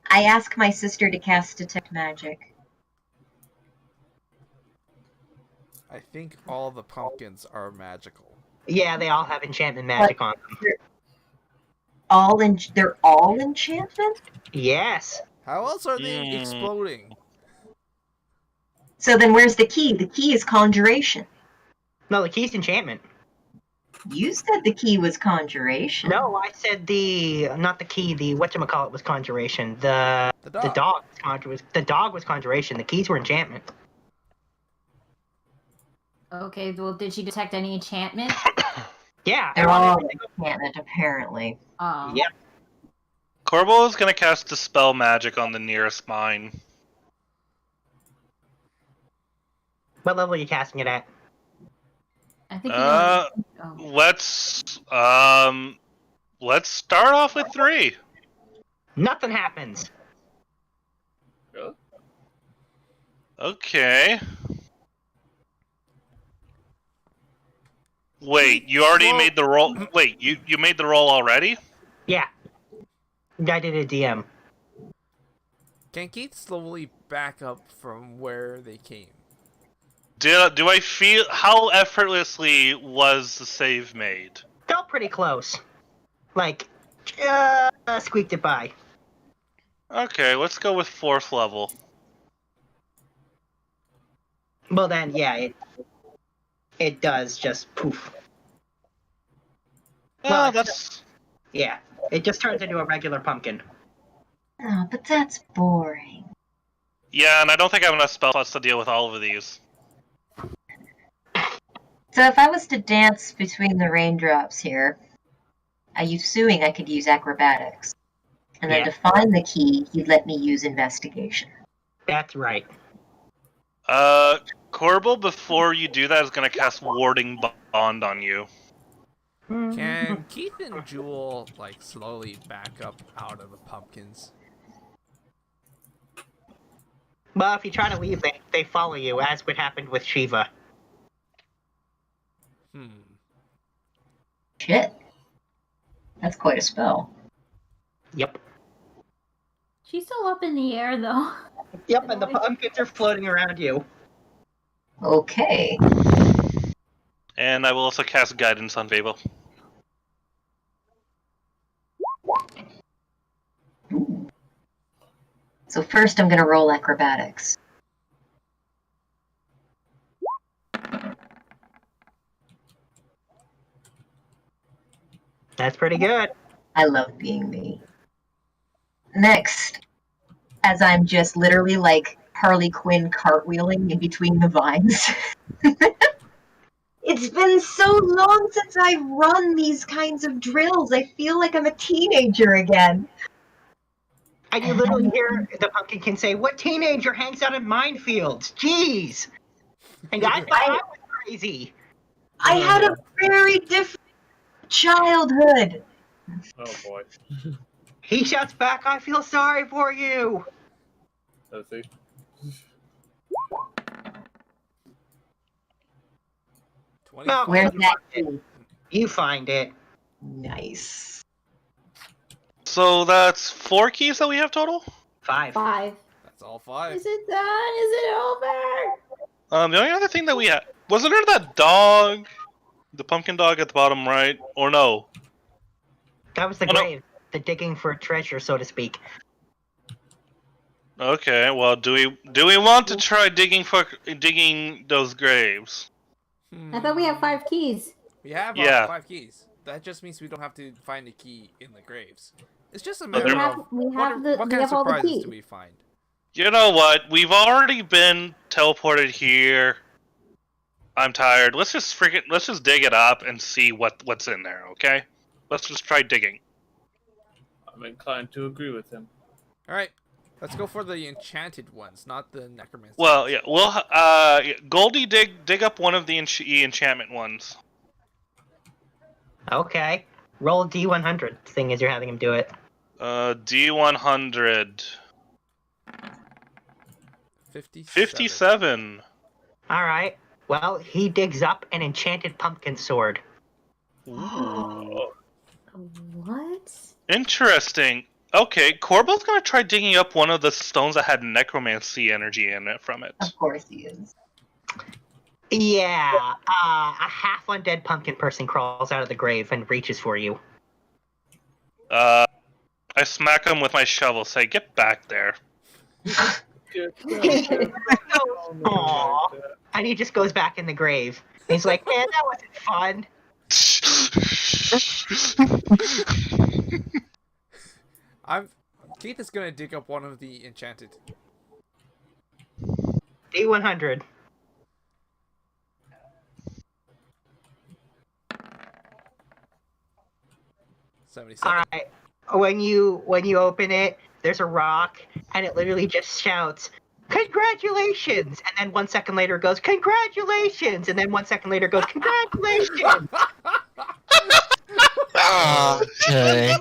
I ask my sister to cast Detect Magic. I think all the pumpkins are magical. Yeah, they all have enchantment magic on them. They're all enchantment? Yes. How else are they exploding? So then where's the key? The key is conjuration. No, the key's enchantment. You said the key was conjuration. No, I said not the key, the whatchamacallit was conjuration. The dog was conjuration. The keys were enchantment. Okay, well, did she detect any enchantment? Yeah. They're all enchantment, apparently. Yep. Corbo is gonna cast Dispel Magic on the nearest mine. What level are you casting it at? I think. Let's start off with 3. Nothing happens. Really? Okay. Wait, you already made the roll. Wait, you made the roll already? Yeah. I did a DM. Can Keith slowly back up from where they came? Do I feel how effortlessly was the save made? Felt pretty close. Like, squeaked it by. Okay, let's go with 4th level. Well then, yeah. it does just poof. Oh, Well, that's yeah, it just turns into a regular pumpkin. Oh, but that's boring. yeah, and I don't think I have enough spell slots to deal with all of these. So if I was to dance between the raindrops here, are you assuming I could use acrobatics? And then Yeah. to find the key, you'd let me use investigation. That's right. Corbel, before you do that, is going to cast Warding Bond on you. Can Keith and Jewel like slowly back up out of the pumpkins? Well, if you try to leave, they follow you, as what happened with Shiva. Shit. That's quite a spell. Yep. She's still up in the air, though. Yep, and the pumpkins are floating around you. Okay. And I will also cast Guidance on Fable. So first I'm going to roll acrobatics. That's pretty good. I love being me. Next, as I'm just literally like Harley Quinn cartwheeling in between the vines. It's been so long since I've run these kinds of drills. I feel like I'm a teenager again. And you literally hear the pumpkin can say, "What teenager hangs out in minefields? Jeez!" And I thought I was crazy. I had a very different childhood. Oh boy. He shouts back, "I feel sorry for you." Does he? Well, Where's you that find it. You find it. Nice. So that's 4 keys that we have total? 5. 5. That's all 5. Is it done? Is it over? The only other thing that we had... Wasn't there that dog? The pumpkin dog at the bottom right? Or no? That was the grave. The digging for treasure, so to speak. Okay, well, do we want to try digging those graves? I thought we had 5 keys. We have Yeah. 5 keys. That just means we don't have to find a key in the graves. It's just a But matter there- of what kind of all the surprises keys. do we find? You know what? We've already been teleported here. I'm tired. Let's just dig it up and see what's in there, okay? Let's just try digging. I'm inclined to agree with him. All right, let's go for the enchanted ones, not the necromancy. Well, yeah, Goldie, dig up one of the enchantment ones. Okay. Roll D100, seeing as you're having him do it. D100. 57. Alright. Well, he digs up an enchanted pumpkin sword. Ooh. What? Interesting. Okay, Corbel's gonna try digging up one of the stones that had necromancy energy in it from it. Of course he is. Yeah, a half undead pumpkin person crawls out of the grave and reaches for you. I smack him with my shovel, say, "Get back there." Aww. And he just goes back in the grave. He's like, "Man, that wasn't fun." Keith is gonna dig up one of the enchanted. D100. Alright. When you open it, there's a rock, and it literally just shouts, "Congratulations!" And then 1 second later it goes, "Congratulations!" And then 1 second later it goes, "Congratulations!" Okay.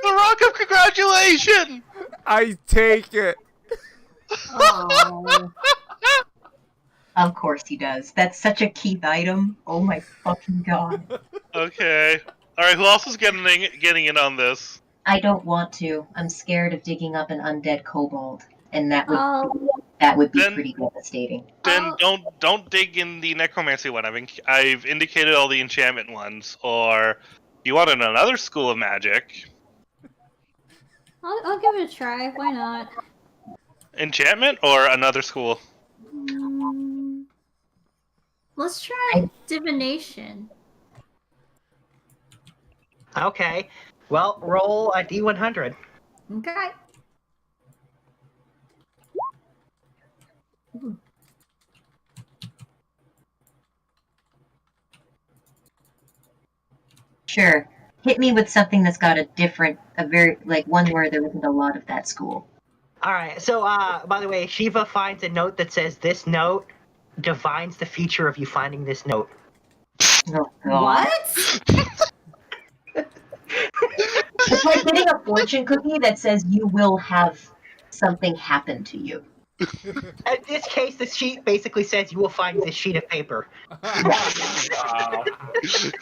The rock of congratulation! I take it. Oh. Of course he does. That's such a Keith item. Oh my fucking god. Okay. Alright, who else is getting in on this? I don't want to. I'm scared of digging up an undead kobold, and that would be Then- pretty devastating. Then don't dig in the necromancy one. I've indicated all the enchantment ones. Or you want another school of magic? I'll give it a try. Why not? Enchantment or another school? Let's try divination. Okay. Well, roll a D100. Okay. Ooh. Sure. Hit me with something that's got a very, like, one where there isn't a lot of that school. All right. So, by the way, Shiva finds a note that says this note divines the future of you finding this note. Oh, God. What? It's like getting a fortune cookie that says you will have something happen to you. In this case, the sheet basically says you will find this sheet of paper. Wow.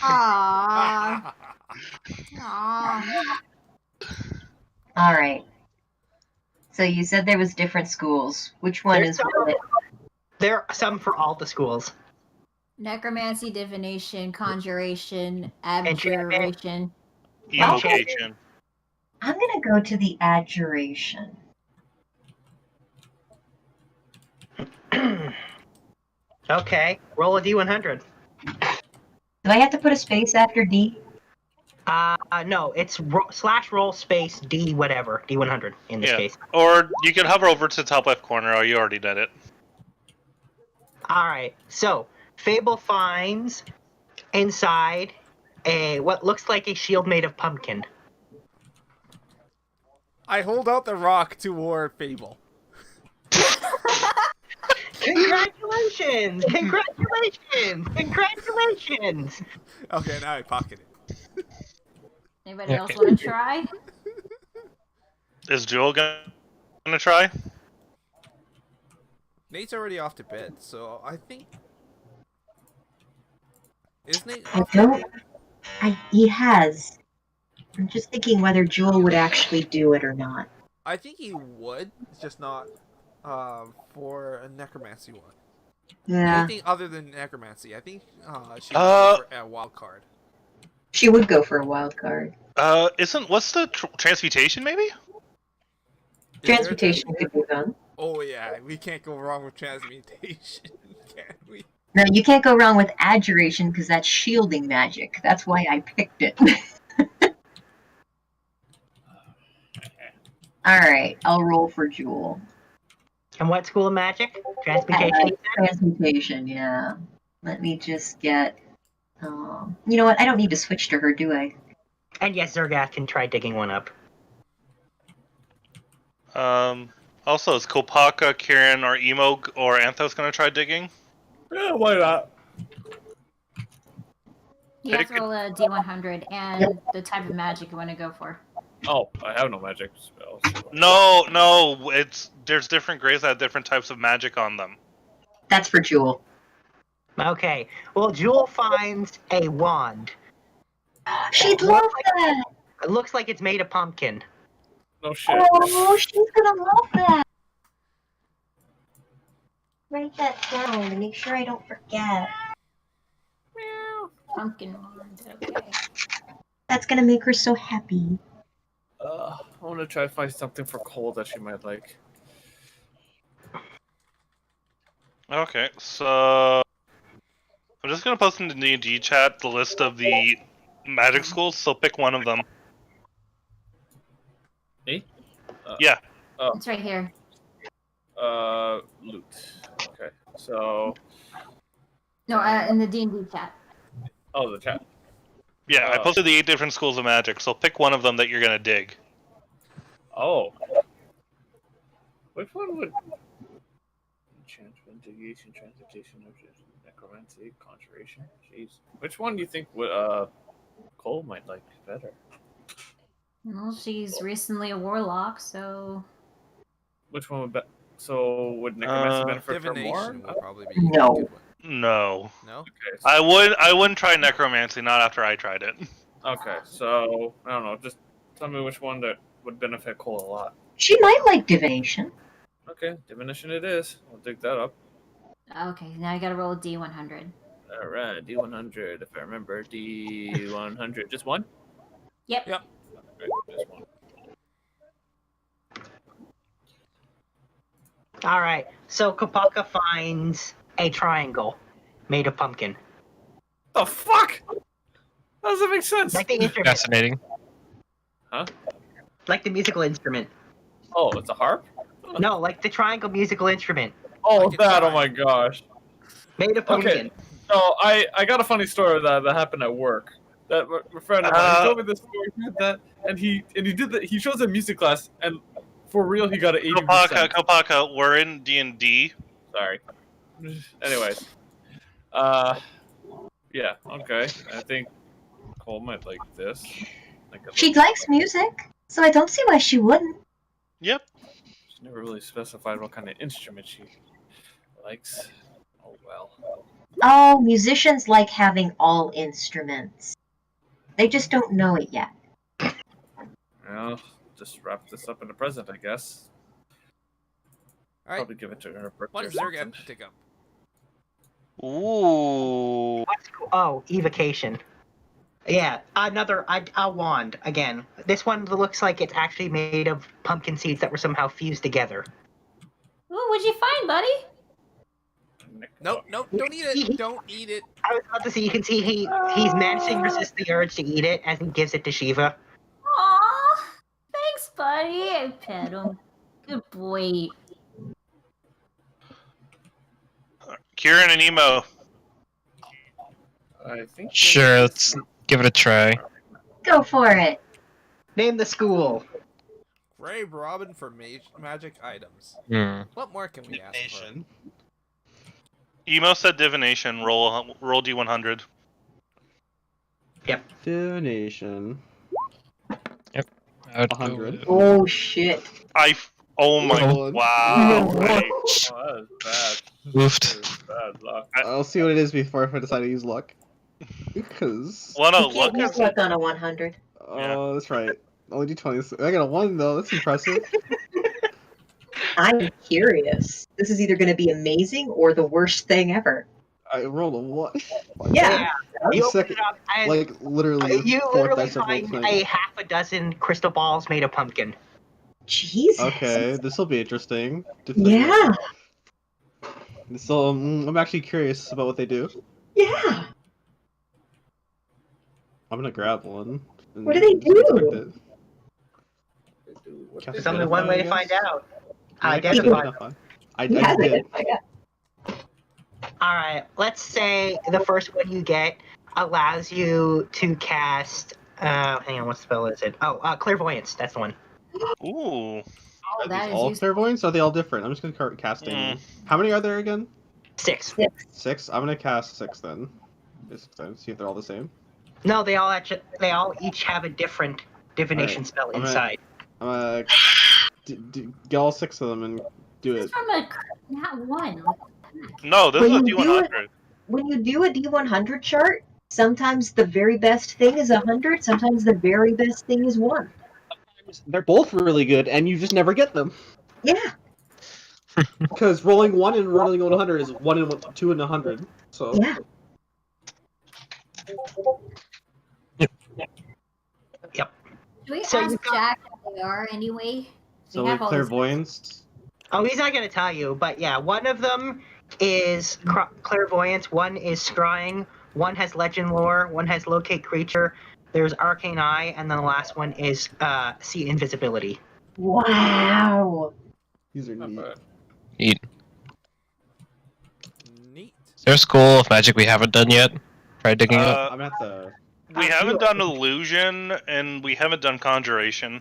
Aww. Aww. All right. So you said there was different schools. Which one is it? There are some for all the schools. Necromancy, divination, conjuration, abjuration. Evocation. I'm gonna go to the adjuration. Okay, roll a D100. Do I have to put a space after D? No, it's /roll space D whatever, D100 in this case. Or you can hover over to the top left corner. Oh, you already did it. All right, so Fable finds inside what looks like a shield made of pumpkin. I hold out the rock toward Fable. Congratulations! Congratulations! Congratulations! Okay, now I pocket it. Anybody else want to try? Is Jewel gonna try? Nate's already off to bed, so I think. Is Nate I off to don't. bed? He has. I'm just thinking whether Jewel would actually do it or not. I think he would, just not for a necromancy one. Yeah. Anything other than necromancy, I think she would go for a wild card. She would go for a wild card. What's the transmutation maybe? Transmutation could be done. Oh yeah, we can't go wrong with transmutation, can we? No, you can't go wrong with adjuration because that's shielding magic. That's why I picked it. Alright, I'll roll for Jewel. And what school of magic? Transmutation? Transmutation, yeah. Let me just get... you know what? I don't need to switch to her, do I? And yes, Zergath can try digging one up. Also, is Kopaka, Kieran, or Emo, or Anthos gonna try digging? Yeah, why not? You have to roll a D100 and the type of magic you want to go for. Oh, I have no magic spells. No, there's different grades that have different types of magic on them. That's for Jewel. Okay, well, Jewel finds a wand. She'd love that! It looks like it's made of pumpkin. No shit. Oh, she's gonna love that! Write that down to make sure I don't forget. Pumpkin wand, okay. That's gonna make her so happy. I want to try to find something for Cole that she might like. Okay, so I'm just gonna post in the D&D chat the list of the magic schools. So pick one of them. Me? Yeah. It's right here. Loot. Okay, so. No, in the D&D chat. Oh, the chat. Yeah, I posted the 8 different schools of magic. So pick one of them that you're gonna dig. Oh. Which one would? Enchantment, divination, transmutation, necromancy, conjuration. Jeez. Which one do you think would Cole might like better? Well, she's recently a warlock, so... Which one would be? So would necromancy benefit her more? Divination would probably be No. a good one. No. No? Okay. So, I wouldn't try necromancy. Not after I tried it. okay. So I don't know. Just tell me which one that would benefit Cole a lot. She might like divination. Okay, divination it is. I'll dig that up. Okay, now you gotta roll a D100. Alright, D100. If I remember, D100. Just one? Yep. Yep. Okay, just one. All right, so Kopaka finds a triangle. made of pumpkin. The fuck? How does that make sense? Like the instrument. Fascinating. Huh? Like the musical instrument. Oh, it's a harp? No, like the triangle musical instrument. Oh, Like a that! Oh chime. my gosh. Made of pumpkin. Okay. So I got a funny story that happened at work. That my friend of mine, he told me this story. He did that, and he did that. He shows a music class, and for real, he got an 80%. Kopaka, we're in D&D. Sorry. Anyways, yeah, okay. I think Cole might like this. She likes music, so I don't see why she wouldn't. Yep. She never really specified what kind of instrument she likes. Oh well. Oh, musicians like having all instruments. They just don't know it yet. Well, just wrap this up in the present, I guess. All right. Probably give it to her birthday. What or does Zerg something. have to take up? Ooh. Oh, evocation. Yeah, another a wand again. This one looks like it's actually made of pumpkin seeds that were somehow fused together. Ooh, what'd you find, buddy? Nope, don't eat it. Don't eat it. I was about to say, you can see he's managing to resist the urge to eat it as he gives it to Shiva. Aw, thanks, buddy. I pet him. Good boy. Kieran and Emo. I think. Sure, let's give it a try. Go for it. Name the school. Grave Robin for magic items. Hmm. What more can we ask for? Emo said divination. Roll D100. Divination. I would go 100. with- Oh shit. Oh my. Oh. Wow. Oh, that is bad. Woofed. That is bad luck. I'll see what it is before if I decide to use luck. Because. Well, no, You can't use luck on a 100. Oh, that's right. Only do 20. I got a 1 though. That's impressive. I'm curious. This is either going to be amazing or the worst thing ever. I rolled a 1. Yeah. You open Second, it up and like literally. you fourth literally dice I've rolled find tonight. a half a dozen crystal balls made of pumpkin. Jesus. Okay, this will be interesting. Yeah. So I'm actually curious about what they do. Yeah. I'm gonna grab one. and What do they do? inspect it. Cast There's only one way to find out. Yeah, Identify. I He has did. identified it. Alright, let's say the first one you get allows you to cast. Hang on, what spell is it? Oh, clairvoyance. That's the one. Ooh. Oh, Are that these is all useful. clairvoyants? Or are they all different? I'm just gonna start casting. Mm. How many are there again? 6. 6. I'm gonna cast 6 then. See if they're all the same. No, they all each have a different divination Alright, spell I'm gonna- inside. I'm gonna get all 6 of them and do This it. is from a not one. Like, No, this When is a you do D100. When you do a D100 chart, sometimes the very best thing is 100, sometimes the very best thing is 1. They're both really good, and you just never get them. Yeah. Because rolling 1 and rolling 100 is 1 and 2 and 100. So Yeah. should we So ask you got- Jack what they are anyway? so We like have all this- clairvoyance. Oh, he's not going to tell you, but yeah, one of them is clairvoyance, one is scrying, one has legend lore, one has locate creature, there's arcane eye, and then the last one is see invisibility. Wow. These are Not neat. bad. Neat. Neat. Is there a school of magic we haven't done yet? Try digging up. I'm at the. We haven't done illusion, and we haven't done conjuration.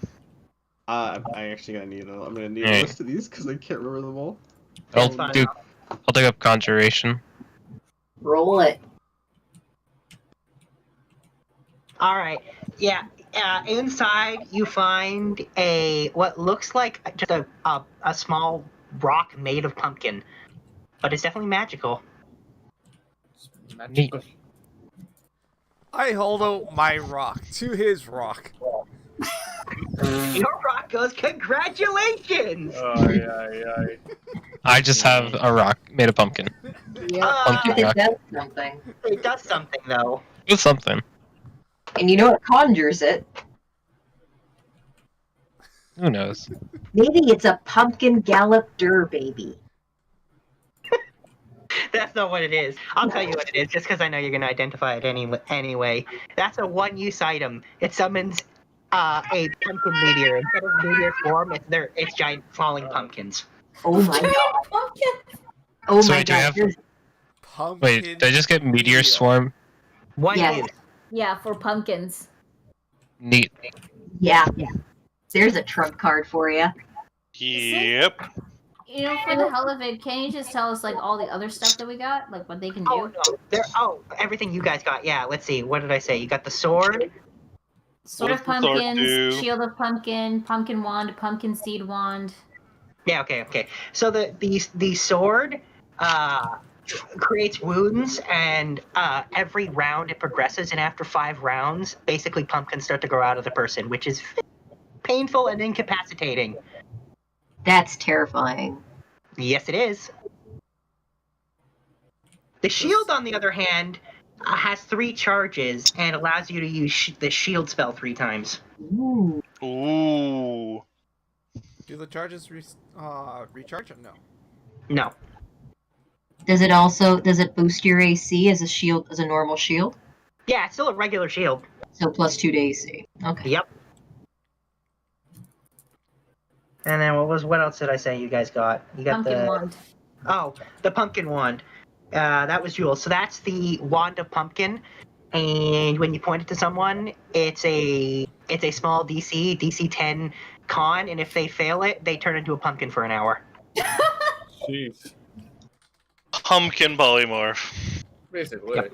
I actually gonna need. I'm gonna need a Alright. list of these because I can't remember them all. I'll That's fine. do. I'll dig up conjuration. Roll it. All right, yeah. Inside you find what looks like just a small rock made of pumpkin, but it's definitely magical. It's magical. I hold out my rock to his rock. Your rock goes, congratulations! Oh, yeah. I just have a rock made of pumpkin. Pumpkin It rock. does something. It does something though. Do something. And you know what conjures it? Who knows? Maybe it's a pumpkin gallop baby. That That's not what it is. I'll tell you what it is, just because I know you're going to identify it anyway. That's a one-use item. It summons a pumpkin meteor. Instead of meteor form, it's giant falling pumpkins. Oh my Giant god. pumpkin. Oh So my wait, do I god. have- There's- Pumpkin. Wait, did I just get Meteor Swarm? One Yes. use. Yeah, for pumpkins. Neat. Yeah. There's a trump card for you. Yep. You know, for the hell of it, can you just tell us like all the other stuff that we got, like what they can do? Everything you guys got. Yeah, let's see. What did I say? You got the sword. Sword What of does the sword pumpkins, do? shield of pumpkin, pumpkin wand, pumpkin seed wand. Yeah. Okay. So the sword creates wounds, and every round it progresses, and after 5 rounds, basically pumpkins start to grow out of the person, which is painful and incapacitating. That's terrifying. Yes, it is. The shield, on the other hand, has 3 charges and allows you to use the shield spell 3 times. Ooh. Ooh. Do the charges recharge or no? No. Does it boost your AC as a normal shield? Yeah, it's still a regular shield. So +2 to AC. Okay. Yep. And then what else did I say you guys got? You got Pumpkin wand. Oh, the pumpkin wand. That was Jules. So that's the wand of pumpkin, and when you point it to someone, it's a small DC 10 con, and if they fail it, they turn into a pumpkin for an hour. Jeez. Pumpkin polymorph. Basically. Yep.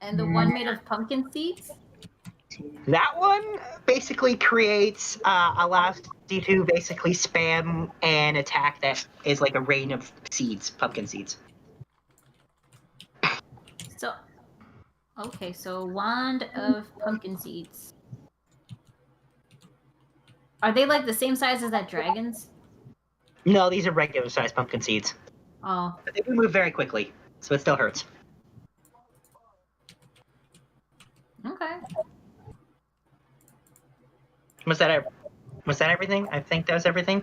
And the one made of pumpkin seeds? That one basically allows you to basically spam an attack that is like a rain of seeds, pumpkin seeds. So wand of pumpkin seeds. Are they like the same size as that dragon's? No, these are regular sized pumpkin seeds. Oh. But they do move very quickly, so it still hurts. Okay. Was that everything? I think that was everything.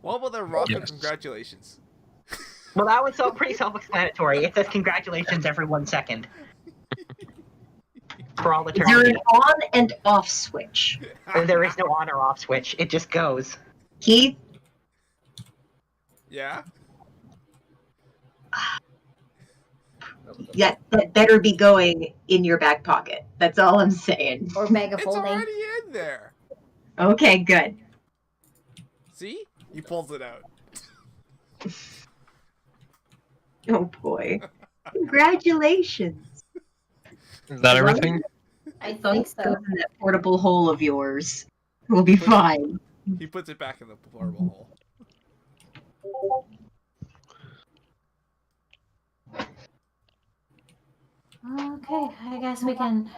What about the rock of Yes. congratulations? Well, that was pretty self-explanatory. It says congratulations every 1 second. For all Is there eternity. an on and off switch? There is no on or off switch. It just goes. Keith, Yeah? that better be going in your back pocket. That's all I'm saying. Or bag of It's holding. already in there. Okay, good. See? He pulls it out. Oh boy. Congratulations. Is that everything? I Those think goes so. in that portable hole of yours. We'll be fine. He puts it back in the portable hole. Okay, I guess we can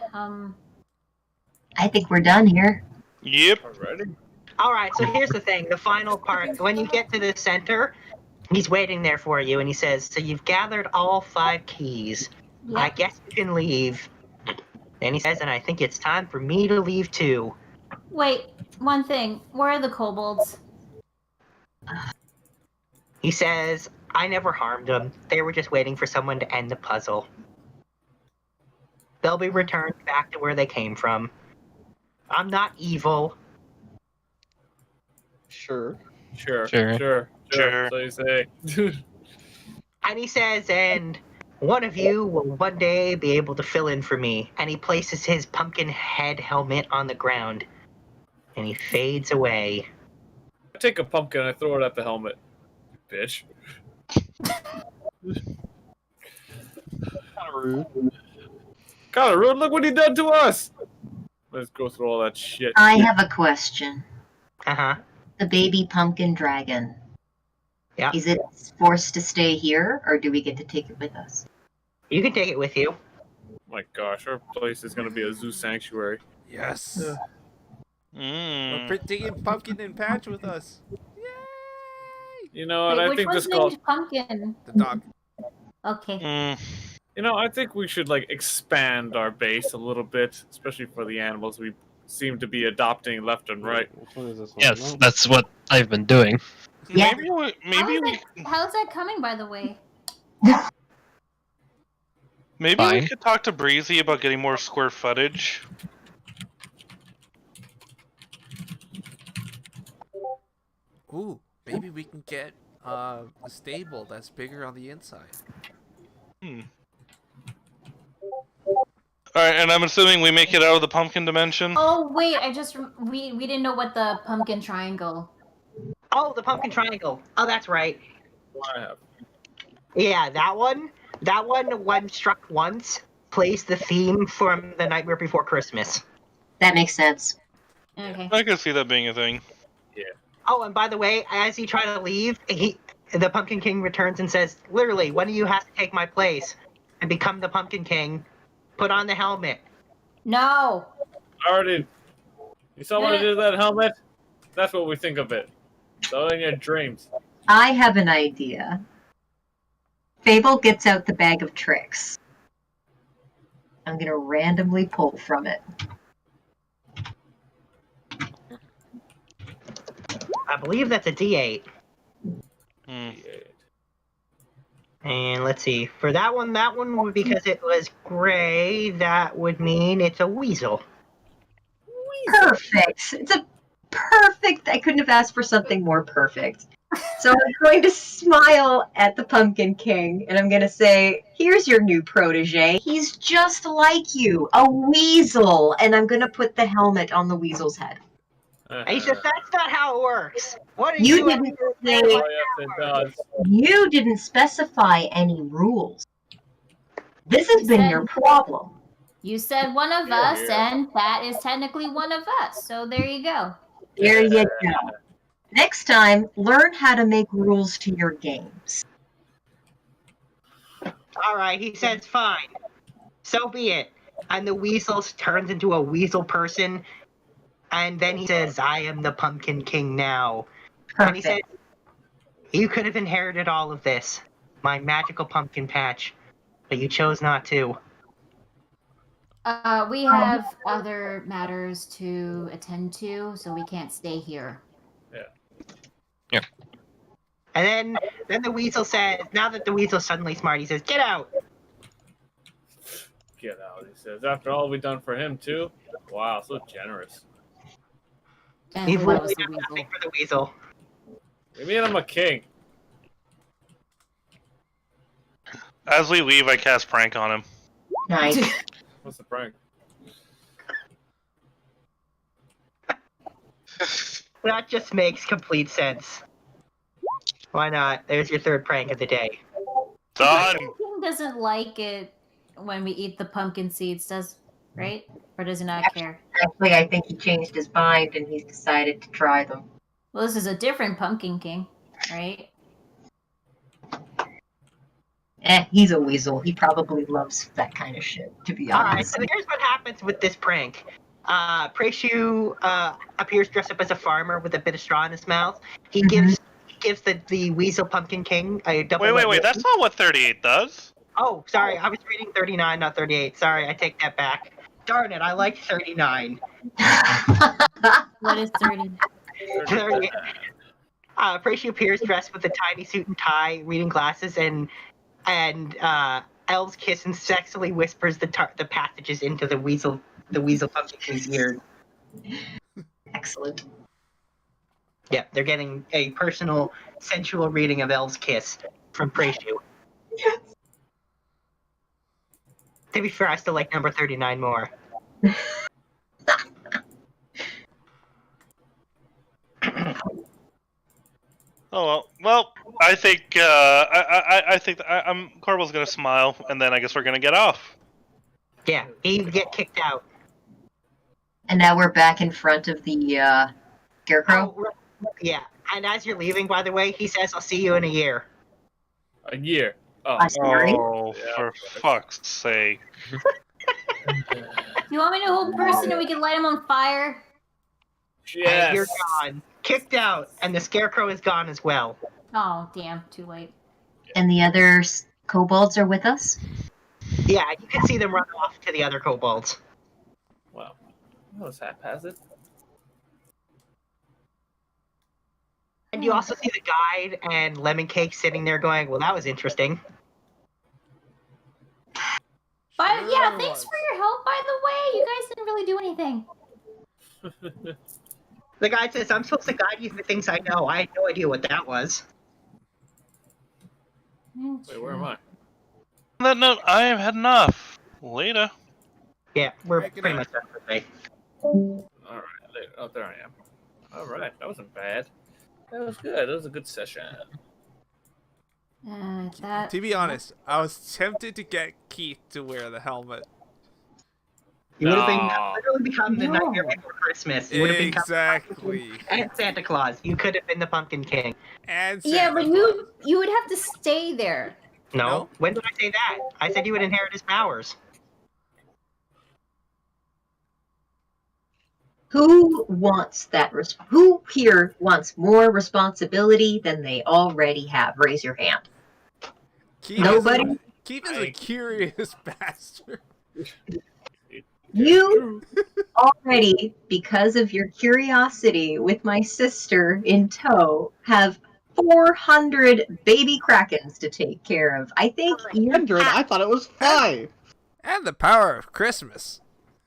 I think we're done here. Yep. Already? All right, so here's the thing. The final part. When you get to the center, he's waiting there for you, and he says, so you've gathered all 5 keys. yeah. I guess you can leave. And he says, and I think it's time for me to leave too. Wait, one thing. Where are the kobolds? He says, I never harmed them. They were just waiting for someone to end the puzzle. They'll be returned back to where they came from. I'm not evil. Sure. Sure. Sure. So you say. And he says, and one of you will one day be able to fill in for me. And he places his pumpkin head helmet on the ground. And he fades away. I take a pumpkin and I throw it at the helmet. Bitch. Kind of rude. Kind of rude. Look what he done to us. Let's go through all that shit. I have a question. Uh-huh. The baby pumpkin dragon. Yeah. Is it forced to stay here, or do we get to take it with us? You can take it with you. My gosh, our place is gonna be a zoo sanctuary. Yes. Mm. We're taking Pumpkin and Patch with us. Yay! You know, and Wait, I which think one's this called. named Pumpkin? The dog. Okay. Mm. You know, I think we should like expand our base a little bit, especially for the animals we seem to be adopting left and right. Which one is this one? Yes, No. that's what I've been doing. Yeah. Maybe we. How's that coming, by the way? Maybe Fine. we could talk to Breezy about getting more square footage. Ooh, maybe we can get a stable that's bigger on the inside. Alright, and I'm assuming we make it out of the pumpkin dimension? Oh wait, we didn't know what the pumpkin triangle. Oh, the pumpkin triangle. Oh, that's right. What I have. Yeah, that one. That one, when struck once, plays the theme from The Nightmare Before Christmas. That makes sense. Okay. I can see that being a thing. Oh, and by the way, as you try to leave, the Pumpkin King returns and says, literally, one of you has to take my place and become the Pumpkin King. Put on the helmet. No. Already. You saw what I did to that helmet? That's what we think of it. So in your dreams. I have an idea. Fable gets out the bag of tricks. I'm gonna randomly pull from it. I believe that's a D8. Hmm. And let's see. For that one, because it was gray, that would mean it's a weasel. Perfect. It's a perfect. I couldn't have asked for something more perfect. So I'm going to smile at the Pumpkin King and I'm going to say, here's your new protege. He's just like you, a weasel. And I'm going to put the helmet on the weasel's head. And he says, that's not how it works. What are You you didn't say, Oh, yes, it does. you didn't specify any rules. This has been your problem. You said one of us, and that is technically one of us. So there you go. There you go. Next time, learn how to make rules to your games. All right, he says, fine. So be it. And the weasel turns into a weasel person. And then he says, I am the Pumpkin King now. Perfect. And he says, you could have inherited all of this, my magical pumpkin patch, but you chose not to. We have other matters to attend to, so we can't stay here. And then the weasel says, now that the weasel's suddenly smart, he says, get out. Get out, he says. After all we've done for him, too? Wow, so generous. And You've who really loves the done weasel? nothing for the weasel. You mean I'm a king? As we leave, I cast prank on him. Nice. What's the prank? That just makes complete sense. Why not? There's your third prank of the day. Done! King doesn't like it when we eat the pumpkin seeds, right? Or does he not care? Actually, I think he changed his mind and he's decided to try them. Well, this is a different Pumpkin King, right? He's a weasel. He probably loves that kind of shit, to be Alright, honest. so here's what happens with this prank. Preishu appears dressed up as a farmer with a bit of straw in his mouth. He gives the weasel Pumpkin King a double. Wait, that's not what 38 does. Oh, sorry, I was reading 39, not 38. Sorry, I take that back. Darn it, I like 39. What is 30? Preishu appears dressed with a tiny suit and tie, reading glasses, and Elves kiss and sexily whispers the passages into the weasel Pumpkin King's ears. Excellent. Yep, they're getting a personal, sensual reading of Elves kiss from Preishu. Yes. To be fair, I still like number 39 more. Oh well, I think I think Corbel's gonna smile, and then I guess we're gonna get off. Yeah, he get kicked out. And now we're back in front of the scarecrow. Oh, yeah, and as you're leaving, by the way, he says, "I'll see you in a year." A year. Oh, I'm sorry. Oh, for fuck's sake! You want me to hold person and we can light him on fire? yes. And you're gone, kicked out, and the scarecrow is gone as well. Oh, damn, too late. And the other kobolds are with us? Yeah, you can see them run off to the other kobolds. Wow. That was haphazard. And you also see the guide and Lemon Cake sitting there going, well, that was interesting. Yeah, thanks for your help, by the way. You guys didn't really do anything. The guy says, I'm supposed to guide you through things I know. I had no idea what that was. Wait, where am I? On that note, I have had enough. Later. Yeah, we're Breaking pretty up. much done for the day. All right. Oh, there I am. All right, that wasn't bad. That was good. That was a good session. To be honest, I was tempted to get Keith to wear the helmet. You would have been No. literally become the Nightmare Before Christmas. You would have become Exactly. and Santa Claus. You could have been the Pumpkin King. And Yeah, Santa but Claus. you would have to stay there. No? No. When did I say that? I said you would inherit his powers. Who wants that? Who here wants more responsibility than they already have? Raise your hand. Keith Nobody? Keith is a curious bastard. You already, because of your curiosity with my sister in tow, have 400 baby krakens to take care of. I think you're 100? I thought it was 5. And the power of Christmas.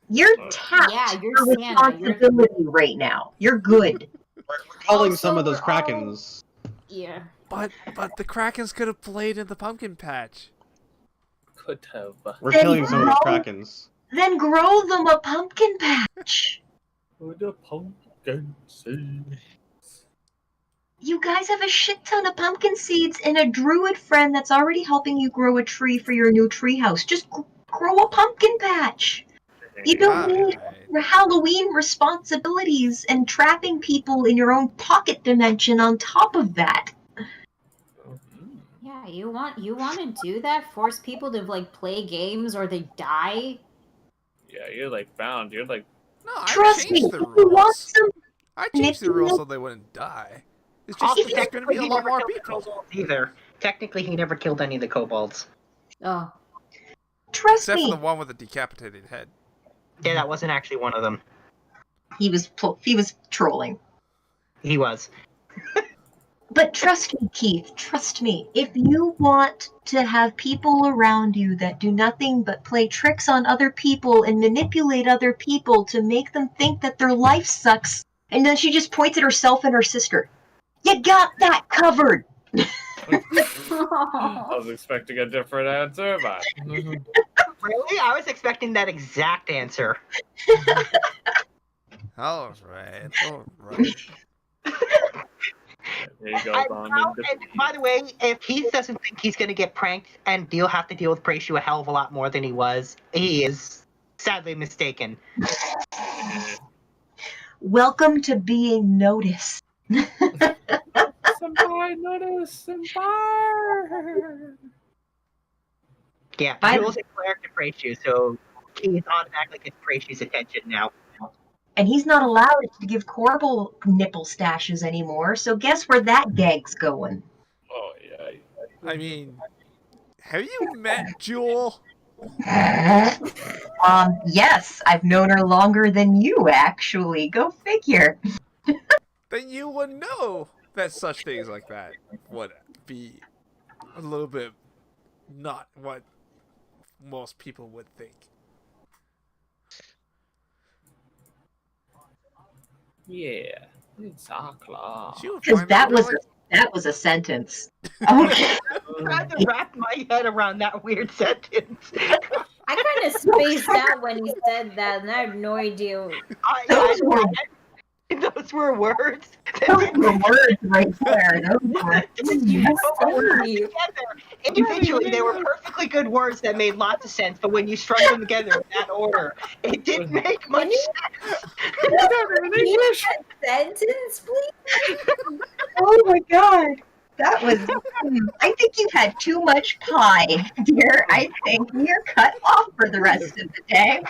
You're tapped Yeah, you're for Santa. responsibility right now. You're good. We're calling Oh, some so of those we're all- krakens. Yeah. But the Krakens could have played in the pumpkin patch. Could have. We're Then killing some of those grow- krakens. Then grow them a pumpkin patch. With a pumpkin seed. You guys have a shit ton of pumpkin seeds and a druid friend that's already helping you grow a tree for your new tree house. Just grow a pumpkin patch. You don't need Halloween responsibilities and trapping people in your own pocket dimension on top of that. Yeah, you want to do that? Force people to like play games or they die? Yeah, you're like bound. You're like. No, I Trust me, changed the if you want rules. some I changed the rules so they wouldn't die. It's just Also, there's going to technically, be a he lot never more killed the people. kobolds either. Technically, he never killed any of the kobolds. Oh. Trust Except for me, the one with the decapitated head. Yeah, that wasn't actually one of them. he was trolling. He was. But trust me, Keith, trust me. If you want to have people around you that do nothing but play tricks on other people and manipulate other people to make them think that their life sucks, and then she just points at herself and her sister. You got that covered. I was expecting a different answer, but. Really? I was expecting that exact answer. All right. There you go, Bond. And by the way, if Keith doesn't think he's going to get pranked and have to deal with Praishu a hell of a lot more than he is sadly mistaken. Welcome to being noticed. Senpai, notice, senpai. Yeah, By the- Jules is cleric to Praishu, so Keith automatically gets Praishu's attention now. And he's not allowed to give Corbel nipple stashes anymore, so guess where that gag's going? Oh, yeah. I mean, have you met Jewel? Yes, I've known her longer than you, actually. Go figure. Then you would know that such things like that would be a little bit not what most people would think. Yeah, exactly. She would Because find that was a sentence. Okay. I'm trying to wrap my head around that weird sentence. I kind of spaced out when he said that, and I have no idea. Those were words. Those were words right there. Individually, they were perfectly good words that made lots of sense, but when you strung them together in that order, it didn't make much sense. Can you use that sentence, please? Oh my god. That was. I think you had too much pie, dear. I think you're cut off for the rest of the day.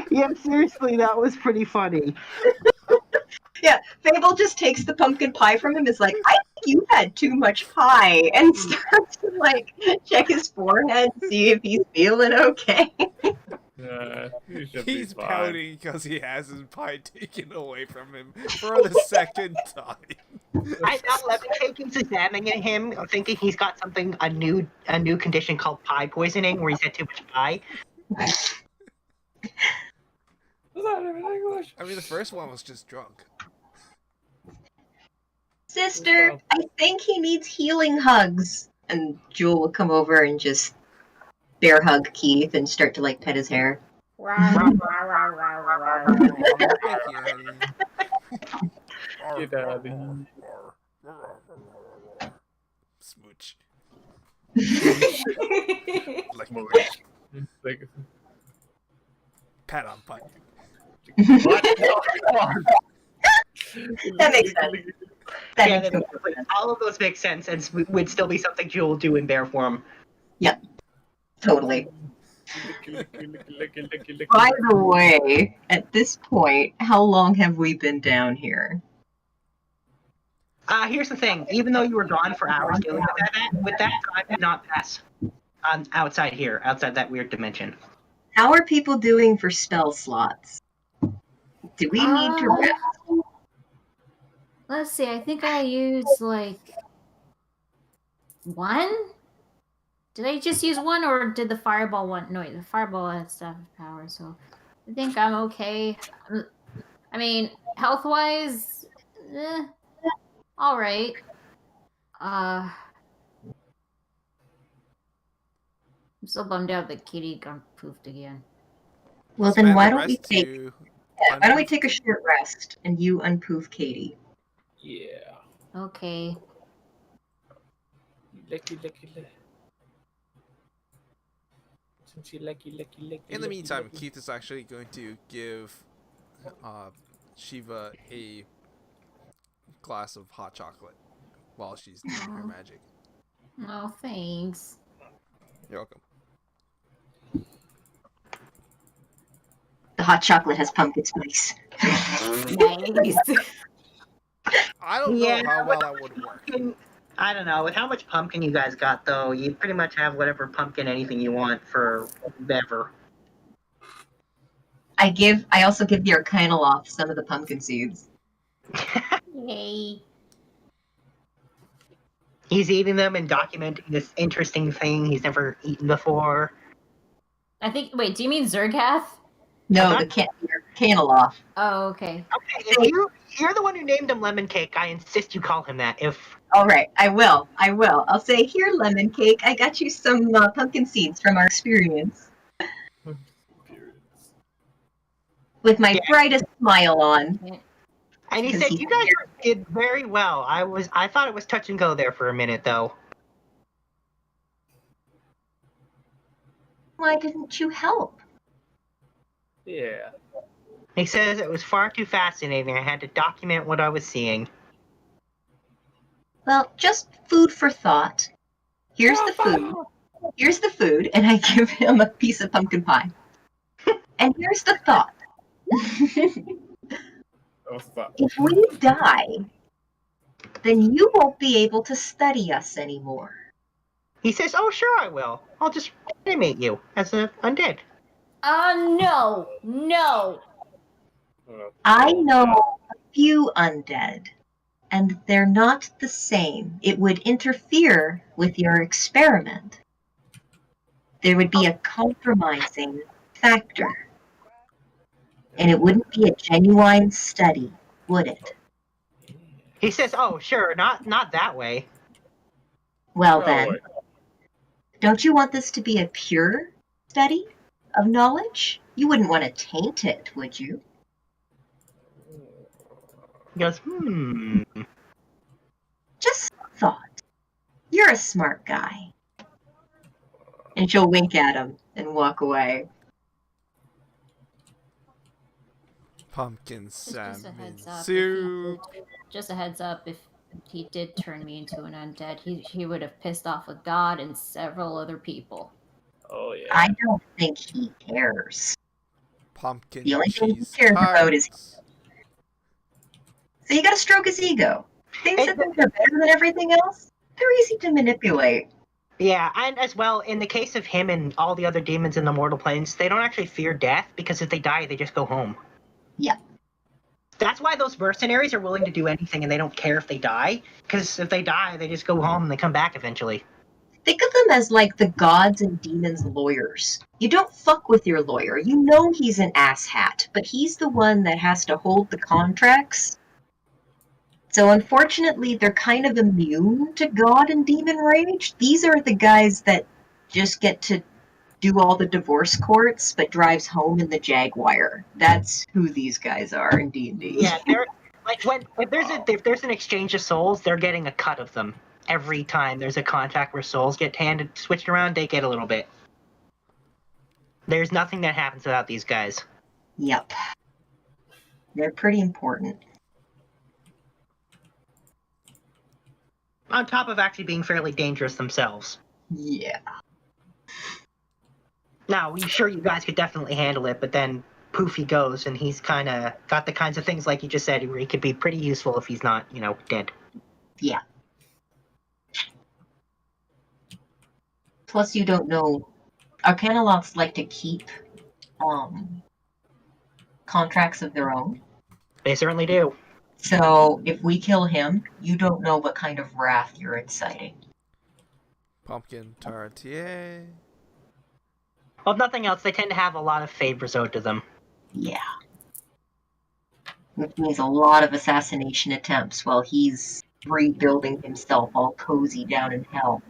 Yeah, seriously, that was pretty funny. Yeah, Fable just takes the pumpkin pie from him. Is like, I think you had too much pie, and starts to like check his forehead, see if he's feeling okay. Yeah, he's pouting because he has his pie taken away from him for the second time. I now Lemon Cake is examining him, thinking he's got a new condition called pie poisoning, where he's had too much pie. Is that even English? I mean, the first one was just drunk. Sister, I think he needs healing hugs. And Jewel will come over and just bear hug Keith and start to like pet his hair. Thank you, honey. Get out of here. Smooch. Smooch. Like, Pat on butt. what? No, come on. That makes sense. That Yeah, makes then complete sense. all of those make sense, and would still be something Jewel would do in bear form. Yep. Totally. Licky. By the way, at this point, how long have we been down here? Here's the thing: even though you were gone for hours dealing with that, time did not pass. Outside that weird dimension. How are people doing for spell slots? Do we need to rest? Let's see. I think I used like 1. Did I just use 1, or did the fireball one? No, wait, the fireball has staff of power, so I think I'm okay. I mean, health-wise, all right. I'm still bummed out that Kitty got poofed again. Well, then Spend why the don't we rest take to why don't we take a short rest and you unpoof Katie? Yeah. Okay. Licky. Since you licky. In the meantime, Keith is actually going to give Shiva a glass of hot chocolate while she's doing her magic. Oh, thanks. You're welcome. The hot chocolate has pumpkin spice. Nice. I don't know how well that would work. I don't know. With how much pumpkin you guys got, though, you pretty much have whatever pumpkin anything you want for whatever. I also give the Arcanoloth some of the pumpkin seeds. Yay. He's eating them and documenting this interesting thing he's never eaten before. I think. Wait, do you mean Zergath? No, the Arcanoloth. Oh, okay. Okay, if you're the one who named him Lemon Cake, I insist you call him that. All right, I will. I'll say, here, Lemon Cake, I got you some pumpkin seeds from our experience. With my brightest smile on. And he said, "You guys did very well. I thought it was touch and go there for a minute, though." Why didn't you help? Yeah. He says it was far too fascinating. I had to document what I was seeing. Well, just food for thought. Here's the food, and I give him a piece of pumpkin pie. And here's the thought. If we die, then you won't be able to study us anymore. He says, "Oh, sure I will. I'll just animate you as an undead." No. I know a few undead, and they're not the same. It would interfere with your experiment. There would be a compromising factor. And it wouldn't be a genuine study, would it? He says, "Oh, sure, not that way." Well then, don't you want this to be a pure study of knowledge? You wouldn't want to taint it, would you? He goes, Just thought. You're a smart guy. And she'll wink at him and walk away. Pumpkin Just a salmon heads up. soup. Just a heads up. If he did turn me into an undead, he would have pissed off a god and several other people. Oh yeah. I don't think he cares. Pumpkin The only thing he cheese cares about is. tarts. So you gotta stroke his ego. Things that think they're better than everything else, they're easy to manipulate. Yeah, and as well, in the case of him and all the other demons in the mortal planes, they don't actually fear death, because if they die, they just go home. Yeah. That's why those mercenaries are willing to do anything and they don't care if they die. Because if they die, they just go home and they come back eventually. Think of them as like the gods and demons' lawyers. You don't fuck with your lawyer. You know he's an asshat, but he's the one that has to hold the contracts. So unfortunately, they're kind of immune to god and demon rage. These are the guys that just get to do all the divorce courts, but drives home in the Jaguar. That's who these guys are in D&D. Yeah, they're like if there's an exchange of souls, they're getting a cut of them. Every time there's a contract where souls get switched around, they get a little bit. There's nothing that happens without these guys. Yep. They're pretty important. On top of actually being fairly dangerous themselves. Yeah. Now, I'm sure you guys could definitely handle it, but then poof he goes, and he's kind of got the kinds of things like you just said, where he could be pretty useful if he's not, dead. Yeah. Plus, you don't know. Arcanoloths like to keep contracts of their own. They certainly do. So, if we kill him, you don't know what kind of wrath you're inciting. Pumpkin tartier. Well, if nothing else, they tend to have a lot of favors owed to them. Yeah. Which means a lot of assassination attempts while he's rebuilding himself all cozy down in hell.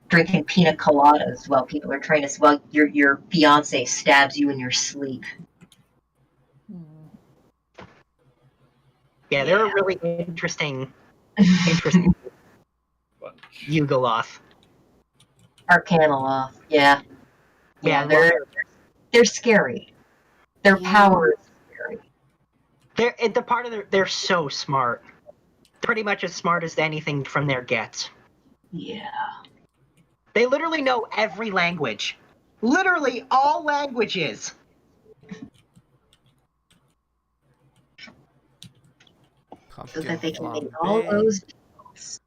Drinking pina coladas while people are trying to. While your fiance stabs you in your sleep. Yeah, they're a really interesting Yugoloth. Arcanoloth, yeah. Yeah, they're scary. Their power is scary. They're so smart. Pretty much as smart as anything from there gets. Yeah. They literally know every language. Literally all languages. So that they can make all those deals.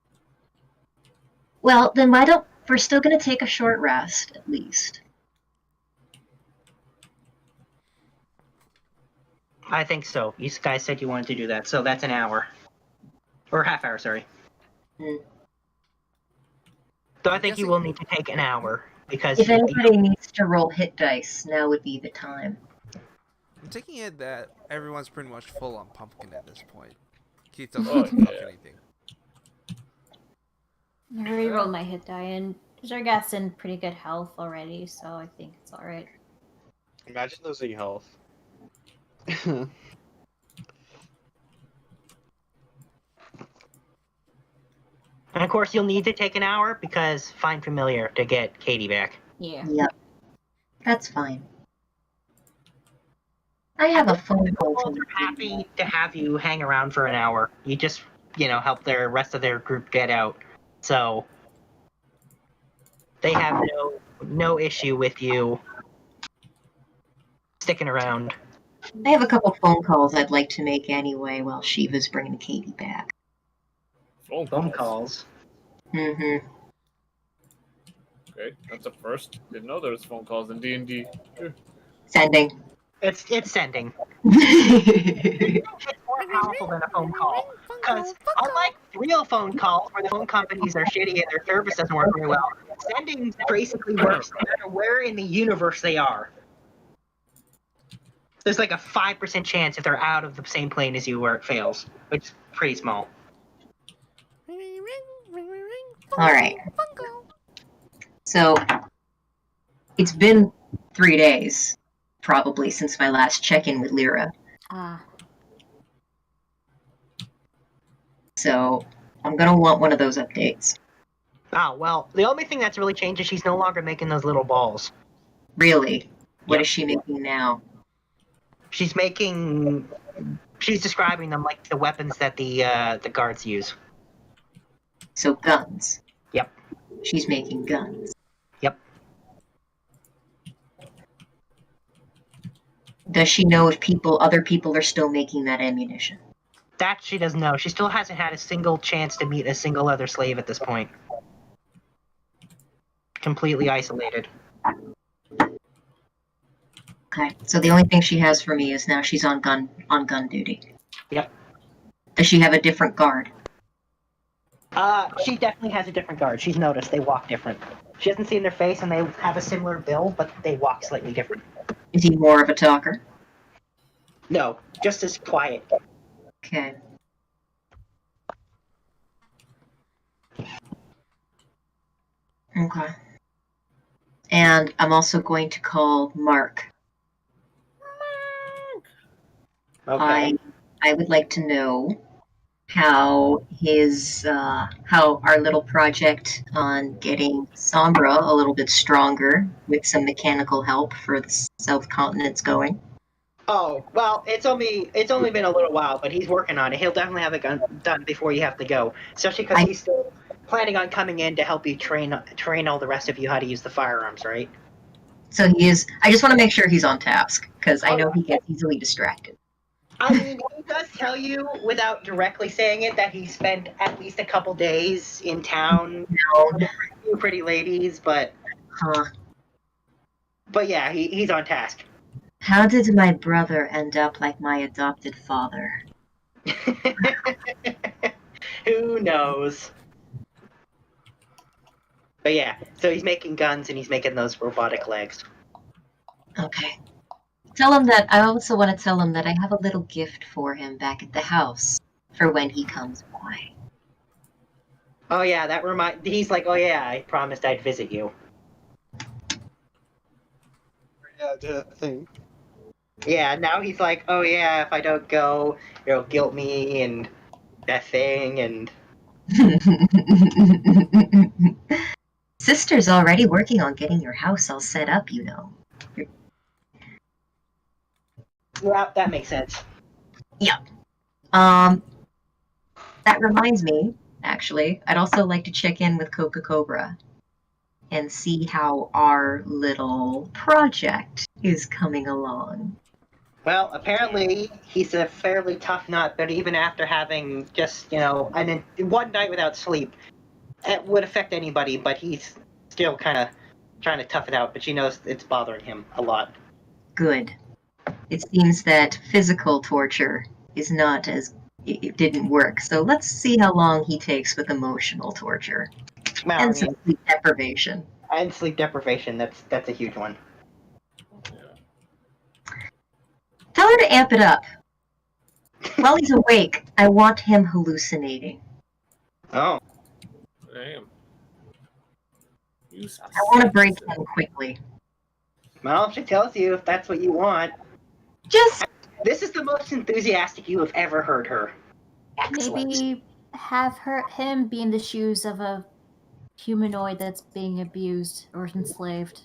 Well, then why don't we're still gonna take a short rest, at least. I think so. You guys said you wanted to do that, so that's an hour. Or half hour, sorry. So I think you will need to take an hour, because... If anybody needs to roll hit dice, now would be the time. I'm taking it that everyone's pretty much full on pumpkin at this point. Keith doesn't Oh, want to cook yeah. anything. I re-rolled my hit die, and Zergat's in pretty good health already, so I think it's alright. Imagine losing health. And of course, you'll need to take an hour, because find familiar to get Katie back. Yeah. Yep. That's fine. I have a phone call from They're happy to have you hang around for an hour. You just, help the rest of their group get out. So they have no issue with you sticking around. I have a couple phone calls I'd like to make anyway while Shiva's bringing Katie back. Phone calls. Mm-hmm. Okay, that's a first. Didn't know there was phone calls in D&D. Sending. It's sending. It's more powerful than a phone call. Because unlike real phone calls, where the phone companies are shitty and their service doesn't work very well, sending basically works no matter where in the universe they are. There's like a 5% chance if they're out of the same plane as you where it fails, which is pretty small. Alright. So, it's been 3 days, probably, since my last check-in with Lyra. So, I'm gonna want one of those updates. Oh, well, the only thing that's really changed is she's no longer making those little balls. Really? What is she making now? She's describing them like the weapons that the guards use. So, guns. Yep. She's making guns. Yep. Does she know if other people are still making that ammunition? That she doesn't know. She still hasn't had a single chance to meet a single other slave at this point. Completely isolated. Okay, so the only thing she has for me is now she's on gun duty. Yep. Does she have a different guard? She definitely has a different guard. She's noticed they walk different. She hasn't seen their face, and they have a similar build, but they walk slightly different. Is he more of a talker? No, just as quiet. Okay. Okay. And I'm also going to call Mark. Okay. I would like to know how how our little project on getting Sombra a little bit stronger with some mechanical help for the South Continent's going. Oh, well, it's only been a little while, but he's working on it. He'll definitely have it done before you have to go, especially because he's still planning on coming in to help you train all the rest of you how to use the firearms, right? So he is. I just want to make sure he's on task because I know he gets easily distracted. I mean, he does tell you without directly saying it that he spent at least a couple days in town with a few pretty ladies, but yeah, he's on task. How did my brother end up like my adopted father? Who knows? But yeah, so he's making guns and he's making those robotic legs. Okay. Tell him that I also want to tell him that I have a little gift for him back at the house for when he comes by. Oh yeah, he's like, oh yeah, I promised I'd visit you. Yeah, that thing. Yeah, now he's like, oh yeah, if I don't go, it'll guilt me and that thing and... Sister's already working on getting your house all set up, you know. Yeah, that makes sense. Yeah. That reminds me, actually, I'd also like to check in with Coca Cobra and see how our little project is coming along. Well, apparently he's a fairly tough nut, but even after having just, one night without sleep, it would affect anybody, but he's still kind of trying to tough it out, but she knows it's bothering him a lot. Good. It seems that physical torture is not as... It didn't work, so let's see how long he takes with emotional torture. Well, And some sleep deprivation. And sleep deprivation, that's a huge one. Tell her to amp it up. While he's awake, I want him hallucinating. Oh. Damn. I want to break him quickly. Well, she tells you if that's what you want. This is the most enthusiastic you have ever heard her. Excellent. Maybe have him be in the shoes of a humanoid that's being abused or enslaved.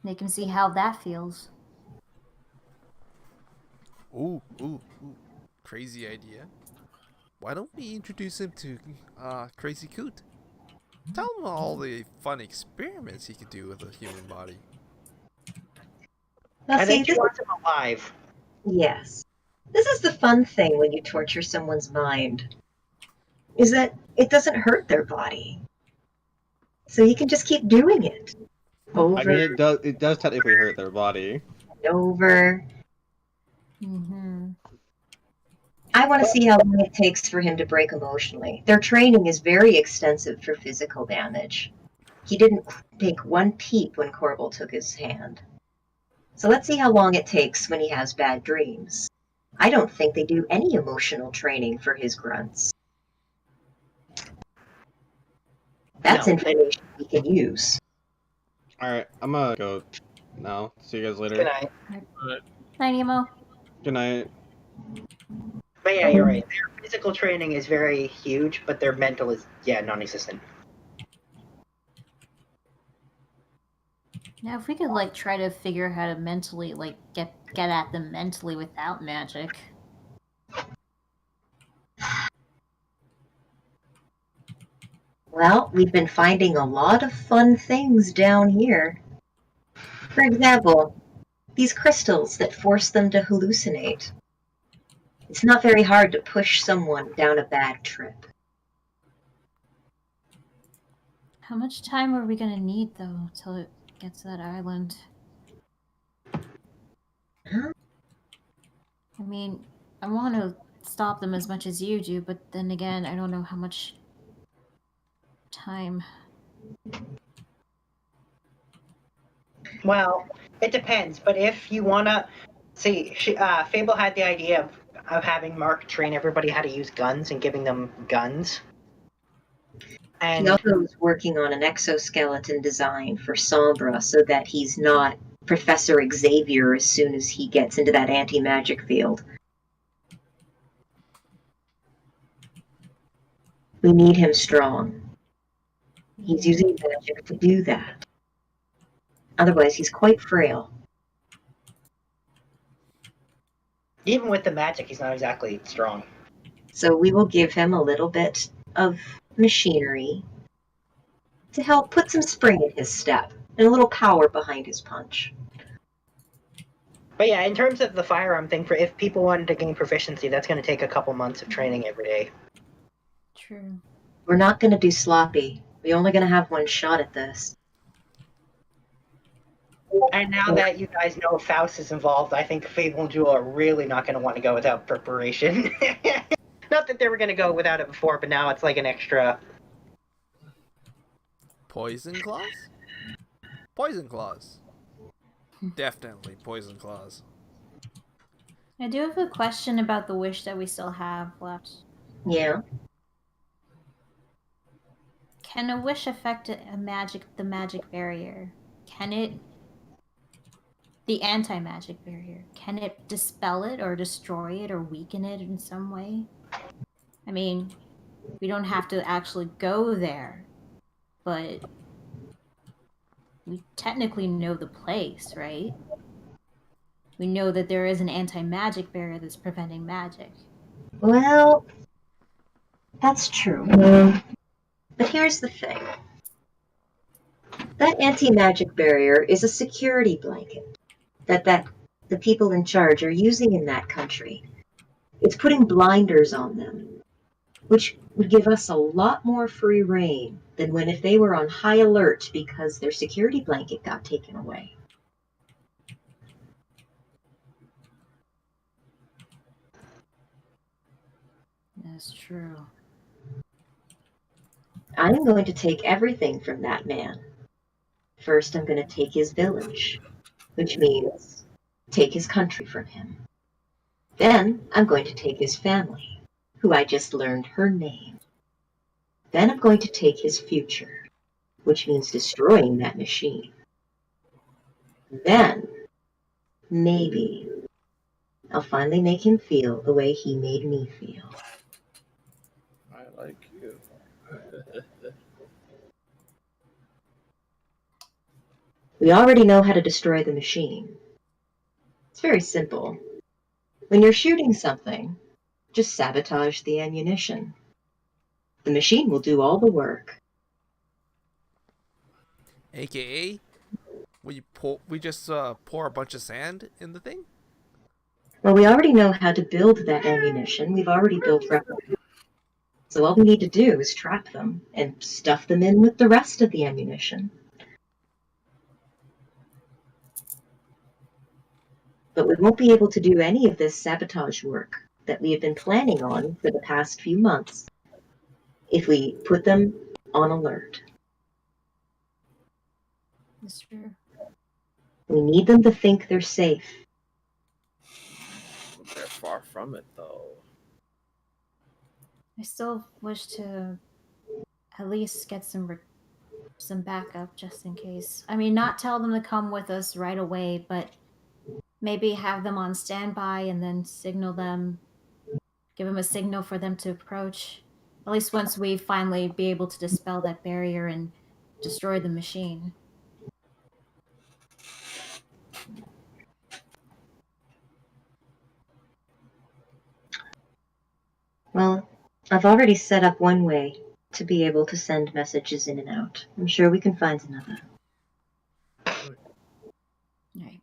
They can see how that feels. Ooh. Crazy idea. Why don't we introduce him to Crazy Coot? Tell him all the fun experiments he could do with a human body. Now, I think she wants him alive. Yes. This is the fun thing when you torture someone's mind, is that it doesn't hurt their body. So you can just keep doing it. Over. I mean, it does technically hurt their body. Over. Mm-hmm. I want to see how long it takes for him to break emotionally. Their training is very extensive for physical damage. He didn't take one peep when Corbel took his hand. So let's see how long it takes when he has bad dreams. I don't think they do any emotional training for his grunts. That's information we can use. Alright, I'm gonna go now. See you guys later. Good night. Night, Nemo. Good night. But yeah, you're right. Their physical training is very huge, but their mental is, non-existent. Now, if we could, try to figure out how to mentally, get at them mentally without magic. Well, we've been finding a lot of fun things down here. For example, these crystals that force them to hallucinate. It's not very hard to push someone down a bad trip. How much time are we gonna need, though, till it gets to that island? Huh? I mean, I want to stop them as much as you do, but then again, I don't know how much time. Well, it depends. But if you wanna see, Fable had the idea of having Mark train everybody how to use guns and giving them guns. He And also is working on an exoskeleton design for Sombra so that he's not Professor Xavier as soon as he gets into that anti-magic field. We need him strong. He's using magic to do that. Otherwise, he's quite frail. even with the magic, he's not exactly strong. So we will give him a little bit of machinery to help put some spring in his step and a little power behind his punch. But yeah, in terms of the firearm thing, for if people wanted to gain proficiency, that's going to take a couple months of training every day. True. We're not going to do sloppy. We're only going to have one shot at this. And now that you guys know Faust is involved, I think Fable and Jewel are really not going to want to go without preparation. Not that they were going to go without it before, but now it's like an extra. Poison claws? Poison claws. Definitely poison claws. I do have a question about the wish that we still have left. Yeah. Can a wish affect the magic barrier? Can it, the anti-magic barrier, can it dispel it or destroy it or weaken it in some way? I mean, we don't have to actually go there, but we technically know the place, right? We know that there is an anti-magic barrier that's preventing magic. Well, that's true. But here's the thing. That anti-magic barrier is a security blanket that the people in charge are using in that country. It's putting blinders on them, which would give us a lot more free reign than if they were on high alert because their security blanket got taken away. That's true. I'm going to take everything from that man. First, I'm going to take his village, which means take his country from him. Then, I'm going to take his family, who I just learned her name. Then I'm going to take his future, which means destroying that machine. Then, maybe, I'll finally make him feel the way he made me feel. I like you. We already know how to destroy the machine. It's very simple. When you're shooting something, just sabotage the ammunition. The machine will do all the work. AKA, we just pour a bunch of sand in the thing? Well, we already know how to build that ammunition. We've already built replicas. So all we need to do is trap them and stuff them in with the rest of the ammunition. But we won't be able to do any of this sabotage work that we have been planning on for the past few months if we put them on alert. That's true. We need them to think they're safe. They're far from it, though. I still wish to at least get some backup just in case. I mean, not tell them to come with us right away, but maybe have them on standby and then signal them, give them a signal for them to approach. At least once we finally be able to dispel that barrier and destroy the machine. Well, I've already set up one way to be able to send messages in and out. I'm sure we can find another. Right.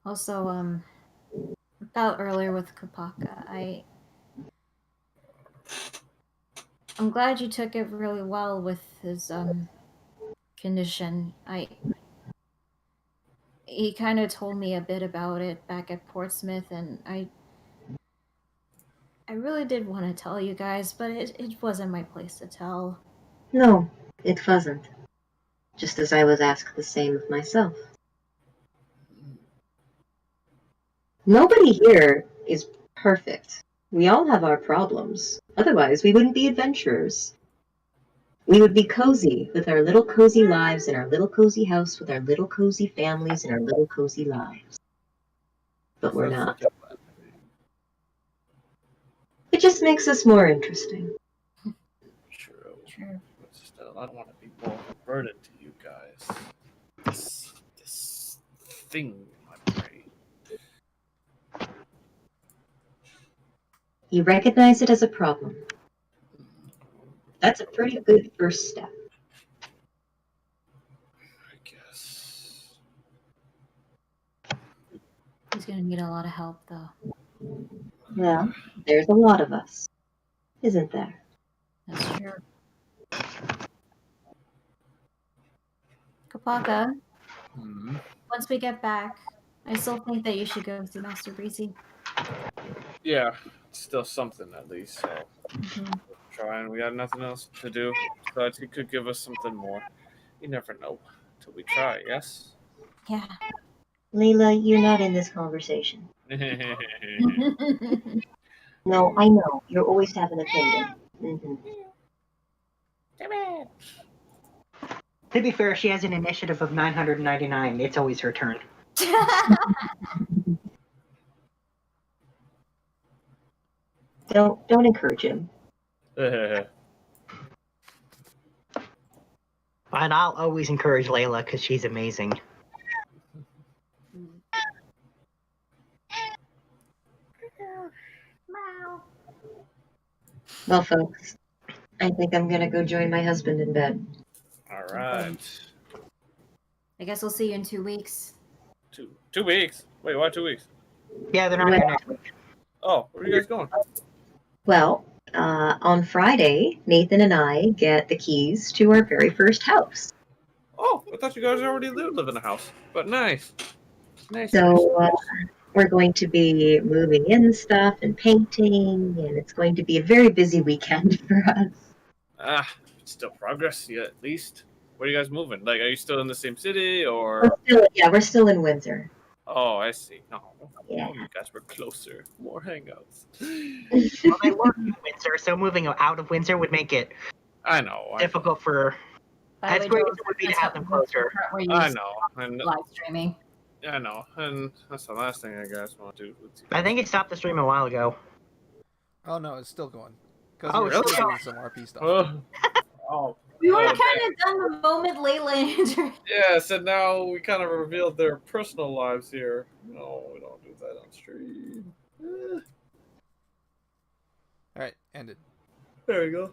Also, about earlier with Kapaka, I'm glad you took it really well with his condition. he kind of told me a bit about it back at Portsmouth, and I really did want to tell you guys, but it wasn't my place to tell. No, it wasn't. Just as I was asked the same of myself. Nobody here is perfect. We all have our problems. Otherwise, we wouldn't be adventurers. We would be cozy with our little cozy lives in our little cozy house with our little cozy families and our little cozy lives. But we're not. It just makes us more interesting. True. But still, I don't want to be more of a burden to you guys. This thing in my brain. You recognize it as a problem. That's a pretty good first step. I guess. He's gonna need a lot of help, though. Well, there's a lot of us, isn't there? That's true. Kapaka, once we get back, I still think that you should go see Master Breezy. Yeah, it's still something at least. So try, and we got nothing else to do. So he could give us something more. You never know till we try. Yes. Yeah. Layla, you're not in this conversation. No, I know. You always have an opinion. Damn it. To be fair, she has an initiative of 999. It's always her turn. Don't encourage him. And I'll always encourage Layla because she's amazing. Well, folks, I think I'm gonna go join my husband in bed. All right. I guess we'll see you in 2 weeks. 2 weeks. Wait, why 2 weeks? Yeah, they're not here next week. Oh, where are you guys going? Well, on Friday, Nathan and I get the keys to our very first house. Oh, I thought you guys already live in a house. But nice. Nice. So we're going to be moving in stuff and painting, and it's going to be a very busy weekend for us. It's still progress, yeah, at least. Where are you guys moving? Like, are you still in the same city, or? We're still in Windsor. Oh, I see. No. Yeah. Oh, you guys were closer. More hangouts. Well, they work in Windsor, so moving out of Windsor would make it I know. difficult for. By the As way, great Joel, as it would be to that's have them closer. where you I know. And live streaming. I know. And that's the last thing I guys want to do. I think it stopped the stream a while ago. Oh no, it's still going. Because Oh, we're really? still doing some RP stuff. We were kind of done the moment Layla entered. Yes, and now we kind of revealed their personal lives here. No, we don't do that on stream. Alright, ended. There we go.